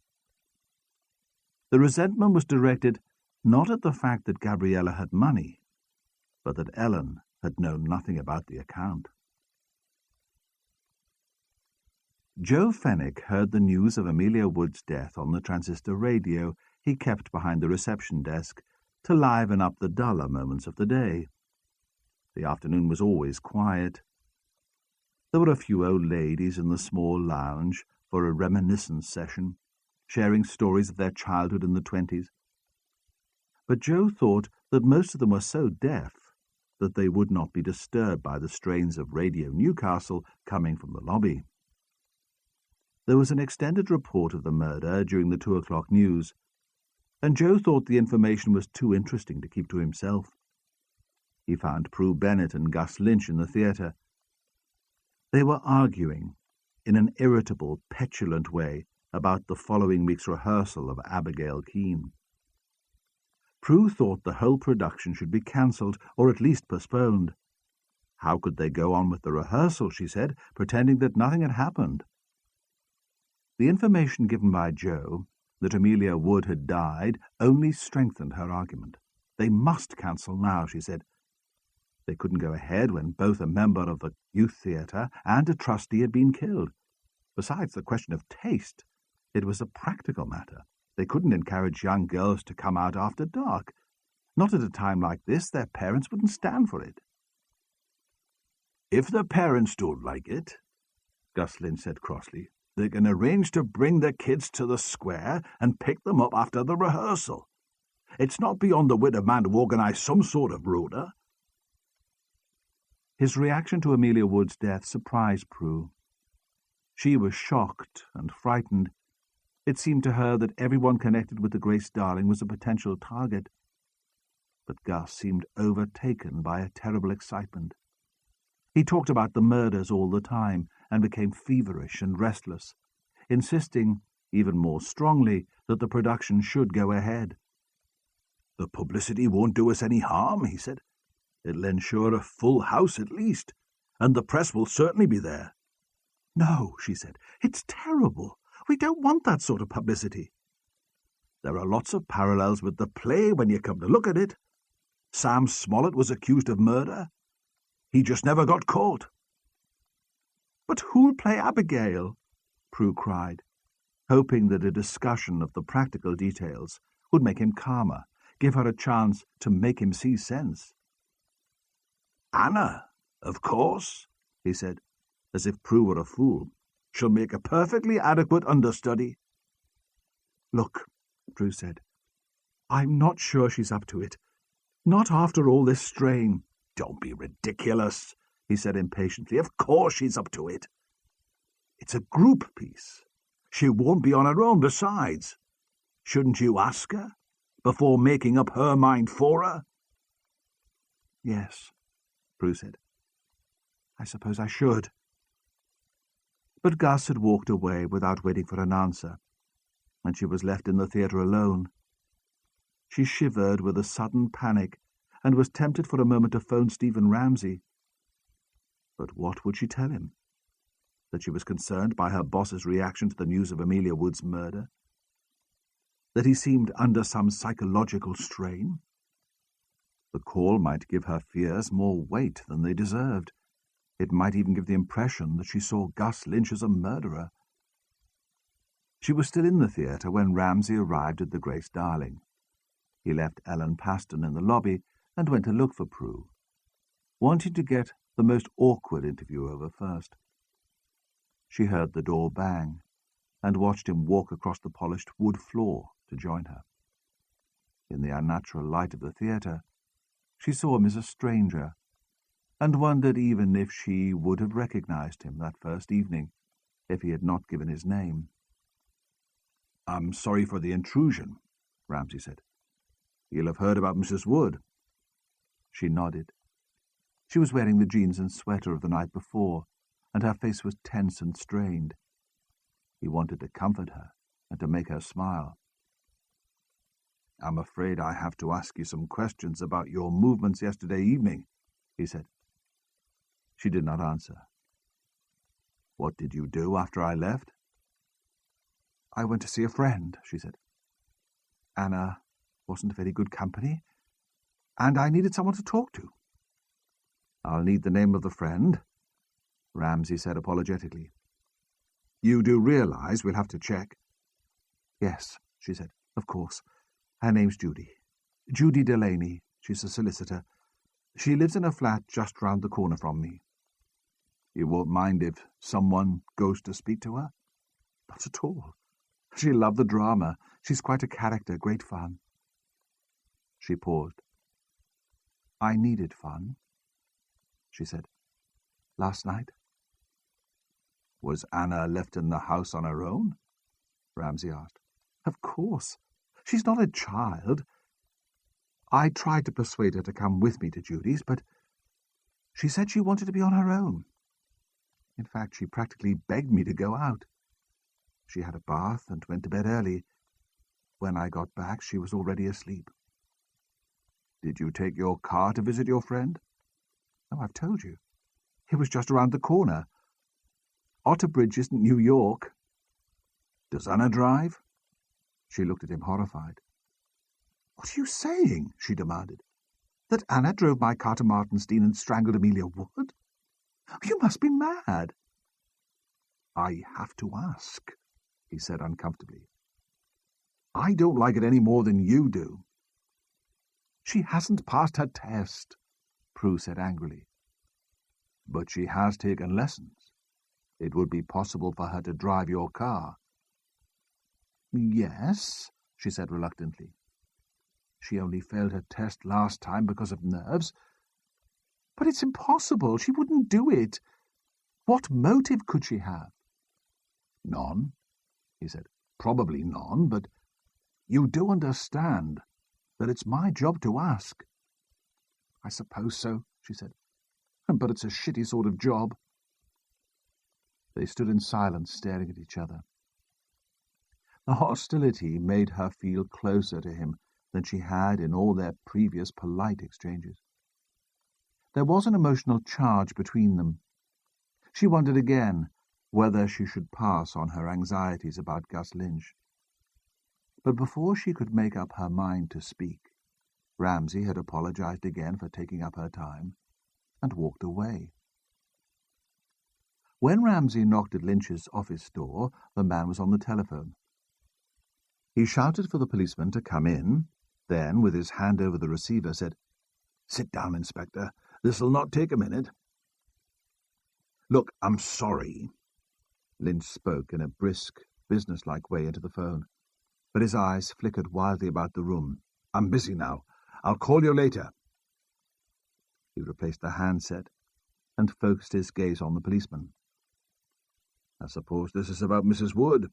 The resentment was directed not at the fact that Gabriella had money, but that Ellen had known nothing about the account. Joe Fenwick heard the news of Amelia Wood's death on the transistor radio he kept behind the reception desk to liven up the duller moments of the day. The afternoon was always quiet. There were a few old ladies in the small lounge for a reminiscence session, sharing stories of their childhood in the 20s. But Joe thought that most of them were so deaf that they would not be disturbed by the strains of Radio Newcastle coming from the lobby. There was an extended report of the murder during the 2 o'clock news, and Joe thought the information was too interesting to keep to himself. He found Prue Bennett and Gus Lynch in the theatre. They were arguing, in an irritable, petulant way, about the following week's rehearsal of Abigail Keene. Prue thought the whole production should be cancelled, or at least postponed. How could they go on with the rehearsal, she said, pretending that nothing had happened? The information given by Joe, that Amelia Wood had died, only strengthened her argument. They must cancel now, she said. They couldn't go ahead when both a member of the youth theatre and a trustee had been killed. Besides the question of taste, it was a practical matter. They couldn't encourage young girls to come out after dark. Not at a time like this. Their parents wouldn't stand for it. If the parents don't like it, Gus Lynch said crossly, they can arrange to bring their kids to the square and pick them up after the rehearsal. It's not beyond the wit of man to organise some sort of rota. His reaction to Amelia Wood's death surprised Prue. She was shocked and frightened. It seemed to her that everyone connected with the Grace Darling was a potential target. But Gus seemed overtaken by a terrible excitement. He talked about the murders all the time and became feverish and restless, insisting, even more strongly, that the production should go ahead. The publicity won't do us any harm, he said. It'll ensure a full house at least, and the press will certainly be there. No, she said, it's terrible. We don't want that sort of publicity. There are lots of parallels with the play when you come to look at it. Sam Smollett was accused of murder. He just never got caught. But who'll play Abigail? Prue cried, hoping that a discussion of the practical details would make him calmer, give her a chance to make him see sense. Anna, of course, he said, as if Prue were a fool. She'll make a perfectly adequate understudy. Look, Prue said, I'm not sure she's up to it. Not after all this strain. Don't be ridiculous, he said impatiently. Of course she's up to it. It's a group piece. She won't be on her own besides. Shouldn't you ask her before making up her mind for her? Yes, Prue said. I suppose I should. But Gus had walked away without waiting for an answer, and she was left in the theatre alone. She shivered with a sudden panic and was tempted for a moment to phone Stephen Ramsay. But what would she tell him? That she was concerned by her boss's reaction to the news of Amelia Wood's murder? That he seemed under some psychological strain? The call might give her fears more weight than they deserved. It might even give the impression that she saw Gus Lynch as a murderer. She was still in the theatre when Ramsay arrived at the Grace Darling. He left Ellen Paston in the lobby and went to look for Prue, wanting to get the most awkward interview over first. She heard the door bang and watched him walk across the polished wood floor to join her. In the unnatural light of the theatre, she saw him as a stranger, and wondered even if she would have recognized him that first evening if he had not given his name. I'm sorry for the intrusion, Ramsay said. You'll have heard about Mrs. Wood. She nodded. She was wearing the jeans and sweater of the night before, and her face was tense and strained. He wanted to comfort her and to make her smile. "I'm afraid I have to ask you some questions about your movements yesterday evening," he said. She did not answer. "What did you do after I left?" "I went to see a friend," she said. "Anna wasn't very good company, and I needed someone to talk to." "I'll need the name of the friend," Ramsay said apologetically. "You do realize we'll have to check?" "Yes," she said, "of course. Her name's Judy. Judy Delaney. She's a solicitor. She lives in a flat just round the corner from me." "You won't mind if someone goes to speak to her?" "Not at all. She'll love the drama. She's quite a character, great fun." She paused. "I needed fun," she said. "Last night." "Was Anna left in the house on her own?" Ramsay asked. "Of course. She's not a child. I tried to persuade her to come with me to Judy's, but she said she wanted to be on her own. In fact, she practically begged me to go out. She had a bath and went to bed early. When I got back, she was already asleep." "Did you take your car to visit your friend?" "Oh, I've told you. It was just around the corner. Otterbridge isn't New York." "Does Anna drive?" She looked at him horrified. "What are you saying?" she demanded. "That Anna drove my car to Martinstein and strangled Amelia Wood? You must be mad." "I have to ask," he said uncomfortably. "I don't like it any more than you do." "She hasn't passed her test," Prue said angrily. "But she has taken lessons. It would be possible for her to drive your car." "Yes," she said reluctantly. "She only failed her test last time because of nerves. But it's impossible. She wouldn't do it. What motive could she have?" "None," he said. "Probably none, but you do understand that it's my job to ask." "I suppose so," she said. "But it's a shitty sort of job." They stood in silence, staring at each other. The hostility made her feel closer to him than she had in all their previous polite exchanges. There was an emotional charge between them. She wondered again whether she should pass on her anxieties about Gus Lynch. But before she could make up her mind to speak, Ramsay had apologized again for taking up her time and walked away. When Ramsay knocked at Lynch's office door, the man was on the telephone. He shouted for the policeman to come in, then, with his hand over the receiver, said, "Sit down, Inspector. This'll not take a minute." "Look, I'm sorry." Lynch spoke in a brisk, businesslike way into the phone, but his eyes flickered wildly about the room. "I'm busy now. I'll call you later." He replaced the handset and focused his gaze on the policeman. "I suppose this is about Mrs. Wood."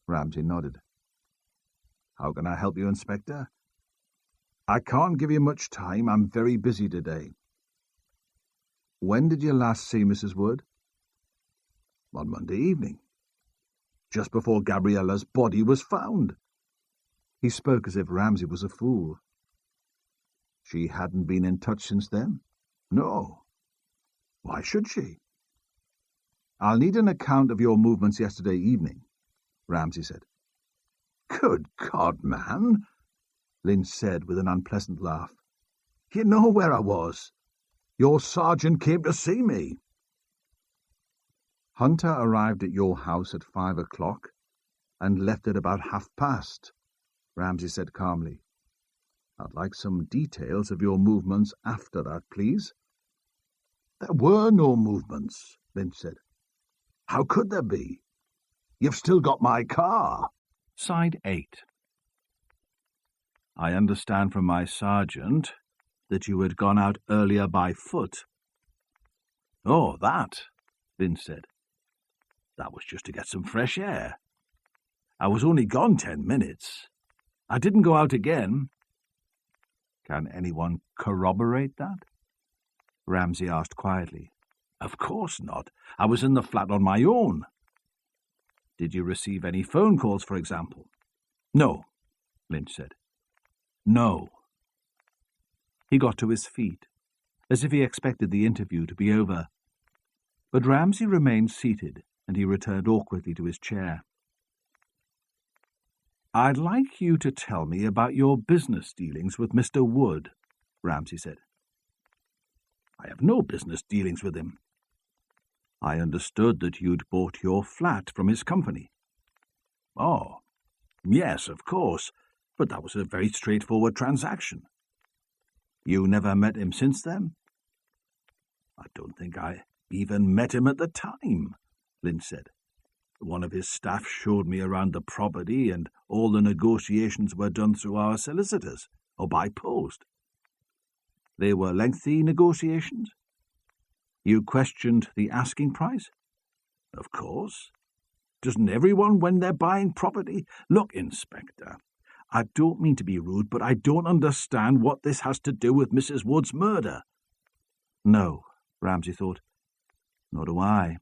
Ramsay nodded. "How can I help you, Inspector?" "I can't give you much time. I'm very busy today." "When did you last see Mrs. Wood?" "On Monday evening, just before Gabriella's body was found." He spoke as if Ramsay was a fool. "She hadn't been in touch since then?" "No. Why should she?" "I'll need an account of your movements yesterday evening," Ramsay said. "Good God, man," Lynch said with an unpleasant laugh. "You know where I was. Your sergeant came to see me." "Hunter arrived at your house at 5 o'clock and left at about 5:30, Ramsay said calmly. "I'd like some details of your movements after that, please." "There were no movements," Lynch said. "How could there be? You've still got my car." Side 8. "I understand from my sergeant that you had gone out earlier by foot." "Oh, that," Lynch said. "That was just to get some fresh air. I was only gone 10 minutes. I didn't go out again." "Can anyone corroborate that?" Ramsay asked quietly. Of course not. I was in the flat on my own. Did you receive any phone calls, for example? No, Lynch said. no. He got to his feet, as if he expected the interview to be over. But Ramsay remained seated, and he returned awkwardly to his chair. I'd like you to tell me about your business dealings with Mr. Wood, Ramsay said. I have no business dealings with him. I understood that you'd bought your flat from his company. Oh, yes, of course, but that was a very straightforward transaction. You never met him since then? I don't think I even met him at the time, Lynch said. One of his staff showed me around the property, and all the negotiations were done through our solicitors, or by post. They were lengthy negotiations? You questioned the asking price? Of course. Doesn't everyone when they're buying property? Look, Inspector, I don't mean to be rude, but I don't understand what this has to do with Mrs. Wood's murder. No, Ramsay thought. Nor do I.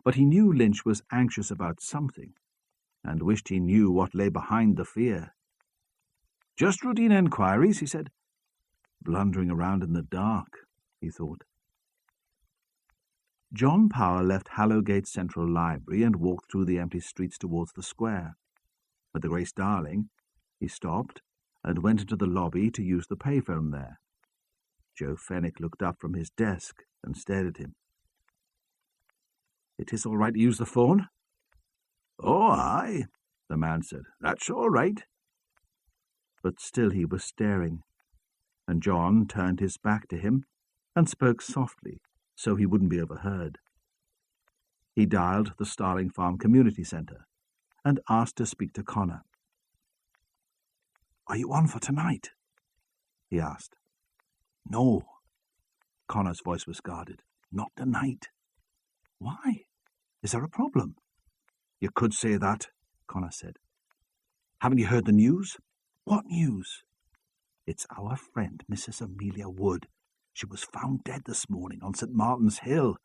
But he knew Lynch was anxious about something, and wished he knew what lay behind the fear. Just routine enquiries, he said. Blundering around in the dark, he thought. John Power left Hallowgate Central Library and walked through the empty streets towards the square. At the Grace Darling, he stopped and went into the lobby to use the payphone there. Joe Fenwick looked up from his desk and stared at him. It is all right to use the phone? Oh, aye, the man said. That's all right. But still he was staring, and John turned his back to him and spoke softly so he wouldn't be overheard. He dialed the Starling Farm Community Centre and asked to speak to Connor. Are you on for tonight? He asked. No. Connor's voice was guarded. Not tonight. Why? Is there a problem? You could say that, Connor said. Haven't you heard the news? What news? It's our friend, Mrs. Amelia Wood. She was found dead this morning on St. Martin's Hill.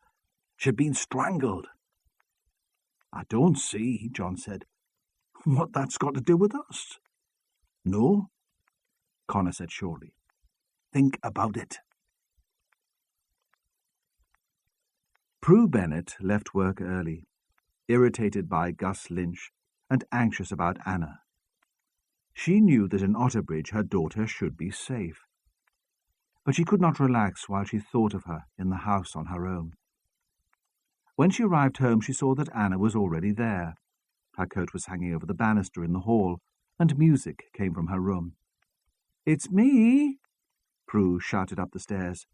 She'd been strangled. I don't see, John said. What that's got to do with us? No, Connor said shortly. Think about it. Prue Bennett left work early, irritated by Gus Lynch and anxious about Anna. She knew that in Otterbridge her daughter should be safe, but she could not relax while she thought of her in the house on her own. When she arrived home, she saw that Anna was already there. Her coat was hanging over the banister in the hall, and music came from her room. "It's me," Prue shouted up the stairs.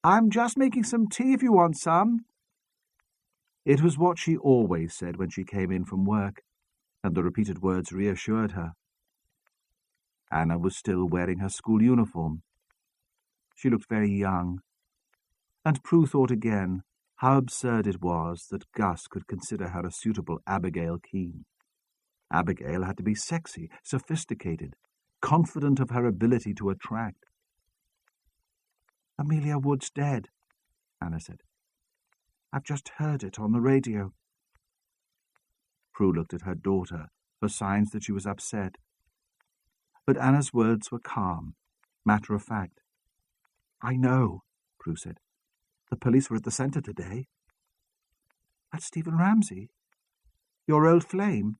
"I'm just making some tea if you want some." It was what she always said when she came in from work, and the repeated words reassured her. Anna was still wearing her school uniform. She looked very young, and Prue thought again how absurd it was that Gus could consider her a suitable Abigail Keene. Abigail had to be sexy, sophisticated, confident of her ability to attract. "Amelia Wood's dead," Anna said. "I've just heard it on the radio." Prue looked at her daughter for signs that she was upset. But Anna's words were calm, matter-of-fact. "I know," Prue said. "The police were at the centre today." "That's Stephen Ramsay? Your old flame?"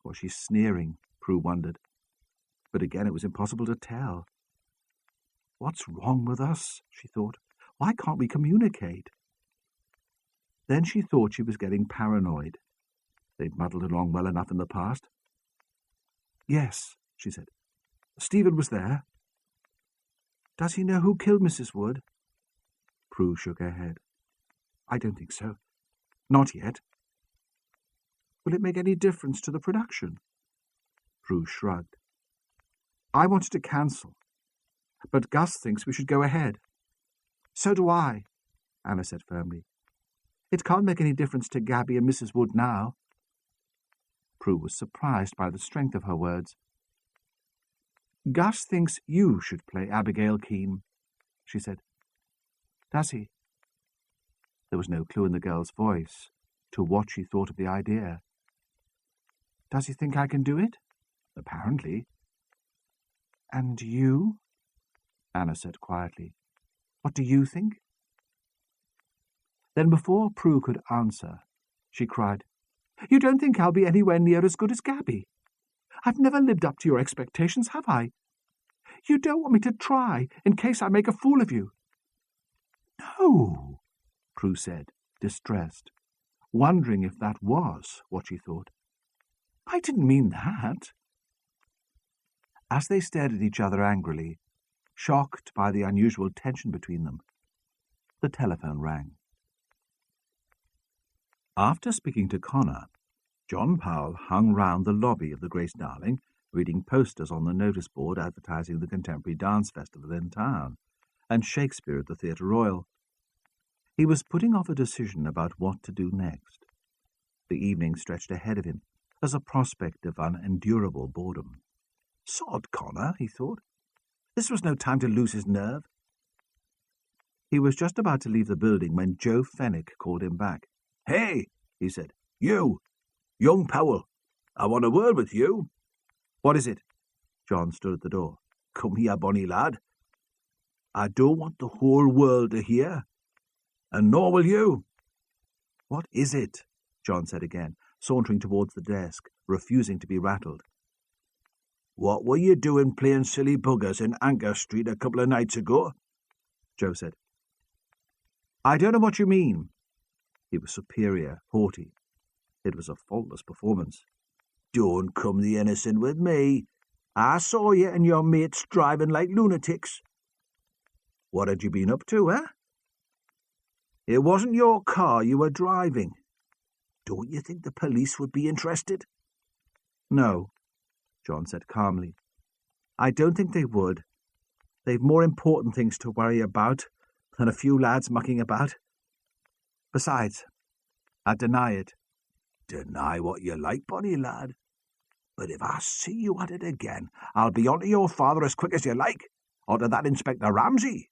Was she sneering? Prue wondered. But again it was impossible to tell. "What's wrong with us?" she thought. "Why can't we communicate?" Then she thought she was getting paranoid. They'd muddled along well enough in the past. "Yes," she said. "Stephen was there." "Does he know who killed Mrs. Wood?" Prue shook her head. "I don't think so. Not yet." "Will it make any difference to the production?" Prue shrugged. "I wanted to cancel, but Gus thinks we should go ahead." "So do I," Anna said firmly. "It can't make any difference to Gabby and Mrs. Wood now." Prue was surprised by the strength of her words. "Gus thinks you should play Abigail Keene," she said. Does he? There was no clue in the girl's voice to what she thought of the idea. Does he think I can do it? Apparently. And you? Anna said quietly. What do you think? Then before Prue could answer, she cried, You don't think I'll be anywhere near as good as Gabby? I've never lived up to your expectations, have I? You don't want me to try, in case I make a fool of you. No, Prue said, distressed, wondering if that was what she thought. I didn't mean that. As they stared at each other angrily, shocked by the unusual tension between them, the telephone rang. After speaking to Connor, John Powell hung round the lobby of the Grace Darling, reading posters on the notice board advertising the Contemporary Dance Festival in town, and Shakespeare at the Theatre Royal. He was putting off a decision about what to do next. The evening stretched ahead of him as a prospect of unendurable boredom. Sod Connor, he thought. This was no time to lose his nerve. He was just about to leave the building when Joe Fenwick called him back. Hey, he said. You, young Powell, I want a word with you. What is it? John stood at the door. Come here, bonny lad. I don't want the whole world to hear, and nor will you. What is it? John said again, sauntering towards the desk, refusing to be rattled. What were you doing playing silly buggers in Anchor Street a couple of nights ago? Joe said. I don't know what you mean. He was superior, haughty. It was a faultless performance. Don't come the innocent with me. I saw you and your mates driving like lunatics. What had you been up to, eh? It wasn't your car you were driving. Don't you think the police would be interested? No, John said calmly. I don't think they would. They've more important things to worry about than a few lads mucking about. Besides, I deny it. Deny what you like, bonny lad. But if I see you at it again, I'll be on to your father as quick as you like, or to that Inspector Ramsay.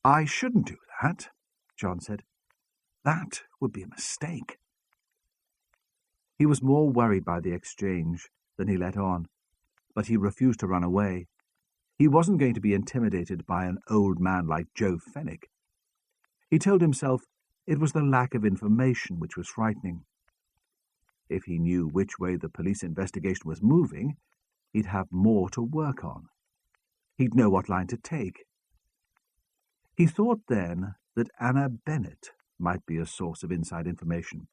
I shouldn't do that, John said. That would be a mistake. He was more worried by the exchange than he let on, but he refused to run away. He wasn't going to be intimidated by an old man like Joe Fenwick. He told himself it was the lack of information which was frightening. If he knew which way the police investigation was moving, he'd have more to work on. He'd know what line to take. He thought then that Anna Bennett might be a source of inside information.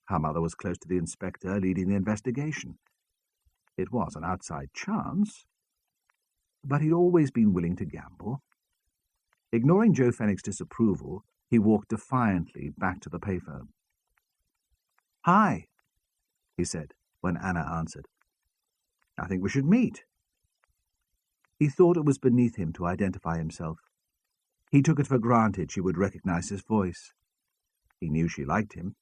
Her mother was close to the inspector leading the investigation. It was an outside chance, but he'd always been willing to gamble. Ignoring Joe Fenwick's disapproval, he walked defiantly back to the payphone. Hi, he said, when Anna answered. I think we should meet. He thought it was beneath him to identify himself. He took it for granted she would recognize his voice. He knew she liked him.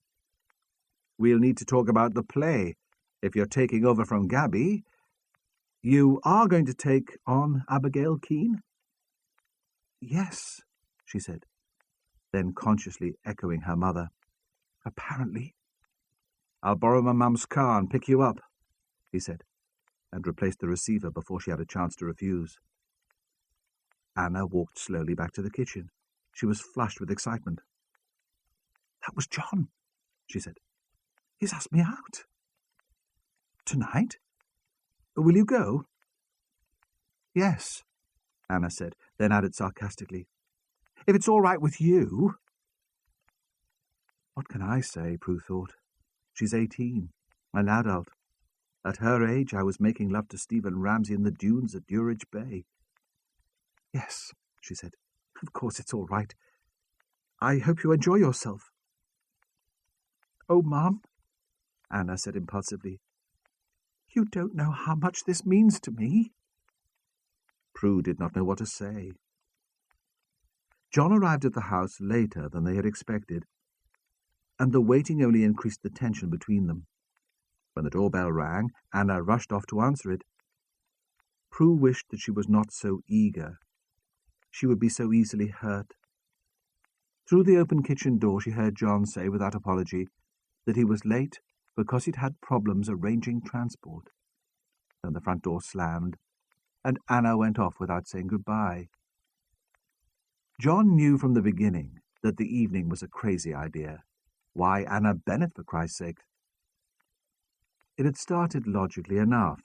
We'll need to talk about the play. If you're taking over from Gabby, you are going to take on Abigail Keane? Yes, she said, then consciously echoing her mother. Apparently. I'll borrow my mum's car and pick you up, he said, and replaced the receiver before she had a chance to refuse. Anna walked slowly back to the kitchen. She was flushed with excitement. That was John, she said. He's asked me out. Tonight? Will you go? Yes, Anna said, then added sarcastically. If it's all right with you. What can I say, Prue thought. She's 18, an adult. At her age, I was making love to Stephen Ramsay in the dunes at Durridge Bay. Yes, she said. Of course it's all right. I hope you enjoy yourself. Oh, Mum, Anna said impulsively. You don't know how much this means to me. Prue did not know what to say. John arrived at the house later than they had expected, and the waiting only increased the tension between them. When the doorbell rang, Anna rushed off to answer it. Prue wished that she was not so eager. she would be so easily hurt. Through the open kitchen door she heard John say without apology that he was late because he'd had problems arranging transport. Then the front door slammed, and Anna went off without saying goodbye. John knew from the beginning that the evening was a crazy idea. Why Anna Bennett, for Christ's sake? It had started logically enough,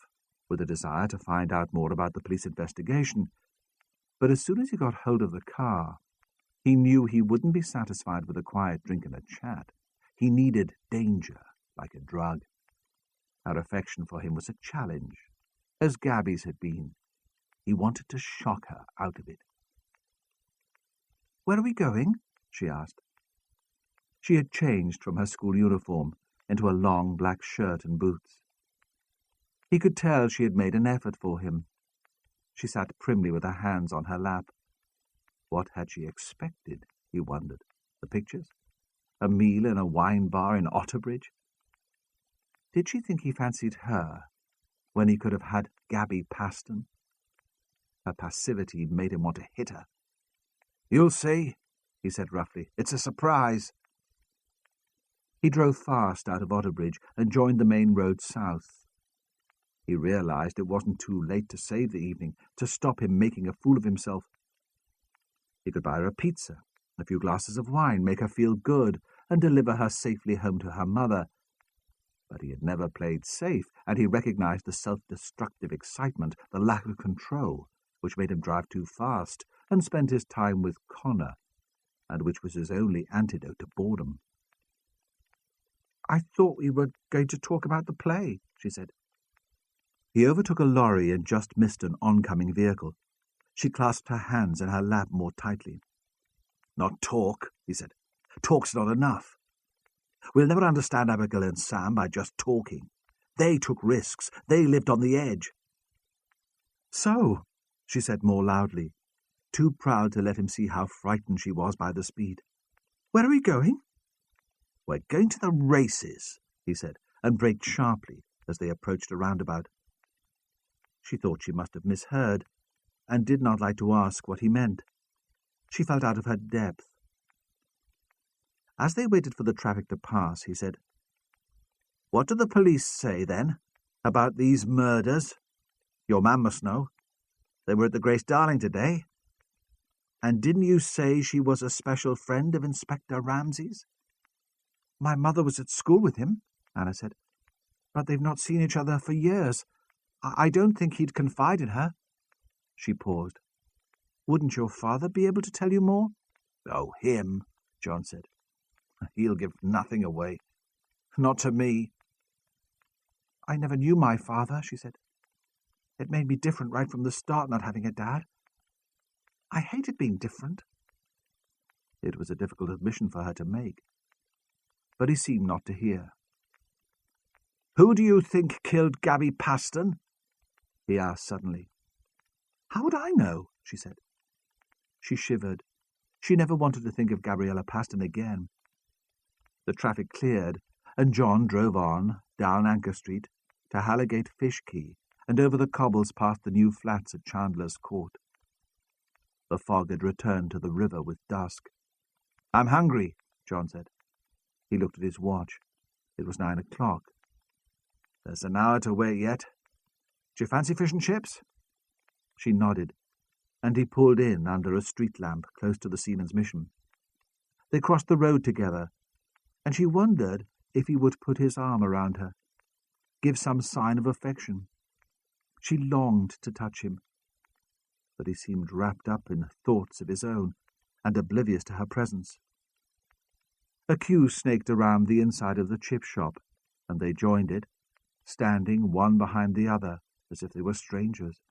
with a desire to find out more about the police investigation, but as soon as he got hold of the car, he knew he wouldn't be satisfied with a quiet drink and a chat. He needed danger, like a drug. Her affection for him was a challenge, as Gabby's had been. He wanted to shock her out of it. "Where are we going?" she asked. She had changed from her school uniform into a long black shirt and boots. He could tell she had made an effort for him. She sat primly with her hands on her lap. What had she expected, he wondered? The pictures? A meal in a wine bar in Otterbridge? Did she think he fancied her when he could have had Gabby Paston? Her passivity made him want to hit her. "You'll see," he said roughly. "It's a surprise." He drove fast out of Otterbridge and joined the main road south. He realized it wasn't too late to save the evening, to stop him making a fool of himself. He could buy her a pizza, a few glasses of wine, make her feel good, and deliver her safely home to her mother. But he had never played safe, and he recognized the self-destructive excitement, the lack of control, which made him drive too fast and spend his time with Connor, and which was his only antidote to boredom. "I thought we were going to talk about the play," she said. He overtook a lorry and just missed an oncoming vehicle. She clasped her hands in her lap more tightly. "Not talk," he said. "Talk's not enough. We'll never understand Abigail and Sam by just talking. They took risks. They lived on the edge." "So," she said more loudly, too proud to let him see how frightened she was by the speed. "Where are we going?" "We're going to the races," he said, and braked sharply as they approached a roundabout. She thought she must have misheard, and did not like to ask what he meant. She felt out of her depth. As they waited for the traffic to pass, he said, "What do the police say, then, about these murders? Your man must know. They were at the Grace Darling today. And didn't you say she was a special friend of Inspector Ramsay's?" "My mother was at school with him," Anna said, "but they've not seen each other for years. I don't think he'd confide in her." She paused. "Wouldn't your father be able to tell you more?" "Oh, him," John said. "He'll give nothing away. Not to me." "I never knew my father," she said. "It made me different right from the start, not having a dad. I hated being different." It was a difficult admission for her to make, but he seemed not to hear. "Who do you think killed Gabby Paston?" he asked suddenly. "How would I know?" she said. She shivered. She never wanted to think of Gabriella Paston again. The traffic cleared, and John drove on, down Anchor Street, to Halligate Fish Quay, and over the cobbles past the new flats at Chandler's Court. The fog had returned to the river with dusk. "I'm hungry," John said. He looked at his watch. It was 9 o'clock. "There's an hour to wait yet. Do you fancy fish and chips?" She nodded, and he pulled in under a street lamp close to the Seaman's Mission. They crossed the road together, and she wondered if he would put his arm around her, give some sign of affection. She longed to touch him, but he seemed wrapped up in thoughts of his own and oblivious to her presence. A queue snaked around the inside of the chip shop, and they joined it, standing one behind the other as if they were strangers.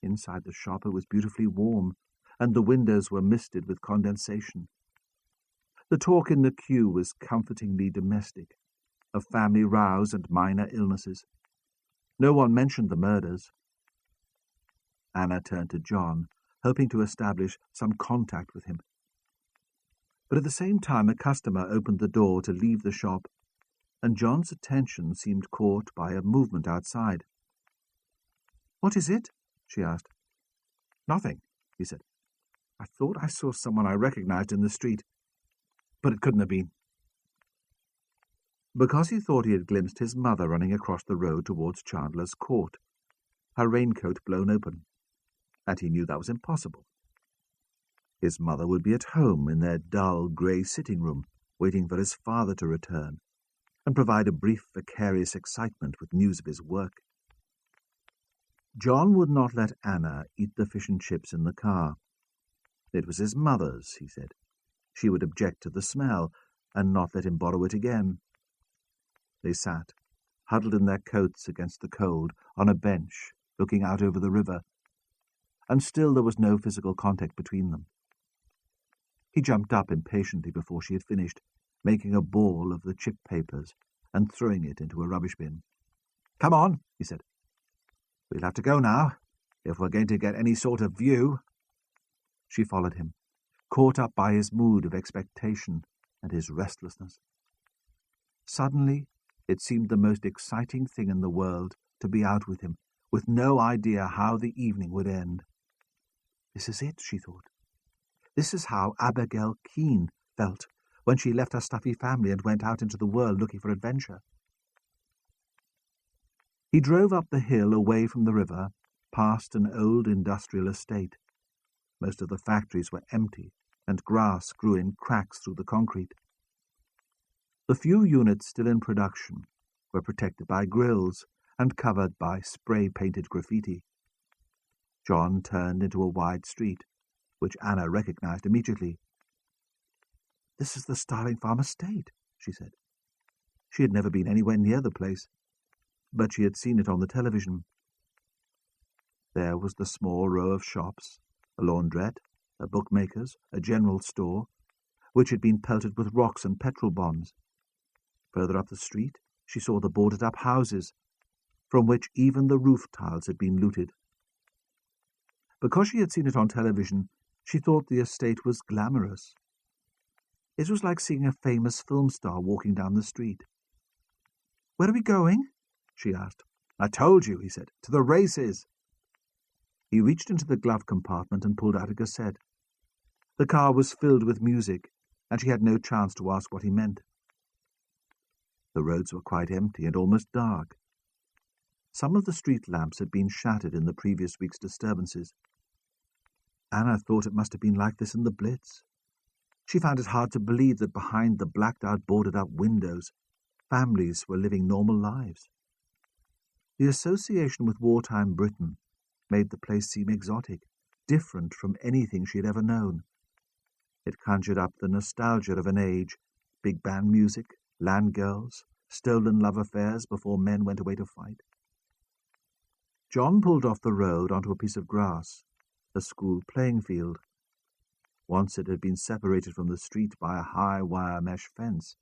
Inside the shop it was beautifully warm, and the windows were misted with condensation. The talk in the queue was comfortingly domestic, of family rows and minor illnesses. No one mentioned the murders. Anna turned to John, hoping to establish some contact with him. But at the same time a customer opened the door to leave the shop, and John's attention seemed caught by a movement outside. "What is it?" she asked. "Nothing," he said. I thought I saw someone I recognized in the street, but it couldn't have been. Because he thought he had glimpsed his mother running across the road towards Chandler's Court, her raincoat blown open, and he knew that was impossible. His mother would be at home in their dull grey sitting room, waiting for his father to return, and provide a brief vicarious excitement with news of his work. John would not let Anna eat the fish and chips in the car. It was his mother's, he said. She would object to the smell, and not let him borrow it again. They sat, huddled in their coats against the cold, on a bench, looking out over the river, and still there was no physical contact between them. He jumped up impatiently before she had finished, making a ball of the chip papers and throwing it into a rubbish bin. "Come on," he said. "We'll have to go now, if we're going to get any sort of view." She followed him, caught up by his mood of expectation and his restlessness. Suddenly, it seemed the most exciting thing in the world to be out with him, with no idea how the evening would end. This is it, she thought. This is how Abigail Keene felt when she left her stuffy family and went out into the world looking for adventure. He drove up the hill away from the river, past an old industrial estate. Most of the factories were empty, and grass grew in cracks through the concrete. The few units still in production were protected by grills and covered by spray-painted graffiti. John turned into a wide street, which Anna recognized immediately. "This is the Starling Farm estate," she said. She had never been anywhere near the place, but she had seen it on the television. There was the small row of shops, a laundrette, a bookmaker's, a general store, which had been pelted with rocks and petrol bombs. Further up the street, she saw the boarded-up houses, from which even the roof tiles had been looted. Because she had seen it on television, she thought the estate was glamorous. It was like seeing a famous film star walking down the street. "Where are we going?" she asked. "I told you," he said. "To the races." He reached into the glove compartment and pulled out a cassette. The car was filled with music, and she had no chance to ask what he meant. The roads were quite empty and almost dark. Some of the street lamps had been shattered in the previous week's disturbances. Anna thought it must have been like this in the Blitz. She found it hard to believe that behind the blacked-out, boarded-up windows, families were living normal lives. The association with wartime Britain made the place seem exotic, different from anything she had ever known. It conjured up the nostalgia of an age, big band music, land girls, stolen love affairs before men went away to fight. John pulled off the road onto a piece of grass, a school playing field. Once it had been separated from the street by a high wire mesh fence,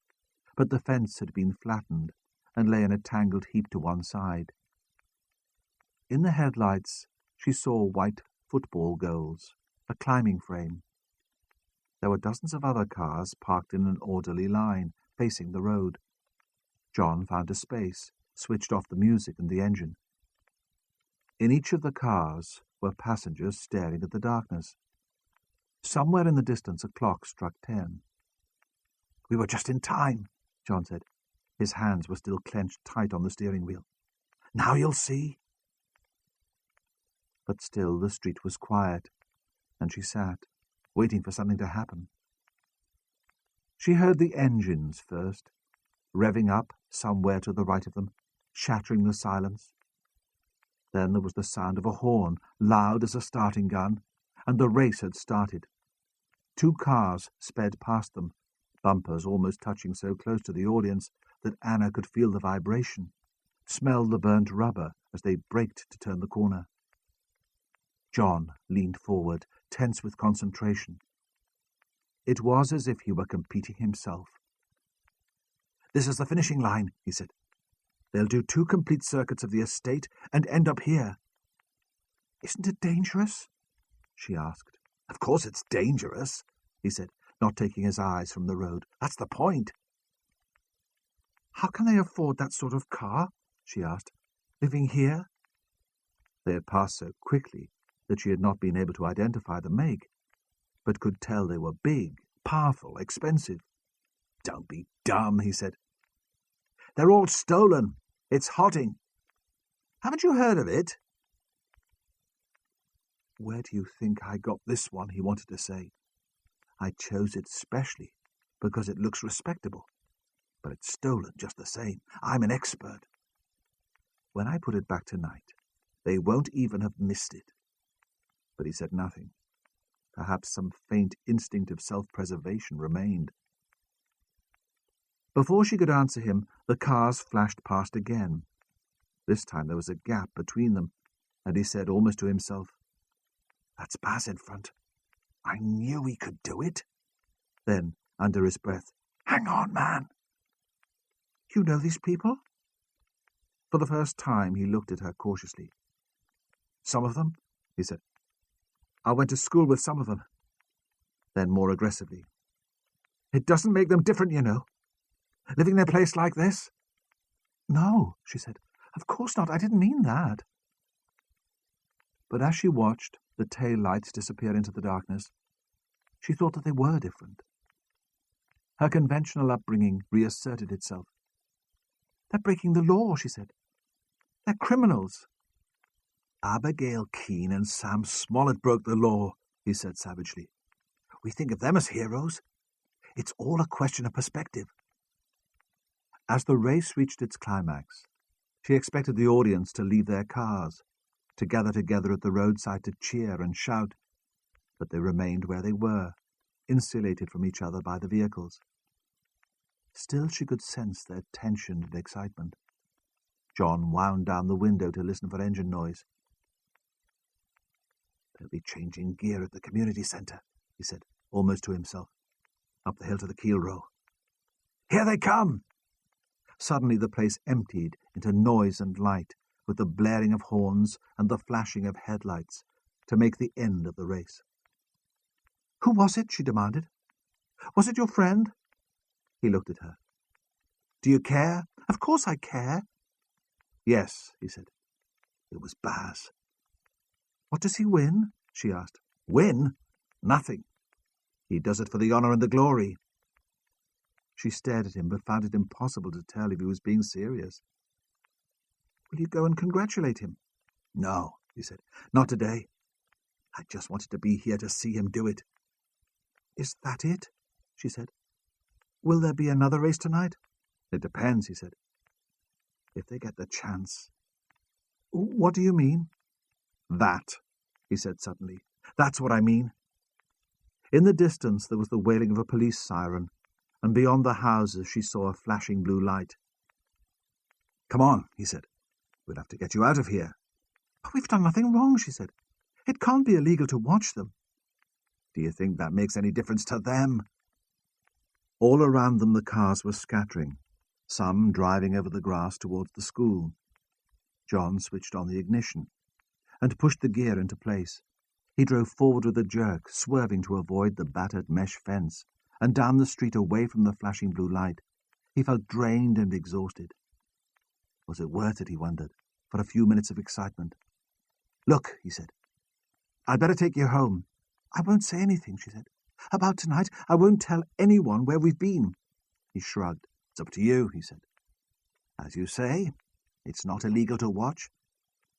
but the fence had been flattened and lay in a tangled heap to one side. In the headlights, she saw white football goals, a climbing frame. There were dozens of other cars parked in an orderly line, facing the road. John found a space, switched off the music and the engine. In each of the cars were passengers staring at the darkness. Somewhere in the distance a clock struck 10. "We were just in time," John said. His hands were still clenched tight on the steering wheel. "Now you'll see." But still the street was quiet, and she sat, waiting for something to happen. She heard the engines first, revving up somewhere to the right of them, shattering the silence. Then there was the sound of a horn, loud as a starting gun, and the race had started. 2 cars sped past them, bumpers almost touching so close to the audience that Anna could feel the vibration, smell the burnt rubber as they braked to turn the corner. John leaned forward, tense with concentration. It was as if he were competing himself. "This is the finishing line," he said. "They'll do 2 complete circuits of the estate and end up here." "Isn't it dangerous?" she asked. "Of course it's dangerous," he said, not taking his eyes from the road. "That's the point." "How can they afford that sort of car?" she asked. "Living here?" They had passed so quickly that she had not been able to identify the make. but could tell they were big, powerful, expensive. "Don't be dumb," he said. "They're all stolen. It's hotting. Haven't you heard of it?" "Where do you think I got this one?" he wanted to say. "I chose it specially because it looks respectable. But it's stolen just the same. I'm an expert. When I put it back tonight, they won't even have missed it." But he said nothing. Perhaps some faint instinct of self-preservation remained. Before she could answer him, the cars flashed past again. This time there was a gap between them, and he said almost to himself, "That's Baz in front. I knew he could do it." Then, under his breath, "Hang on, man. You know these people?" For the first time he looked at her cautiously. "Some of them," he said. "I went to school with some of them." Then more aggressively, "It doesn't make them different, you know. Living in a place like this." "No," she said. "Of course not. I didn't mean that." But as she watched the tail lights disappear into the darkness, she thought that they were different. Her conventional upbringing reasserted itself. "They're breaking the law," she said. "They're criminals." "Abigail Keene and Sam Smollett broke the law," he said savagely. "We think of them as heroes. It's all a question of perspective." As the race reached its climax, she expected the audience to leave their cars, to gather together at the roadside to cheer and shout, but they remained where they were, insulated from each other by the vehicles. Still she could sense their tension and excitement. John wound down the window to listen for engine noise. "They'll be changing gear at the community centre," he said, almost to himself. "Up the hill to the Keel Row. Here they come!" Suddenly the place emptied into noise and light, with the blaring of horns and the flashing of headlights, to make the end of the race. "Who was it?" she demanded. "Was it your friend?" He looked at her. "Do you care?" "Of course I care." "Yes," he said. "It was Baz." "What does he win?" she asked. "Win? Nothing. He does it for the honour and the glory." She stared at him, but found it impossible to tell if he was being serious. "Will you go and congratulate him?" "No," he said. "Not today. I just wanted to be here to see him do it." "Is that it?" she said. "Will there be another race tonight?" "It depends," he said. "If they get the chance." "What do you mean?" "That," he said suddenly. "That's what I mean." In the distance there was the wailing of a police siren, and beyond the houses she saw a flashing blue light. "Come on," he said. "We'll have to get you out of here." "But we've done nothing wrong," she said. "It can't be illegal to watch them." "Do you think that makes any difference to them?" All around them the cars were scattering, some driving over the grass towards the school. John switched on the ignition and pushed the gear into place. He drove forward with a jerk, swerving to avoid the battered mesh fence, and down the street away from the flashing blue light. He felt drained and exhausted. Was it worth it, he wondered, for a few minutes of excitement? "Look," he said, "I'd better take you home." "I won't say anything," she said. "About tonight, I won't tell anyone where we've been." He shrugged. "It's up to you," he said. "As you say, it's not illegal to watch."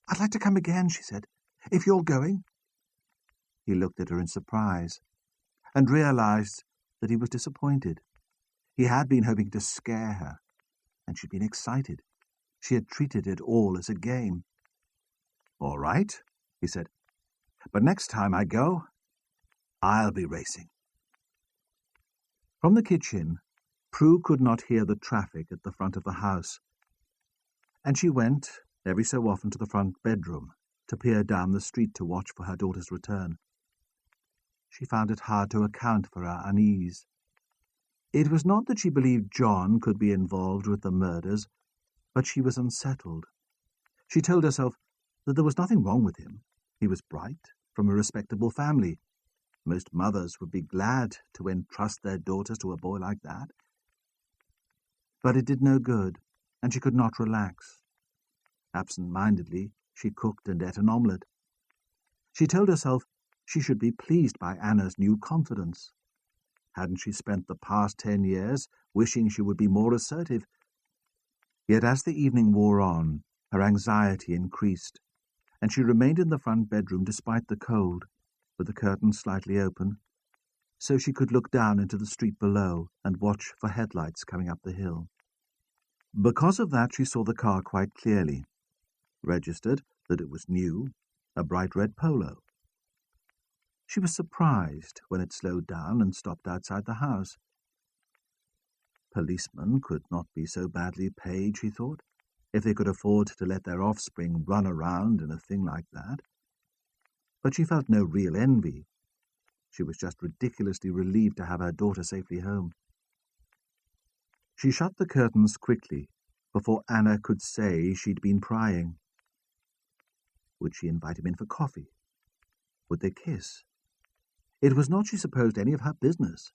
"I'd like to come again," she said, "if you're going." He looked at her in surprise, and realized that he was disappointed. He had been hoping to scare her, and she'd been excited. She had treated it all as a game. "All right," he said. "But next time I go, I'll be racing." From the kitchen, Prue could not hear the traffic at the front of the house, and she went every so often to the front bedroom to peer down the street to watch for her daughter's return. She found it hard to account for her unease. It was not that she believed John could be involved with the murders, but she was unsettled. She told herself that there was nothing wrong with him. He was bright, from a respectable family. Most mothers would be glad to entrust their daughters to a boy like that. But it did no good, and she could not relax. Absent-mindedly, she cooked and ate an omelette. She told herself She should be pleased by Anna's new confidence. Hadn't she spent the past 10 years wishing she would be more assertive? Yet as the evening wore on, her anxiety increased, and she remained in the front bedroom despite the cold, with the curtains slightly open, so she could look down into the street below and watch for headlights coming up the hill. Because of that, she saw the car quite clearly, registered that it was new, a bright red Polo. She was surprised when it slowed down and stopped outside the house. Policemen could not be so badly paid, she thought, if they could afford to let their offspring run around in a thing like that. But she felt no real envy. She was just ridiculously relieved to have her daughter safely home. She shut the curtains quickly before Anna could say she'd been prying. Would she invite him in for coffee? Would they kiss? It was not, she supposed, any of her business.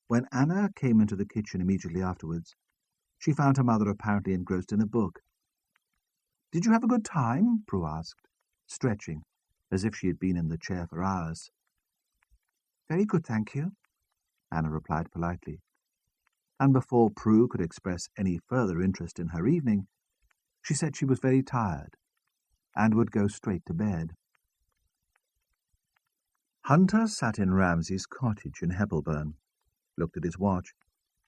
When Anna came into the kitchen immediately afterwards, she found her mother apparently engrossed in a book. "Did you have a good time?" Prue asked, stretching, as if she had been in the chair for hours. "Very good, thank you," Anna replied politely. And before Prue could express any further interest in her evening, she said she was very tired and would go straight to bed. Hunter sat in Ramsay's cottage in Heppelburn, looked at his watch,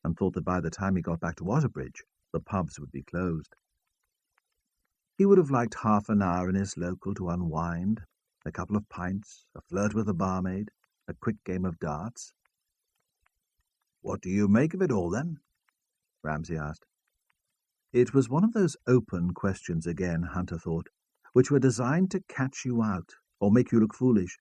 and thought that by the time he got back to Waterbridge, the pubs would be closed. He would have liked half an hour in his local to unwind, a couple of pints, a flirt with the barmaid, a quick game of darts. "What do you make of it all, then?" Ramsay asked. It was one of those open questions again, Hunter thought, which were designed to catch you out or make you look foolish.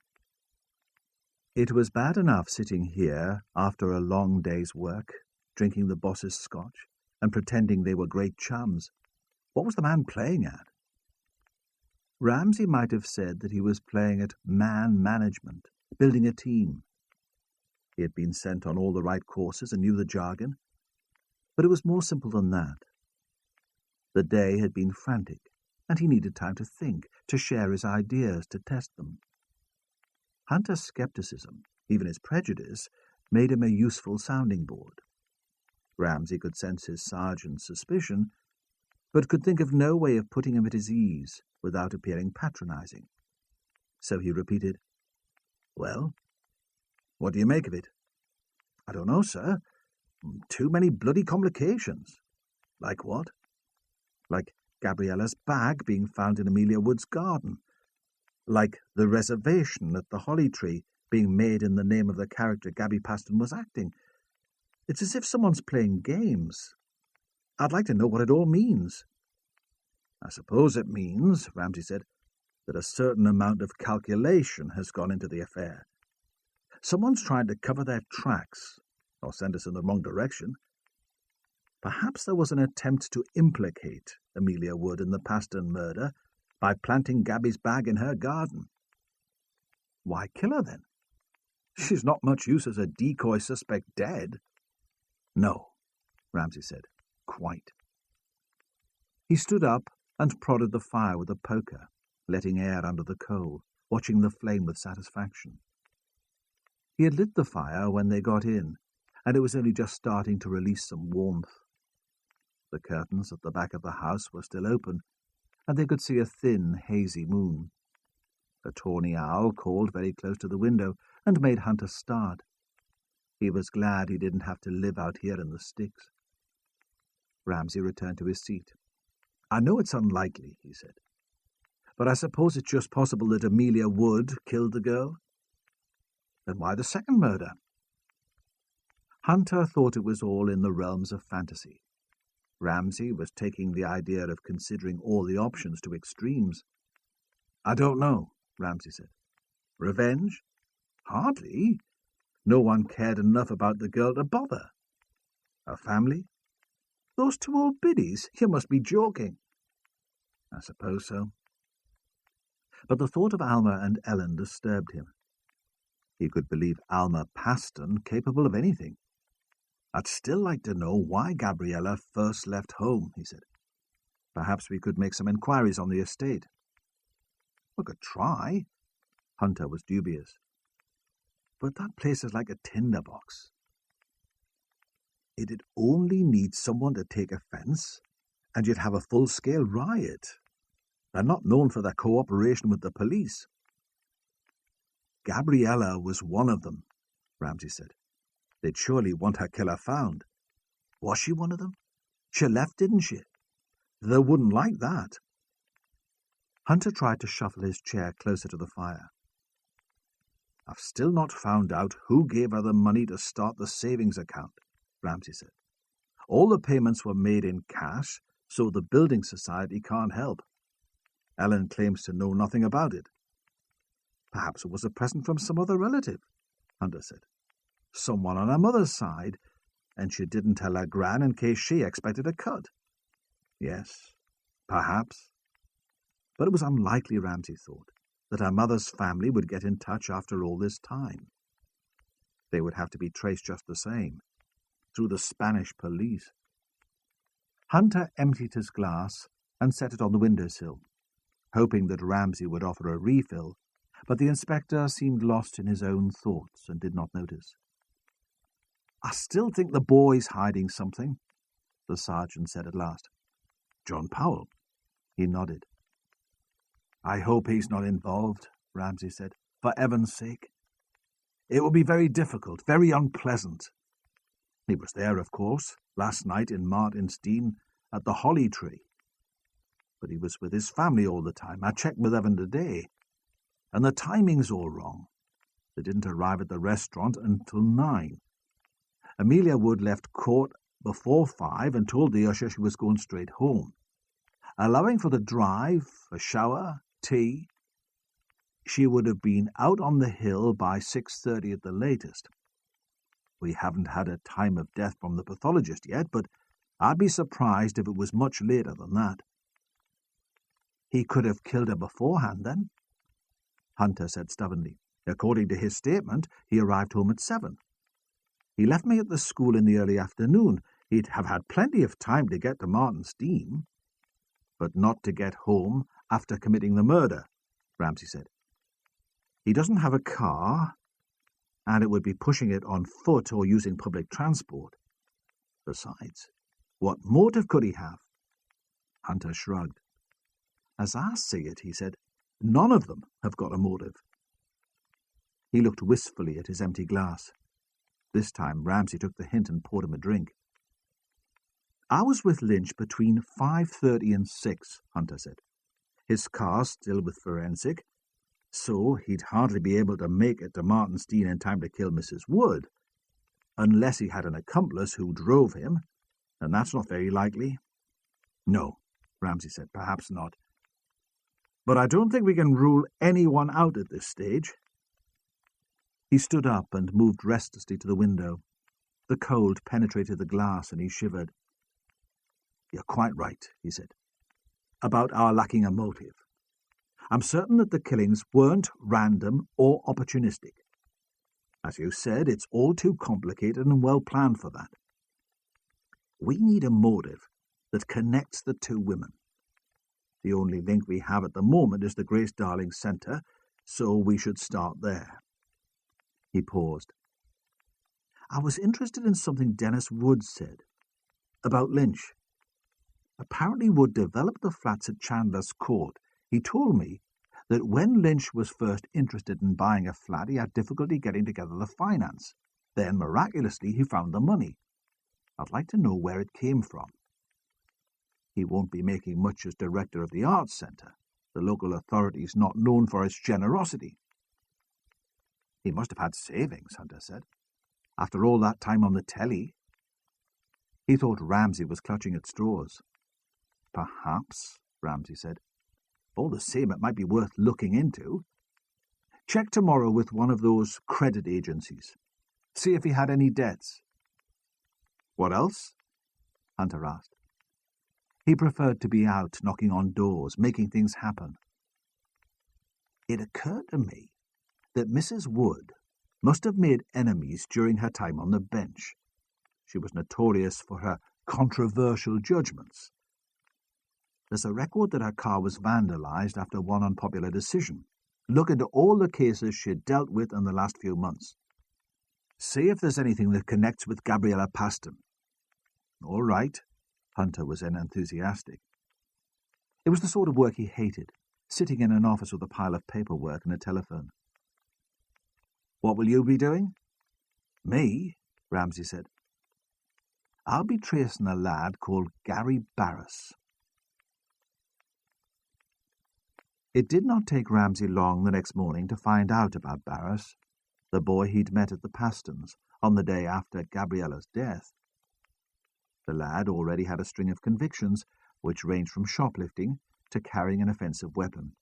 It was bad enough sitting here after a long day's work, drinking the boss's scotch and pretending they were great chums. What was the man playing at? Ramsay might have said that he was playing at man management, building a team. He had been sent on all the right courses and knew the jargon, but it was more simple than that. The day had been frantic, and he needed time to think, to share his ideas, to test them. Hunter's skepticism, even his prejudice, made him a useful sounding board. Ramsay could sense his sergeant's suspicion, but could think of no way of putting him at his ease without appearing patronizing. So he repeated, "Well, what do you make of it?" "I don't know, sir. Too many bloody complications." "Like what?" "Like Gabriella's bag being found in Amelia Wood's garden. Like the reservation at the Holly Tree being made in the name of the character Gabby Paston was acting. It's as if someone's playing games. I'd like to know what it all means." "I suppose it means," Ramsay said, "that a certain amount of calculation has gone into the affair. Someone's trying to cover their tracks, or send us in the wrong direction. Perhaps there was an attempt to implicate Amelia Wood in the Paston murder by planting Gabby's bag in her garden." "Why kill her, then? She's not much use as a decoy suspect dead." "No," Ramsay said, "quite." He stood up and prodded the fire with a poker, letting air under the coal, watching the flame with satisfaction. He had lit the fire when they got in, and it was only just starting to release some warmth. The curtains at the back of the house were still open, and they could see a thin, hazy moon. A tawny owl called very close to the window and made Hunter start. He was glad he didn't have to live out here in the sticks. Ramsay returned to his seat. "I know it's unlikely," he said, "but I suppose it's just possible that Amelia Wood killed the girl." "Then why the second murder?" Hunter thought it was all in the realms of fantasy. Ramsay was taking the idea of considering all the options to extremes. "I don't know," Ramsay said. "Revenge? Hardly. No one cared enough about the girl to bother. A family? Those two old biddies? You must be joking." "I suppose so." But the thought of Alma and Ellen disturbed him. He could believe Alma Paston capable of anything. "I'd still like to know why Gabriella first left home," he said. "Perhaps we could make some inquiries on the estate." "We could try. Hunter was dubious. But that place is like a tinderbox. It'd only need someone to take offence, and you'd have a full-scale riot. They're not known for their cooperation with the police. Gabriella was one of them, Ramsay said. They'd surely want her killer found. Was she one of them? She left, didn't she? They wouldn't like that. Hunter tried to shuffle his chair closer to the fire. I've still not found out who gave her the money to start the savings account, Ramsay said. All the payments were made in cash, so the building society can't help. Ellen claims to know nothing about it. Perhaps it was a present from some other relative, Hunter said. Someone on her mother's side, and she didn't tell her gran in case she expected a cut. Yes, perhaps. But it was unlikely, Ramsay thought, that her mother's family would get in touch after all this time. They would have to be traced just the same, through the Spanish police. Hunter emptied his glass and set it on the windowsill, hoping that Ramsay would offer a refill, but the inspector seemed lost in his own thoughts and did not notice. I still think the boy's hiding something, the sergeant said at last. John Powell? He nodded. I hope he's not involved, Ramsay said, for Evan's sake. It will be very difficult, very unpleasant. He was there, of course, last night in Martin's Dean at the Holly Tree. But he was with his family all the time. I checked with Evan today, and the timing's all wrong. They didn't arrive at the restaurant until 9. Amelia Wood left court before 5 and told the usher she was going straight home. Allowing for the drive, a shower, tea, she would have been out on the hill by 6:30 at the latest. We haven't had a time of death from the pathologist yet, but I'd be surprised if it was much later than that. He could have killed her beforehand, then? Hunter said stubbornly. According to his statement, he arrived home at 7. He left me at the school in the early afternoon. He'd have had plenty of time to get to Martin's Dean, but not to get home after committing the murder, Ramsay said. He doesn't have a car, and it would be pushing it on foot or using public transport. Besides, what motive could he have? Hunter shrugged. As I see it, he said, none of them have got a motive. He looked wistfully at his empty glass. This time Ramsay took the hint and poured him a drink. I was with Lynch between 5:30 and 6, Hunter said. His car's still with forensic, so he'd hardly be able to make it to Martin's Dean in time to kill Mrs. Wood, unless he had an accomplice who drove him, and that's not very likely. No, Ramsay said, perhaps not. But I don't think we can rule anyone out at this stage. He stood up and moved restlessly to the window. The cold penetrated the glass and he shivered. You're quite right, he said, about our lacking a motive. I'm certain that the killings weren't random or opportunistic. As you said, it's all too complicated and well planned for that. We need a motive that connects the two women. The only link we have at the moment is the Grace Darling Centre, so we should start there. He paused. I was interested in something Dennis Wood said about Lynch. Apparently Wood developed the flats at Chandler's Court. He told me that when Lynch was first interested in buying a flat, he had difficulty getting together the finance. Then, miraculously, he found the money. I'd like to know where it came from. He won't be making much as director of the Arts Centre. The local authority is not known for its generosity. He must have had savings, Hunter said. After all that time on the telly. He thought Ramsay was clutching at straws. Perhaps, Ramsay said. All the same, it might be worth looking into. Check tomorrow with one of those credit agencies. See if he had any debts. What else? Hunter asked. He preferred to be out knocking on doors, making things happen. It occurred to me that Mrs. Wood must have made enemies during her time on the bench. She was notorious for her controversial judgments. There's a record that her car was vandalized after one unpopular decision. Look into all the cases she'd dealt with in the last few months. See if there's anything that connects with Gabriella Paston." "All right." Hunter was enthusiastic. It was the sort of work he hated, sitting in an office with a pile of paperwork and a telephone. "What will you be doing?" "Me?" Ramsay said. "I'll be tracing a lad called Gary Barris." It did not take Ramsay long the next morning to find out about Barris, the boy he'd met at the Pastons on the day after Gabriella's death. The lad already had a string of convictions, which ranged from shoplifting to carrying an offensive weapon.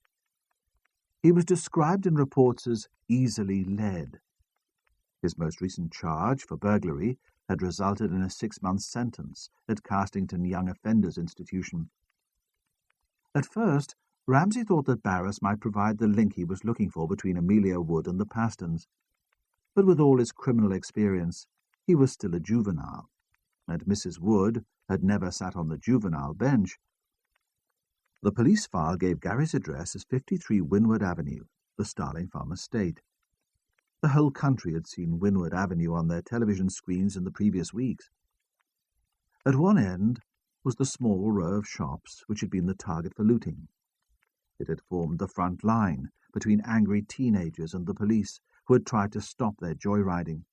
He was described in reports as easily led. His most recent charge for burglary had resulted in a 6-month sentence at Castington Young Offenders Institution. At first, Ramsay thought that Barris might provide the link he was looking for between Amelia Wood and the Pastons, but with all his criminal experience, he was still a juvenile, and Mrs. Wood had never sat on the juvenile bench. The police file gave Gary's address as 53 Windward Avenue, the Starling Farm estate. The whole country had seen Windward Avenue on their television screens in the previous weeks. At one end was the small row of shops which had been the target for looting. It had formed the front line between angry teenagers and the police, who had tried to stop their joyriding.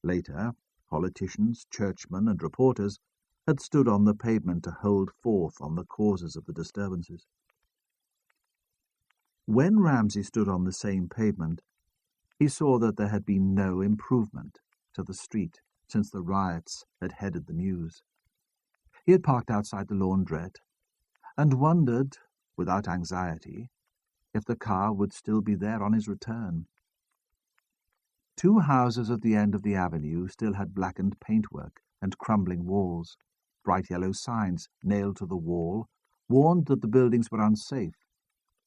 Later, politicians, churchmen, and reporters had stood on the pavement to hold forth on the causes of the disturbances. When Ramsay stood on the same pavement, he saw that there had been no improvement to the street since the riots had headed the news. He had parked outside the laundrette and wondered, without anxiety, if the car would still be there on his return. 2 houses at the end of the avenue still had blackened paintwork and crumbling walls. Bright yellow signs nailed to the wall warned that the buildings were unsafe,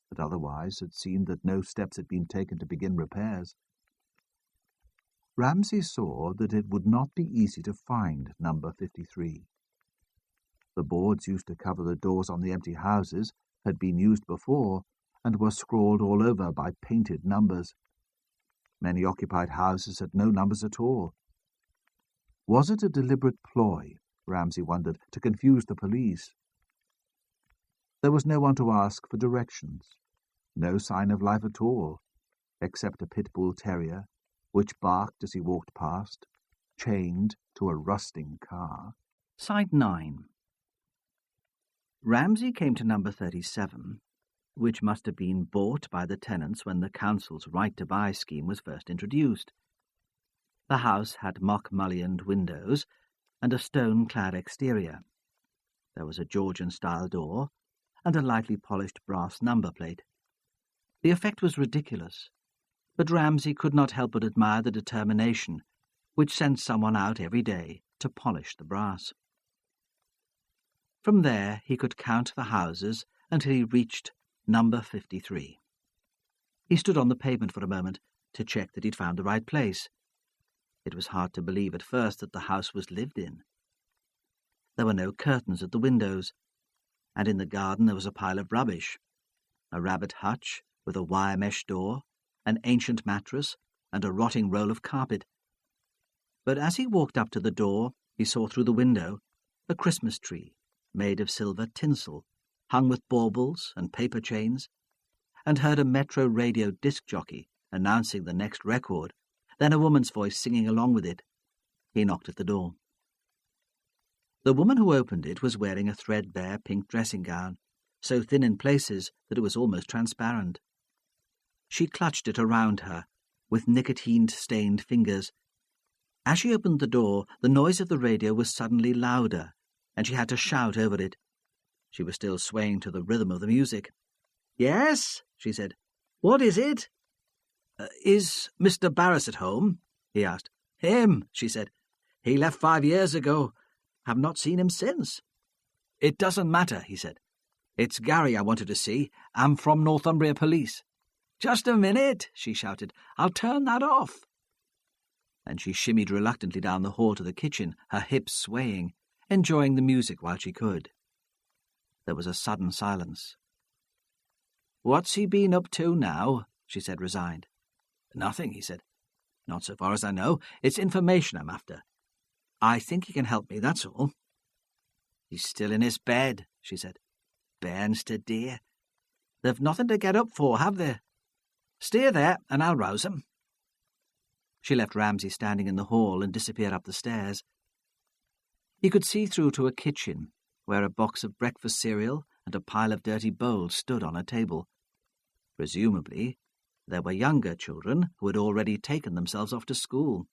but otherwise it seemed that no steps had been taken to begin repairs. Ramsay saw that it would not be easy to find number 53. The boards used to cover the doors on the empty houses had been used before and were scrawled all over by painted numbers. Many occupied houses had no numbers at all. Was it a deliberate ploy, Ramsay wondered, to confuse the police? There was no one to ask for directions, no sign of life at all, except a pit bull terrier, which barked as he walked past, chained to a rusting car. Side 9. Ramsay came to number 37, which must have been bought by the tenants when the council's right-to-buy scheme was first introduced. The house had mock-mullioned windows and a stone-clad exterior. There was a Georgian-style door and a lightly polished brass number plate. The effect was ridiculous, but Ramsay could not help but admire the determination which sent someone out every day to polish the brass. From there he could count the houses until he reached number 53. He stood on the pavement for a moment to check that he'd found the right place. It was hard to believe at first that the house was lived in. There were no curtains at the windows, and in the garden there was a pile of rubbish, a rabbit hutch with a wire mesh door, an ancient mattress, and a rotting roll of carpet. But as he walked up to the door, he saw through the window a Christmas tree made of silver tinsel, hung with baubles and paper chains, and heard a metro radio disc jockey announcing the next record, then a woman's voice singing along with it. He knocked at the door. The woman who opened it was wearing a threadbare pink dressing gown, so thin in places that it was almost transparent. She clutched it around her with nicotine-stained fingers. As she opened the door, the noise of the radio was suddenly louder, and she had to shout over it. She was still swaying to the rhythm of the music. "Yes," she said. "What is it?" "Is Mr. Barris at home?" he asked. "Him," she said. "He left 5 years ago. Have not seen him since." "It doesn't matter," he said. "It's Gary I wanted to see. I'm from Northumbria Police." "Just a minute," she shouted. "I'll turn that off." And she shimmied reluctantly down the hall to the kitchen, her hips swaying, enjoying the music while she could. There was a sudden silence. "What's he been up to now?" she said, resigned. "Nothing," he said. "Not so far as I know. It's information I'm after. I think he can help me, that's all." "He's still in his bed," she said. "Bairns to dear. They've nothing to get up for, have they? Stay there, and I'll rouse him." She left Ramsay standing in the hall and disappeared up the stairs. He could see through to a kitchen, where a box of breakfast cereal and a pile of dirty bowls stood on a table. Presumably, there were younger children who had already taken themselves off to school.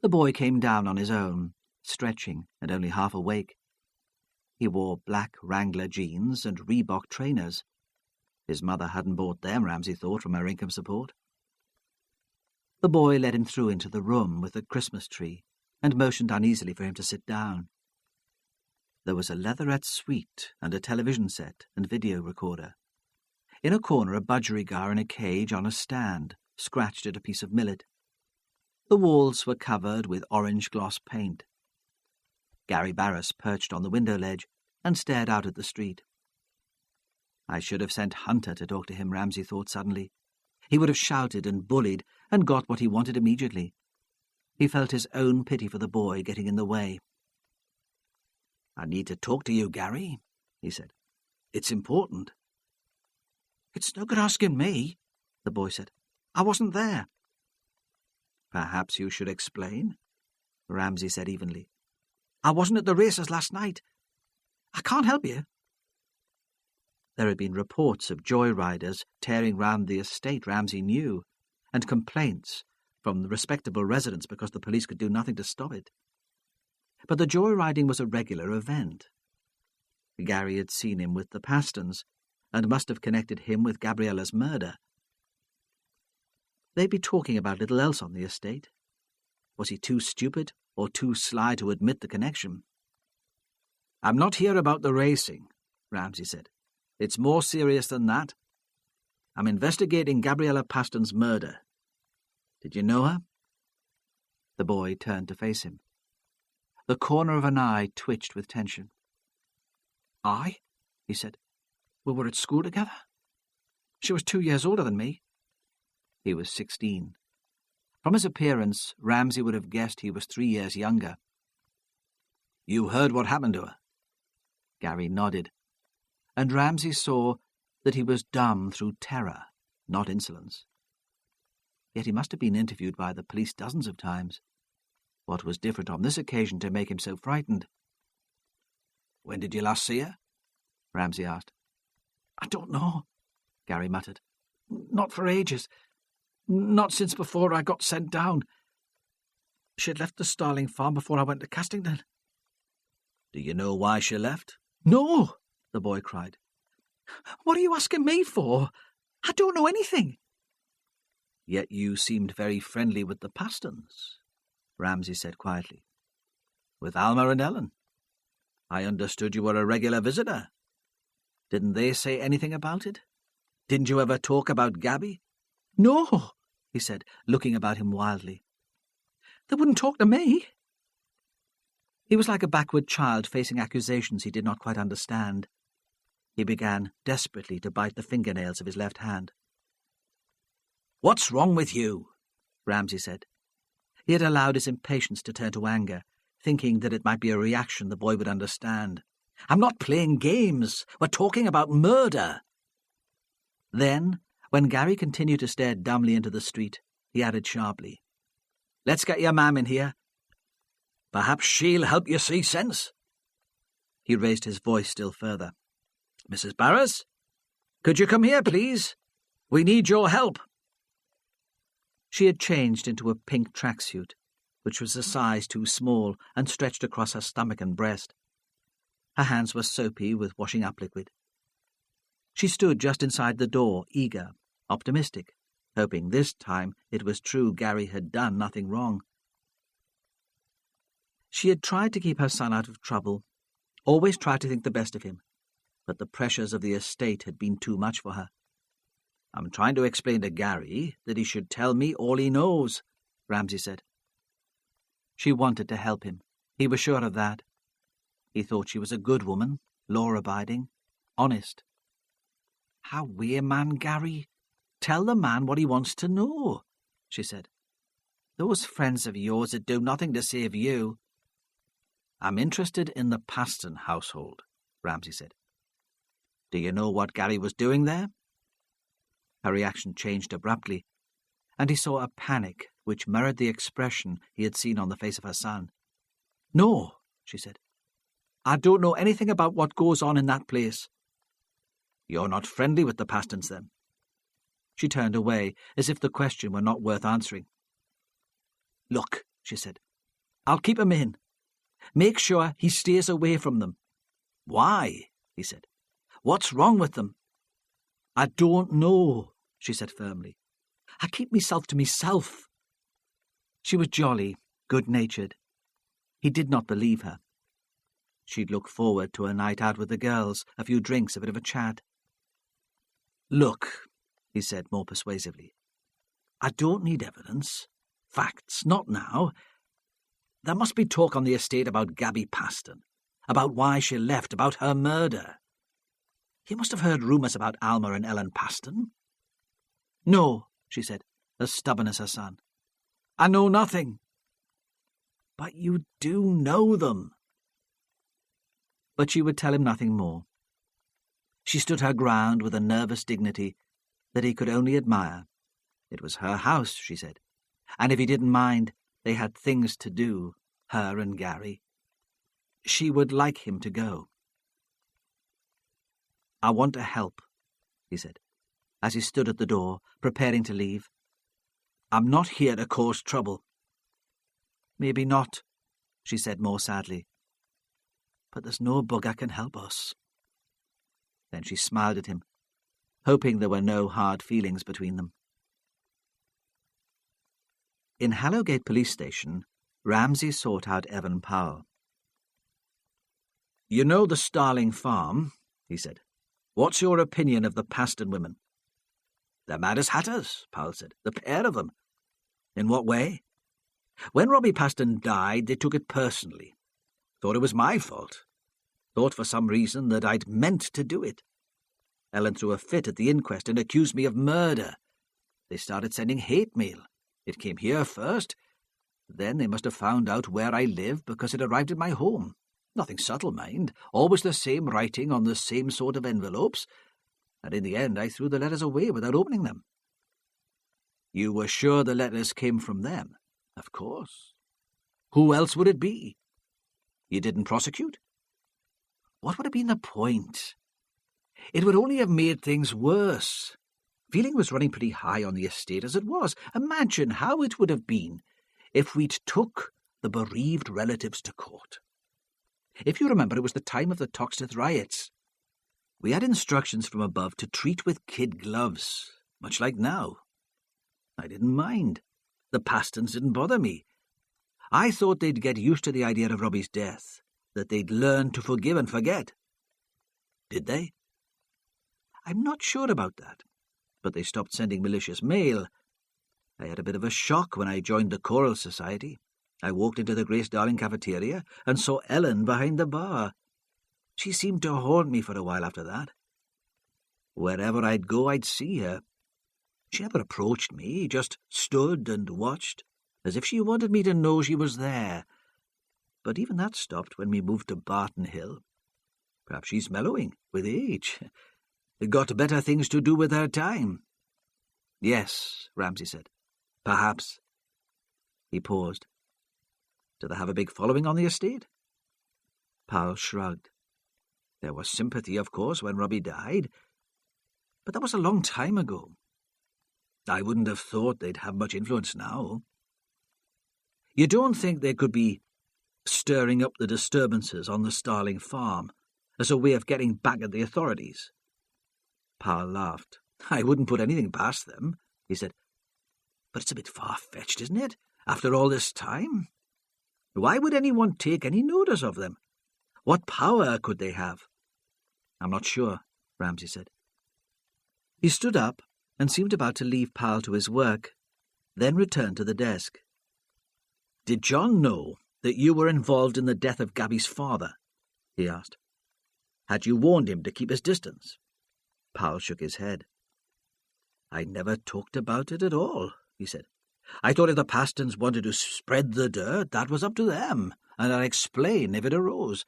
The boy came down on his own, stretching and only half awake. He wore black Wrangler jeans and Reebok trainers. His mother hadn't bought them, Ramsay thought, from her income support. The boy led him through into the room with the Christmas tree and motioned uneasily for him to sit down. There was a leatherette suite and a television set and video recorder. In a corner, a budgerigar in a cage on a stand, scratched at a piece of millet. The walls were covered with orange gloss paint. Gary Barras perched on the window ledge and stared out at the street. I should have sent Hunter to talk to him, Ramsay thought suddenly. He would have shouted and bullied and got what he wanted immediately. He felt his own pity for the boy getting in the way. "I need to talk to you, Gary," he said. "It's important." "It's no good asking me," the boy said. "I wasn't there." "Perhaps you should explain," Ramsay said evenly. "I wasn't at the races last night. I can't help you." There had been reports of joyriders tearing round the estate Ramsay knew, and complaints from the respectable residents because the police could do nothing to stop it. But the joyriding was a regular event. Gary had seen him with the Pastons, and must have connected him with Gabriella's murder. They'd be talking about little else on the estate. Was he too stupid or too sly to admit the connection? "I'm not here about the racing," Ramsay said. "It's more serious than that. I'm investigating Gabriella Paston's murder. Did you know her?" The boy turned to face him. The corner of an eye twitched with tension. "I?" he said. "We were at school together. She was 2 years older than me." He was 16. From his appearance, Ramsay would have guessed he was 3 years younger. "You heard what happened to her?" Gary nodded, and Ramsay saw that he was dumb through terror, not insolence. Yet he must have been interviewed by the police dozens of times. What was different on this occasion to make him so frightened? "When did you last see her?" Ramsay asked. "I don't know," Gary muttered. "Not for ages. Not since before I got sent down. She had left the Starling farm before I went to Castington." "Do you know why she left?" "No," the boy cried. "What are you asking me for? I don't know anything." "Yet you seemed very friendly with the Pastons," Ramsay said quietly. "With Alma and Ellen. I understood you were a regular visitor. Didn't they say anything about it? Didn't you ever talk about Gabby?" "No," he said, looking about him wildly. "They wouldn't talk to me." He was like a backward child facing accusations he did not quite understand. He began desperately to bite the fingernails of his left hand. "What's wrong with you?" Ramsay said. He had allowed his impatience to turn to anger, thinking that it might be a reaction the boy would understand. "I'm not playing games. We're talking about murder." Then, when Gary continued to stare dumbly into the street, he added sharply, "Let's get your mam in here. Perhaps she'll help you see sense." He raised his voice still further. "Mrs. Barras, could you come here, please? We need your help." She had changed into a pink tracksuit, which was a size too small and stretched across her stomach and breast. Her hands were soapy with washing-up liquid. She stood just inside the door, eager, optimistic, hoping this time it was true Gary had done nothing wrong. She had tried to keep her son out of trouble, always tried to think the best of him, but the pressures of the estate had been too much for her. "I'm trying to explain to Gary that he should tell me all he knows," Ramsay said. She wanted to help him. He was sure of that. He thought she was a good woman, law-abiding, honest. "How we're man, Gary," Tell the man what he wants to know, she said. Those friends of yours would do nothing to save you. I'm interested in the Paston household, Ramsay said. Do you know what Gary was doing there? Her reaction changed abruptly, and he saw a panic which mirrored the expression he had seen on the face of her son. No, she said. I don't know anything about what goes on in that place. You're not friendly with the Pastons, then? She turned away, as if the question were not worth answering. Look, she said, I'll keep him in. Make sure he stays away from them. Why? He said. What's wrong with them? I don't know, she said firmly. I keep myself to myself. She was jolly, good-natured. He did not believe her. She'd look forward to a night out with the girls, a few drinks, a bit of a chat. Look, he said more persuasively, I don't need evidence. Facts, not now. There must be talk on the estate about Gabby Paston, about why she left, about her murder. You must have heard rumours about Alma and Ellen Paston. No, she said, as stubborn as her son. I know nothing. But you do know them. But she would tell him nothing more. She stood her ground with a nervous dignity that he could only admire. It was her house, she said, and if he didn't mind, they had things to do, her and Gary. She would like him to go. I want to help, he said, as he stood at the door, preparing to leave. I'm not here to cause trouble. Maybe not, she said more sadly. But there's no bugger can help us. Then she smiled at him, hoping there were no hard feelings between them. In Hallowgate Police Station, Ramsay sought out Evan Powell. You know the Starling Farm, he said. What's your opinion of the Paston women? They're mad as hatters, Powell said. The pair of them. In what way? When Robbie Paston died, they took it personally. Thought it was my fault. Thought for some reason that I'd meant to do it. Ellen threw a fit at the inquest and accused me of murder. They started sending hate mail. It came here first. Then they must have found out where I live because it arrived at my home. Nothing subtle, mind. Always the same writing on the same sort of envelopes. And in the end I threw the letters away without opening them. You were sure the letters came from them? Of course. Who else would it be? You didn't prosecute? What would have been the point? It would only have made things worse. Feeling was running pretty high on the estate as it was. Imagine how it would have been if we'd took the bereaved relatives to court. If you remember, it was the time of the Toxteth riots. We had instructions from above to treat with kid gloves, much like now. I didn't mind. The Pastons didn't bother me. I thought they'd get used to the idea of Robbie's death, that they'd learn to forgive and forget. Did they? I'm not sure about that, but they stopped sending malicious mail. I had a bit of a shock when I joined the Choral Society. I walked into the Grace Darling cafeteria and saw Ellen behind the bar. She seemed to haunt me for a while after that. Wherever I'd go, I'd see her. She never approached me, just stood and watched, as if she wanted me to know she was there. But even that stopped when we moved to Barton Hill. Perhaps she's mellowing, with age. Got better things to do with her time. Yes, Ramsay said. Perhaps. He paused. Do they have a big following on the estate? Powell shrugged. There was sympathy, of course, when Robbie died, but that was a long time ago. I wouldn't have thought they'd have much influence now. You don't think they could be stirring up the disturbances on the Starling farm as a way of getting back at the authorities? Powell laughed. I wouldn't put anything past them, he said. But it's a bit far-fetched, isn't it, after all this time? Why would anyone take any notice of them? What power could they have? I'm not sure, Ramsay said. He stood up and seemed about to leave Powell to his work, then returned to the desk. Did John know that you were involved in the death of Gabby's father? He asked. Had you warned him to keep his distance? Powell shook his head. "I never talked about it at all," he said. "I thought if the Pastons wanted to spread the dirt, that was up to them, and I'd explain if it arose.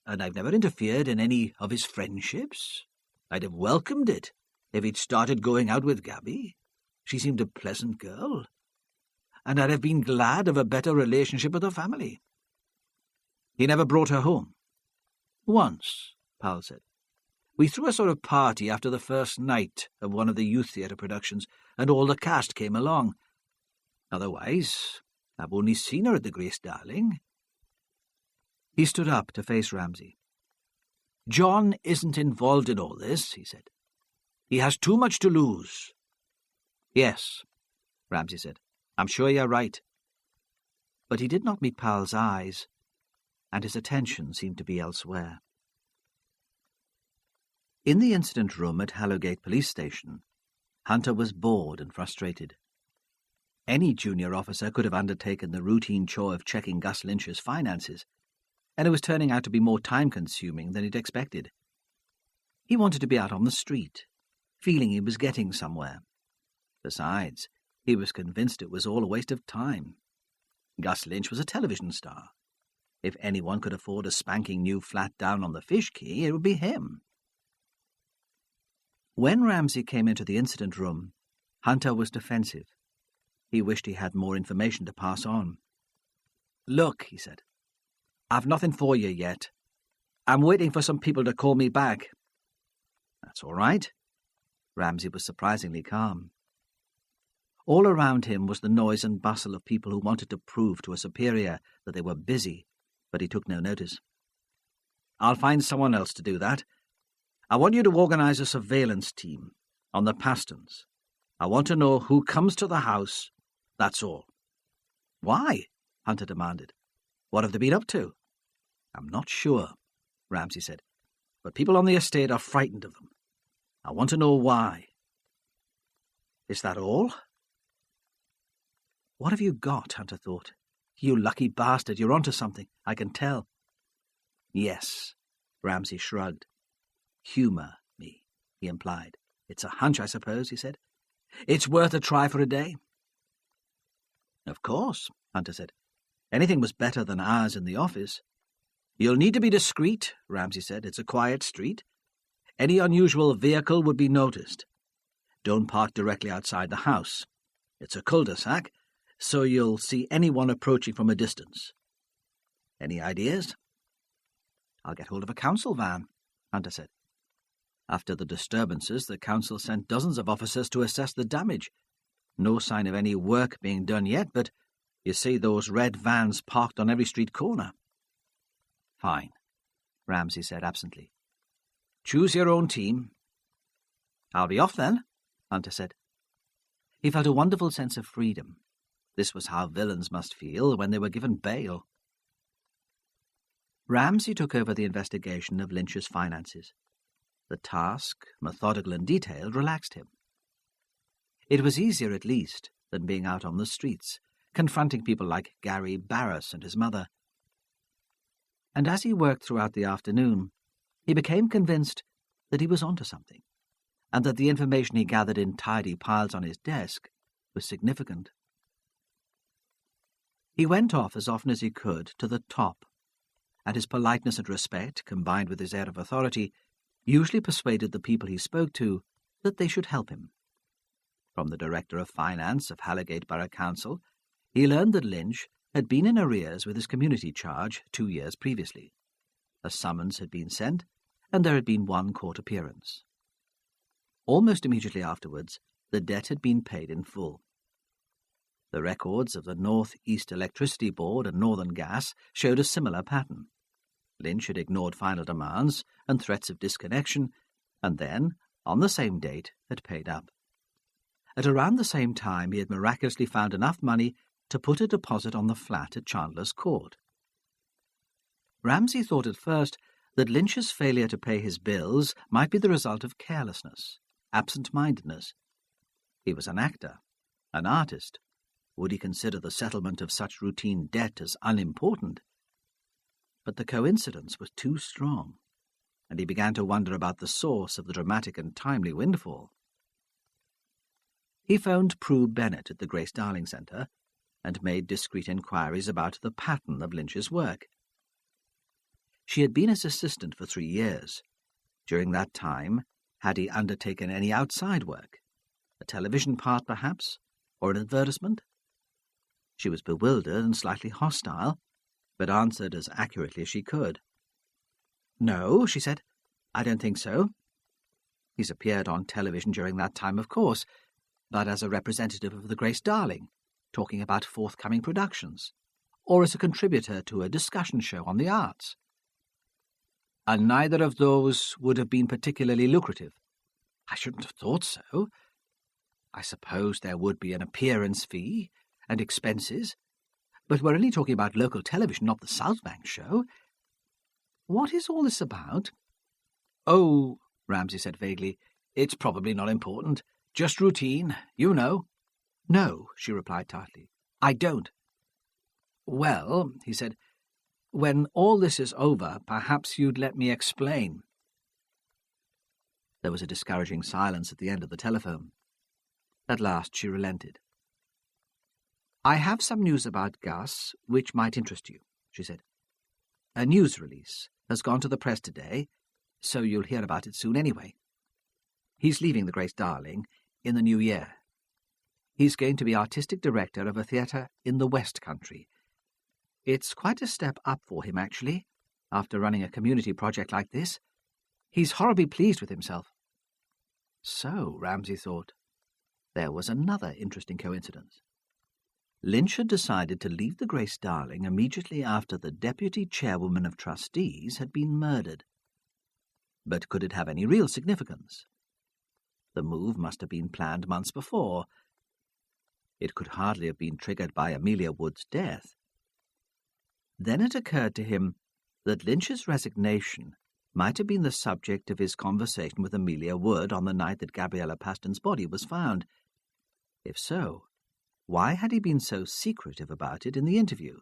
And I've never interfered in any of his friendships. I'd have welcomed it if he'd started going out with Gabby. She seemed a pleasant girl. And I'd have been glad of a better relationship with her family." "He never brought her home?" "Once," Powell said. "We threw a sort of party after the first night of one of the youth theatre productions, and all the cast came along. Otherwise, I've only seen her at the Grace Darling." He stood up to face Ramsay. "John isn't involved in all this," he said. "He has too much to lose." "Yes," Ramsay said. "I'm sure you're right." But he did not meet Powell's eyes, and his attention seemed to be elsewhere. In the incident room at Hallowgate Police Station, Hunter was bored and frustrated. Any junior officer could have undertaken the routine chore of checking Gus Lynch's finances, and it was turning out to be more time-consuming than he'd expected. He wanted to be out on the street, feeling he was getting somewhere. Besides, he was convinced it was all a waste of time. Gus Lynch was a television star. If anyone could afford a spanking new flat down on the Fish Quay, it would be him. When Ramsay came into the incident room, Hunter was defensive. He wished he had more information to pass on. "Look," he said, "I've nothing for you yet. I'm waiting for some people to call me back." "That's all right." Ramsay was surprisingly calm. All around him was the noise and bustle of people who wanted to prove to a superior that they were busy, but he took no notice. "I'll find someone else to do that. I want you to organize a surveillance team on the Pastons. I want to know who comes to the house. That's all." "Why?" Hunter demanded. "What have they been up to?" "I'm not sure," Ramsay said, "but people on the estate are frightened of them. I want to know why." "Is that all?" "What have you got?" Hunter thought. "You lucky bastard, you're onto something, I can tell." "Yes," Ramsay shrugged. "Humour me," he implied. "It's a hunch, I suppose," he said. "It's worth a try for a day." "Of course," Hunter said. "Anything was better than hours in the office." "You'll need to be discreet," Ramsay said. "It's a quiet street. Any unusual vehicle would be noticed. Don't park directly outside the house. It's a cul-de-sac, so you'll see anyone approaching from a distance. Any ideas?" "I'll get hold of a council van," Hunter said. After the disturbances, the council sent dozens of officers to assess the damage. No sign of any work being done yet, but you see those red vans parked on every street corner." "Fine," Ramsay said absently. "Choose your own team." "I'll be off then," Hunter said. He felt a wonderful sense of freedom. This was how villains must feel when they were given bail. Ramsay took over the investigation of Lynch's finances. The task, methodical and detailed, relaxed him. It was easier, at least, than being out on the streets, confronting people like Gary Barras and his mother. And as he worked throughout the afternoon, he became convinced that he was onto something, and that the information he gathered in tidy piles on his desk was significant. He went off as often as he could to the top, and his politeness and respect, combined with his air of authority, usually persuaded the people he spoke to that they should help him. From the Director of Finance of Hallowgate Borough Council, he learned that Lynch had been in arrears with his community charge 2 years previously. A summons had been sent, and there had been one court appearance. Almost immediately afterwards, the debt had been paid in full. The records of the North East Electricity Board and Northern Gas showed a similar pattern. Lynch had ignored final demands and threats of disconnection, and then, on the same date, had paid up. At around the same time, he had miraculously found enough money to put a deposit on the flat at Chandler's Court. Ramsay thought at first that Lynch's failure to pay his bills might be the result of carelessness, absent-mindedness. He was an actor, an artist. Would he consider the settlement of such routine debt as unimportant? But the coincidence was too strong, and he began to wonder about the source of the dramatic and timely windfall. He phoned Prue Bennett at the Grace Darling Centre and made discreet inquiries about the pattern of Lynch's work. She had been his assistant for 3 years. During that time, had he undertaken any outside work? A television part, perhaps, or an advertisement? She was bewildered and slightly hostile, but answered as accurately as she could. "No," she said, "I don't think so. He's appeared on television during that time, of course, but as a representative of the Grace Darling, talking about forthcoming productions, or as a contributor to a discussion show on the arts." "And neither of those would have been particularly lucrative?" "I shouldn't have thought so. I suppose there would be an appearance fee and expenses, but we're only talking about local television, not the South Bank show. What is all this about?" "Oh," Ramsay said vaguely, "it's probably not important. Just routine, you know." "No," she replied tartly, "I don't." "Well," he said, "when all this is over, perhaps you'd let me explain." There was a discouraging silence at the end of the telephone. At last she relented. "I have some news about Gus which might interest you," she said. "A news release has gone to the press today, so you'll hear about it soon anyway. He's leaving the Grace Darling in the new year. He's going to be artistic director of a theatre in the West Country. It's quite a step up for him, actually, after running a community project like this. He's horribly pleased with himself." So, Ramsay thought, there was another interesting coincidence. Lynch had decided to leave the Grace Darling immediately after the deputy chairwoman of trustees had been murdered. But could it have any real significance? The move must have been planned months before. It could hardly have been triggered by Amelia Wood's death. Then it occurred to him that Lynch's resignation might have been the subject of his conversation with Amelia Wood on the night that Gabriella Paston's body was found. If so, why had he been so secretive about it in the interview?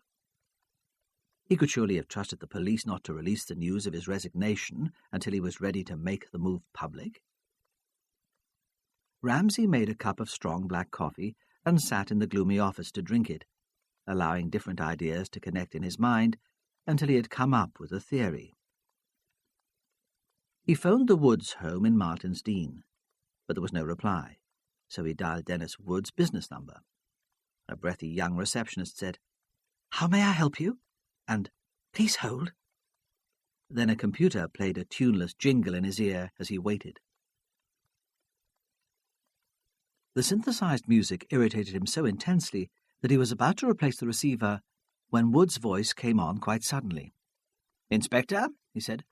He could surely have trusted the police not to release the news of his resignation until he was ready to make the move public. Ramsay made a cup of strong black coffee and sat in the gloomy office to drink it, allowing different ideas to connect in his mind until he had come up with a theory. He phoned the Woods home in Martin's Dean, but there was no reply, so he dialed Dennis Wood's business number. A breathy young receptionist said, "How may I help you?" and "Please hold." Then a computer played a tuneless jingle in his ear as he waited. The synthesized music irritated him so intensely that he was about to replace the receiver when Wood's voice came on quite suddenly. "Inspector," he said,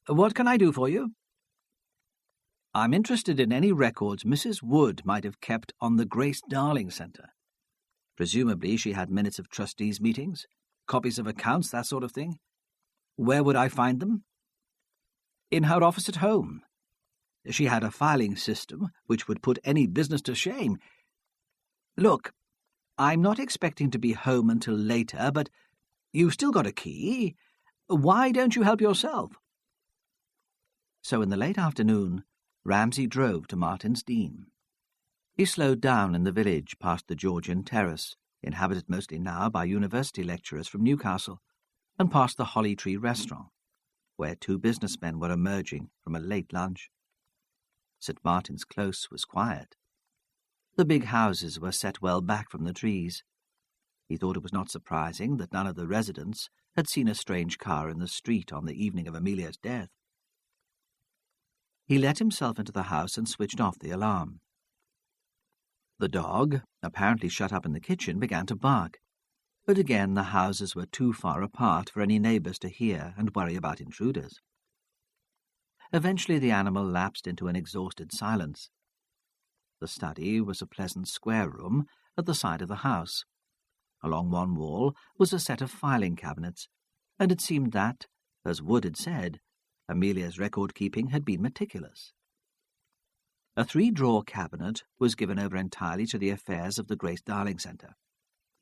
"what can I do for you?" "I'm interested in any records Mrs. Wood might have kept on the Grace Darling Centre. Presumably she had minutes of trustees' meetings, copies of accounts, that sort of thing. Where would I find them?" "In her office at home. She had a filing system which would put any business to shame. Look, I'm not expecting to be home until later, but you've still got a key. Why don't you help yourself?" So in the late afternoon, Ramsay drove to Martin's Dean. He slowed down in the village past the Georgian Terrace, inhabited mostly now by university lecturers from Newcastle, and past the Holly Tree restaurant, where 2 businessmen were emerging from a late lunch. St. Martin's Close was quiet. The big houses were set well back from the trees. He thought it was not surprising that none of the residents had seen a strange car in the street on the evening of Amelia's death. He let himself into the house and switched off the alarm. The dog, apparently shut up in the kitchen, began to bark, but again the houses were too far apart for any neighbours to hear and worry about intruders. Eventually the animal lapsed into an exhausted silence. The study was a pleasant square room at the side of the house. Along one wall was a set of filing cabinets, and it seemed that, as Wood had said, Amelia's record-keeping had been meticulous. A 3-drawer cabinet was given over entirely to the affairs of the Grace Darling Centre,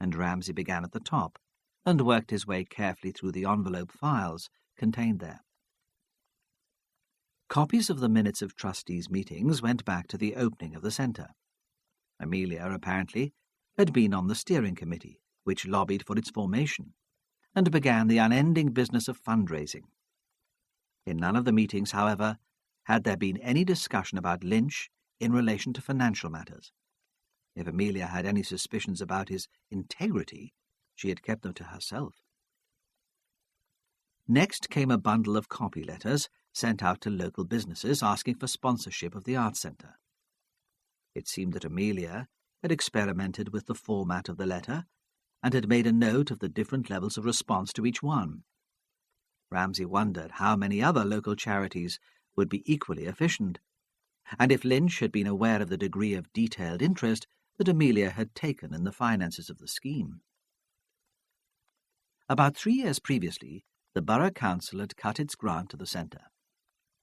and Ramsay began at the top and worked his way carefully through the envelope files contained there. Copies of the minutes of trustees' meetings went back to the opening of the centre. Amelia, apparently, had been on the steering committee, which lobbied for its formation, and began the unending business of fundraising. In none of the meetings, however, had there been any discussion about Lynch in relation to financial matters. If Amelia had any suspicions about his integrity, she had kept them to herself. Next came a bundle of copy letters sent out to local businesses asking for sponsorship of the Arts Centre. It seemed that Amelia had experimented with the format of the letter and had made a note of the different levels of response to each one. Ramsay wondered how many other local charities would be equally efficient, and if Lynch had been aware of the degree of detailed interest that Amelia had taken in the finances of the scheme. About 3 years previously, the Borough Council had cut its grant to the centre.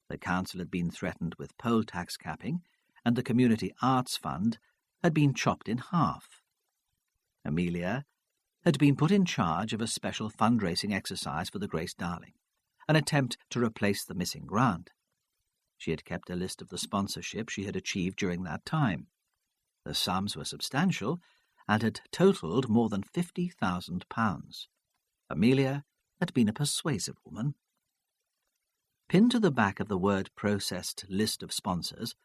The council had been threatened with poll tax capping, and the Community Arts Fund had been chopped in half. Amelia had been put in charge of a special fundraising exercise for the Grace Darling, an attempt to replace the missing grant. She had kept a list of the sponsorship she had achieved during that time. The sums were substantial and had totalled more than £50,000. Amelia had been a persuasive woman. Pinned to the back of the word-processed list of sponsors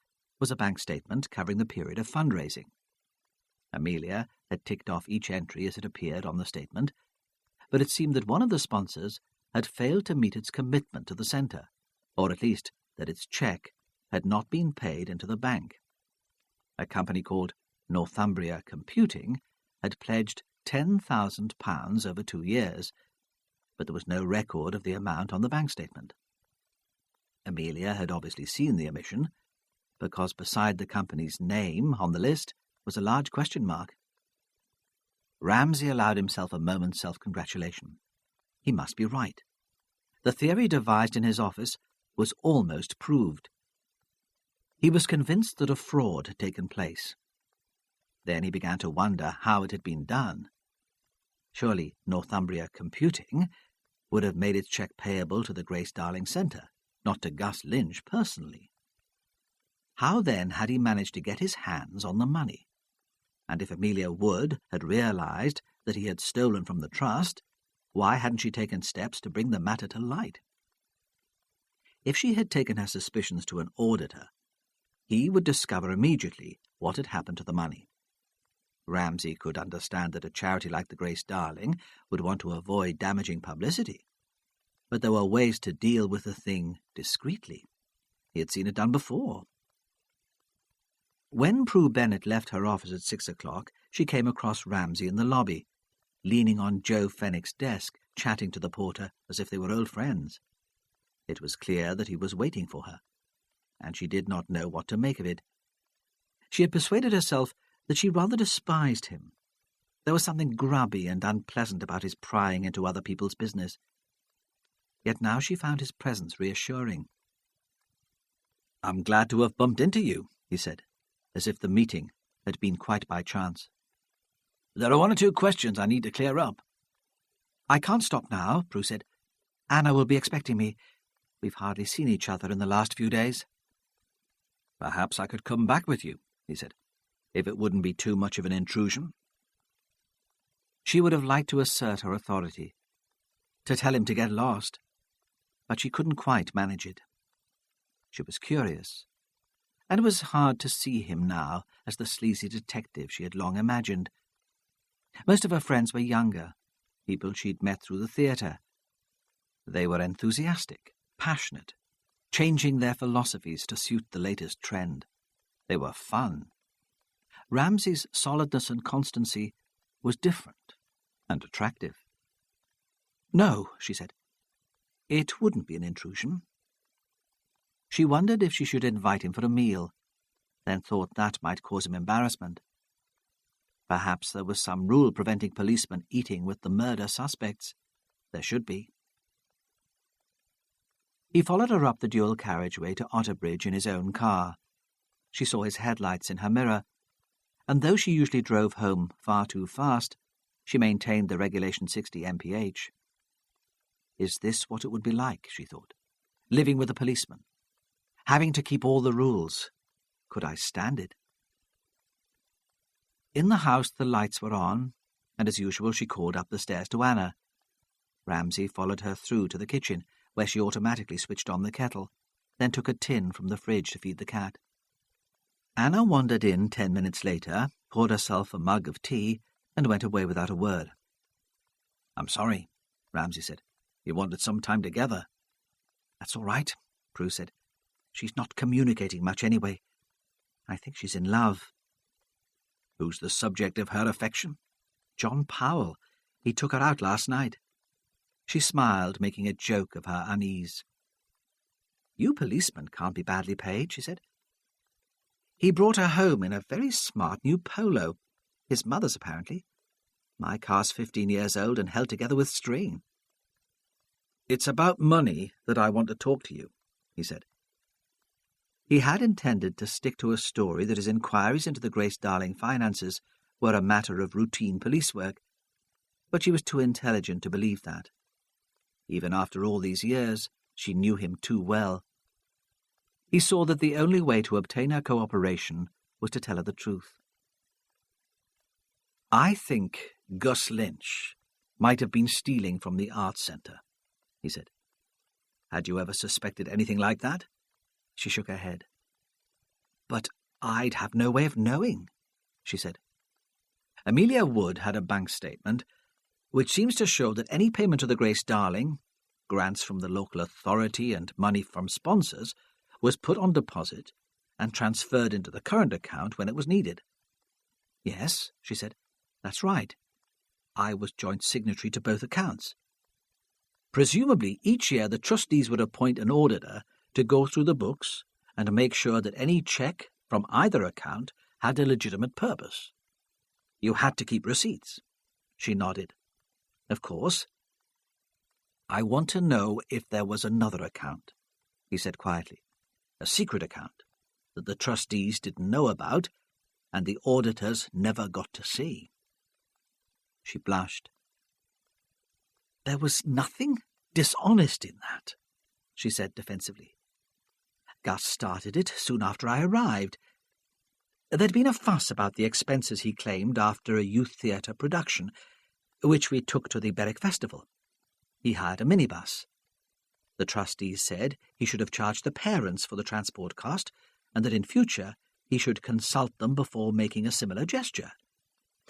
was a bank statement covering the period of fundraising. Amelia had ticked off each entry as it appeared on the statement, but it seemed that one of the sponsors had failed to meet its commitment to the centre, or at least that its cheque had not been paid into the bank. A company called Northumbria Computing had pledged £10,000 over 2 years, but there was no record of the amount on the bank statement. Amelia had obviously seen the omission, because beside the company's name on the list was a large question mark. Ramsay allowed himself a moment's self-congratulation. He must be right. The theory devised in his office was almost proved. He was convinced that a fraud had taken place. Then he began to wonder how it had been done. Surely Northumbria Computing would have made its cheque payable to the Grace Darling Centre, not to Gus Lynch personally. How then had he managed to get his hands on the money? And if Amelia Wood had realised that he had stolen from the trust, why hadn't she taken steps to bring the matter to light? If she had taken her suspicions to an auditor, he would discover immediately what had happened to the money. Ramsay could understand that a charity like the Grace Darling would want to avoid damaging publicity, but there were ways to deal with the thing discreetly. He had seen it done before. When Prue Bennett left her office at 6 o'clock, she came across Ramsay in the lobby, leaning on Joe Fenwick's desk, chatting to the porter as if they were old friends. It was clear that he was waiting for her, and she did not know what to make of it. She had persuaded herself that she rather despised him. There was something grubby and unpleasant about his prying into other people's business. Yet now she found his presence reassuring. "I'm glad to have bumped into you," he said, as if the meeting had been quite by chance. "There are 1 or 2 questions I need to clear up." "I can't stop now," Prue said. "Anna will be expecting me. We've hardly seen each other in the last few days." "Perhaps I could come back with you," he said, "if it wouldn't be too much of an intrusion." She would have liked to assert her authority, to tell him to get lost, but she couldn't quite manage it. She was curious, and it was hard to see him now as the sleazy detective she had long imagined. Most of her friends were younger, people she'd met through the theatre. They were enthusiastic, passionate, changing their philosophies to suit the latest trend. They were fun. Ramsay's solidness and constancy was different and attractive. "No," she said. "It wouldn't be an intrusion." She wondered if she should invite him for a meal, then thought that might cause him embarrassment. Perhaps there was some rule preventing policemen eating with the murder suspects. There should be. He followed her up the dual carriageway to Otterbridge in his own car. She saw his headlights in her mirror, and though she usually drove home far too fast, she maintained the regulation 60 mph. Is this what it would be like, she thought, living with a policeman, having to keep all the rules? Could I stand it? In the house the lights were on, and as usual she called up the stairs to Anna. Ramsay followed her through to the kitchen, where she automatically switched on the kettle, then took a tin from the fridge to feed the cat. Anna wandered in 10 minutes later, poured herself a mug of tea, and went away without a word. "I'm sorry," Ramsay said. "You wanted some time together." "That's all right," Prue said. "She's not communicating much anyway. I think she's in love." "Who's the subject of her affection?" "John Powell. He took her out last night." She smiled, making a joke of her unease. "You policemen can't be badly paid," she said. "He brought her home in a very smart new polo. His mother's, apparently. My car's 15 years old and held together with string." "It's about money that I want to talk to you," he said. He had intended to stick to a story that his inquiries into the Grace Darling finances were a matter of routine police work, but she was too intelligent to believe that. Even after all these years, she knew him too well. He saw that the only way to obtain her cooperation was to tell her the truth. "I think Gus Lynch might have been stealing from the Arts Centre," he said. "Had you ever suspected anything like that?" She shook her head. "But I'd have no way of knowing," she said. "Amelia Wood had a bank statement which seems to show that any payment to the Grace Darling, grants from the local authority and money from sponsors, was put on deposit and transferred into the current account when it was needed." "Yes," she said. "That's right. I was joint signatory to both accounts." "Presumably each year the trustees would appoint an auditor to go through the books and make sure that any cheque from either account had a legitimate purpose. You had to keep receipts." She nodded. "Of course." "I want to know if there was another account," he said quietly. "A secret account that the trustees didn't know about and the auditors never got to see." She blushed. "There was nothing dishonest in that," she said defensively. "Gus started it soon after I arrived. There'd been a fuss about the expenses he claimed after a youth theatre production, which we took to the Berwick Festival. He hired a minibus. The trustees said he should have charged the parents for the transport cost, and that in future he should consult them before making a similar gesture.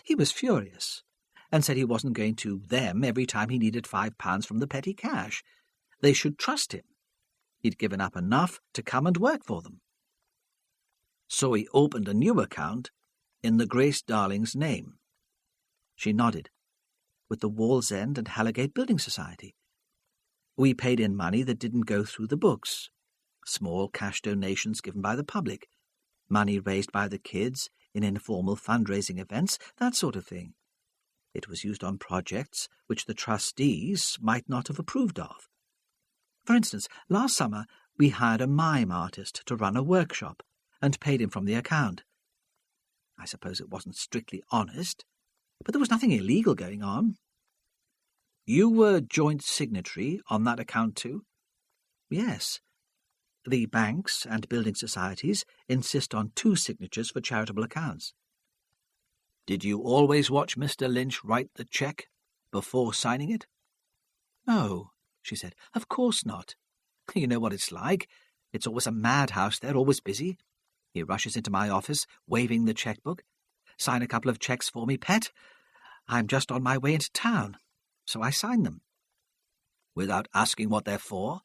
He was furious, and said he wasn't going to them every time he needed £5 from the petty cash. They should trust him. He'd given up enough to come and work for them. So he opened a new account in the Grace Darling's name." She nodded. "With the Wallsend and Halligate Building Society. We paid in money that didn't go through the books. Small cash donations given by the public. Money raised by the kids in informal fundraising events, that sort of thing. It was used on projects which the trustees might not have approved of. For instance, last summer we hired a mime artist to run a workshop and paid him from the account. I suppose it wasn't strictly honest, but there was nothing illegal going on." "You were joint signatory on that account too?" "Yes. The banks and building societies insist on 2 signatures for charitable accounts." "Did you always watch Mr. Lynch write the cheque before signing it?" "No," she said. "Of course not. You know what it's like. It's always a madhouse there, always busy. He rushes into my office, waving the chequebook. 'Sign a couple of cheques for me, pet. I'm just on my way into town.' So I sign them." "Without asking what they're for?"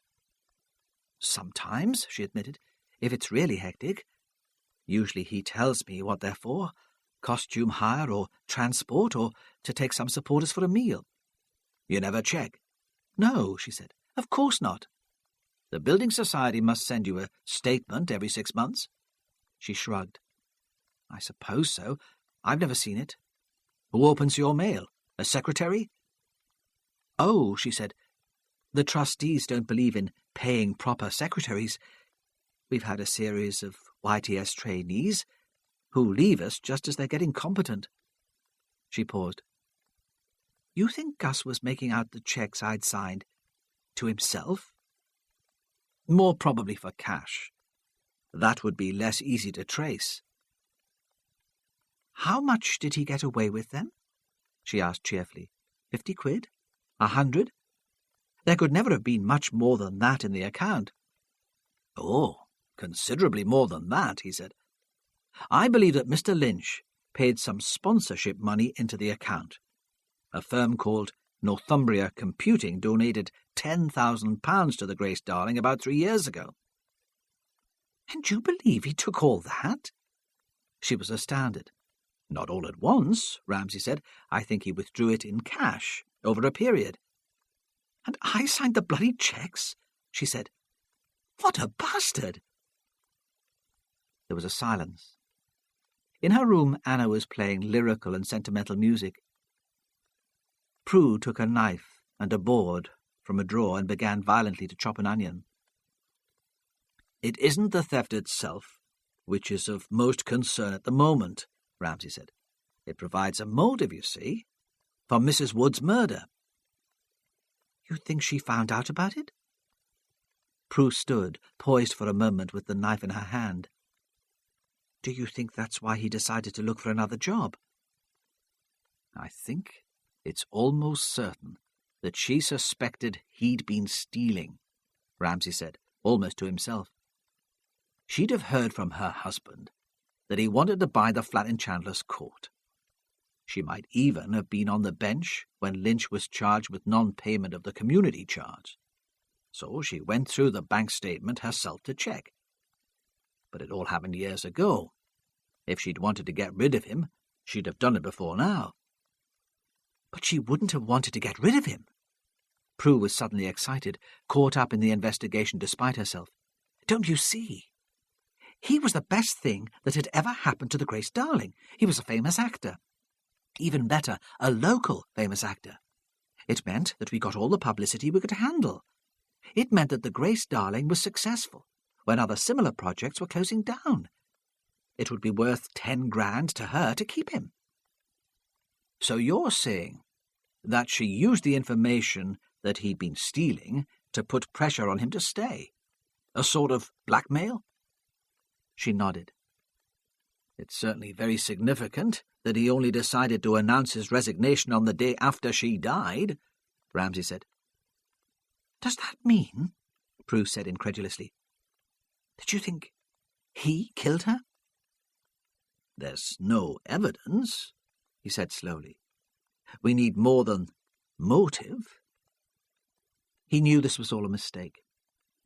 "Sometimes," she admitted, "if it's really hectic. Usually he tells me what they're for. Costume hire or transport, or to take some supporters for a meal." "You never check?" "No," she said. "Of course not." "The Building Society must send you a statement every 6 months?" She shrugged. "I suppose so. I've never seen it." "Who opens your mail? A secretary?" "Oh," she said, "the trustees don't believe in paying proper secretaries. We've had a series of YTS trainees who leave us just as they're getting competent." She paused. "You think Gus was making out the cheques I'd signed to himself?" "More probably for cash. That would be less easy to trace." How much did he get away with, then? She asked cheerfully. 50 quid? 100? There could never have been much more than that in the account. Oh, considerably more than that, he said. I believe that Mr. Lynch paid some sponsorship money into the account. A firm called Northumbria Computing donated £10,000 to the Grace Darling about 3 years ago. And you believe he took all that? She was astounded. Not all at once, Ramsay said. I think he withdrew it in cash over a period. And I signed the bloody cheques, she said. What a bastard! There was a silence. In her room, Anna was playing lyrical and sentimental music. Prue took a knife and a board from a drawer and began violently to chop an onion. It isn't the theft itself which is of most concern at the moment, Ramsay said. It provides a motive, you see, for Mrs. Wood's murder. You think she found out about it? Prue stood, poised for a moment with the knife in her hand. Do you think that's why he decided to look for another job? I think it's almost certain that she suspected he'd been stealing, Ramsay said, almost to himself. She'd have heard from her husband that he wanted to buy the flat in Chandler's Court. She might even have been on the bench when Lynch was charged with non-payment of the community charge. So she went through the bank statement herself to check. But it all happened years ago. If she'd wanted to get rid of him, she'd have done it before now. But she wouldn't have wanted to get rid of him. Prue was suddenly excited, caught up in the investigation despite herself. Don't you see? He was the best thing that had ever happened to the Grace Darling. He was a famous actor. Even better, a local famous actor. It meant that we got all the publicity we could handle. It meant that the Grace Darling was successful when other similar projects were closing down. It would be worth 10 grand to her to keep him. So you're saying that she used the information that he'd been stealing to put pressure on him to stay? A sort of blackmail? She nodded. It's certainly very significant that he only decided to announce his resignation on the day after she died, Ramsay said. Does that mean, Prue said incredulously, that you think he killed her? There's no evidence, he said slowly. We need more than motive. He knew this was all a mistake.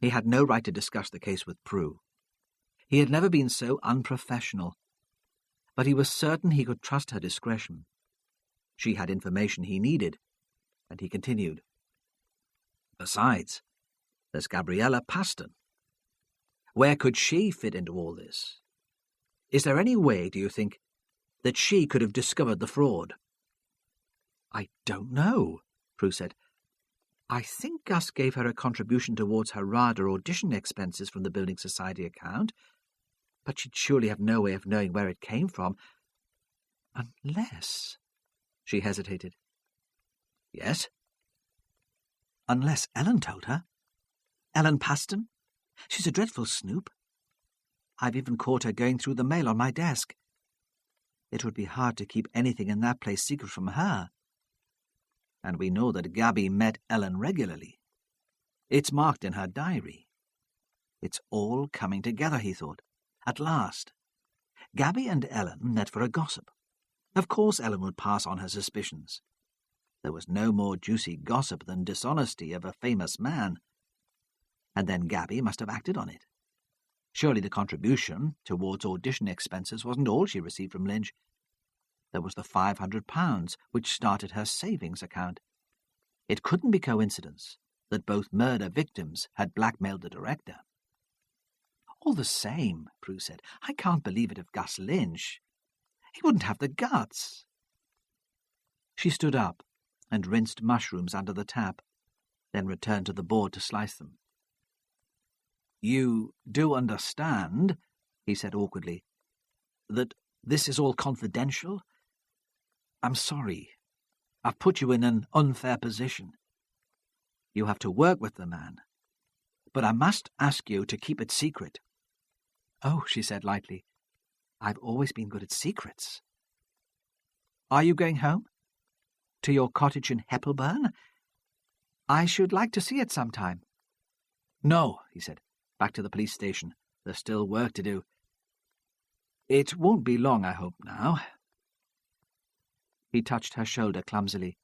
He had no right to discuss the case with Prue. He had never been so unprofessional. But he was certain he could trust her discretion. She had information he needed, and he continued. Besides, there's Gabriella Paston. Where could she fit into all this? Is there any way, do you think, that she could have discovered the fraud? I don't know, Prue said. I think Gus gave her a contribution towards her RADA audition expenses from the Building Society account, but she'd surely have no way of knowing where it came from. Unless... She hesitated. Yes? Unless Ellen told her. Ellen Paston? She's a dreadful snoop. I've even caught her going through the mail on my desk. It would be hard to keep anything in that place secret from her. And we know that Gabby met Ellen regularly. It's marked in her diary. It's all coming together, he thought. At last. Gabby and Ellen met for a gossip. Of course Ellen would pass on her suspicions. There was no more juicy gossip than dishonesty of a famous man. And then Gabby must have acted on it. Surely the contribution towards audition expenses wasn't all she received from Lynch. There was the £500 which started her savings account. It couldn't be coincidence that both murder victims had blackmailed the director. All the same, Prue said, I can't believe it of Gus Lynch. He wouldn't have the guts. She stood up and rinsed mushrooms under the tap, then returned to the board to slice them. You do understand, he said awkwardly, that this is all confidential? I'm sorry. I've put you in an unfair position. You have to work with the man, but I must ask you to keep it secret. Oh, she said lightly, I've always been good at secrets. Are you going home? To your cottage in Heppelburn? I should like to see it sometime. No, he said. Back to the police station. There's still work to do. It won't be long, I hope, now. He touched her shoulder clumsily,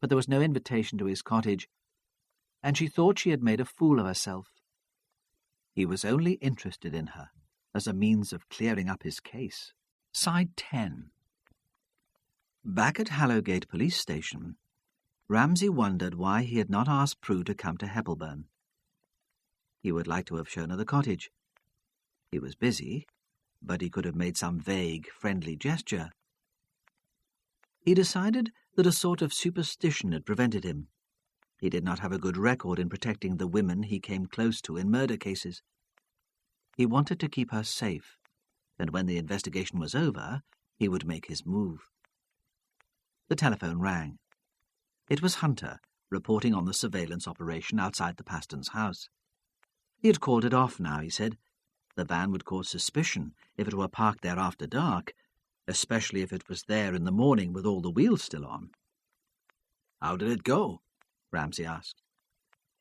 but there was no invitation to his cottage, and she thought she had made a fool of herself. He was only interested in her as a means of clearing up his case. Side 10. Back at Hallowgate Police Station, Ramsay wondered why he had not asked Prue to come to Heppelburn. He would like to have shown her the cottage. He was busy, but he could have made some vague, friendly gesture. He decided that a sort of superstition had prevented him. He did not have a good record in protecting the women he came close to in murder cases. He wanted to keep her safe, and when the investigation was over, he would make his move. The telephone rang. It was Hunter, reporting on the surveillance operation outside the Pastons' house. He had called it off now, he said. The van would cause suspicion if it were parked there after dark, especially if it was there in the morning with all the wheels still on. How did it go? Ramsay asked.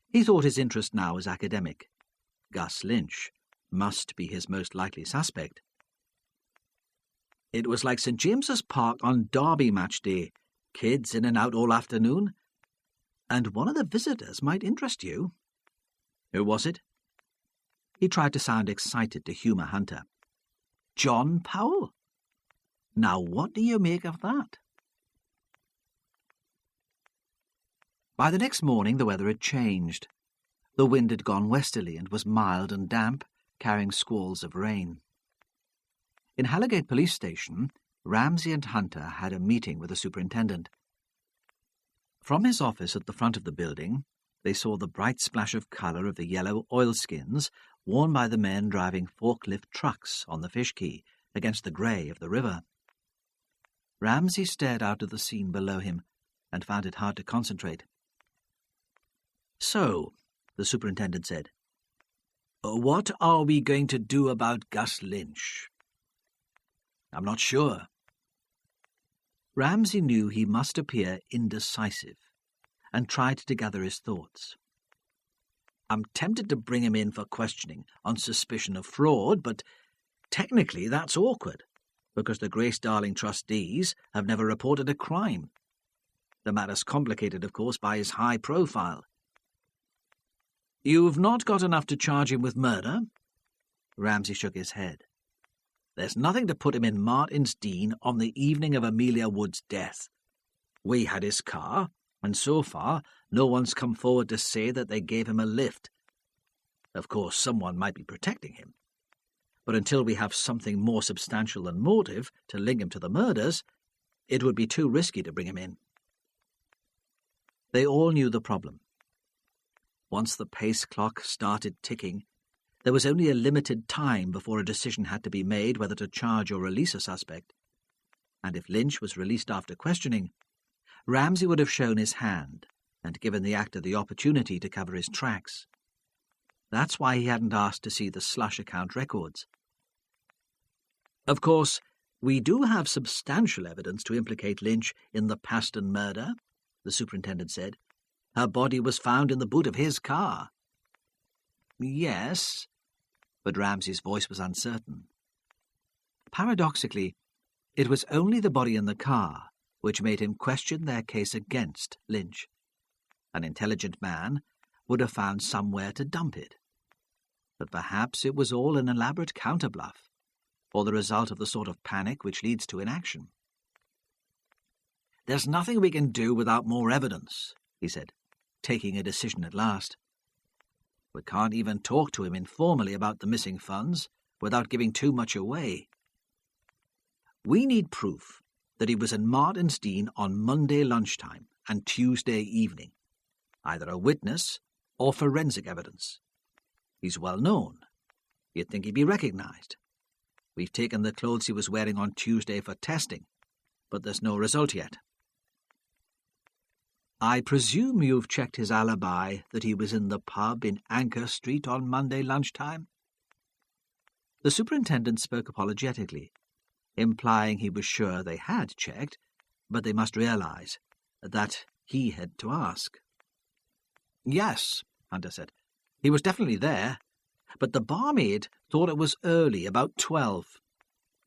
He thought his interest now was academic. Gus Lynch must be his most likely suspect. It was like St. James's Park on Derby match day. Kids in and out all afternoon. And one of the visitors might interest you. Who was it? He tried to sound excited to humour Hunter. John Powell. Now what do you make of that? By the next morning the weather had changed. The wind had gone westerly and was mild and damp, carrying squalls of rain. In Hallowgate Police Station, Ramsay and Hunter had a meeting with the superintendent. From his office at the front of the building, they saw the bright splash of colour of the yellow oilskins worn by the men driving forklift trucks on the Fish Quay against the grey of the river. Ramsay stared out at the scene below him and found it hard to concentrate. So, the superintendent said, what are we going to do about Gus Lynch? I'm not sure. Ramsay knew he must appear indecisive and tried to gather his thoughts. I'm tempted to bring him in for questioning on suspicion of fraud, but technically that's awkward, because the Grace Darling trustees have never reported a crime. The matter's complicated, of course, by his high profile. You've not got enough to charge him with murder? Ramsay shook his head. There's nothing to put him in Martin's Dean on the evening of Amelia Wood's death. We had his car, and so far no one's come forward to say that they gave him a lift. Of course, someone might be protecting him. But until we have something more substantial than motive to link him to the murders, it would be too risky to bring him in. They all knew the problem. Once the pace clock started ticking, there was only a limited time before a decision had to be made whether to charge or release a suspect. And if Lynch was released after questioning, Ramsay would have shown his hand and given the actor the opportunity to cover his tracks. That's why he hadn't asked to see the slush account records. Of course, we do have substantial evidence to implicate Lynch in the Paston murder, the superintendent said. Her body was found in the boot of his car. Yes, but Ramsay's voice was uncertain. Paradoxically, it was only the body in the car which made him question their case against Lynch. An intelligent man would have found somewhere to dump it. But perhaps it was all an elaborate counterbluff, or the result of the sort of panic which leads to inaction. There's nothing we can do without more evidence, he said, taking a decision at last. We can't even talk to him informally about the missing funds without giving too much away. We need proof that he was in Martin's Dean on Monday lunchtime and Tuesday evening, either a witness or forensic evidence. He's well known. You'd think he'd be recognised. We've taken the clothes he was wearing on Tuesday for testing, but there's no result yet. I presume you've checked his alibi that he was in the pub in Anchor Street on Monday lunchtime? The superintendent spoke apologetically, implying he was sure they had checked, but they must realise that he had to ask. "Yes," Hunter said. "He was definitely there, but the barmaid thought it was early, about 12.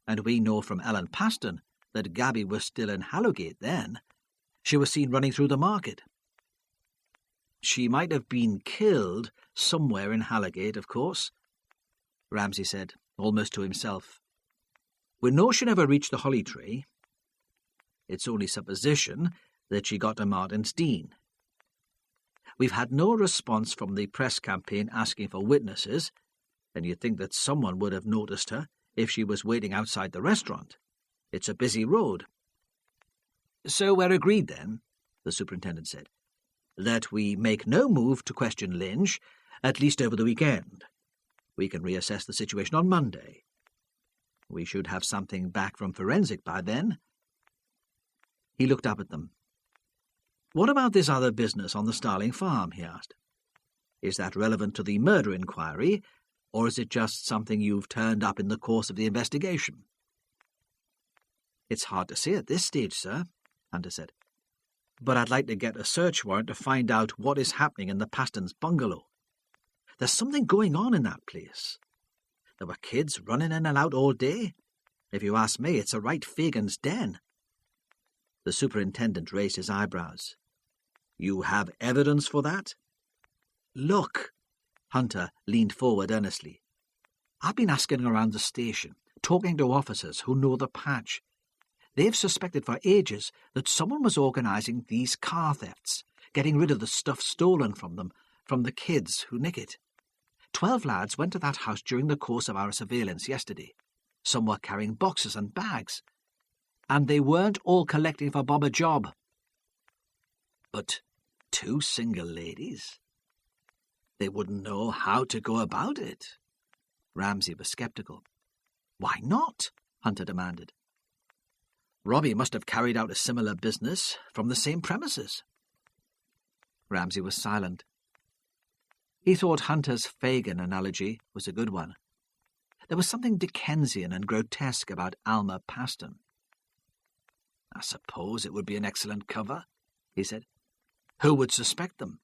And we know from Ellen Paston that Gabby was still in Hallowgate then. She was seen running through the market." "She might have been killed somewhere in Hallowgate, of course," Ramsay said, almost to himself. "We know she never reached the Holly Tree. It's only supposition that she got to Martin's Dean. We've had no response from the press campaign asking for witnesses, and you'd think that someone would have noticed her if she was waiting outside the restaurant. It's a busy road." "So we're agreed, then," the superintendent said, "that we make no move to question Lynch, at least over the weekend. We can reassess the situation on Monday. We should have something back from forensic by then." He looked up at them. "What about this other business on the Starling farm?" he asked. "Is that relevant to the murder inquiry, or is it just something you've turned up in the course of the investigation?" "It's hard to say at this stage, sir," Hunter said. "But I'd like to get a search warrant to find out what is happening in the Pastons' bungalow. There's something going on in that place. There were kids running in and out all day. If you ask me, it's a right Fagin's den." The superintendent raised his eyebrows. "You have evidence for that?" "Look," Hunter leaned forward earnestly. "I've been asking around the station, talking to officers who know the patch. They've suspected for ages that someone was organising these car thefts, getting rid of the stuff stolen from them, from the kids who nick it. 12 lads went to that house during the course of our surveillance yesterday. Some were carrying boxes and bags. And they weren't all collecting for Bob a job. But 2 single ladies? They wouldn't know how to go about it." Ramsay was sceptical. "Why not?" Hunter demanded. "Robbie must have carried out a similar business from the same premises." Ramsay was silent. He thought Hunter's Fagin analogy was a good one. There was something Dickensian and grotesque about Alma Paston. "I suppose it would be an excellent cover," he said. "Who would suspect them?"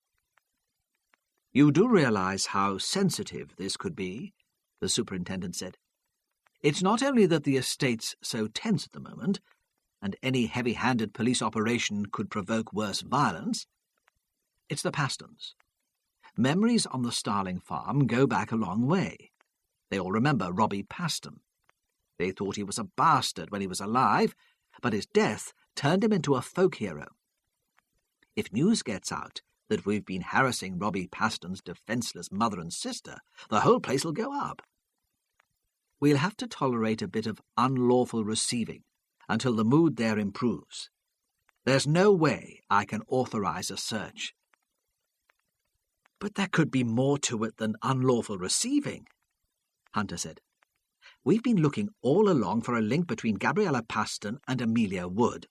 "You do realise how sensitive this could be," the superintendent said. "It's not only that the estate's so tense at the moment, and any heavy-handed police operation could provoke worse violence. It's the Pastons. Memories on the Starling farm go back a long way. They all remember Robbie Paston. They thought he was a bastard when he was alive, but his death turned him into a folk hero. If news gets out that we've been harassing Robbie Paston's defenceless mother and sister, the whole place will go up. We'll have to tolerate a bit of unlawful receiving until the mood there improves. There's no way I can authorise a search." "But there could be more to it than unlawful receiving," Hunter said. "We've been looking all along for a link between Gabriella Paston and Amelia Wood.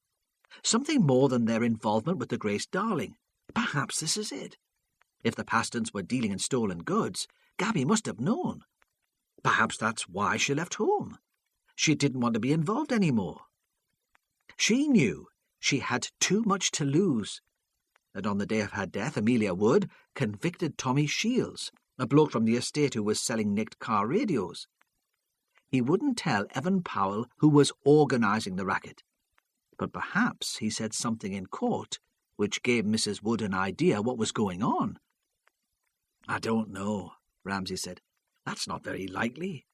Something more than their involvement with the Grace Darling. Perhaps this is it. If the Pastons were dealing in stolen goods, Gabby must have known. Perhaps that's why she left home. She didn't want to be involved any more. She knew she had too much to lose. And on the day of her death, Amelia Wood convicted Tommy Shields, a bloke from the estate who was selling nicked car radios. He wouldn't tell Evan Powell who was organising the racket, but perhaps he said something in court which gave Mrs. Wood an idea what was going on." "I don't know," Ramsay said. "That's not very likely.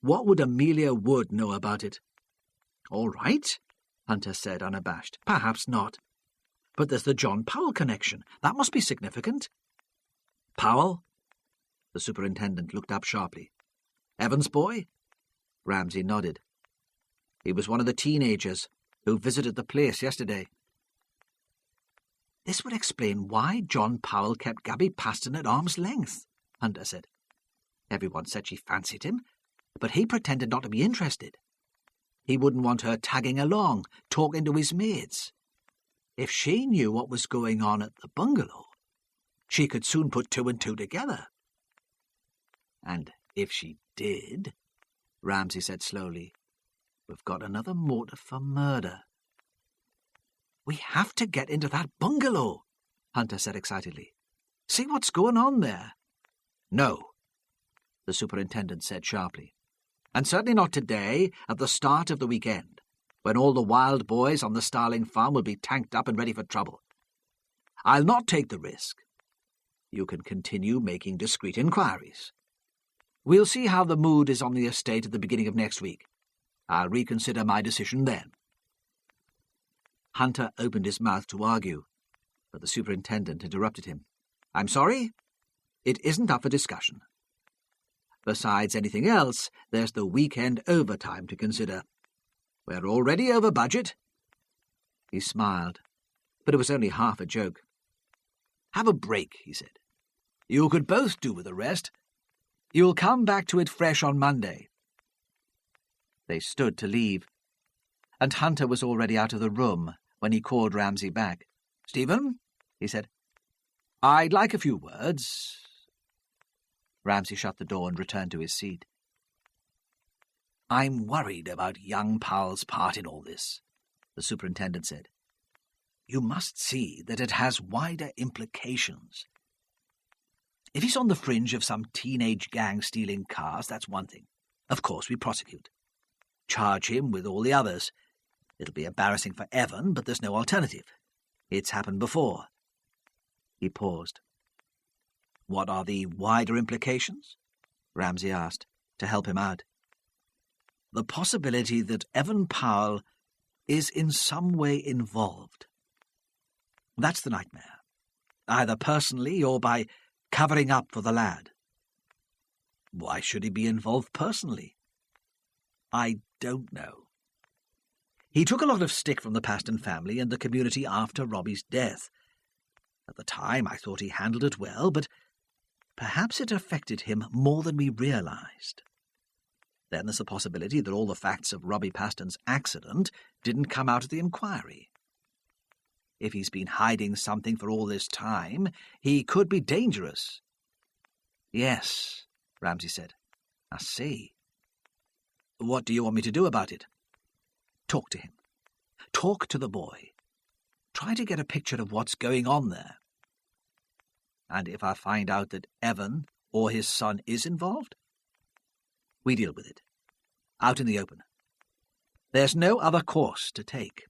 What would Amelia Wood know about it?" "All right," Hunter said, unabashed. "Perhaps not. But there's the John Powell connection. That must be significant." "Powell?" The superintendent looked up sharply. "Evan's boy?" Ramsay nodded. "He was one of the teenagers who visited the place yesterday." "This would explain why John Powell kept Gabby Paston at arm's length," Hunter said. "Everyone said she fancied him, but he pretended not to be interested. He wouldn't want her tagging along, talking to his mates. If she knew what was going on at the bungalow, she could soon put 2 and 2 together." "And if she did," Ramsay said slowly, "we've got another motive for murder." "We have to get into that bungalow," Hunter said excitedly. "See what's going on there." "No," the superintendent said sharply. "And certainly not today, at the start of the weekend, when all the wild boys on the Starling farm will be tanked up and ready for trouble. I'll not take the risk. You can continue making discreet inquiries. We'll see how the mood is on the estate at the beginning of next week. I'll reconsider my decision then." Hunter opened his mouth to argue, but the superintendent interrupted him. "I'm sorry, it isn't up for discussion. Besides anything else, there's the weekend overtime to consider. We're already over budget." He smiled, but it was only half a joke. "Have a break," he said. "You could both do with a rest. You'll come back to it fresh on Monday." They stood to leave, and Hunter was already out of the room when he called Ramsay back. "Stephen," he said, "I'd like a few words." Ramsay shut the door and returned to his seat. "I'm worried about young Powell's part in all this," the superintendent said. "You must see that it has wider implications. If he's on the fringe of some teenage gang stealing cars, that's one thing. Of course, we prosecute. Charge him with all the others. It'll be embarrassing for Evan, but there's no alternative. It's happened before." He paused. "What are the wider implications?" Ramsay asked, to help him out. "The possibility that Evan Powell is in some way involved. That's the nightmare, either personally or by covering up for the lad." "Why should he be involved personally?" "I don't know. He took a lot of stick from the Paston family and the community after Robbie's death. At the time I thought he handled it well, but perhaps it affected him more than we realized. Then there's the possibility that all the facts of Robbie Paston's accident didn't come out at the inquiry. If he's been hiding something for all this time, he could be dangerous." "Yes," Ramsay said. "I see. What do you want me to do about it?" "Talk to him. Talk to the boy. Try to get a picture of what's going on there. And if I find out that Evan or his son is involved, we deal with it. Out in the open. There's no other course to take."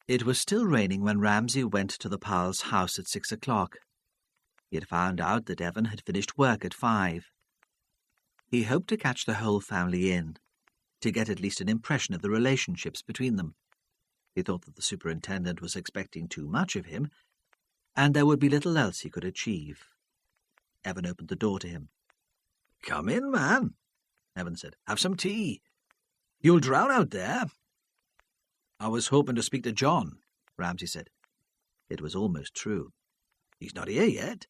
It was still raining when Ramsay went to the Powells' house at 6 o'clock. He had found out that Evan had finished work at 5. He hoped to catch the whole family in, to get at least an impression of the relationships between them. He thought that the superintendent was expecting too much of him, and there would be little else he could achieve. Evan opened the door to him. "Come in, man," Evan said. "Have some tea. You'll drown out there." "I was hoping to speak to John," Ramsay said. It was almost true. "He's not here yet.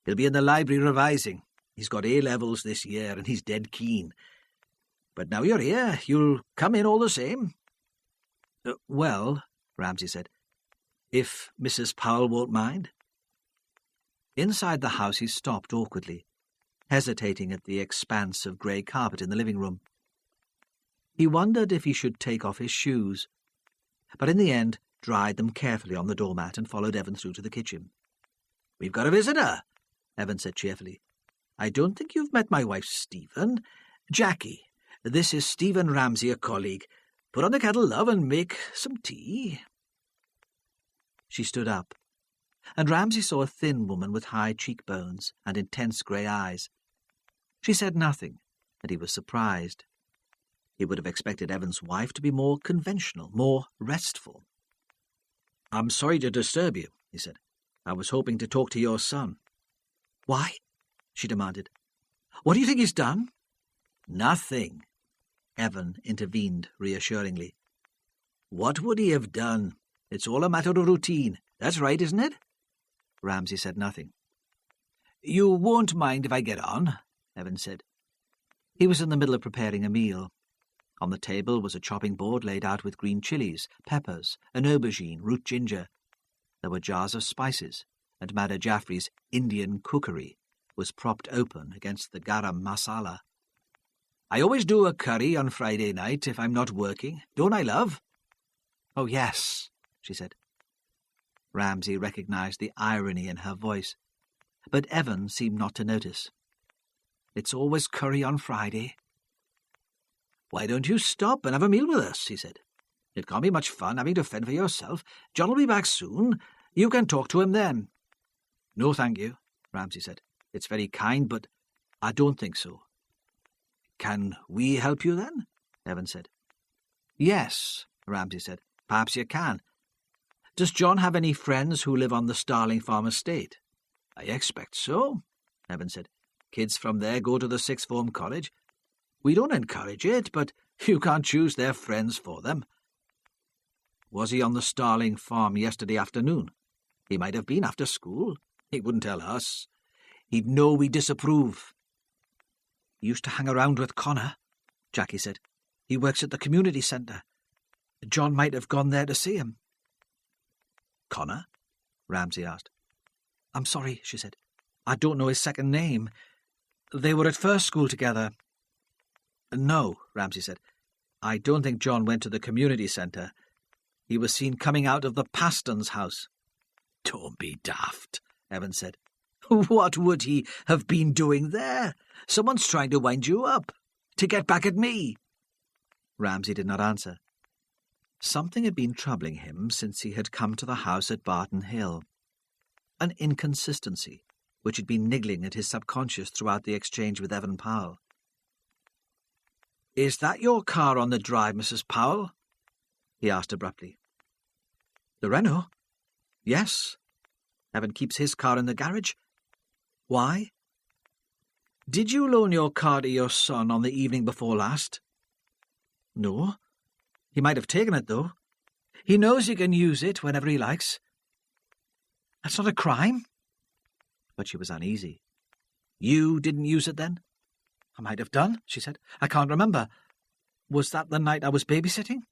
He'll be in the library revising. He's got A-levels this year, and he's dead keen. But now you're here, you'll come in all the same." "Well," Ramsay said, "if Mrs. Powell won't mind." Inside the house he stopped awkwardly, hesitating at the expanse of grey carpet in the living room. He wondered if he should take off his shoes, but in the end dried them carefully on the doormat and followed Evan through to the kitchen. "We've got a visitor," Evan said cheerfully. "I don't think you've met my wife, Stephen. Jackie, this is Stephen Ramsay, a colleague. Put on the kettle, love, and make some tea." She stood up, and Ramsay saw a thin woman with high cheekbones and intense grey eyes. She said nothing, and he was surprised. He would have expected Evan's wife to be more conventional, more restful. "I'm sorry to disturb you," he said. "I was hoping to talk to your son." "Why?" she demanded. "What do you think he's done?" "Nothing," Evan intervened reassuringly. "What would he have done? It's all a matter of routine. That's right, isn't it?" Ramsay said nothing. "You won't mind if I get on," Evan said. He was in the middle of preparing a meal. On the table was a chopping board laid out with green chilies, peppers, an aubergine, root ginger. There were jars of spices, and Madder Jaffrey's Indian cookery was propped open against the garam masala. "I always do a curry on Friday night if I'm not working, don't I, love?" "Oh, yes," she said. Ramsay recognised the irony in her voice, but Evan seemed not to notice. "It's always curry on Friday." "Why don't you stop and have a meal with us?" he said. "It can't be much fun having to fend for yourself. John will be back soon. You can talk to him then." "No, thank you," Ramsay said. "It's very kind, but I don't think so." "Can we help you then?" Evan said. "Yes," Ramsay said. "Perhaps you can. Does John have any friends who live on the Starling Farm estate?" "I expect so," Evan said. "Kids from there go to the sixth form college. We don't encourage it, but you can't choose their friends for them." "Was he on the Starling Farm yesterday afternoon?" "He might have been after school. He wouldn't tell us. He'd know we disapprove." "He used to hang around with Connor," Jackie said. "He works at the community centre. John might have gone there to see him." "Connor?" Ramsay asked. "I'm sorry," she said. "I don't know his second name. They were at first school together." "No," Ramsay said. "I don't think John went to the community centre. He was seen coming out of the Pastons' house." "Don't be daft," Evan said. "What would he have been doing there? Someone's trying to wind you up, to get back at me." Ramsay did not answer. Something had been troubling him since he had come to the house at Barton Hill. An inconsistency which had been niggling at his subconscious throughout the exchange with Evan Powell. "Is that your car on the drive, Mrs. Powell?" he asked abruptly. "The Renault?" "Yes. Evan keeps his car in the garage. Why?" "Did you loan your car to your son on the evening before last?" "No. He might have taken it, though. He knows he can use it whenever he likes." "That's not a crime." But she was uneasy. "You didn't use it, then?" "I might have done," she said. "I can't remember. Was that the night I was babysitting?"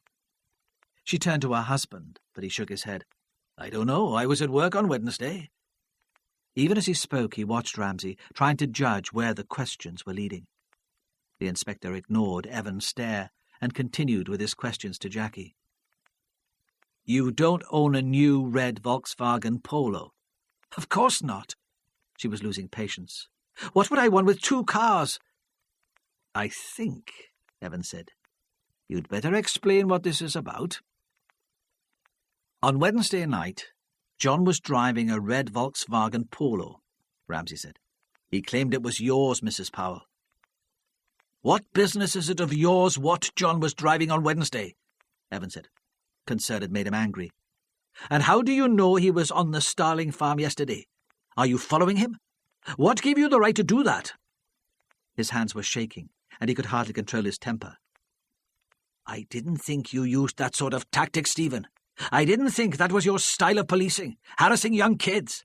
She turned to her husband, but he shook his head. "I don't know. I was at work on Wednesday." Even as he spoke, he watched Ramsay, trying to judge where the questions were leading. The inspector ignored Evan's stare and continued with his questions to Jackie. "You don't own a new red Volkswagen Polo?" "Of course not." She was losing patience. "What would I want with two cars?" "I think," Evan said, "you'd better explain what this is about." "On Wednesday night, John was driving a red Volkswagen Polo," Ramsay said. "He claimed it was yours, Mrs. Powell." "What business is it of yours what John was driving on Wednesday?" Evan said. Concern had made him angry. "And how do you know he was on the Starling farm yesterday? Are you following him? What gave you the right to do that?" His hands were shaking, and he could hardly control his temper. "I didn't think you used that sort of tactic, Stephen. I didn't think that was your style of policing, harassing young kids."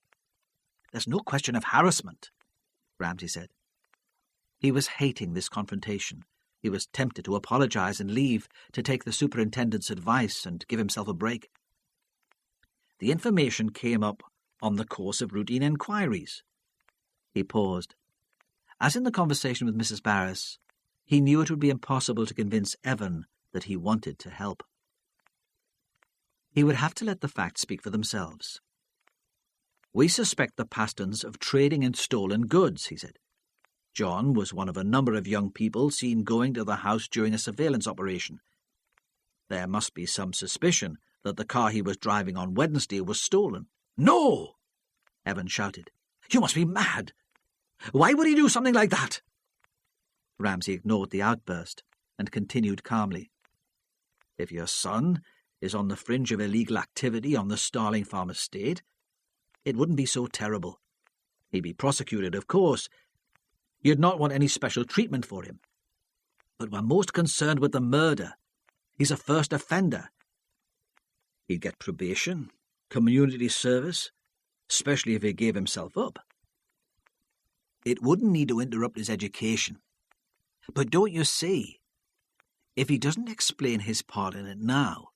"There's no question of harassment," Ramsay said. He was hating this confrontation. He was tempted to apologise and leave, to take the superintendent's advice and give himself a break. The information came up on the course of routine inquiries. He paused. As in the conversation with Mrs. Barris, he knew it would be impossible to convince Evan that he wanted to help. He would have to let the facts speak for themselves. "We suspect the Pastons of trading in stolen goods," he said. "John was one of a number of young people seen going to the house during a surveillance operation. There must be some suspicion that the car he was driving on Wednesday was stolen." "No!" Evan shouted. "You must be mad. Why would he do something like that?" Ramsay ignored the outburst and continued calmly. "If your son is on the fringe of illegal activity on the Starling Farm estate, it wouldn't be so terrible. He'd be prosecuted, of course. You'd not want any special treatment for him. But we're most concerned with the murder. He's a first offender. He'd get probation, community service, especially if he gave himself up. It wouldn't need to interrupt his education. But don't you see, if he doesn't explain his part in it now,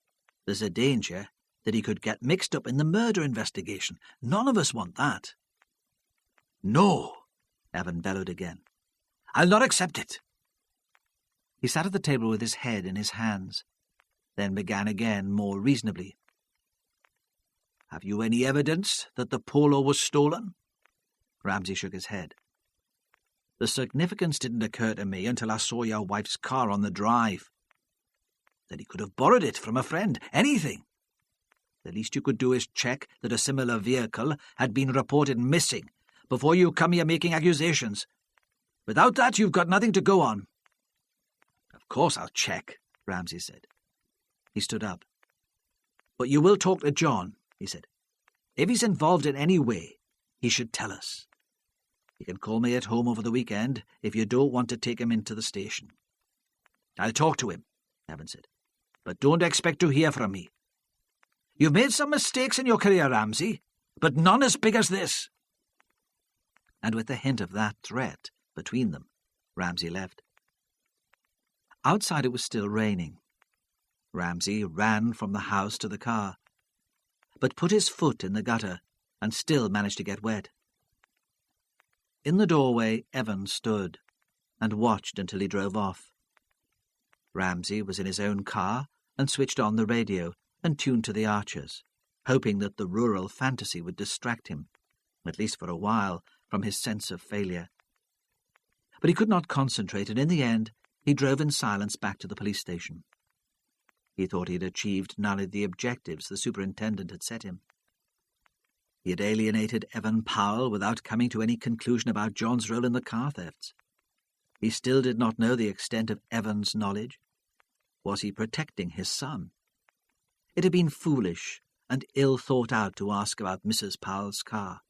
there's a danger that he could get mixed up in the murder investigation. None of us want that." "No!" Evan bellowed again. "I'll not accept it." He sat at the table with his head in his hands. then began again more reasonably. "Have you any evidence that the polo was stolen?" Ramsay shook his head. "The significance didn't occur to me until I saw your wife's car on the drive. That he could have borrowed it from a friend, anything. The least you could do is check that a similar vehicle had been reported missing before you come here making accusations. Without that, you've got nothing to go on." "Of course I'll check," Ramsay said. He stood up. "But you will talk to John," he said. "If he's involved in any way, he should tell us. You can call me at home over the weekend if you don't want to take him into the station." "I'll talk to him," Evan said, "but don't expect to hear from me. You've made some mistakes in your career, Ramsay, but none as big as this." And with the hint of that threat between them, Ramsay left. Outside it was still raining. Ramsay ran from the house to the car, but put his foot in the gutter and still managed to get wet. In the doorway, Evan stood and watched until he drove off. Ramsay was in his own car and switched on the radio and tuned to the Archers, hoping that the rural fantasy would distract him, at least for a while, from his sense of failure. But he could not concentrate, and in the end he drove in silence back to the police station. He thought he had achieved nearly the objectives the superintendent had set him. He had alienated Evan Powell without coming to any conclusion about John's role in the car thefts. He still did not know the extent of Evan's knowledge. Was he protecting his son? It had been foolish and ill thought out to ask about Mrs. Powell's car.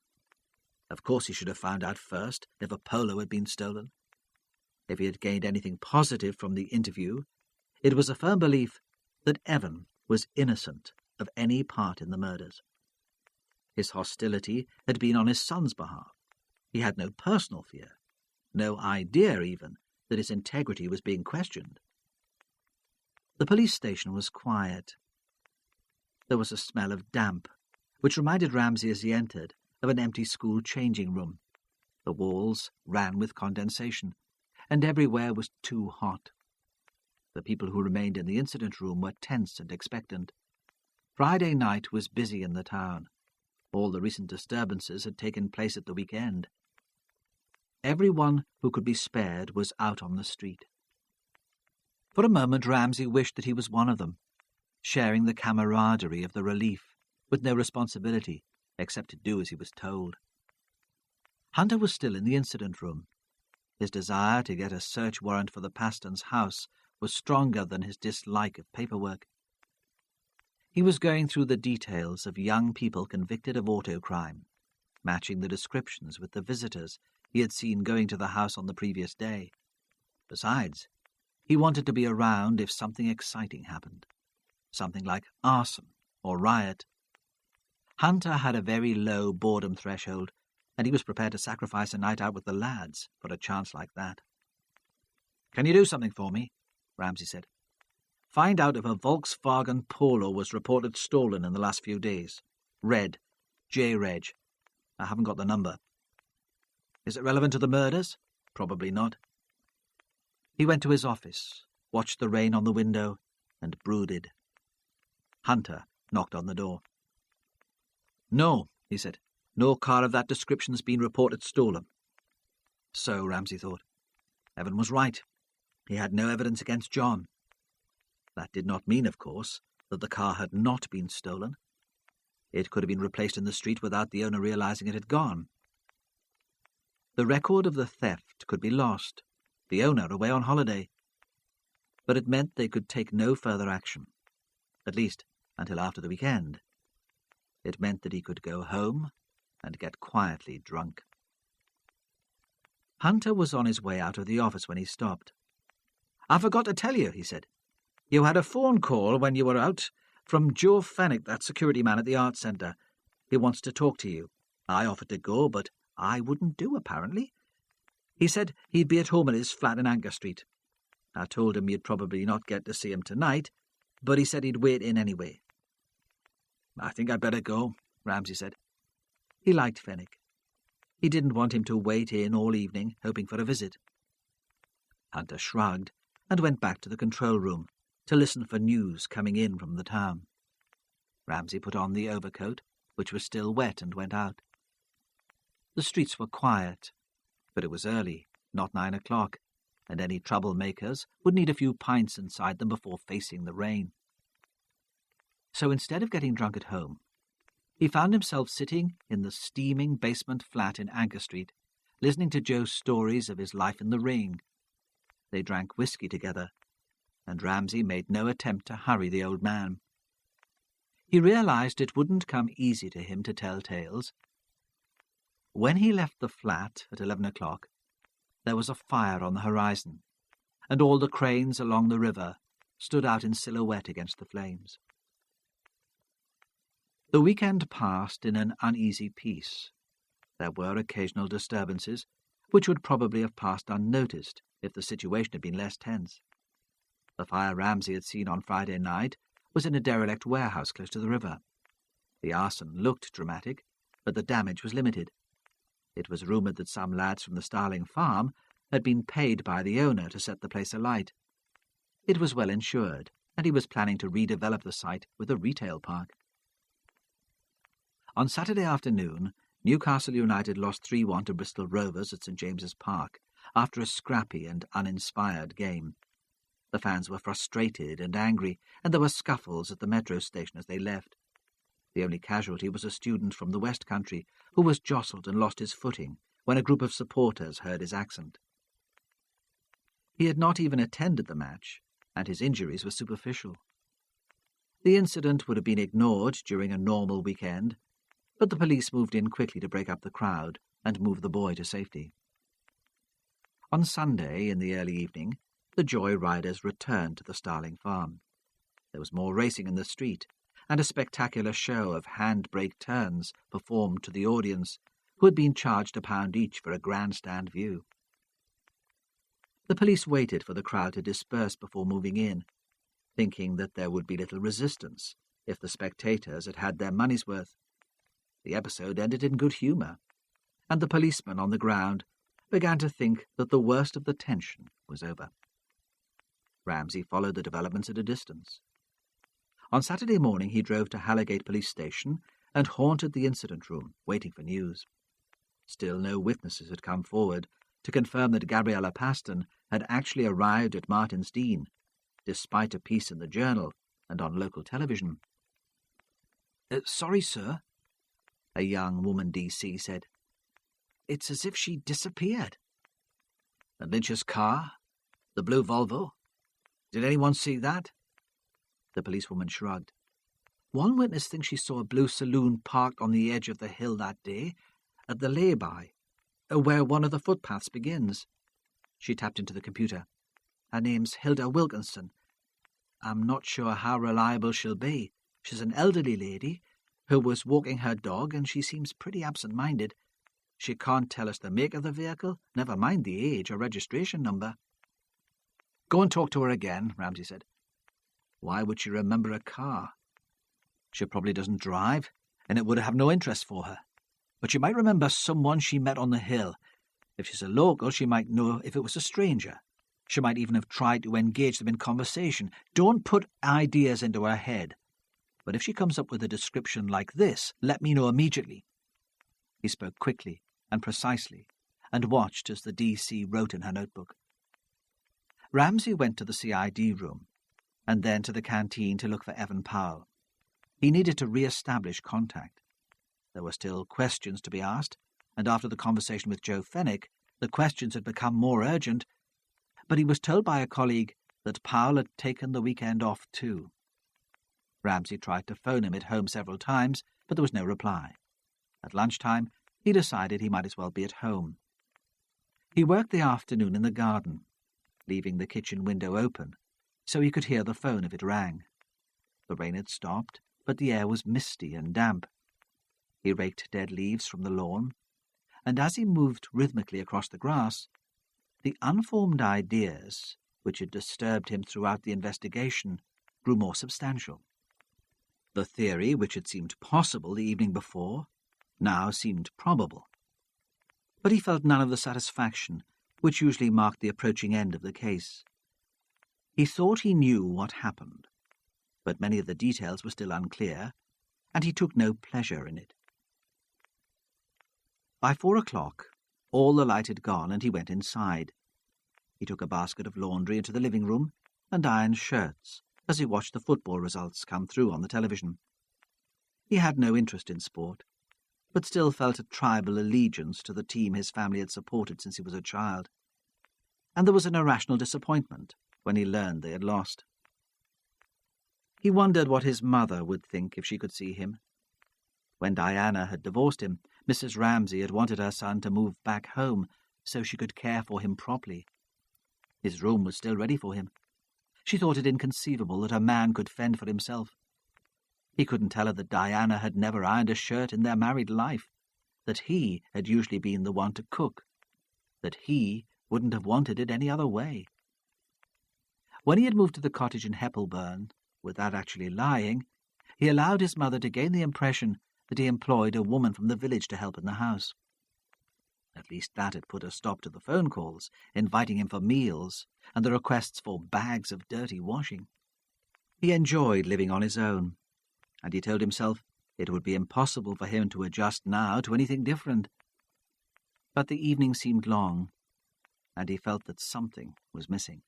Of course he should have found out first if a polo had been stolen. If he had gained anything positive from the interview, it was a firm belief that Evan was innocent of any part in the murders. His hostility had been on his son's behalf. He had no personal fear, no idea even that his integrity was being questioned. The police station was quiet. There was a smell of damp, which reminded Ramsay as he entered of an empty school changing room. The walls ran with condensation, and everywhere was too hot. The people who remained in the incident room were tense and expectant. Friday night was busy in the town. All the recent disturbances had taken place at the weekend. Everyone who could be spared was out on the street. For a moment Ramsay wished that he was one of them, sharing the camaraderie of the relief, with no responsibility except to do as he was told. Hunter was still in the incident room. His desire to get a search warrant for the Pastons' house was stronger than his dislike of paperwork. He was going through the details of young people convicted of autocrime, matching the descriptions with the visitors he had seen going to the house on the previous day. Besides, he wanted to be around if something exciting happened, something like arson or riot. Hunter had a very low boredom threshold, and he was prepared to sacrifice a night out with the lads for a chance like that. "Can you do something for me?" Ramsay said. "Find out if a Volkswagen Polo was reported stolen in the last few days. Red, J-Reg. I haven't got the number. Is it relevant to the murders? Probably not." He went to his office, watched the rain on the window, and brooded. Hunter knocked on the door. "No," he said. "No car of that description's been reported stolen." So, Ramsay thought, Evan was right. He had no evidence against John. That did not mean, of course, that the car had not been stolen. It could have been replaced in the street without the owner realizing it had gone. The record of the theft could be lost, the owner away on holiday. But it meant they could take no further action, at least until after the weekend. It meant that he could go home and get quietly drunk. Hunter was on his way out of the office when he stopped. "I forgot to tell you," he said. "You had a phone call when you were out from Joe Fennick, that security man at the Arts Centre. He wants to talk to you. I offered to go, but I wouldn't do, apparently. He said he'd be at home at his flat in Anchor Street. I told him you'd probably not get to see him tonight, but he said he'd wait in anyway." "I think I'd better go," Ramsay said. He liked Fennick. He didn't want him to wait in all evening, hoping for a visit. Hunter shrugged and went back to the control room, to listen for news coming in from the town. Ramsay put on the overcoat, which was still wet, and went out. The streets were quiet, but it was early, not 9 o'clock, and any troublemakers would need a few pints inside them before facing the rain. So instead of getting drunk at home, he found himself sitting in the steaming basement flat in Anchor Street, listening to Joe's stories of his life in the ring. They drank whiskey together, and Ramsay made no attempt to hurry the old man. He realized it wouldn't come easy to him to tell tales. When he left the flat at 11 o'clock, there was a fire on the horizon, and all the cranes along the river stood out in silhouette against the flames. The weekend passed in an uneasy peace. There were occasional disturbances, which would probably have passed unnoticed if the situation had been less tense. The fire Ramsay had seen on Friday night was in a derelict warehouse close to the river. The arson looked dramatic, but the damage was limited. It was rumoured that some lads from the Starling farm had been paid by the owner to set the place alight. It was well insured, and he was planning to redevelop the site with a retail park. On Saturday afternoon, Newcastle United lost 3-1 to Bristol Rovers at St James's Park after a scrappy and uninspired game. The fans were frustrated and angry, and there were scuffles at the metro station as they left. The only casualty was a student from the West Country who was jostled and lost his footing when a group of supporters heard his accent. He had not even attended the match, and his injuries were superficial. The incident would have been ignored during a normal weekend, but the police moved in quickly to break up the crowd and move the boy to safety. On Sunday, in the early evening, the Joy Riders returned to the Starling farm. There was more racing in the street, and a spectacular show of handbrake turns performed to the audience, who had been charged £1 each for a grandstand view. The police waited for the crowd to disperse before moving in, thinking that there would be little resistance if the spectators had had their money's worth. The episode ended in good humour, and the policeman on the ground began to think that the worst of the tension was over. Ramsay followed the developments at a distance. On Saturday morning he drove to Halligate Police Station and haunted the incident room, waiting for news. Still no witnesses had come forward to confirm that Gabriella Paston had actually arrived at Martin's Dean, despite a piece in the Journal and on local television. Sorry, sir, a young woman DC said. It's as if she disappeared. And Lynch's car? The blue Volvo? Did anyone see that? The policewoman shrugged. One witness thinks she saw a blue saloon parked on the edge of the hill that day, at the lay-by, where one of the footpaths begins. She tapped into the computer. Her name's Hilda Wilkinson. I'm not sure how reliable she'll be. She's an elderly lady who was walking her dog, and she seems pretty absent-minded. She can't tell us the make of the vehicle, never mind the age or registration number. Go and talk to her again, Ramsay said. Why would she remember a car? She probably doesn't drive, and it would have no interest for her. But she might remember someone she met on the hill. If she's a local, she might know if it was a stranger. She might even have tried to engage them in conversation. Don't put ideas into her head. But if she comes up with a description like this, let me know immediately. He spoke quickly and precisely, and watched as the DC wrote in her notebook. Ramsay went to the CID room, and then to the canteen to look for Evan Powell. He needed to re-establish contact. There were still questions to be asked, and after the conversation with Joe Fenwick, the questions had become more urgent, but he was told by a colleague that Powell had taken the weekend off too. Ramsay tried to phone him at home several times, but there was no reply. At lunchtime, he decided he might as well be at home. He worked the afternoon in the garden, leaving the kitchen window open, so he could hear the phone if it rang. The rain had stopped, but the air was misty and damp. He raked dead leaves from the lawn, and as he moved rhythmically across the grass, the unformed ideas which had disturbed him throughout the investigation grew more substantial. The theory, which had seemed possible the evening before, now seemed probable. But he felt none of the satisfaction which usually marked the approaching end of the case. He thought he knew what happened, but many of the details were still unclear, and he took no pleasure in it. By 4 o'clock, all the light had gone, and he went inside. He took a basket of laundry into the living room and ironed shirts as he watched the football results come through on the television. He had no interest in sport, but still felt a tribal allegiance to the team his family had supported since he was a child, and there was an irrational disappointment when he learned they had lost. He wondered what his mother would think if she could see him. When Diana had divorced him, Mrs. Ramsay had wanted her son to move back home so she could care for him properly. His room was still ready for him. She thought it inconceivable that a man could fend for himself. He couldn't tell her that Diana had never ironed a shirt in their married life, that he had usually been the one to cook, that he wouldn't have wanted it any other way. When he had moved to the cottage in Heppelburn, without actually lying, he allowed his mother to gain the impression that he employed a woman from the village to help in the house. At least that had put a stop to the phone calls, inviting him for meals, and the requests for bags of dirty washing. He enjoyed living on his own, and he told himself it would be impossible for him to adjust now to anything different. But the evening seemed long, and he felt that something was missing.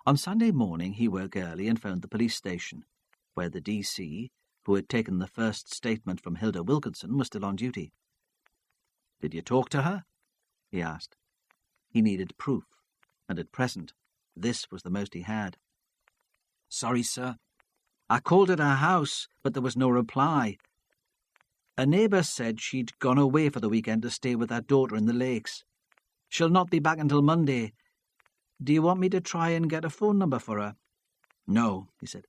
On Sunday morning he woke early and phoned the police station, where the DC, who had taken the first statement from Hilda Wilkinson, was still on duty. "Did you talk to her?" he asked. He needed proof, and at present this was the most he had. "Sorry, sir. I called at her house, but there was no reply. A neighbour said she'd gone away for the weekend to stay with her daughter in the lakes. She'll not be back until Monday. Do you want me to try and get a phone number for her?" "No," he said.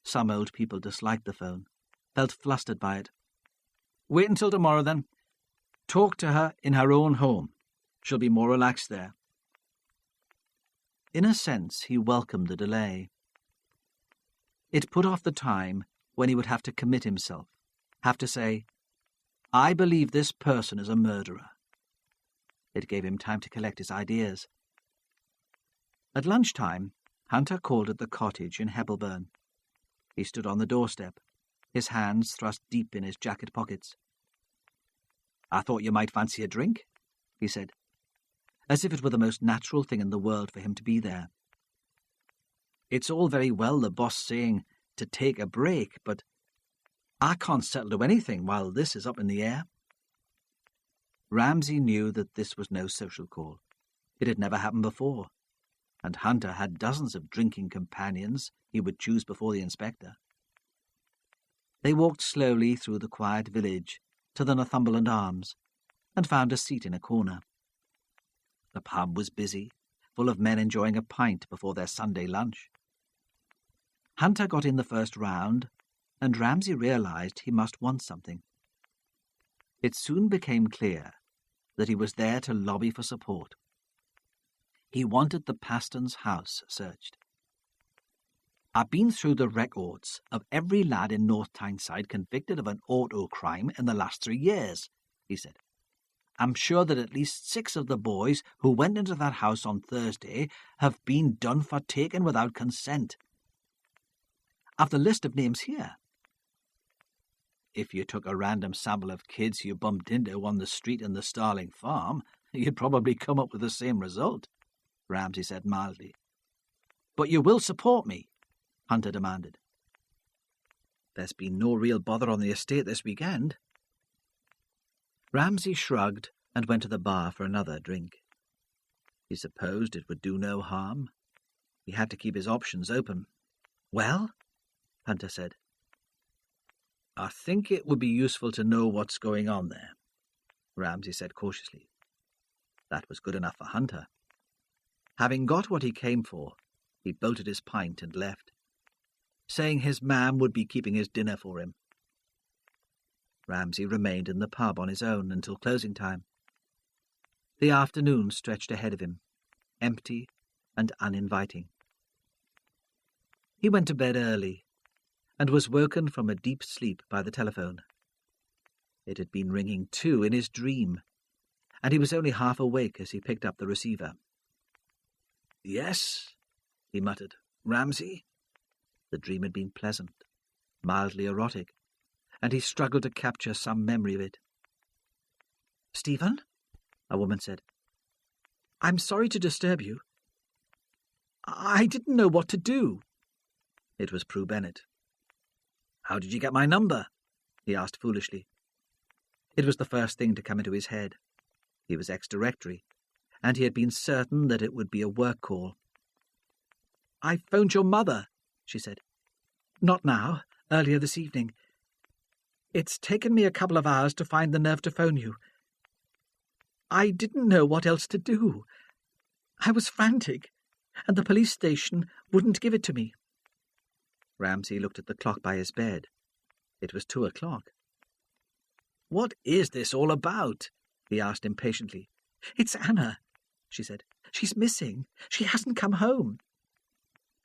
Some old people disliked the phone, felt flustered by it. "Wait until tomorrow, then. Talk to her in her own home. She'll be more relaxed there." In a sense, he welcomed the delay. It put off the time when he would have to commit himself, have to say, "I believe this person is a murderer." It gave him time to collect his ideas. At lunchtime, Hunter called at the cottage in Heppelburn. He stood on the doorstep, his hands thrust deep in his jacket pockets. "I thought you might fancy a drink," he said, as if it were the most natural thing in the world for him to be there. "It's all very well the boss saying to take a break, but I can't settle to anything while this is up in the air." Ramsay knew that this was no social call. It had never happened before, and Hunter had dozens of drinking companions he would choose before the inspector. They walked slowly through the quiet village to the Northumberland Arms, and found a seat in a corner. The pub was busy, full of men enjoying a pint before their Sunday lunch. Hunter got in the first round, and Ramsay realized he must want something. It soon became clear that he was there to lobby for support. He wanted the Pastons' house searched. "I've been through the records of every lad in North Tyneside convicted of an auto crime in the last 3 years," he said. "I'm sure that at least 6 of the boys who went into that house on Thursday have been done for taking without consent. I've the list of names here." "If you took a random sample of kids you bumped into on the street in the Starling farm, you'd probably come up with the same result," Ramsay said mildly. "But you will support me?" Hunter demanded. "There's been no real bother on the estate this weekend." Ramsay shrugged and went to the bar for another drink. He supposed it would do no harm. He had to keep his options open. "Well?" Hunter said. "I think it would be useful to know what's going on there," Ramsay said cautiously. That was good enough for Hunter. Having got what he came for, he bolted his pint and left, saying his mam would be keeping his dinner for him. Ramsay remained in the pub on his own until closing time. The afternoon stretched ahead of him, empty and uninviting. He went to bed early, and was woken from a deep sleep by the telephone. It had been ringing too in his dream, and he was only half awake as he picked up the receiver. "Yes," he muttered. Ramsay? The dream had been pleasant, mildly erotic, and he struggled to capture some memory of it. Stephen, a woman said, I'm sorry to disturb you. I didn't know what to do. It was Prue Bennett. How did you get my number? He asked foolishly. It was the first thing to come into his head. He was ex-directory, and he had been certain that it would be a work call. I phoned your mother, she said. Not now, earlier this evening. It's taken me a couple of hours to find the nerve to phone you. I didn't know what else to do. I was frantic, and the police station wouldn't give it to me. Ramsay looked at the clock by his bed. It was 2 o'clock. What is this all about? He asked impatiently. It's Anna, she said. She's missing. She hasn't come home.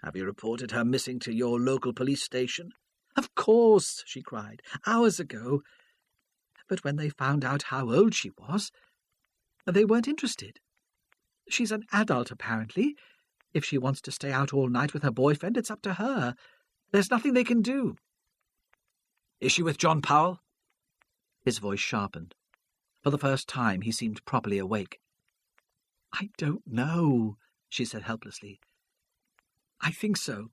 Have you reported her missing to your local police station? Of course, she cried, hours ago. But when they found out how old she was, they weren't interested. She's an adult, apparently. If she wants to stay out all night with her boyfriend, it's up to her. There's nothing they can do. Is she with John Powell? His voice sharpened. For the first time, he seemed properly awake. I don't know, she said helplessly. I think so.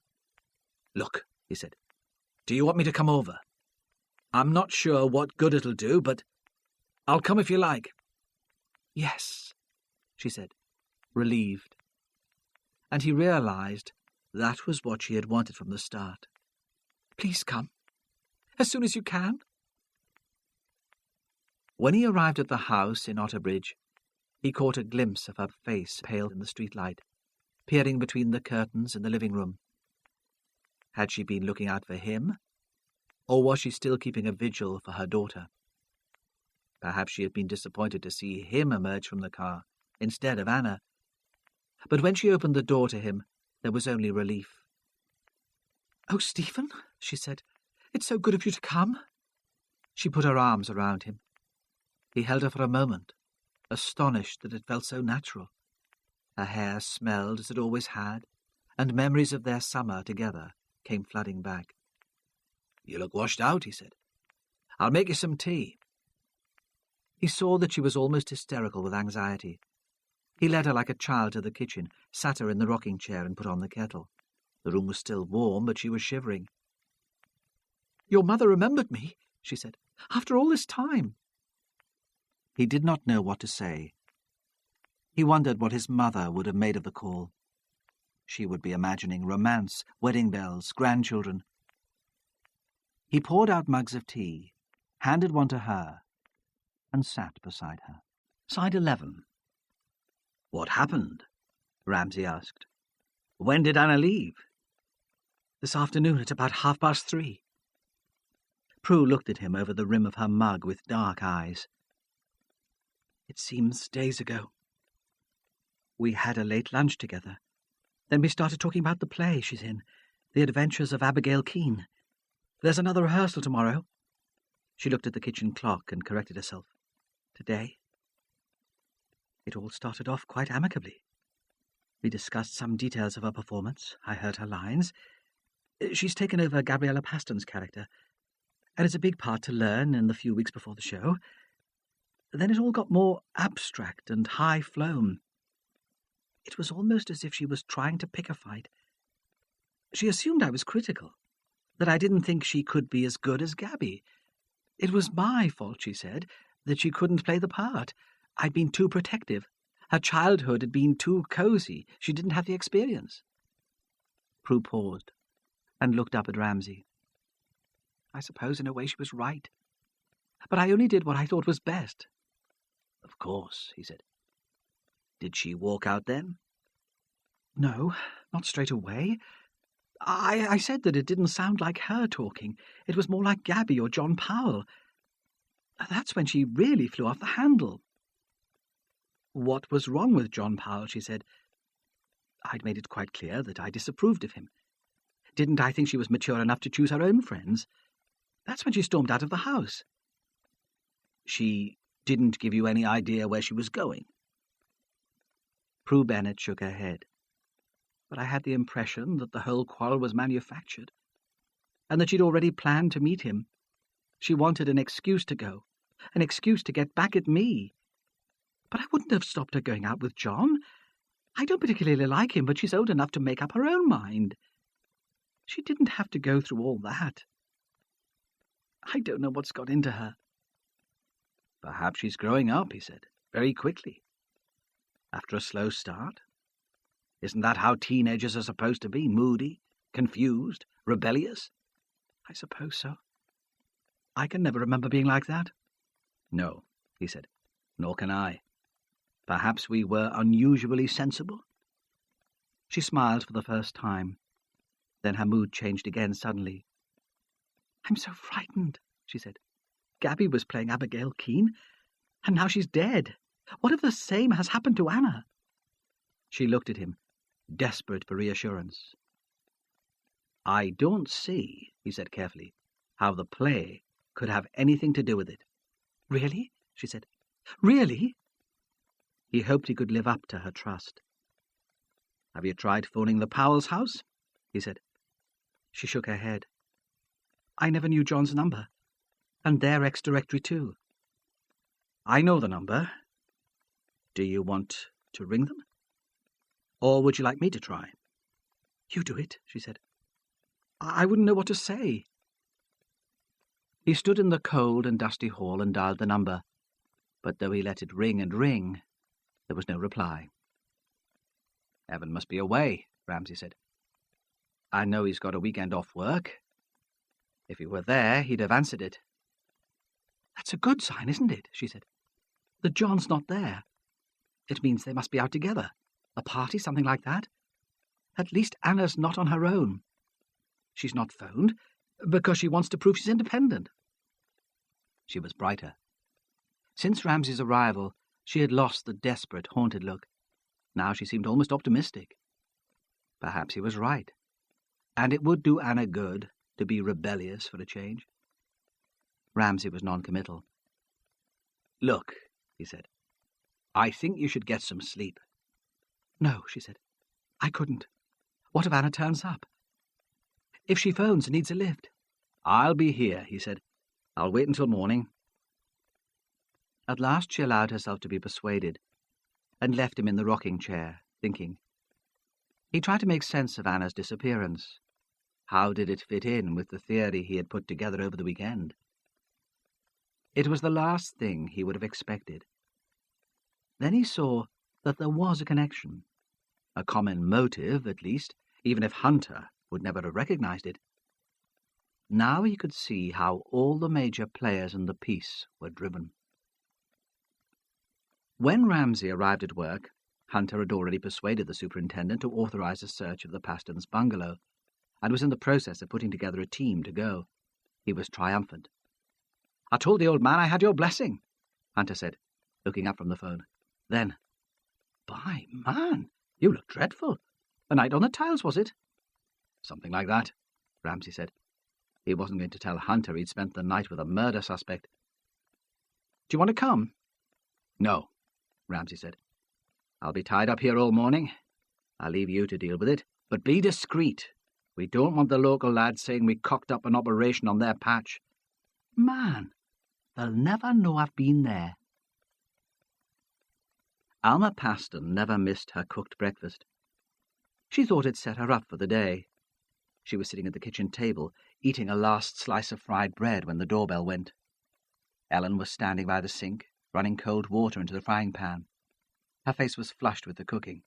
Look, he said, do you want me to come over? I'm not sure what good it'll do, but I'll come if you like. Yes, she said, relieved. And he realized that was what she had wanted from the start. Please come, as soon as you can. When he arrived at the house in Otterbridge, he caught a glimpse of her face pale in the streetlight, peering between the curtains in the living room. Had she been looking out for him, or was she still keeping a vigil for her daughter? Perhaps she had been disappointed to see him emerge from the car instead of Anna. But when she opened the door to him, there was only relief. Oh, Stephen, she said, it's so good of you to come. She put her arms around him. He held her for a moment, astonished that it felt so natural. Her hair smelled as it always had, and memories of their summer together came flooding back. You look washed out, he said. I'll make you some tea. He saw that she was almost hysterical with anxiety. He led her like a child to the kitchen, sat her in the rocking chair and put on the kettle. The room was still warm, but she was shivering. Your mother remembered me, she said, after all this time. He did not know what to say. He wondered what his mother would have made of the call. She would be imagining romance, wedding bells, grandchildren. He poured out mugs of tea, handed one to her, and sat beside her. Side 11. What happened? Ramsay asked. When did Anna leave? This afternoon at about 3:30. Prue looked at him over the rim of her mug with dark eyes. It seems days ago. We had a late lunch together. Then we started talking about the play she's in, The Adventures of Abigail Keene. There's another rehearsal tomorrow. She looked at the kitchen clock and corrected herself. Today. It all started off quite amicably. We discussed some details of her performance. I heard her lines. She's taken over Gabriella Paston's character, and it's a big part to learn in the few weeks before the show. Then it all got more abstract and high-flown. It was almost as if she was trying to pick a fight. She assumed I was critical, that I didn't think she could be as good as Gabby. It was my fault, she said, that she couldn't play the part. I'd been too protective. Her childhood had been too cozy. She didn't have the experience. Prue paused and looked up at Ramsay. I suppose in a way she was right. But I only did what I thought was best. Of course, he said. Did she walk out then? No, not straight away. I said that it didn't sound like her talking. It was more like Gabby or John Powell. That's when she really flew off the handle. What was wrong with John Powell, she said. I'd made it quite clear that I disapproved of him. Didn't I think she was mature enough to choose her own friends? That's when she stormed out of the house. She didn't give you any idea where she was going? Prue Bennett shook her head. but I had the impression that the whole quarrel was manufactured, and that she'd already planned to meet him. She wanted an excuse to go, an excuse to get back at me. But I wouldn't have stopped her going out with John. I don't particularly like him, but she's old enough to make up her own mind. She didn't have to go through all that. I don't know what's got into her." "Perhaps she's growing up," he said, "very quickly. After a slow start. Isn't that how teenagers are supposed to be? Moody, confused, rebellious?" "I suppose so. I can never remember being like that." "No," he said, "nor can I. Perhaps we were unusually sensible." She smiled for the first time. Then her mood changed again suddenly. "I'm so frightened," she said. "Gabby was playing Abigail Keene, and now she's dead. What if the same has happened to Anna?" She looked at him, desperate for reassurance. "I don't see," he said carefully, "how the play could have anything to do with it." "Really?" she said. "Really?" He hoped he could live up to her trust. "Have you tried phoning the Powell's house?" he said. She shook her head. "I never knew John's number, and their ex-directory too." "I know the number. Do you want to ring them? Or would you like me to try?" "You do it," she said. I wouldn't know what to say." He stood in the cold and dusty hall and dialed the number, but though he let it ring and ring, there was no reply. "Evan must be away," Ramsay said. "I know he's got a weekend off work. If he were there, he'd have answered it." "That's a good sign, isn't it?" she said. "That John's not there. It means they must be out together. A party, something like that. At least Anna's not on her own. She's not phoned, because she wants to prove she's independent." She was brighter. Since Ramsay's arrival, she had lost the desperate, haunted look. Now she seemed almost optimistic. Perhaps he was right, and it would do Anna good to be rebellious for a change. Ramsay was non-committal. "Look," he said, "I think you should get some sleep." "No," she said. "I couldn't. What if Anna turns up? If she phones and needs a lift?" "I'll be here," he said. "I'll wait until morning." At last she allowed herself to be persuaded, and left him in the rocking chair, thinking. He tried to make sense of Anna's disappearance. How did it fit in with the theory he had put together over the weekend? It was the last thing he would have expected. Then he saw that there was a connection, a common motive, at least, even if Hunter would never have recognized it. Now he could see how all the major players in the piece were driven. When Ramsay arrived at work, Hunter had already persuaded the superintendent to authorize a search of the Pastons' bungalow, and was in the process of putting together a team to go. He was triumphant. "I told the old man I had your blessing," Hunter said, looking up from the phone. Then, "By man, you look dreadful. A night on the tiles, was it?" "Something like that," Ramsay said. He wasn't going to tell Hunter he'd spent the night with a murder suspect. "Do you want to come?" "No," Ramsay said. "I'll be tied up here all morning. I'll leave you to deal with it. But be discreet. We don't want the local lads saying we cocked up an operation on their patch." "Man, they'll never know I've been there." Alma Paston never missed her cooked breakfast. She thought it set her up for the day. She was sitting at the kitchen table, eating a last slice of fried bread when the doorbell went. Ellen was standing by the sink, running cold water into the frying pan. Her face was flushed with the cooking.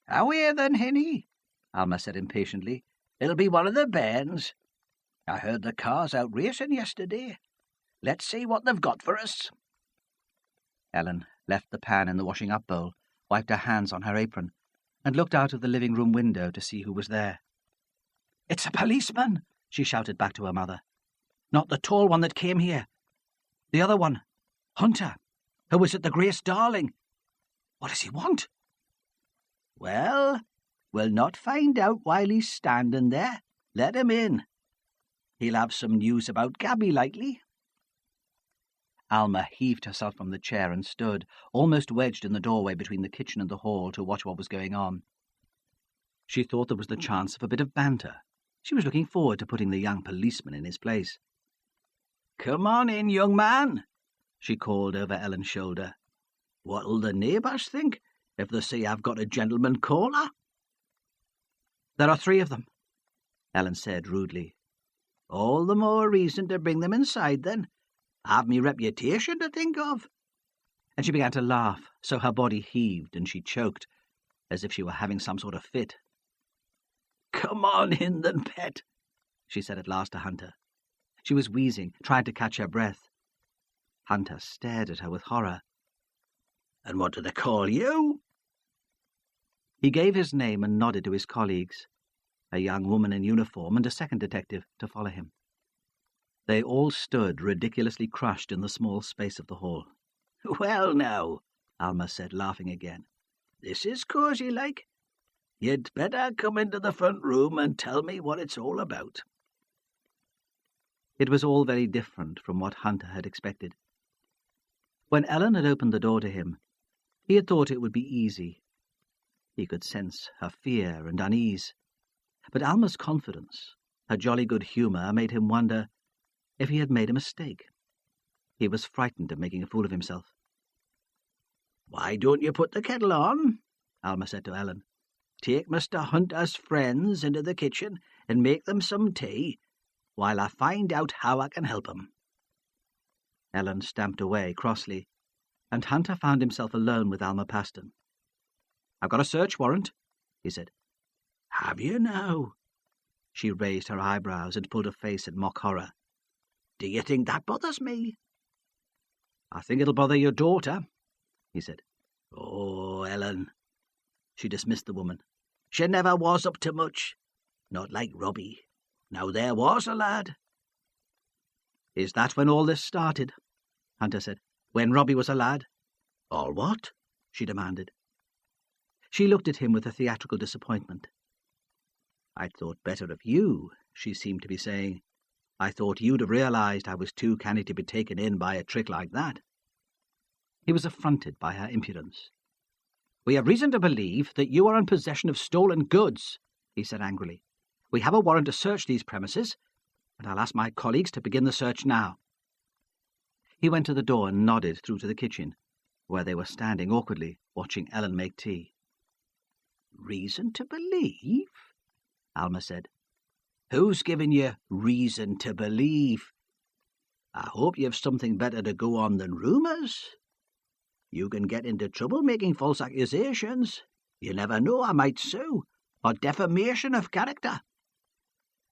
"How are you then, Henny?" Alma said impatiently. "It'll be one of the bairns. I heard the cars out racing yesterday. Let's see what they've got for us." Ellen left the pan in the washing-up bowl, wiped her hands on her apron, and looked out of the living-room window to see who was there. "It's a policeman," she shouted back to her mother. "Not the tall one that came here. The other one, Hunter, who was at the Grace Darling. What does he want?" "Well, we'll not find out while he's standing there. Let him in. He'll have some news about Gabby, likely." Alma heaved herself from the chair and stood, almost wedged in the doorway between the kitchen and the hall, to watch what was going on. She thought there was the chance of a bit of banter. She was looking forward to putting the young policeman in his place. "Come on in, young man," she called over Ellen's shoulder. "What'll the neighbours think if they see I've got a gentleman caller?" "There are 3 of them," Ellen said rudely. "All the more reason to bring them inside, then. I've me reputation to think of." And she began to laugh, so her body heaved and she choked, as if she were having some sort of fit. "Come on in, then, pet," she said at last to Hunter. She was wheezing, trying to catch her breath. Hunter stared at her with horror. "And what do they call you?" He gave his name and nodded to his colleagues, a young woman in uniform and a second detective, to follow him. They all stood ridiculously crushed in the small space of the hall. "Well, now," Alma said, laughing again, "this is cosy like. You'd better come into the front room and tell me what it's all about." It was all very different from what Hunter had expected. When Ellen had opened the door to him, he had thought it would be easy. He could sense her fear and unease. But Alma's confidence, her jolly good humour, made him wonder if he had made a mistake. He was frightened of making a fool of himself. "Why don't you put the kettle on?" Alma said to Ellen. "Take Mr. Hunter's friends into the kitchen and make them some tea, while I find out how I can help 'em." Ellen stamped away crossly, and Hunter found himself alone with Alma Paston. "I've got a search warrant," he said. "Have you now?" She raised her eyebrows and pulled a face in mock horror. "Do you think that bothers me?" "I think it'll bother your daughter," he said. "Oh, Ellen." She dismissed the woman. "She never was up to much. Not like Robbie. Now there was a lad." "Is that when all this started?" Hunter said. "When Robbie was a lad?" "All what?" she demanded. She looked at him with a theatrical disappointment. "I'd thought better of you," she seemed to be saying. "I thought you'd have realized I was too canny to be taken in by a trick like that." He was affronted by her impudence. "We have reason to believe that you are in possession of stolen goods," he said angrily. "We have a warrant to search these premises, and I'll ask my colleagues to begin the search now." He went to the door and nodded through to the kitchen, where they were standing awkwardly, watching Ellen make tea. "Reason to believe?" Alma said. "Who's given you reason to believe? I hope you've something better to go on than rumours. You can get into trouble making false accusations. You never know, I might sue, or defamation of character."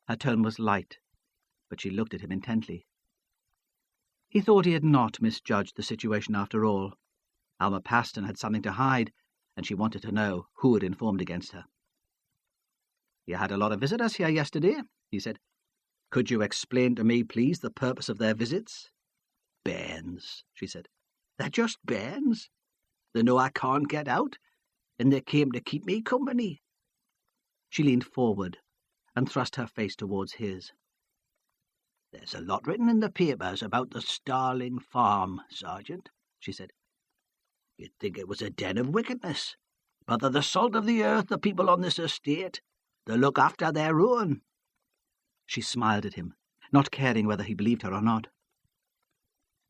Her tone was light, but she looked at him intently. He thought he had not misjudged the situation after all. Alma Paston had something to hide, and she wanted to know who had informed against her. "You had a lot of visitors here yesterday," he said. "Could you explain to me, please, the purpose of their visits?" "Bairns," she said. "They're just bairns. They know I can't get out, and they came to keep me company." She leaned forward and thrust her face towards his. "There's a lot written in the papers about the Starling farm, Sergeant," she said. "You'd think it was a den of wickedness, but they're the salt of the earth, the people on this estate. They look after their own." She smiled at him, not caring whether he believed her or not.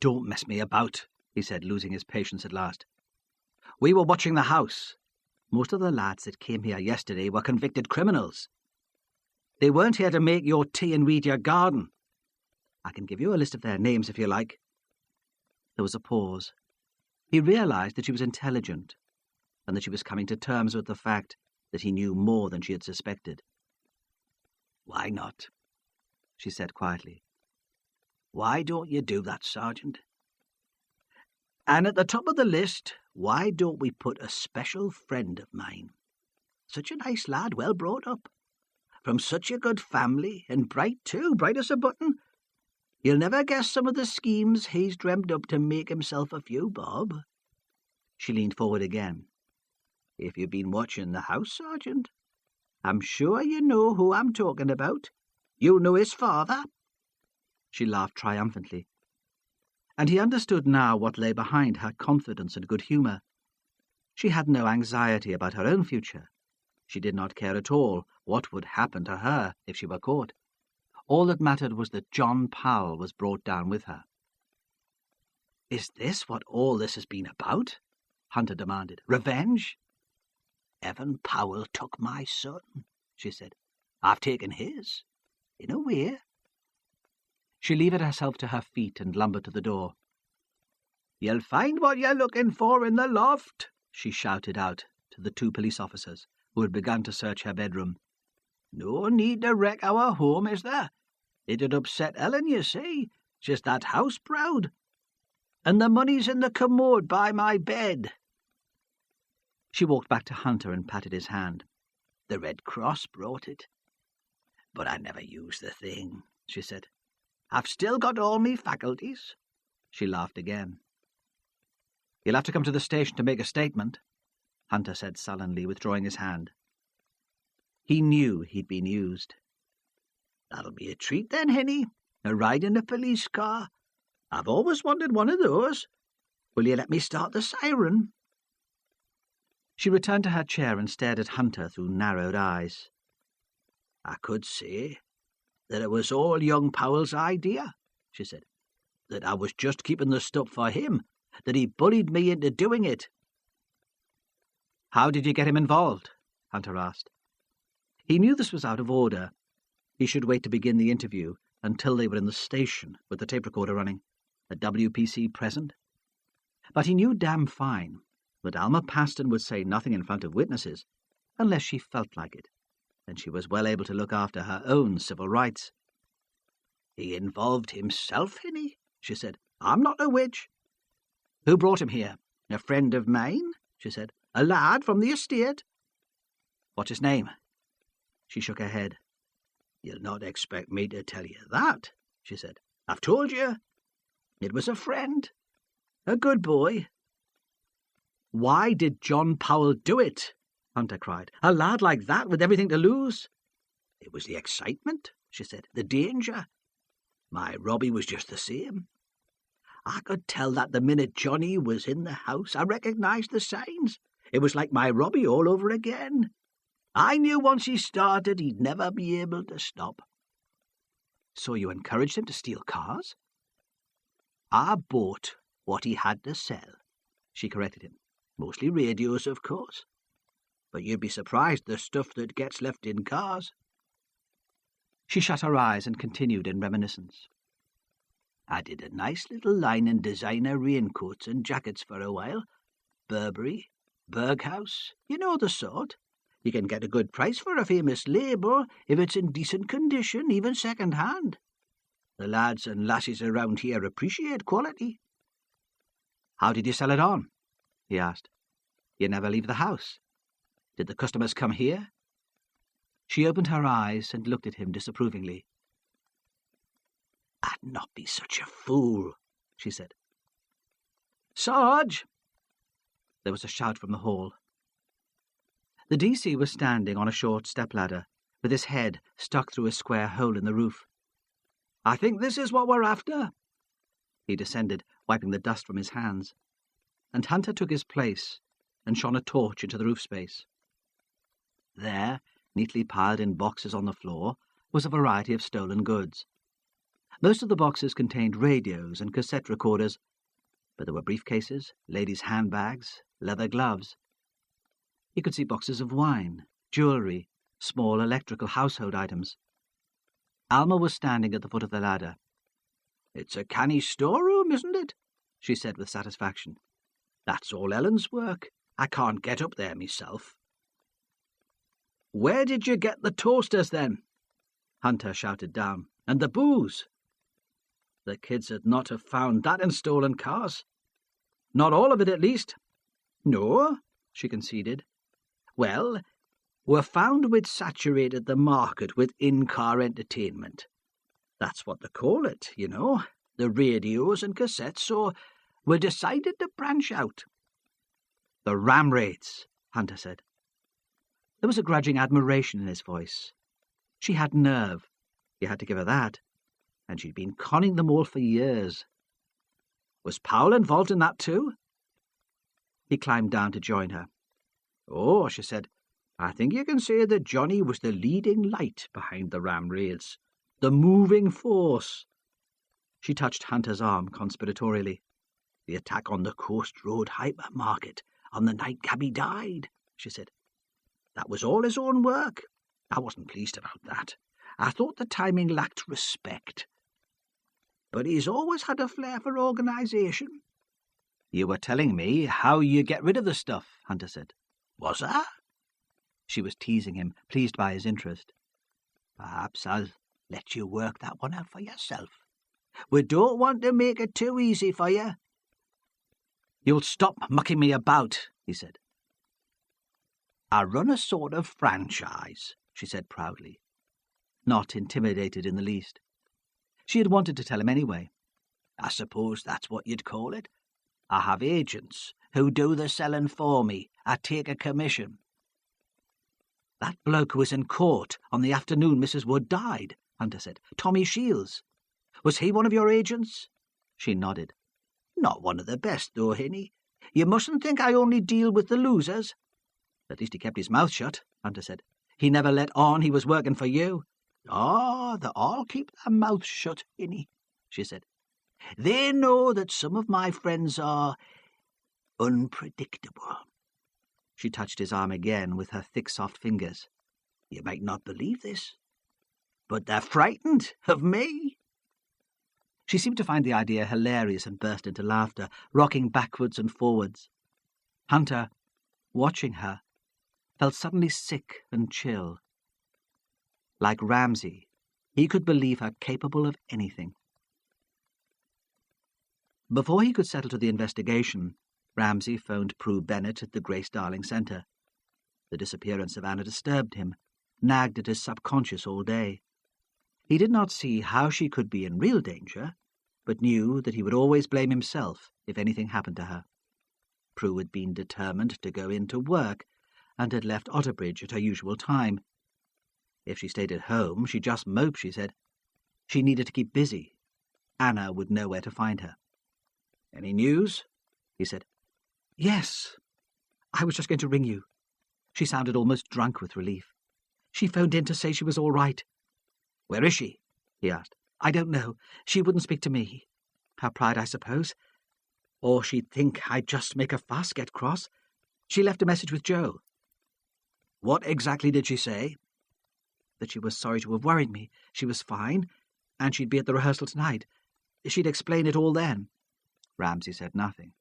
"Don't mess me about," he said, losing his patience at last. "We were watching the house. Most of the lads that came here yesterday were convicted criminals. They weren't here to make your tea and weed your garden. I can give you a list of their names if you like." There was a pause. He realized that she was intelligent, and that she was coming to terms with the fact that he knew more than she had suspected. "Why not?" she said quietly. "Why don't you do that, Sergeant? And at the top of the list, why don't we put a special friend of mine? Such a nice lad, well brought up. From such a good family, and bright too, bright as a button. You'll never guess some of the schemes he's dreamt up to make himself a few bob." She leaned forward again. "If you've been watching the house, Sergeant, I'm sure you know who I'm talking about. You know his father." She laughed triumphantly. And he understood now what lay behind her confidence and good humour. She had no anxiety about her own future. She did not care at all what would happen to her if she were caught. All that mattered was that John Powell was brought down with her. "Is this what all this has been about?" Hunter demanded. "Revenge?" "Evan Powell took my son," she said. "I've taken his, in a way." She levered herself to her feet and lumbered to the door. "You'll find what you're looking for in the loft," she shouted out to the 2 police officers who had begun to search her bedroom. "No need to wreck our home, is there? It'd upset Ellen, you see. She's that house-proud. And the money's in the commode by my bed." She walked back to Hunter and patted his hand. "The Red Cross brought it. But I never used the thing," she said. "I've still got all me faculties." She laughed again. "You'll have to come to the station to make a statement," Hunter said sullenly, withdrawing his hand. He knew he'd been used. "That'll be a treat then, Henny, a ride in a police car. I've always wanted one of those. Will you let me start the siren?" She returned to her chair and stared at Hunter through narrowed eyes. "I could say that it was all young Powell's idea," she said. "That I was just keeping the stuff for him, that he bullied me into doing it." "How did you get him involved?" Hunter asked. He knew this was out of order. He should wait to begin the interview until they were in the station with the tape recorder running, the WPC present. But he knew damn fine that Alma Paston would say nothing in front of witnesses unless she felt like it, and she was well able to look after her own civil rights. "He involved himself, Hinny," she said. "I'm not a witch." "Who brought him here?" "A friend of mine," she said. "A lad from the estate." "What's his name?" She shook her head. "You'll not expect me to tell you that," she said. "I've told you. It was a friend. A good boy." "Why did John Powell do it?" Hunter cried. "A lad like that with everything to lose?" "It was the excitement," she said. "The danger. My Robbie was just the same. I could tell that the minute Johnny was in the house. I recognised the signs. It was like my Robbie all over again. I knew once he started he'd never be able to stop." "So you encouraged him to steal cars?" "I bought what he had to sell," she corrected him. "Mostly radios, of course. But you'd be surprised the stuff that gets left in cars." She shut her eyes and continued in reminiscence. "I did a nice little line in designer raincoats and jackets for a while. Burberry, Berghaus, you know the sort. You can get a good price for a famous label if it's in decent condition, even second-hand. The lads and lassies around here appreciate quality." "How did you sell it on?" he asked. "You never leave the house. Did the customers come here?" She opened her eyes and looked at him disapprovingly. "I'd not be such a fool," she said. "Sarge!" There was a shout from the hall. The DC was standing on a short stepladder, with his head stuck through a square hole in the roof. "I think this is what we're after." He descended, wiping the dust from his hands, and Hunter took his place and shone a torch into the roof space. There, neatly piled in boxes on the floor, was a variety of stolen goods. Most of the boxes contained radios and cassette recorders, but there were briefcases, ladies' handbags, leather gloves. He could see boxes of wine, jewellery, small electrical household items. Alma was standing at the foot of the ladder. "It's a canny storeroom, isn't it?" she said with satisfaction. "That's all Ellen's work. I can't get up there myself." "Where did you get the toasters, then?" Hunter shouted down. "And the booze?" The kids had not have found that in stolen cars. Not all of it, at least. "No," she conceded. "Well, we're found we'd saturated the market with in-car entertainment. That's what they call it, you know, the radios and cassettes, so we decided to branch out." "The ram raids," Hunter said. There was a grudging admiration in his voice. She had nerve, you had to give her that, and she'd been conning them all for years. Was Powell involved in that too? He climbed down to join her. "Oh," she said, I think you can say that Johnny was the leading light behind the ram raids, the moving force. She touched Hunter's arm conspiratorially. The attack on the Coast Road hypermarket on the night Gabby died, she said. That was all his own work. I wasn't pleased about that. I thought the timing lacked respect. But he's always had a flair for organisation. You were telling me how you get rid of the stuff, Hunter said. Was I? She was teasing him, pleased by his interest. Perhaps I'll let you work that one out for yourself. We don't want to make it too easy for you. You'll stop mucking me about, he said. I run a sort of franchise, she said proudly. Not intimidated in the least. She had wanted to tell him anyway. I suppose that's what you'd call it. I have agents who do the selling for me. I take a commission. That bloke who was in court on the afternoon Mrs. Wood died, Hunter said. Tommy Shields. Was he one of your agents? She nodded. Not one of the best, though, Hinny. You mustn't think I only deal with the losers. At least he kept his mouth shut, Hunter said. He never let on he was working for you. Oh, they all keep their mouths shut, Hinny, she said. They know that some of my friends are unpredictable. She touched his arm again with her thick, soft fingers. You might not believe this, but they're frightened of me. She seemed to find the idea hilarious and burst into laughter, rocking backwards and forwards. Hunter, watching her, felt suddenly sick and chill. Like Ramsay, he could believe her capable of anything. Before he could settle to the investigation, Ramsay phoned Prue Bennett at the Grace Darling Centre. The disappearance of Anna disturbed him, nagged at his subconscious all day. He did not see how she could be in real danger, but knew that he would always blame himself if anything happened to her. Prue had been determined to go in to work, and had left Otterbridge at her usual time. If she stayed at home, she'd just mope, she said. She needed to keep busy. Anna would know where to find her. "Any news?" he said. "Yes. I was just going to ring you." She sounded almost drunk with relief. "She phoned in to say she was all right." "Where is she?" he asked. "I don't know. She wouldn't speak to me. Her pride, I suppose. Or she'd think I'd just make a fuss, get cross. She left a message with Joe." "What exactly did she say?" "That she was sorry to have worried me. She was fine, and she'd be at the rehearsal tonight. She'd explain it all then." Ramsay said nothing.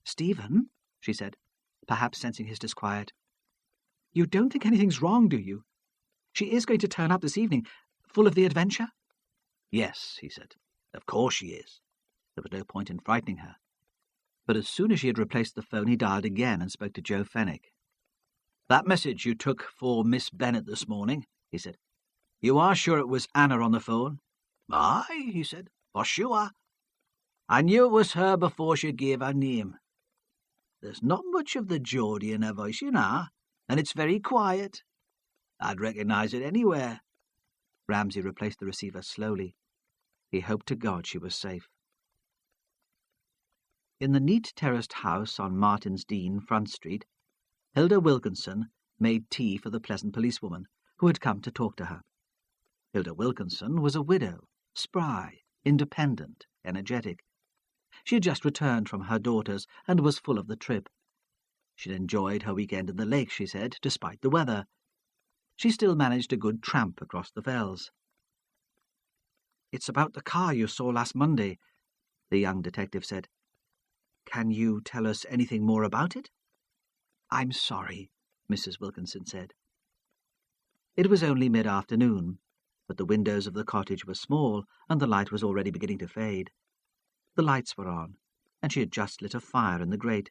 "Stephen," she said, perhaps sensing his disquiet, "you don't think anything's wrong, do you? She is going to turn up this evening, full of the adventure?" "Yes," he said. "Of course she is." There was no point in frightening her. But as soon as she had replaced the phone, he dialed again and spoke to Joe Fenwick. "That message you took for Miss Bennett this morning," he said. "You are sure it was Anna on the phone?" "Aye," he said, "for sure. I knew it was her before she gave her name. There's not much of the Geordie in her voice, you know, and it's very quiet. I'd recognise it anywhere." Ramsay replaced the receiver slowly. He hoped to God she was safe. In the neat terraced house on Martin's Dean, Front Street, Hilda Wilkinson made tea for the pleasant policewoman who had come to talk to her. Hilda Wilkinson was a widow, spry, independent, energetic. She had just returned from her daughter's and was full of the trip. She'd enjoyed her weekend in the lake, she said, despite the weather. She still managed a good tramp across the fells. "It's about the car you saw last Monday," the young detective said. "Can you tell us anything more about it?" "I'm sorry," Mrs. Wilkinson said. It was only mid-afternoon, but the windows of the cottage were small, and the light was already beginning to fade. The lights were on, and she had just lit a fire in the grate.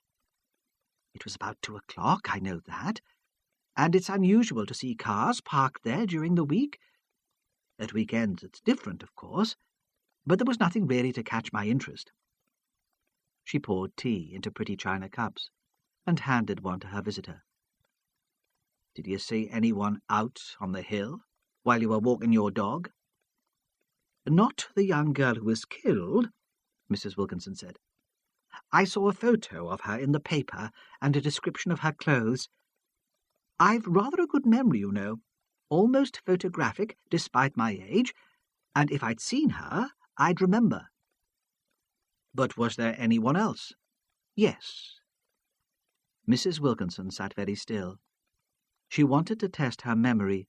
"It was about 2:00, I know that, and it's unusual to see cars parked there during the week. At weekends it's different, of course, but there was nothing really to catch my interest." She poured tea into pretty china cups and handed one to her visitor. "Did you see anyone out on the hill while you were walking your dog?" "Not the young girl who was killed," Mrs. Wilkinson said. "I saw a photo of her in the paper and a description of her clothes. I've rather a good memory, you know, almost photographic despite my age, and if I'd seen her, I'd remember. But was there anyone else? Yes. Mrs. Wilkinson sat very still. She wanted to test her memory.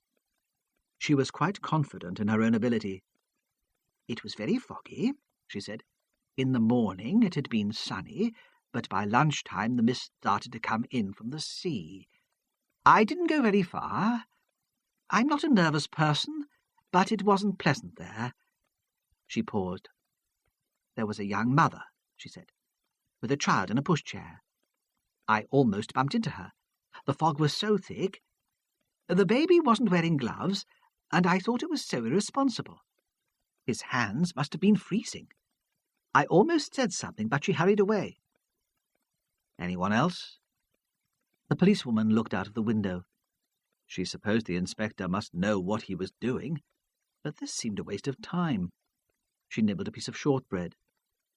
She was quite confident in her own ability. It was very foggy, she said. In the morning it had been sunny, but by lunchtime the mist started to come in from the sea. I didn't go very far. I'm not a nervous person, but it wasn't pleasant there. She paused. There was a young mother, she said, with a child in a pushchair. I almost bumped into her. The fog was so thick. The baby wasn't wearing gloves, and I thought it was so irresponsible. His hands must have been freezing. I almost said something, but she hurried away. Anyone else? The policewoman looked out of the window. She supposed the inspector must know what he was doing, but this seemed a waste of time. She nibbled a piece of shortbread,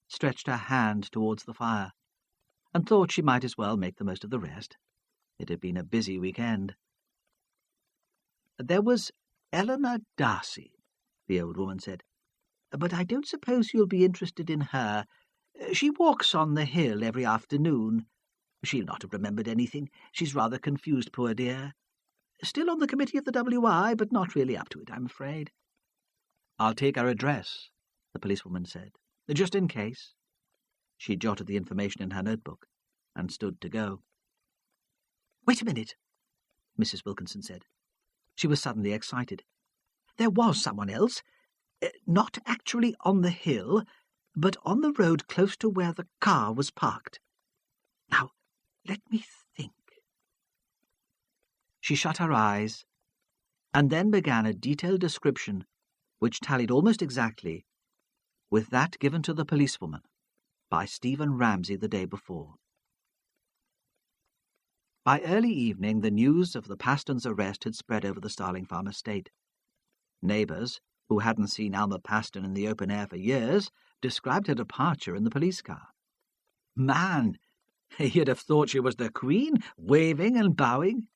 stretched her hand towards the fire, and thought she might as well make the most of the rest. It had been a busy weekend. There was Eleanor Darcy, the old woman said, but I don't suppose you'll be interested in her. She walks on the hill every afternoon. She'll not have remembered anything. She's rather confused, poor dear. Still on the committee of the WI, but not really up to it, I'm afraid. I'll take her address, the policewoman said, just in case. She jotted the information in her notebook and stood to go. Wait a minute, Mrs. Wilkinson said. She was suddenly excited. There was someone else, not actually on the hill, but on the road close to where the car was parked. Now, let me think. She shut her eyes and then began a detailed description which tallied almost exactly with that given to the policewoman by Stephen Ramsay the day before. By early evening, the news of the Pastons' arrest had spread over the Starling Farm estate. Neighbours, who hadn't seen Alma Paston in the open air for years, described her departure in the police car. Man, you'd have thought she was the Queen, waving and bowing.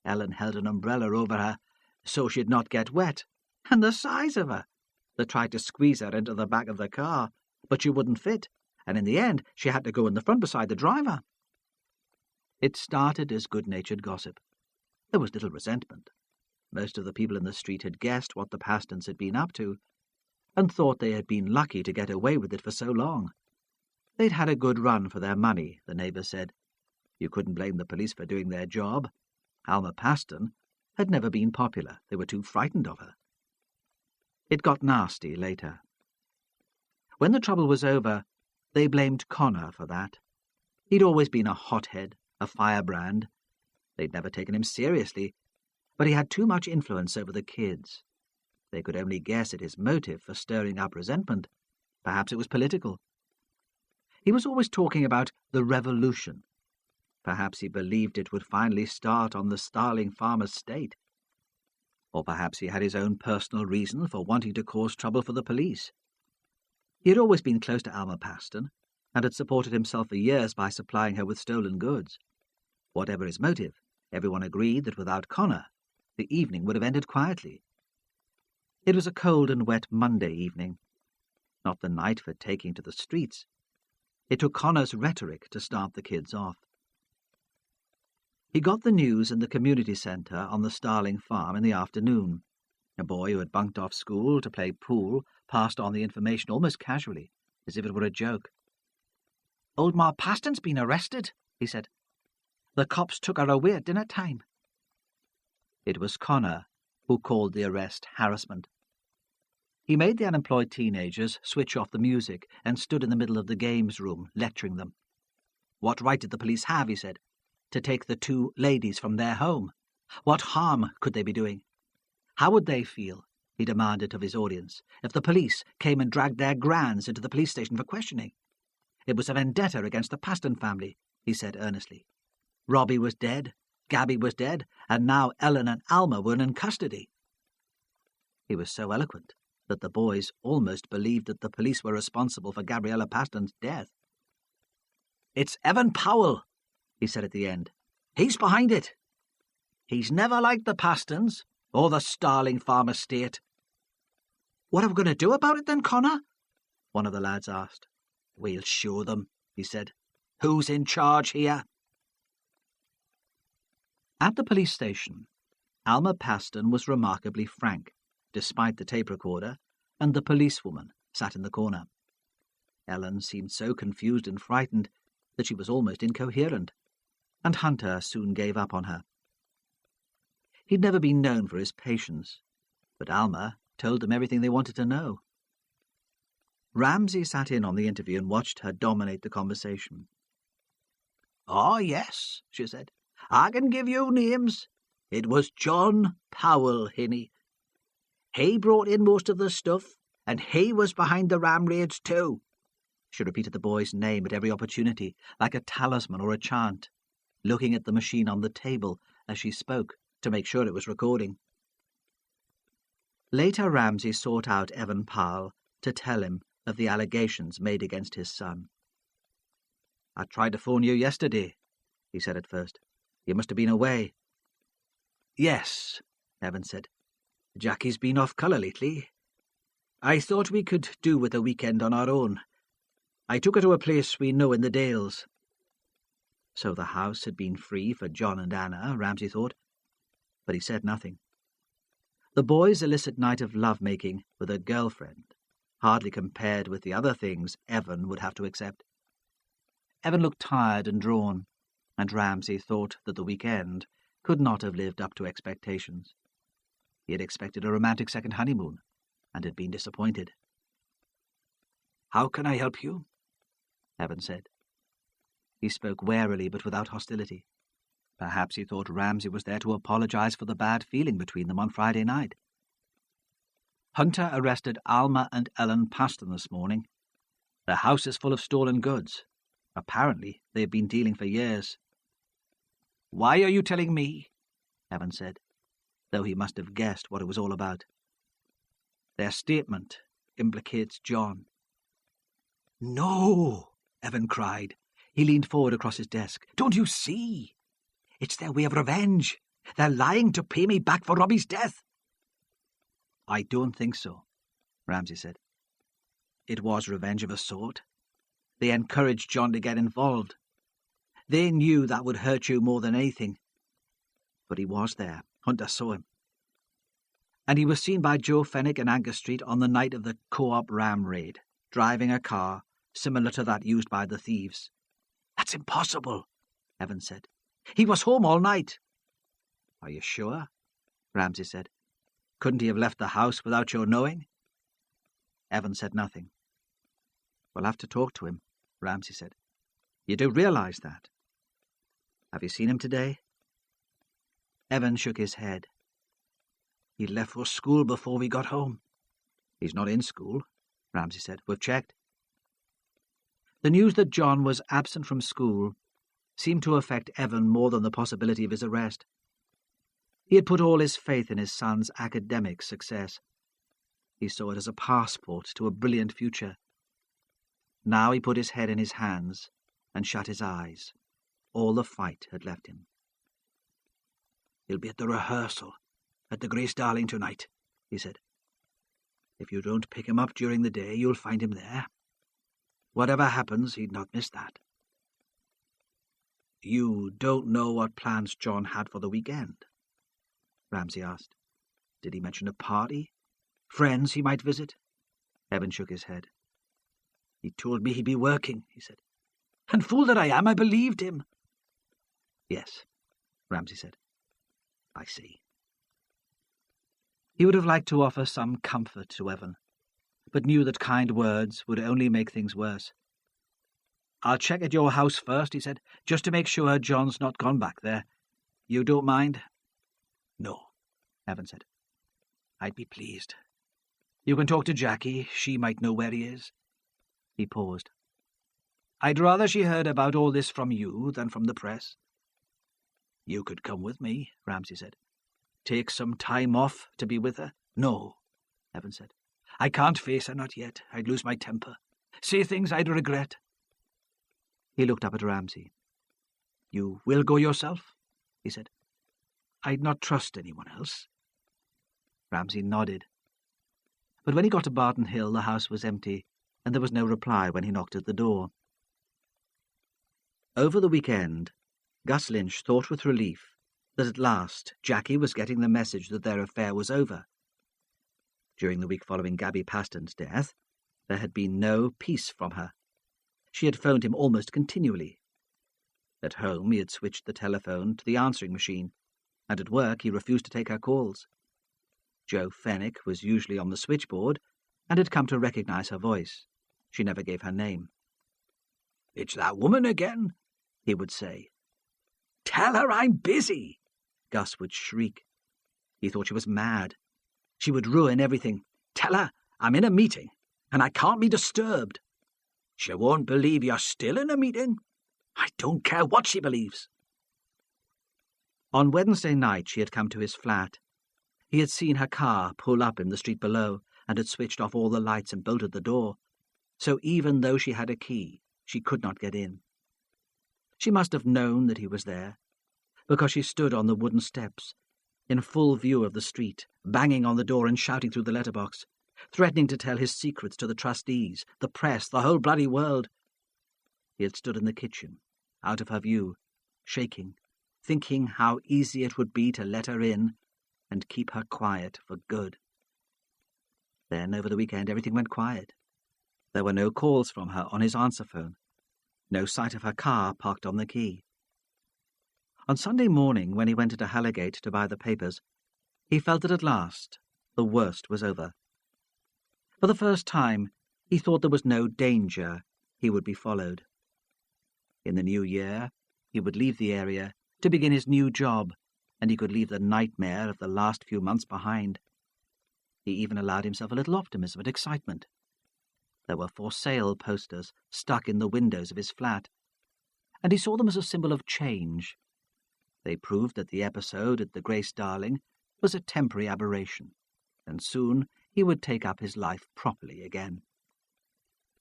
Ellen held an umbrella over her, so she'd not get wet. And the size of her! They tried to squeeze her into the back of the car, but she wouldn't fit, and in the end she had to go in the front beside the driver. It started as good-natured gossip. There was little resentment. Most of the people in the street had guessed what the Pastons had been up to, and thought they had been lucky to get away with it for so long. They'd had a good run for their money, the neighbours said. You couldn't blame the police for doing their job. Alma Paston had never been popular. They were too frightened of her. It got nasty later. When the trouble was over, they blamed Connor for that. He'd always been a hothead, a firebrand. They'd never taken him seriously, but he had too much influence over the kids. They could only guess at his motive for stirring up resentment. Perhaps it was political. He was always talking about the revolution. Perhaps he believed it would finally start on the Starling Farm estate. Or perhaps he had his own personal reason for wanting to cause trouble for the police. He had always been close to Alma Paston, and had supported himself for years by supplying her with stolen goods. Whatever his motive, everyone agreed that without Connor, the evening would have ended quietly. It was a cold and wet Monday evening, not the night for taking to the streets. It took Connor's rhetoric to start the kids off. He got the news in the community centre on the Starling Farm in the afternoon. A boy who had bunked off school to play pool passed on the information almost casually, as if it were a joke. "Old Ma Paston's been arrested," he said. "The cops took her away at dinner time." It was Connor who called the arrest harassment. He made the unemployed teenagers switch off the music and stood in the middle of the games room, lecturing them. What right did the police have, he said, to take the two ladies from their home? What harm could they be doing? How would they feel, he demanded of his audience, if the police came and dragged their grands into the police station for questioning? It was a vendetta against the Paston family, he said earnestly. Robbie was dead, Gabby was dead, and now Ellen and Alma were in custody. He was so eloquent that the boys almost believed that the police were responsible for Gabriella Paston's death. "It's Evan Powell," he said at the end. "He's behind it." He's never liked the Pastons, or the Starling Farm estate. What are we going to do about it then, Connor? One of the lads asked. We'll show them, he said. Who's in charge here? At the police station, Alma Paston was remarkably frank, despite the tape recorder, and the policewoman sat in the corner. Ellen seemed so confused and frightened that she was almost incoherent, and Hunter soon gave up on her. He'd never been known for his patience, but Alma told them everything they wanted to know. Ramsay sat in on the interview and watched her dominate the conversation. "Oh, yes," she said. "I can give you names. It was John Powell, Hinny. He brought in most of the stuff, and he was behind the ram raids too." She repeated the boy's name at every opportunity, like a talisman or a chant, looking at the machine on the table as she spoke to make sure it was recording. Later, Ramsay sought out Evan Powell to tell him of the allegations made against his son. "I tried to phone you yesterday," he said at first. "You must have been away." "Yes," Evan said. "Jackie's been off colour lately. I thought we could do with a weekend on our own. I took her to a place we know in the Dales." So the house had been free for John and Anna, Ramsay thought, but he said nothing. The boy's illicit night of love-making with a girlfriend hardly compared with the other things Evan would have to accept. Evan looked tired and drawn, and Ramsay thought that the weekend could not have lived up to expectations. He had expected a romantic second honeymoon, and had been disappointed. "How can I help you?" Evan said. He spoke warily but without hostility. Perhaps he thought Ramsay was there to apologize for the bad feeling between them on Friday night. "Hunter arrested Alma and Ellen Paston this morning. Their house is full of stolen goods. Apparently they have been dealing for years." "Why are you telling me?" Evan said, though he must have guessed what it was all about. "Their statement implicates John." "No," Evan cried. He leaned forward across his desk. "Don't you see? It's their way of revenge. They're lying to pay me back for Robbie's death." "I don't think so," Ramsay said. "It was revenge of a sort. They encouraged John to get involved. They knew that would hurt you more than anything. But he was there. Hunter saw him. And he was seen by Joe Fennick in Angus Street on the night of the Co-op ram raid, driving a car similar to that used by the thieves." "That's impossible," Evan said. "He was home all night." "Are you sure?" Ramsay said. "Couldn't he have left the house without your knowing?" Evan said nothing. "We'll have to talk to him," Ramsay said. "You do realize that? Have you seen him today?" Evan shook his head. "He left for school before we got home." "He's not in school," Ramsay said. "We've checked." The news that John was absent from school seemed to affect Evan more than the possibility of his arrest. He had put all his faith in his son's academic success. He saw it as a passport to a brilliant future. Now he put his head in his hands and shut his eyes. All the fight had left him. "He'll be at the rehearsal at the Grace Darling tonight," he said. "If you don't pick him up during the day, you'll find him there. Whatever happens, he'd not miss that." "You don't know what plans John had for the weekend?" Ramsay asked. "Did he mention a party? Friends he might visit?" Evan shook his head. "He told me he'd be working," he said. "And fool that I am, I believed him." "Yes," Ramsay said. "I see." He would have liked to offer some comfort to Evan, but knew that kind words would only make things worse. "I'll check at your house first," he said, "just to make sure John's not gone back there. You don't mind?" "No," Evan said. "I'd be pleased. You can talk to Jackie. She might know where he is." He paused. "I'd rather she heard about all this from you than from the press." "You could come with me," Ramsay said. "Take some time off to be with her." "No," Evan said. "I can't face her, not yet. I'd lose my temper. Say things I'd regret." He looked up at Ramsay. "You will go yourself?" he said. I'd not trust anyone else. Ramsay nodded. But when he got to Barton Hill, the house was empty, and there was no reply when he knocked at the door. Over the weekend, Gus Lynch thought with relief that at last Jackie was getting the message that their affair was over. During the week following Gabby Paston's death, there had been no peace from her. She had phoned him almost continually. At home, he had switched the telephone to the answering machine, and at work he refused to take her calls. Joe Fenwick was usually on the switchboard and had come to recognize her voice. She never gave her name. "It's that woman again," he would say. "Tell her I'm busy," Gus would shriek. He thought she was mad. She would ruin everything. "Tell her I'm in a meeting and I can't be disturbed." "She won't believe you're still in a meeting." "I don't care what she believes." On Wednesday night she had come to his flat. He had seen her car pull up in the street below and had switched off all the lights and bolted the door. So even though she had a key, she could not get in. She must have known that he was there, because she stood on the wooden steps, in full view of the street, banging on the door and shouting through the letterbox, threatening to tell his secrets to the trustees, the press, the whole bloody world. He had stood in the kitchen, out of her view, shaking, thinking how easy it would be to let her in and keep her quiet for good. Then, over the weekend, everything went quiet. There were no calls from her on his answer phone, no sight of her car parked on the quay. On Sunday morning, when he went into Halligate to buy the papers, he felt that at last the worst was over. For the first time, he thought there was no danger he would be followed. In the new year, he would leave the area to begin his new job, and he could leave the nightmare of the last few months behind. He even allowed himself a little optimism and excitement. There were for sale posters stuck in the windows of his flat, and he saw them as a symbol of change. They proved that the episode at the Grace Darling was a temporary aberration, and soon he would take up his life properly again.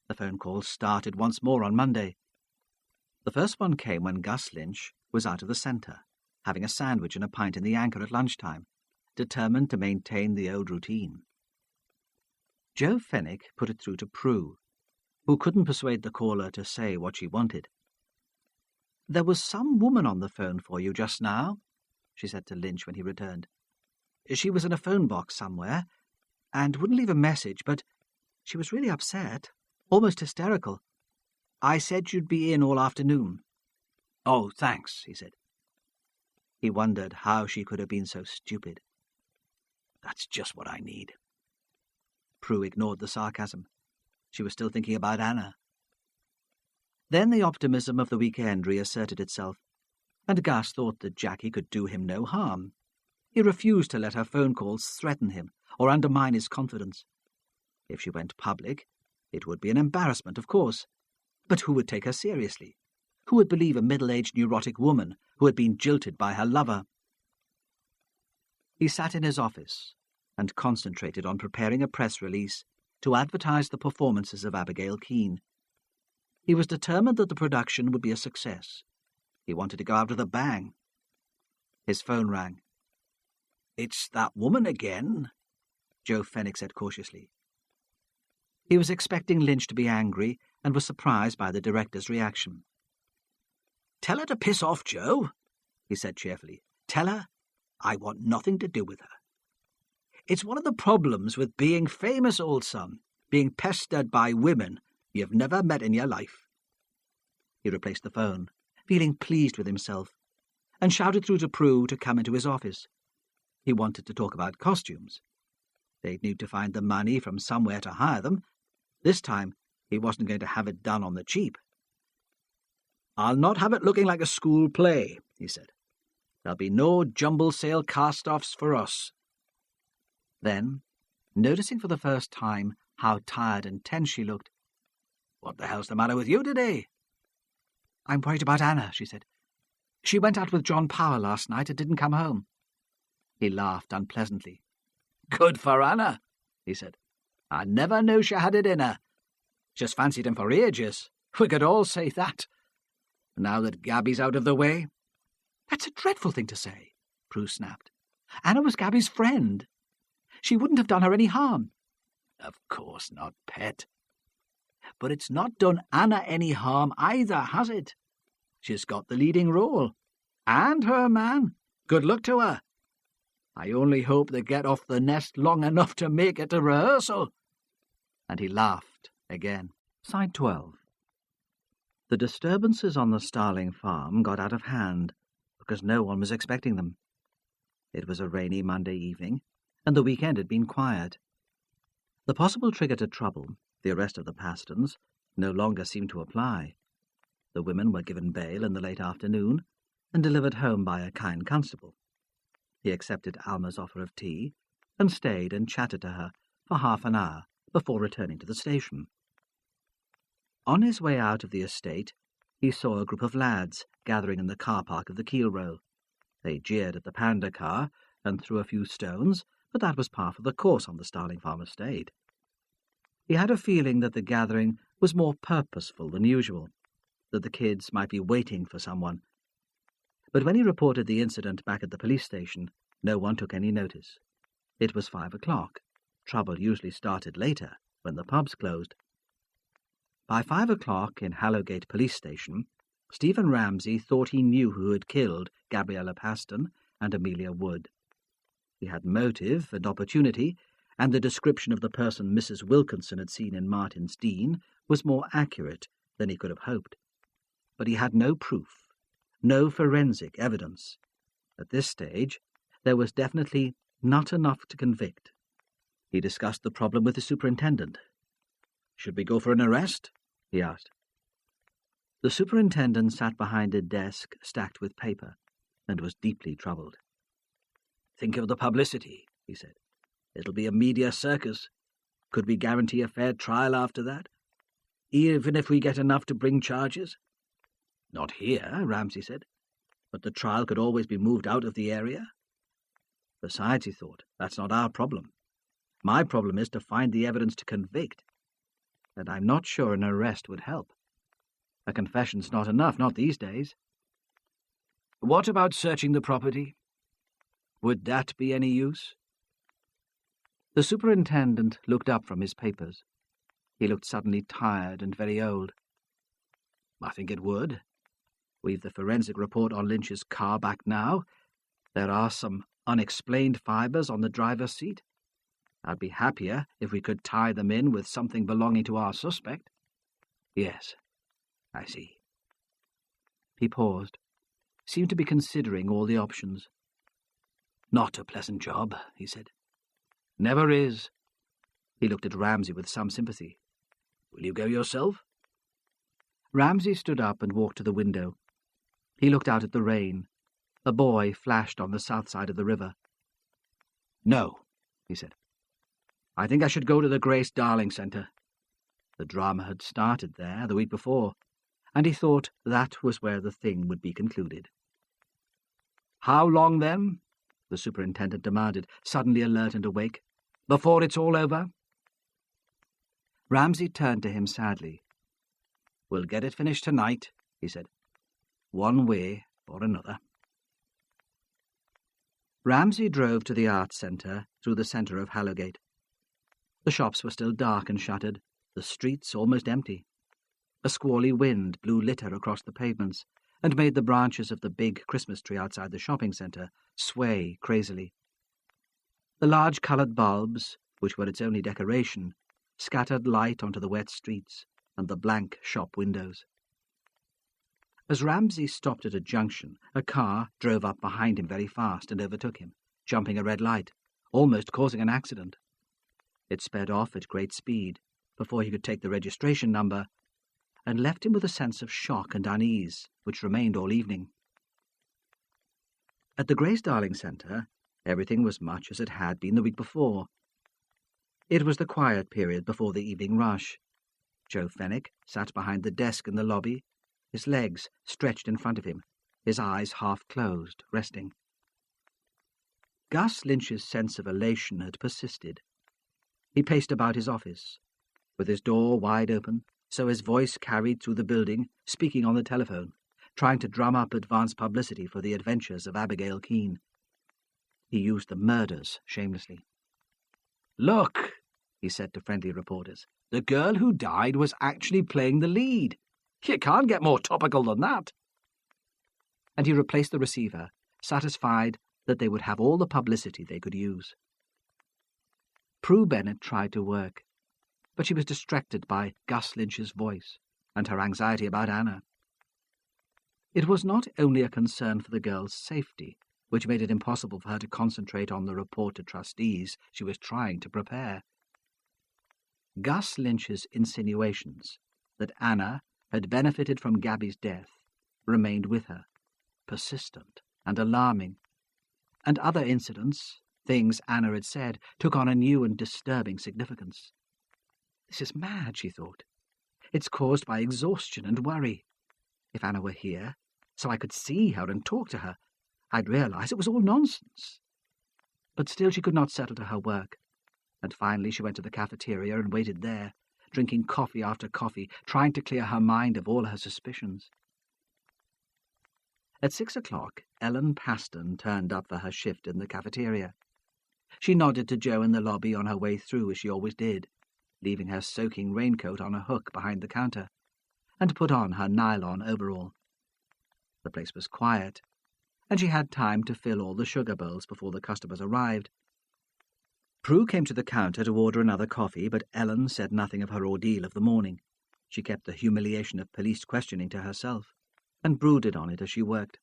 The phone calls started once more on Monday. The first one came when Gus Lynch was out of the centre, having a sandwich and a pint in the Anchor at lunchtime, determined to maintain the old routine. Joe Fenwick put it through to Prue, who couldn't persuade the caller to say what she wanted. "There was some woman on the phone for you just now," she said to Lynch when he returned. "She was in a phone box somewhere, and wouldn't leave a message, but she was really upset, almost hysterical. I said you'd be in all afternoon." "Oh, thanks," he said. He wondered how she could have been so stupid. "That's just what I need." Prue ignored the sarcasm. She was still thinking about Anna. Then the optimism of the weekend reasserted itself, and Gus thought that Jackie could do him no harm. He refused to let her phone calls threaten him or undermine his confidence. If she went public, it would be an embarrassment, of course. But who would take her seriously? Who would believe a middle-aged neurotic woman who had been jilted by her lover? He sat in his office and concentrated on preparing a press release to advertise the performances of Abigail Keane. He was determined that the production would be a success. He wanted to go out with a bang. His phone rang. "It's that woman again," Joe Fenwick said cautiously. He was expecting Lynch to be angry and was surprised by the director's reaction. "Tell her to piss off, Joe," he said cheerfully. "Tell her I want nothing to do with her. It's one of the problems with being famous, old son, being pestered by women you've never met in your life." He replaced the phone, feeling pleased with himself, and shouted through to Prue to come into his office. He wanted to talk about costumes. They'd need to find the money from somewhere to hire them. This time, he wasn't going to have it done on the cheap. "I'll not have it looking like a school play," he said. "There'll be no jumble sale cast-offs for us." Then, noticing for the first time how tired and tense she looked, "What the hell's the matter with you today?" "I'm worried about Anna," she said. "She went out with John Power last night and didn't come home." He laughed unpleasantly. "Good for Anna," he said. "I never knew she had it in her. Just fancied him for ages. We could all say that. Now that Gabby's out of the way." "That's a dreadful thing to say." Prue snapped. "Anna was Gabby's friend. She wouldn't have done her any harm." "Of course not, pet. But it's not done Anna any harm either, has it? She's got the leading role. And her man. Good luck to her. I only hope they get off the nest long enough to make it to rehearsal." And he laughed again. Side 12. The disturbances on the Starling farm got out of hand because no one was expecting them. It was a rainy Monday evening, and the weekend had been quiet. The possible trigger to trouble, the arrest of the Pastons, no longer seemed to apply. The women were given bail in the late afternoon and delivered home by a kind constable. He accepted Alma's offer of tea and stayed and chatted to her for half an hour before returning to the station. On his way out of the estate, he saw a group of lads gathering in the car park of the Keel Row. They jeered at the Panda car and threw a few stones, but that was par for the course on the Starling Farm estate. He had a feeling that the gathering was more purposeful than usual, that the kids might be waiting for someone. But when he reported the incident back at the police station, no one took any notice. It was 5 o'clock. Trouble usually started later, when the pubs closed. By 5 o'clock in Hallowgate Police Station, Stephen Ramsay thought he knew who had killed Gabriella Paston and Amelia Wood. He had motive and opportunity, and the description of the person Mrs. Wilkinson had seen in Martin's Dean was more accurate than he could have hoped. But he had no proof, no forensic evidence. At this stage, there was definitely not enough to convict. He discussed the problem with the superintendent. "Should we go for an arrest?" he asked. The superintendent sat behind a desk stacked with paper and was deeply troubled. "Think of the publicity," he said. "It'll be a media circus. Could we guarantee a fair trial after that? Even if we get enough to bring charges?" "Not here," Ramsay said. "But the trial could always be moved out of the area." "Besides," he thought, "that's not our problem. My problem is to find the evidence to convict. And I'm not sure an arrest would help. A confession's not enough, not these days." "What about searching the property? Would that be any use?" The superintendent looked up from his papers. He looked suddenly tired and very old. "I think it would. We've the forensic report on Lynch's car back now. There are some unexplained fibres on the driver's seat. I'd be happier if we could tie them in with something belonging to our suspect." "Yes, I see." He paused, seemed to be considering all the options. "Not a pleasant job," he said. "Never is." He looked at Ramsay with some sympathy. "Will you go yourself?" Ramsay stood up and walked to the window. He looked out at the rain. A buoy flashed on the south side of the river. "No," he said. "I think I should go to the Grace Darling Centre." The drama had started there the week before, and he thought that was where the thing would be concluded. "How long, then?" the superintendent demanded, suddenly alert and awake. "Before it's all over?" Ramsay turned to him sadly. "We'll get it finished tonight," he said. "One way or another." Ramsay drove to the Arts Centre through the centre of Hallowgate. The shops were still dark and shuttered, the streets almost empty. A squally wind blew litter across the pavements and made the branches of the big Christmas tree outside the shopping centre sway crazily. The large coloured bulbs, which were its only decoration, scattered light onto the wet streets and the blank shop windows. As Ramsay stopped at a junction, a car drove up behind him very fast and overtook him, jumping a red light, almost causing an accident. It sped off at great speed before he could take the registration number, and left him with a sense of shock and unease, which remained all evening. At the Grace Darling Centre, everything was much as it had been the week before. It was the quiet period before the evening rush. Joe Fenwick sat behind the desk in the lobby, his legs stretched in front of him, his eyes half closed, resting. Gus Lynch's sense of elation had persisted. He paced about his office, with his door wide open, so his voice carried through the building, speaking on the telephone, trying to drum up advance publicity for the adventures of Abigail Keene. He used the murders shamelessly. "Look," he said to friendly reporters, "the girl who died was actually playing the lead. You can't get more topical than that." And he replaced the receiver, satisfied that they would have all the publicity they could use. Prue Bennett tried to work, but she was distracted by Gus Lynch's voice and her anxiety about Anna. It was not only a concern for the girl's safety, which made it impossible for her to concentrate on the report to trustees she was trying to prepare. Gus Lynch's insinuations that Anna had benefited from Gabby's death remained with her, persistent and alarming, and other incidents, things Anna had said, took on a new and disturbing significance. This is mad, she thought. It's caused by exhaustion and worry. If Anna were here, so I could see her and talk to her, I'd realize it was all nonsense. But still she could not settle to her work, and finally she went to the cafeteria and waited there, drinking coffee after coffee, trying to clear her mind of all her suspicions. At 6 o'clock, Ellen Paston turned up for her shift in the cafeteria. She nodded to Joe in the lobby on her way through, as she always did, leaving her soaking raincoat on a hook behind the counter, and put on her nylon overall. The place was quiet, and she had time to fill all the sugar bowls before the customers arrived. Prue came to the counter to order another coffee, but Ellen said nothing of her ordeal of the morning. She kept the humiliation of police questioning to herself, and brooded on it as she worked.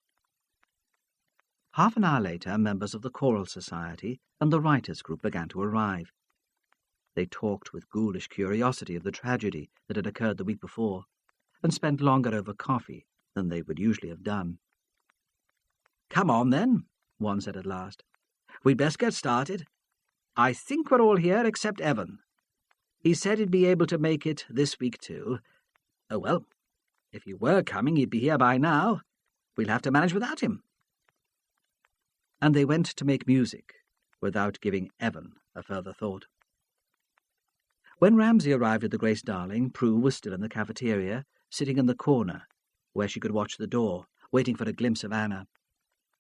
Half an hour later, members of the Choral Society and the Writers' Group began to arrive. They talked with ghoulish curiosity of the tragedy that had occurred the week before, and spent longer over coffee than they would usually have done. "Come on, then," one said at last. "We'd best get started. I think we're all here except Evan. He said he'd be able to make it this week too. Oh, well, if you were coming, he'd be here by now. We'll have to manage without him." And they went to make music, without giving Evan a further thought. When Ramsay arrived at the Grace Darling, Prue was still in the cafeteria, sitting in the corner, where she could watch the door, waiting for a glimpse of Anna.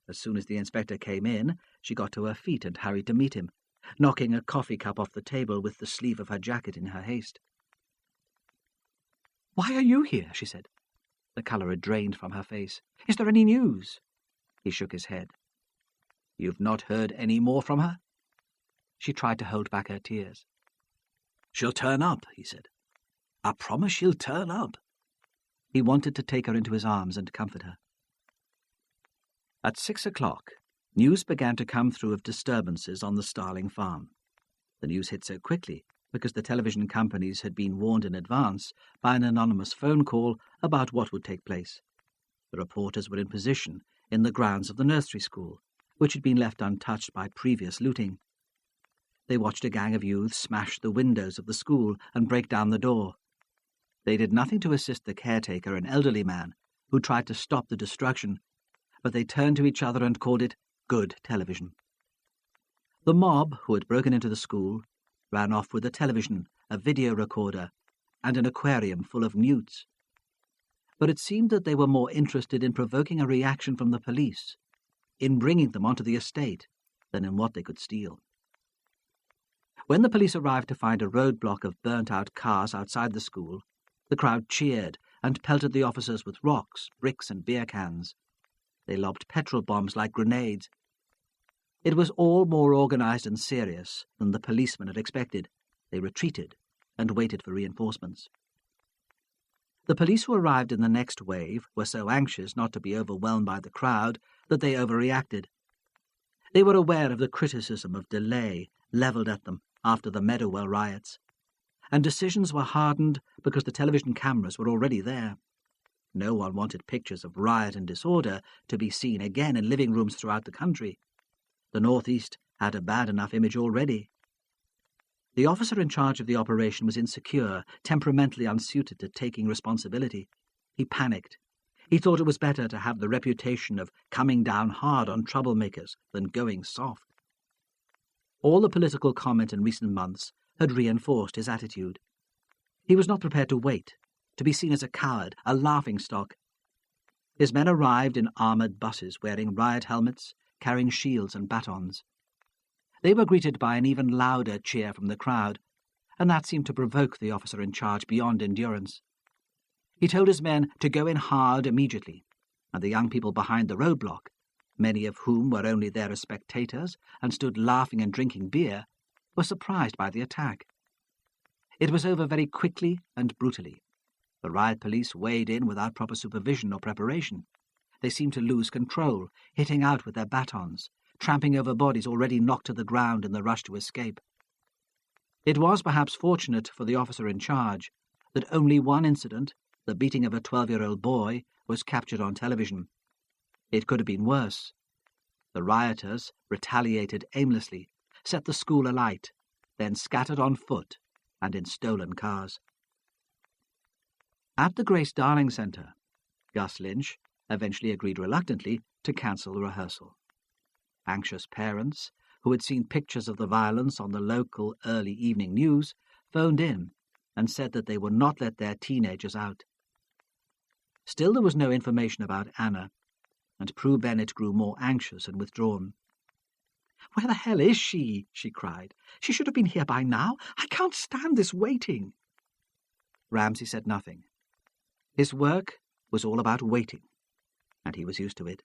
As soon as the inspector came in, she got to her feet and hurried to meet him, knocking a coffee cup off the table with the sleeve of her jacket in her haste. "Why are you here?" she said. The colour had drained from her face. "Is there any news?" He shook his head. "You've not heard any more from her?" She tried to hold back her tears. "She'll turn up," he said. "I promise she'll turn up." He wanted to take her into his arms and comfort her. At 6 o'clock, news began to come through of disturbances on the Starling farm. The news hit so quickly because the television companies had been warned in advance by an anonymous phone call about what would take place. The reporters were in position in the grounds of the nursery school, which had been left untouched by previous looting. They watched a gang of youths smash the windows of the school and break down the door. They did nothing to assist the caretaker, an elderly man, who tried to stop the destruction, but they turned to each other and called it good television. The mob, who had broken into the school, ran off with a television, a video recorder, and an aquarium full of newts. But it seemed that they were more interested in provoking a reaction from the police, in bringing them onto the estate, than in what they could steal. When the police arrived to find a roadblock of burnt-out cars outside the school, the crowd cheered and pelted the officers with rocks, bricks, and beer cans. They lobbed petrol bombs like grenades. It was all more organized and serious than the policemen had expected. They retreated and waited for reinforcements. The police who arrived in the next wave were so anxious not to be overwhelmed by the crowd that they overreacted. They were aware of the criticism of delay levelled at them after the Meadowell riots, and decisions were hardened because the television cameras were already there. No one wanted pictures of riot and disorder to be seen again in living rooms throughout the country. The Northeast had a bad enough image already. The officer in charge of the operation was insecure, temperamentally unsuited to taking responsibility. He panicked. He thought it was better to have the reputation of coming down hard on troublemakers than going soft. All the political comment in recent months had reinforced his attitude. He was not prepared to wait, to be seen as a coward, a laughingstock. His men arrived in armoured buses, wearing riot helmets, carrying shields and batons. They were greeted by an even louder cheer from the crowd, and that seemed to provoke the officer in charge beyond endurance. He told his men to go in hard immediately, and the young people behind the roadblock, many of whom were only there as spectators and stood laughing and drinking beer, were surprised by the attack. It was over very quickly and brutally. The riot police weighed in without proper supervision or preparation. They seemed to lose control, hitting out with their batons, tramping over bodies already knocked to the ground in the rush to escape. It was perhaps fortunate for the officer in charge that only one incident, the beating of a 12-year-old boy, was captured on television. It could have been worse. The rioters retaliated aimlessly, set the school alight, then scattered on foot and in stolen cars. At the Grace Darling Centre, Gus Lynch eventually agreed reluctantly to cancel the rehearsal. Anxious parents, who had seen pictures of the violence on the local early evening news, phoned in and said that they would not let their teenagers out. Still there was no information about Anna, and Prue Bennett grew more anxious and withdrawn. "Where the hell is she?" she cried. "She should have been here by now. I can't stand this waiting." Ramsay said nothing. His work was all about waiting, and he was used to it.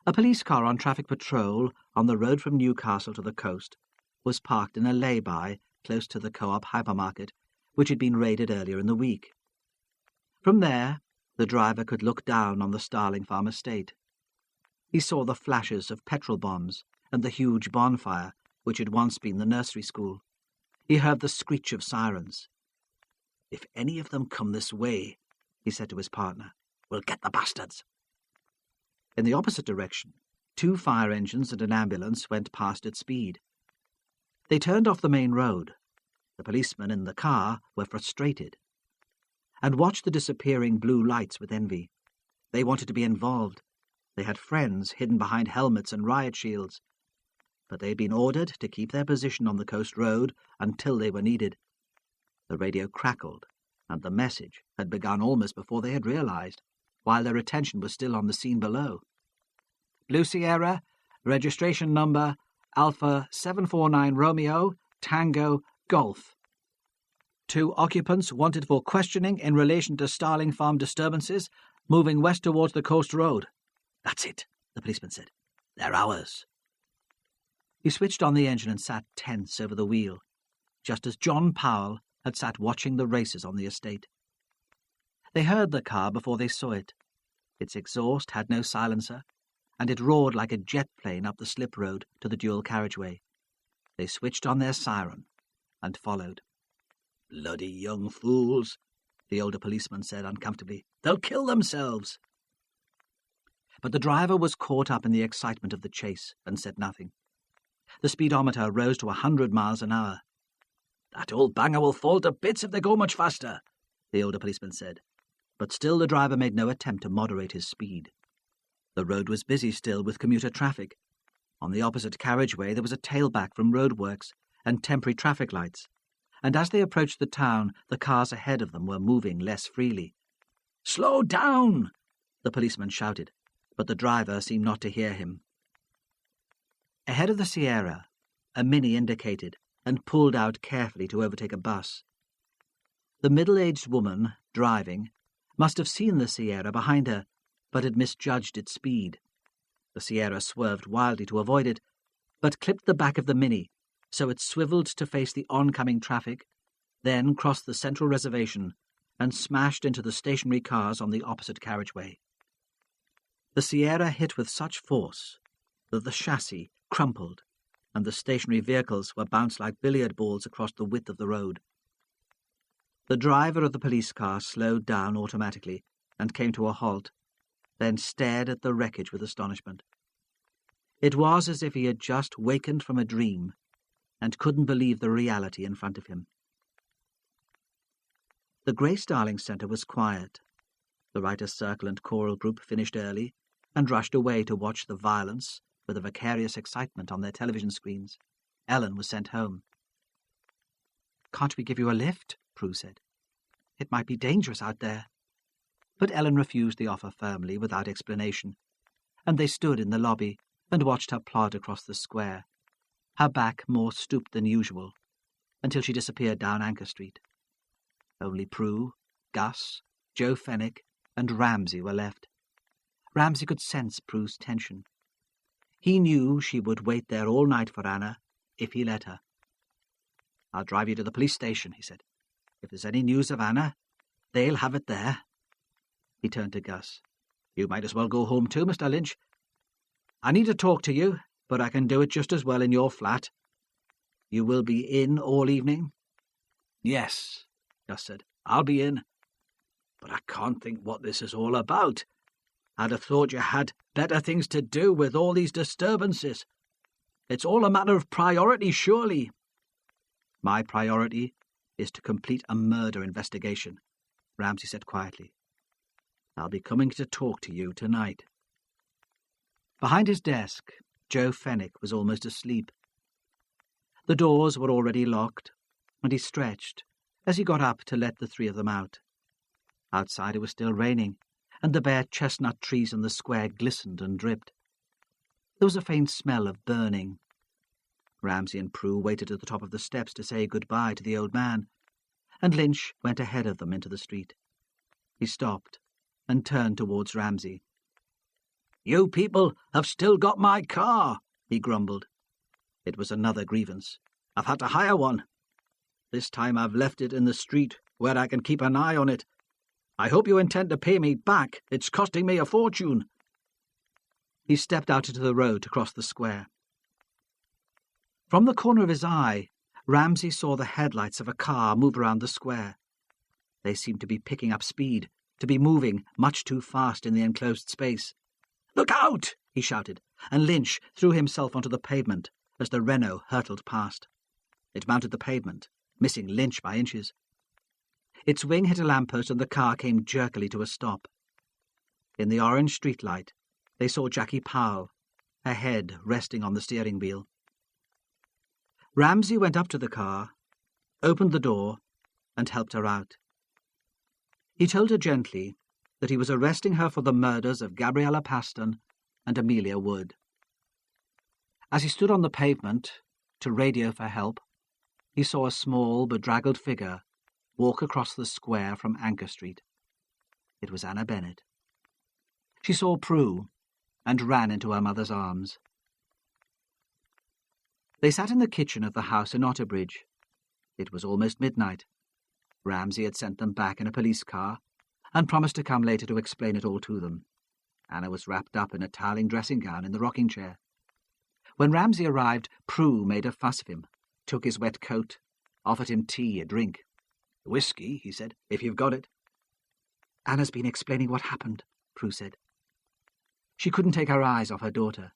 A police car on traffic patrol on the road from Newcastle to the coast was parked in a lay-by close to the Co-op hypermarket, which had been raided earlier in the week. From there, the driver could look down on the Starling Farm estate. He saw the flashes of petrol bombs and the huge bonfire which had once been the nursery school. He heard the screech of sirens. "If any of them come this way," he said to his partner, "we'll get the bastards." In the opposite direction, 2 fire engines and an ambulance went past at speed. They turned off the main road. The policemen in the car were frustrated and watched the disappearing blue lights with envy. They wanted to be involved. They had friends hidden behind helmets and riot shields, but they had been ordered to keep their position on the coast road until they were needed. The radio crackled, and the message had begun almost before they had realized, while their attention was still on the scene below. "Blue Sierra, registration number Alpha 749 Romeo, Tango, Golf. 2 occupants wanted for questioning in relation to Starling Farm disturbances, moving west towards the coast road." "That's it," the policeman said. "They're ours." He switched on the engine and sat tense over the wheel, just as John Powell had sat watching the races on the estate. They heard the car before they saw it. Its exhaust had no silencer, and it roared like a jet plane up the slip road to the dual carriageway. They switched on their siren and followed. "Bloody young fools," the older policeman said uncomfortably. "They'll kill themselves." But the driver was caught up in the excitement of the chase and said nothing. The speedometer rose to 100 miles an hour. "That old banger will fall to bits if they go much faster," the older policeman said, but still the driver made no attempt to moderate his speed. The road was busy still with commuter traffic. On the opposite carriageway there was a tailback from roadworks and temporary traffic lights, and as they approached the town, the cars ahead of them were moving less freely. "Slow down!" the policeman shouted, but the driver seemed not to hear him. Ahead of the Sierra, a Mini indicated and pulled out carefully to overtake a bus. The middle-aged woman, driving, must have seen the Sierra behind her, but had misjudged its speed. The Sierra swerved wildly to avoid it, but clipped the back of the Mini, so it swiveled to face the oncoming traffic, then crossed the central reservation and smashed into the stationary cars on the opposite carriageway. The Sierra hit with such force that the chassis crumpled and the stationary vehicles were bounced like billiard balls across the width of the road. The driver of the police car slowed down automatically and came to a halt, then stared at the wreckage with astonishment. It was as if he had just wakened from a dream and couldn't believe the reality in front of him. The Grace Darling Centre was quiet. The Writers' Circle and choral group finished early and rushed away to watch the violence with a vicarious excitement on their television screens. Ellen was sent home. "Can't we give you a lift?" Prue said. "It might be dangerous out there." But Ellen refused the offer firmly, without explanation, and they stood in the lobby, and watched her plod across the square, her back more stooped than usual, until she disappeared down Anchor Street. Only Prue, Gus, Joe Fenwick, and Ramsay were left. Ramsay could sense Prue's tension. He knew she would wait there all night for Anna, if he let her. "I'll drive you to the police station," he said. "If there's any news of Anna, they'll have it there." He turned to Gus. "You might as well go home too, Mr. Lynch. I need to talk to you, but I can do it just as well in your flat. You will be in all evening?" "Yes," Gus said. "I'll be in. But I can't think what this is all about. I'd have thought you had better things to do with all these disturbances. It's all a matter of priority, surely." "My priority is to complete a murder investigation," Ramsay said quietly. "I'll be coming to talk to you tonight." Behind his desk, Joe Fenwick was almost asleep. The doors were already locked, and he stretched as he got up to let the three of them out. Outside it was still raining, and the bare chestnut trees in the square glistened and dripped. There was a faint smell of burning. Ramsay and Prue waited at the top of the steps to say goodbye to the old man, and Lynch went ahead of them into the street. He stopped and turned towards Ramsay. "You people have still got my car," he grumbled. It was another grievance. "I've had to hire one. This time I've left it in the street where I can keep an eye on it. I hope you intend to pay me back. It's costing me a fortune." He stepped out into the road to cross the square. From the corner of his eye, Ramsay saw the headlights of a car move around the square. They seemed to be picking up speed, to be moving much too fast in the enclosed space. "Look out!" he shouted, and Lynch threw himself onto the pavement as the Renault hurtled past. It mounted the pavement, missing Lynch by inches. Its wing hit a lamppost and the car came jerkily to a stop. In the orange streetlight, they saw Jackie Powell, her head resting on the steering wheel. Ramsay went up to the car, opened the door, and helped her out. He told her gently that he was arresting her for the murders of Gabriella Paston and Amelia Wood. As he stood on the pavement to radio for help, he saw a small, bedraggled figure walk across the square from Anchor Street. It was Anna Bennett. She saw Prue and ran into her mother's arms. They sat in the kitchen of the house in Otterbridge. It was almost midnight. Ramsay had sent them back in a police car and promised to come later to explain it all to them. Anna was wrapped up in a toweling dressing gown in the rocking chair. When Ramsay arrived, Prue made a fuss of him, took his wet coat, offered him tea, a drink. "Whiskey," he said, "if you've got it." "Anna's been explaining what happened," Prue said. She couldn't take her eyes off her daughter.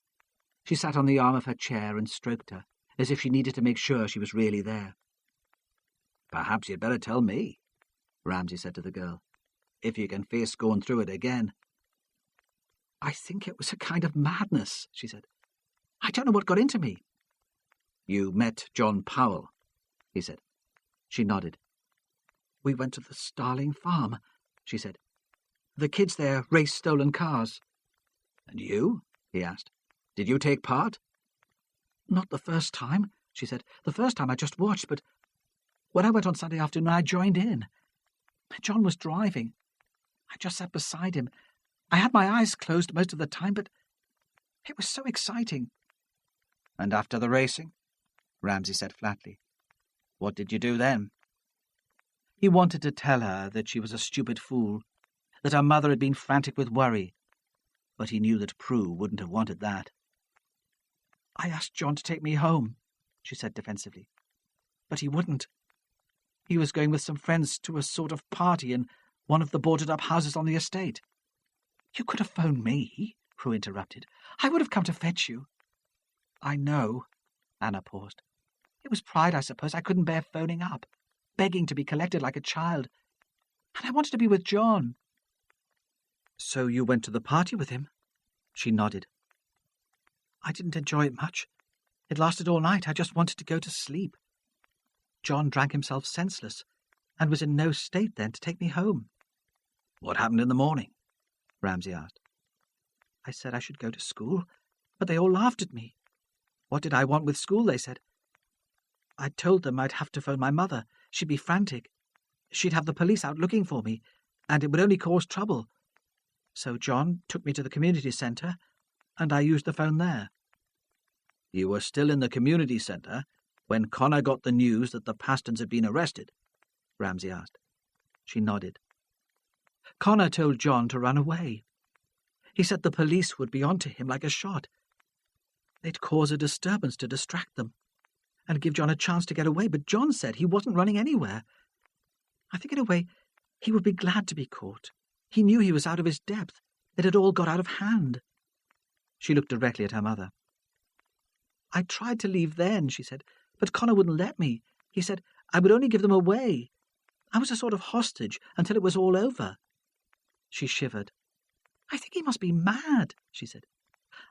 She sat on the arm of her chair and stroked her, as if she needed to make sure she was really there. "Perhaps you'd better tell me," Ramsay said to the girl, "if you can face going through it again." "I think it was a kind of madness," she said. "I don't know what got into me." "You met John Powell," he said. She nodded. "We went to the Starling farm," she said. "The kids there race stolen cars." "And you?" he asked. "Did you take part?" "Not the first time," she said. "The first time I just watched, but when I went on Sunday afternoon I joined in. John was driving. I just sat beside him. I had my eyes closed most of the time, but it was so exciting." "And after the racing?" Ramsay said flatly. "What did you do then?" He wanted to tell her that she was a stupid fool, that her mother had been frantic with worry, but he knew that Prue wouldn't have wanted that. "I asked John to take me home," she said defensively, "but he wouldn't. He was going with some friends to a sort of party in one of the boarded-up houses on the estate." "You could have phoned me," Prue interrupted. "I would have come to fetch you." "I know," Anna paused. "It was pride, I suppose. I couldn't bear phoning up, begging to be collected like a child. And I wanted to be with John." "So you went to the party with him?" She nodded. "I didn't enjoy it much. It lasted all night. I just wanted to go to sleep. John drank himself senseless and was in no state then to take me home." "What happened in the morning?" Ramsay asked. "I said I should go to school, But they all laughed at me. What did I want with school, they said. I told them I'd have to phone my mother. She'd be frantic. She'd have the police out looking for me, and it would only cause trouble. So John took me to the community centre, and I used the phone there. You were still in the community centre when Connor got the news that the Pastons had been arrested? Ramsay asked. She nodded. Connor told John to run away. He said the police would be onto him like a shot. They'd cause a disturbance to distract them and give John a chance to get away, but John said he wasn't running anywhere. I think in a way he would be glad to be caught. He knew he was out of his depth. It had all got out of hand. She looked directly at her mother. I tried to leave then, she said, but Connor wouldn't let me. He said I would only give them away. I was a sort of hostage until it was all over. She shivered. I think he must be mad, she said.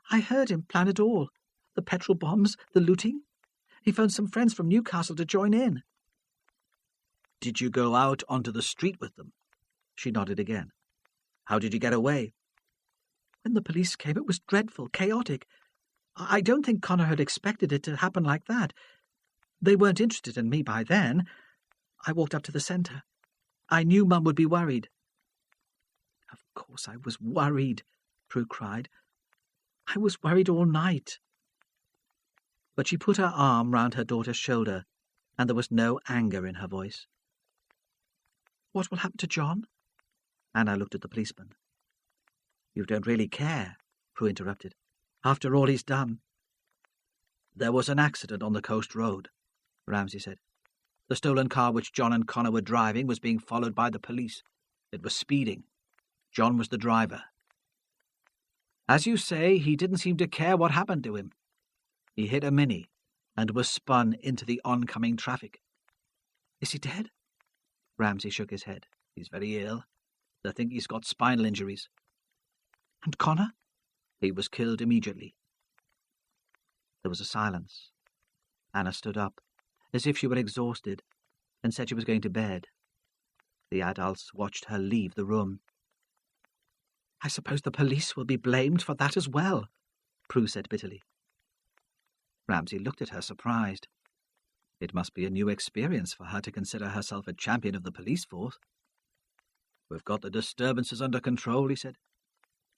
I heard him plan it all. The petrol bombs, the looting. He phoned some friends from Newcastle to join in. Did you go out onto the street with them? She nodded again. How did you get away? When the police came, it was dreadful, chaotic. I don't think Connor had expected it to happen like that. They weren't interested in me by then. I walked up to the centre. I knew Mum would be worried. Of course I was worried, Prue cried. I was worried all night. But she put her arm round her daughter's shoulder, and there was no anger in her voice. What will happen to John? Anna looked at the policeman. You don't really care, Prue interrupted. After all he's done. There was an accident on the coast road, Ramsay said. The stolen car which John and Connor were driving was being followed by the police. It was speeding. John was the driver. As you say, he didn't seem to care what happened to him. He hit a Mini and was spun into the oncoming traffic. Is he dead? Ramsay shook his head. He's very ill. They think he's got spinal injuries. And Connor? He was killed immediately. There was a silence. Anna stood up, as if she were exhausted, and said she was going to bed. The adults watched her leave the room. I suppose the police will be blamed for that as well, Prue said bitterly. Ramsay looked at her, surprised. It must be a new experience for her to consider herself a champion of the police force. We've got the disturbances under control, he said.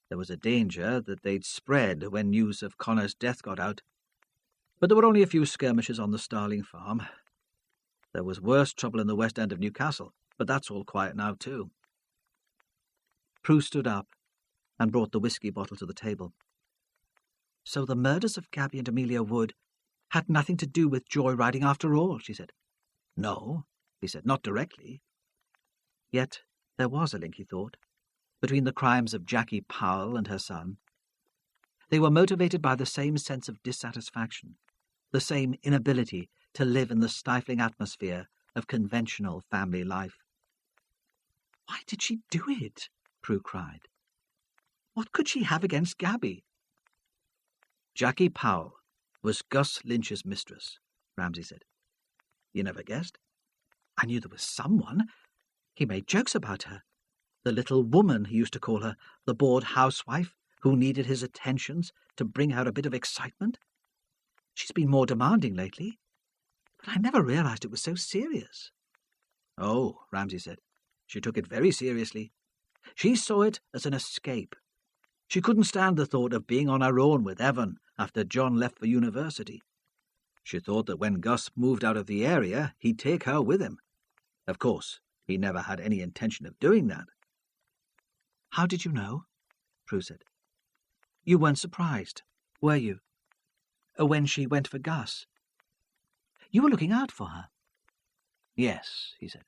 There was a danger that they'd spread when news of Connor's death got out. But there were only a few skirmishes on the Starling farm. There was worse trouble in the west end of Newcastle, but that's all quiet now too. Prue stood up and brought the whisky bottle to the table. So the murders of Gabby and Amelia Wood had nothing to do with Joy riding after all, she said. No, he said, not directly. Yet there was a link, he thought, between the crimes of Jackie Powell and her son. They were motivated by the same sense of dissatisfaction, the same inability to live in the stifling atmosphere of conventional family life. Why did she do it? Prue cried. What could she have against Gabby? Jackie Powell was Gus Lynch's mistress, Ramsay said. You never guessed? I knew there was someone. He made jokes about her. The little woman, he used to call her, the bored housewife who needed his attentions to bring out a bit of excitement. She's been more demanding lately, but I never realized it was so serious. Oh, Ramsay said. She took it very seriously. She saw it as an escape. She couldn't stand the thought of being on her own with Evan after John left for university. She thought that when Gus moved out of the area, he'd take her with him. Of course, he never had any intention of doing that. How did you know? Prue said. You weren't surprised, were you? When she went for Gus? You were looking out for her. Yes, he said.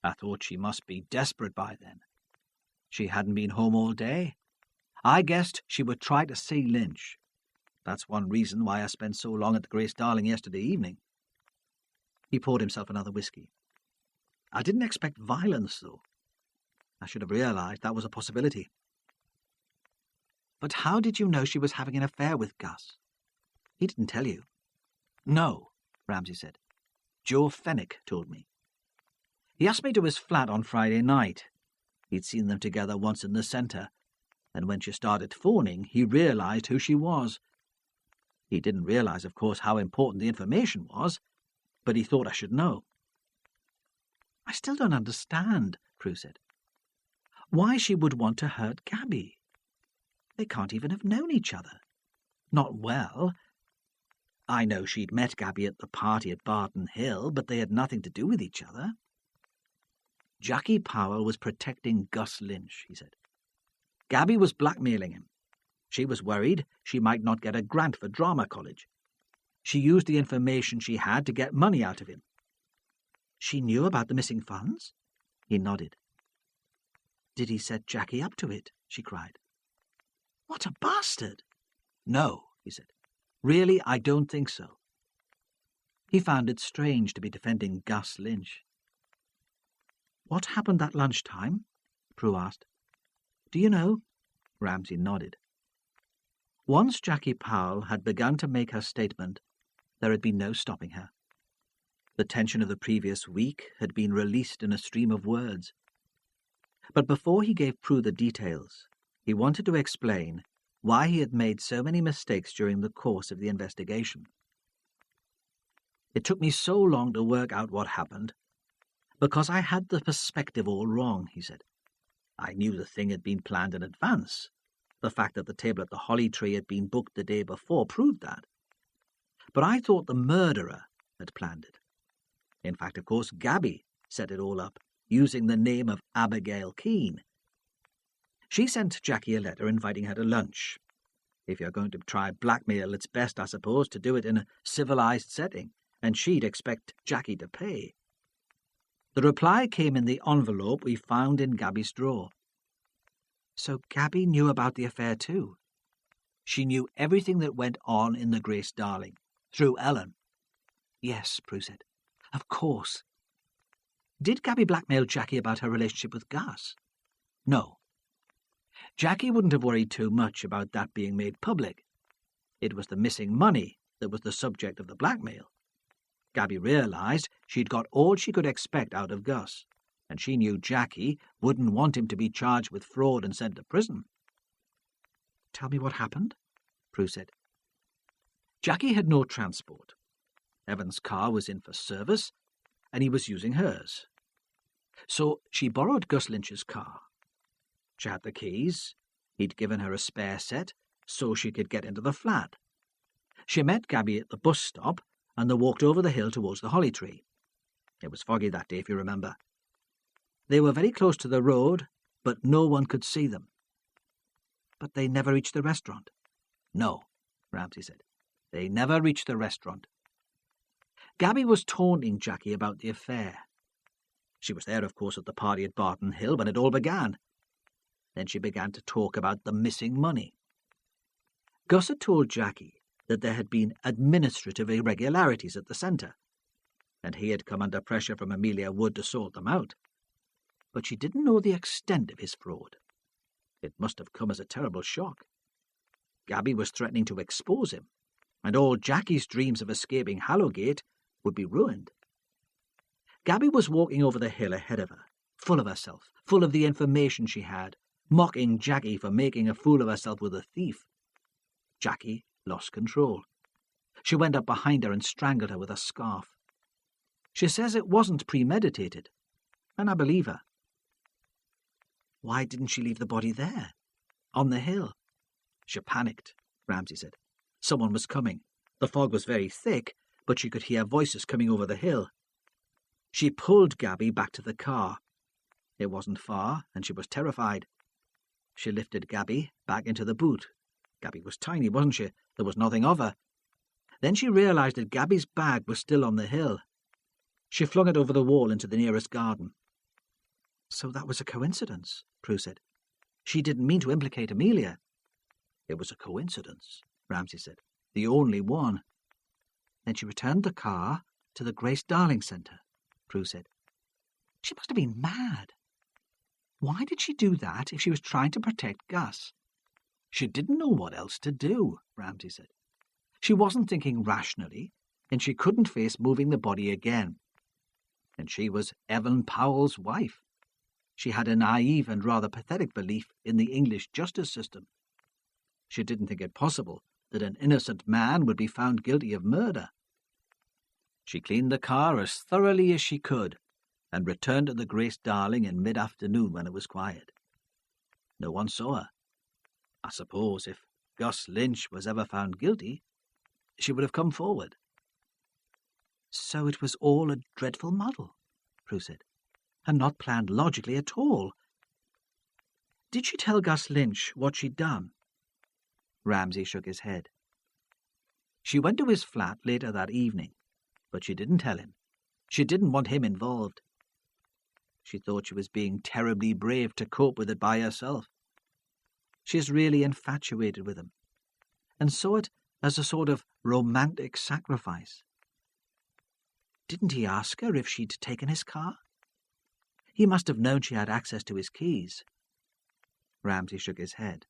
I thought she must be desperate by then. She hadn't been home all day. I guessed she would try to see Lynch. That's one reason why I spent so long at the Grace Darling yesterday evening. He poured himself another whisky. I didn't expect violence, though. I should have realized that was a possibility. But how did you know she was having an affair with Gus? He didn't tell you. No, Ramsay said. Joe Fenwick told me. He asked me to his flat on Friday night. He'd seen them together once in the centre, and when she started phoning, he realized who she was. He didn't realize, of course, how important the information was, but he thought I should know. I still don't understand, Prue said. Why she would want to hurt Gabby. They can't even have known each other. Not well. I know she'd met Gabby at the party at Barton Hill, but they had nothing to do with each other. Jackie Powell was protecting Gus Lynch, he said. Gabby was blackmailing him. She was worried she might not get a grant for drama college. She used the information she had to get money out of him. She knew about the missing funds? He nodded. Did he set Jackie up to it? She cried. What a bastard! No, he said. Really, I don't think so. He found it strange to be defending Gus Lynch. What happened that lunchtime? Prue asked. Do you know? Ramsay nodded. Once Jackie Powell had begun to make her statement, there had been no stopping her. The tension of the previous week had been released in a stream of words. But before he gave Prue the details, he wanted to explain why he had made so many mistakes during the course of the investigation. It took me so long to work out what happened, because I had the perspective all wrong, he said. I knew the thing had been planned in advance. The fact that the table at the Holly Tree had been booked the day before proved that. But I thought the murderer had planned it. In fact, of course, Gabby set it all up, using the name of Abigail Keene. She sent Jackie a letter inviting her to lunch. If you're going to try blackmail, it's best, I suppose, to do it in a civilized setting, and she'd expect Jackie to pay. The reply came in the envelope we found in Gabby's drawer. So Gabby knew about the affair too. She knew everything that went on in the Grace Darling, through Ellen. Yes, Prue said. Of course. Did Gabby blackmail Jackie about her relationship with Gus? No. Jackie wouldn't have worried too much about that being made public. It was the missing money that was the subject of the blackmail. Gabby realized she'd got all she could expect out of Gus, and she knew Jackie wouldn't want him to be charged with fraud and sent to prison. Tell me what happened, Prue said. Jackie had no transport. Evan's car was in for service, and he was using hers. So she borrowed Gus Lynch's car. She had the keys. He'd given her a spare set so she could get into the flat. She met Gabby at the bus stop, and they walked over the hill towards the Holly Tree. It was foggy that day, if you remember. They were very close to the road, but no one could see them. But they never reached the restaurant. No, Ramsay said. They never reached the restaurant. Gabby was taunting Jackie about the affair. She was there, of course, at the party at Barton Hill when it all began. Then she began to talk about the missing money. Gus had told Jackie that there had been administrative irregularities at the centre, and he had come under pressure from Amelia Wood to sort them out. But she didn't know the extent of his fraud. It must have come as a terrible shock. Gabby was threatening to expose him, and all Jackie's dreams of escaping Hallowgate would be ruined. Gabby was walking over the hill ahead of her, full of herself, full of the information she had, mocking Jackie for making a fool of herself with a thief. Jackie lost control. She went up behind her and strangled her with a scarf. She says it wasn't premeditated, and I believe her. Why didn't she leave the body there, on the hill? She panicked, Ramsay said. Someone was coming. The fog was very thick, but she could hear voices coming over the hill. She pulled Gabby back to the car. It wasn't far, and she was terrified. She lifted Gabby back into the boot. Gabby was tiny, wasn't she? There was nothing of her. Then she realized that Gabby's bag was still on the hill. She flung it over the wall into the nearest garden. So that was a coincidence, Prue said. She didn't mean to implicate Amelia. It was a coincidence, Ramsay said. The only one. Then she returned the car to the Grace Darling Centre, Prue said. She must have been mad. Why did she do that if she was trying to protect Gus? She didn't know what else to do, Ramsay said. She wasn't thinking rationally, and she couldn't face moving the body again. And she was Evan Powell's wife. She had a naive and rather pathetic belief in the English justice system. She didn't think it possible that an innocent man would be found guilty of murder. She cleaned the car as thoroughly as she could and returned to the Grace Darling in mid-afternoon when it was quiet. No one saw her. I suppose if Gus Lynch was ever found guilty, she would have come forward. So it was all a dreadful muddle, Prue said, and not planned logically at all. Did she tell Gus Lynch what she'd done? Ramsay shook his head. She went to his flat later that evening, but she didn't tell him. She didn't want him involved. She thought she was being terribly brave to cope with it by herself. She's really infatuated with him, and saw it as a sort of romantic sacrifice. Didn't he ask her if she'd taken his car? He must have known she had access to his keys. Ramsay shook his head.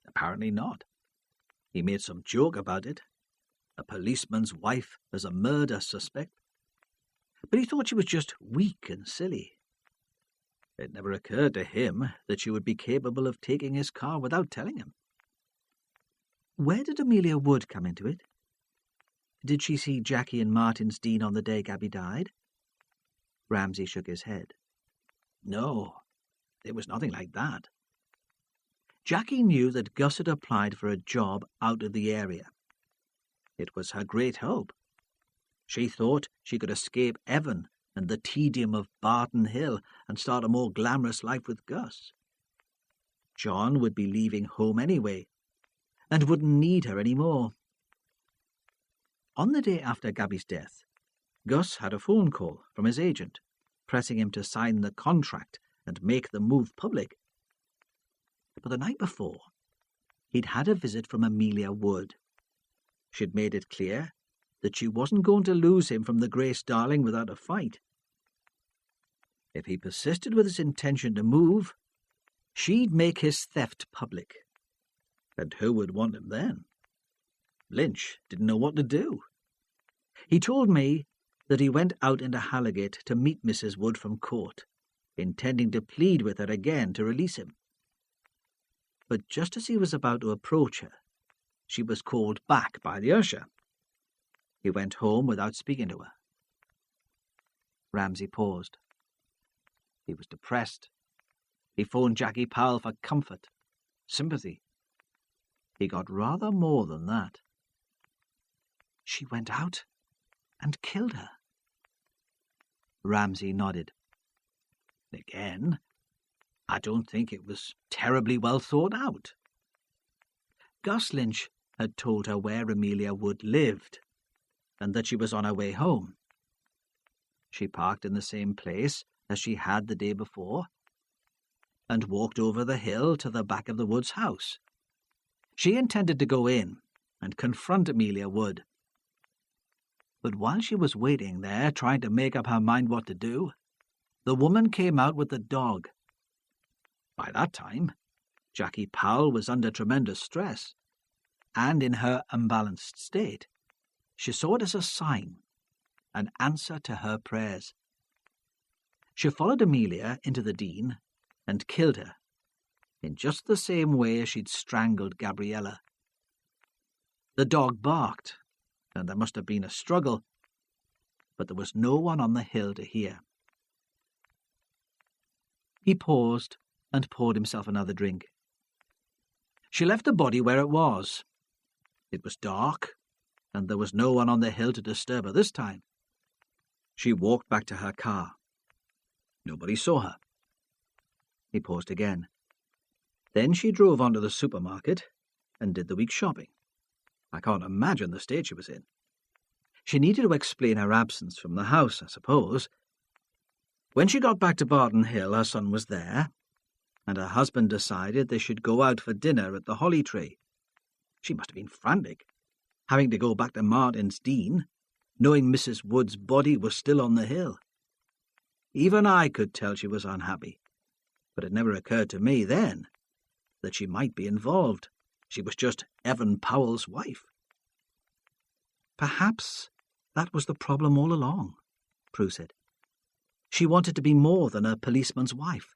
Apparently not. He made some joke about it. A policeman's wife as a murder suspect. But he thought she was just weak and silly. It never occurred to him that she would be capable of taking his car without telling him. Where did Amelia Wood come into it? Did she see Jackie and Martin's Dean on the day Gabby died? Ramsay shook his head. No, it was nothing like that. Jackie knew that Gus had applied for a job out of the area. It was her great hope. She thought she could escape Evan and the tedium of Barton Hill and start a more glamorous life with Gus. John would be leaving home anyway, and wouldn't need her any more. On the day after Gabby's death, Gus had a phone call from his agent, pressing him to sign the contract and make the move public. But the night before, he'd had a visit from Amelia Wood. She'd made it clear that she wasn't going to lose him from the Grace Darling without a fight. If he persisted with his intention to move, she'd make his theft public. And who would want him then? Lynch didn't know what to do. He told me that he went out into Halligate to meet Mrs. Wood from court, intending to plead with her again to release him. But just as he was about to approach her, she was called back by the usher. He went home without speaking to her. Ramsay paused. He was depressed. He phoned Jackie Powell for comfort, sympathy. He got rather more than that. She went out and killed her. Ramsay nodded. Again, I don't think it was terribly well thought out. Gus Lynch had told her where Amelia Wood lived, and that she was on her way home. She parked in the same place as she had the day before, and walked over the hill to the back of the Woods' house. She intended to go in and confront Amelia Wood. But while she was waiting there, trying to make up her mind what to do, the woman came out with the dog. By that time, Jackie Powell was under tremendous stress, and in her unbalanced state, she saw it as a sign, an answer to her prayers. She followed Amelia into the Dean and killed her, in just the same way as she'd strangled Gabriella. The dog barked, and there must have been a struggle, but there was no one on the hill to hear. He paused and poured himself another drink. She left the body where it was. It was dark, and there was no one on the hill to disturb her this time. She walked back to her car. Nobody saw her. He paused again. Then she drove on to the supermarket and did the week's shopping. I can't imagine the state she was in. She needed to explain her absence from the house, I suppose. When she got back to Barton Hill, her son was there, and her husband decided they should go out for dinner at the Holly Tree. She must have been frantic, having to go back to Martin's Dean, knowing Mrs. Wood's body was still on the hill. Even I could tell she was unhappy, but it never occurred to me then that she might be involved. She was just Evan Powell's wife. Perhaps that was the problem all along, Prue said. She wanted to be more than a policeman's wife.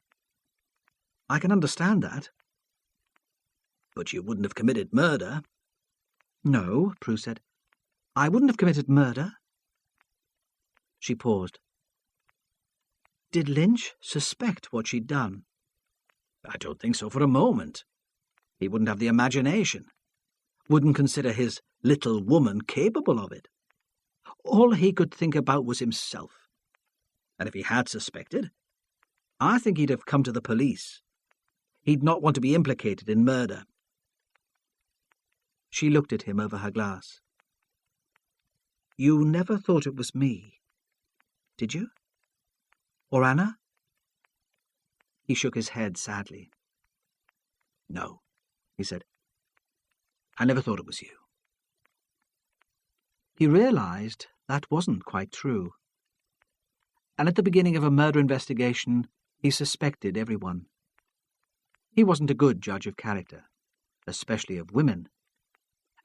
I can understand that. But you wouldn't have committed murder. No, Prue said. I wouldn't have committed murder. She paused. Did Lynch suspect what she'd done? I don't think so for a moment. He wouldn't have the imagination. Wouldn't consider his little woman capable of it. All he could think about was himself. And if he had suspected, I think he'd have come to the police. He'd not want to be implicated in murder. She looked at him over her glass. You never thought it was me, did you? Or Anna? He shook his head sadly. No, he said. I never thought it was you. He realized that wasn't quite true. And at the beginning of a murder investigation, he suspected everyone. He wasn't a good judge of character, especially of women,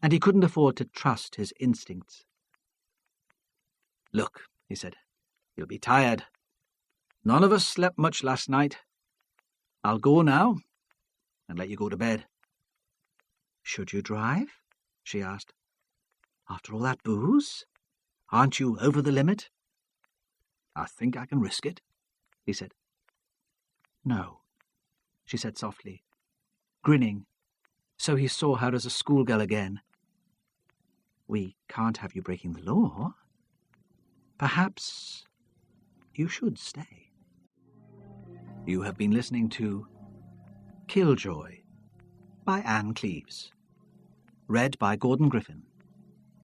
and he couldn't afford to trust his instincts. Look, he said, you'll be tired. None of us slept much last night. I'll go now and let you go to bed. Should you drive? She asked. After all that booze? Aren't you over the limit? I think I can risk it, he said. No, she said softly, grinning, so he saw her as a schoolgirl again. We can't have you breaking the law. Perhaps you should stay. You have been listening to Killjoy by Anne Cleeves, read by Gordon Griffin.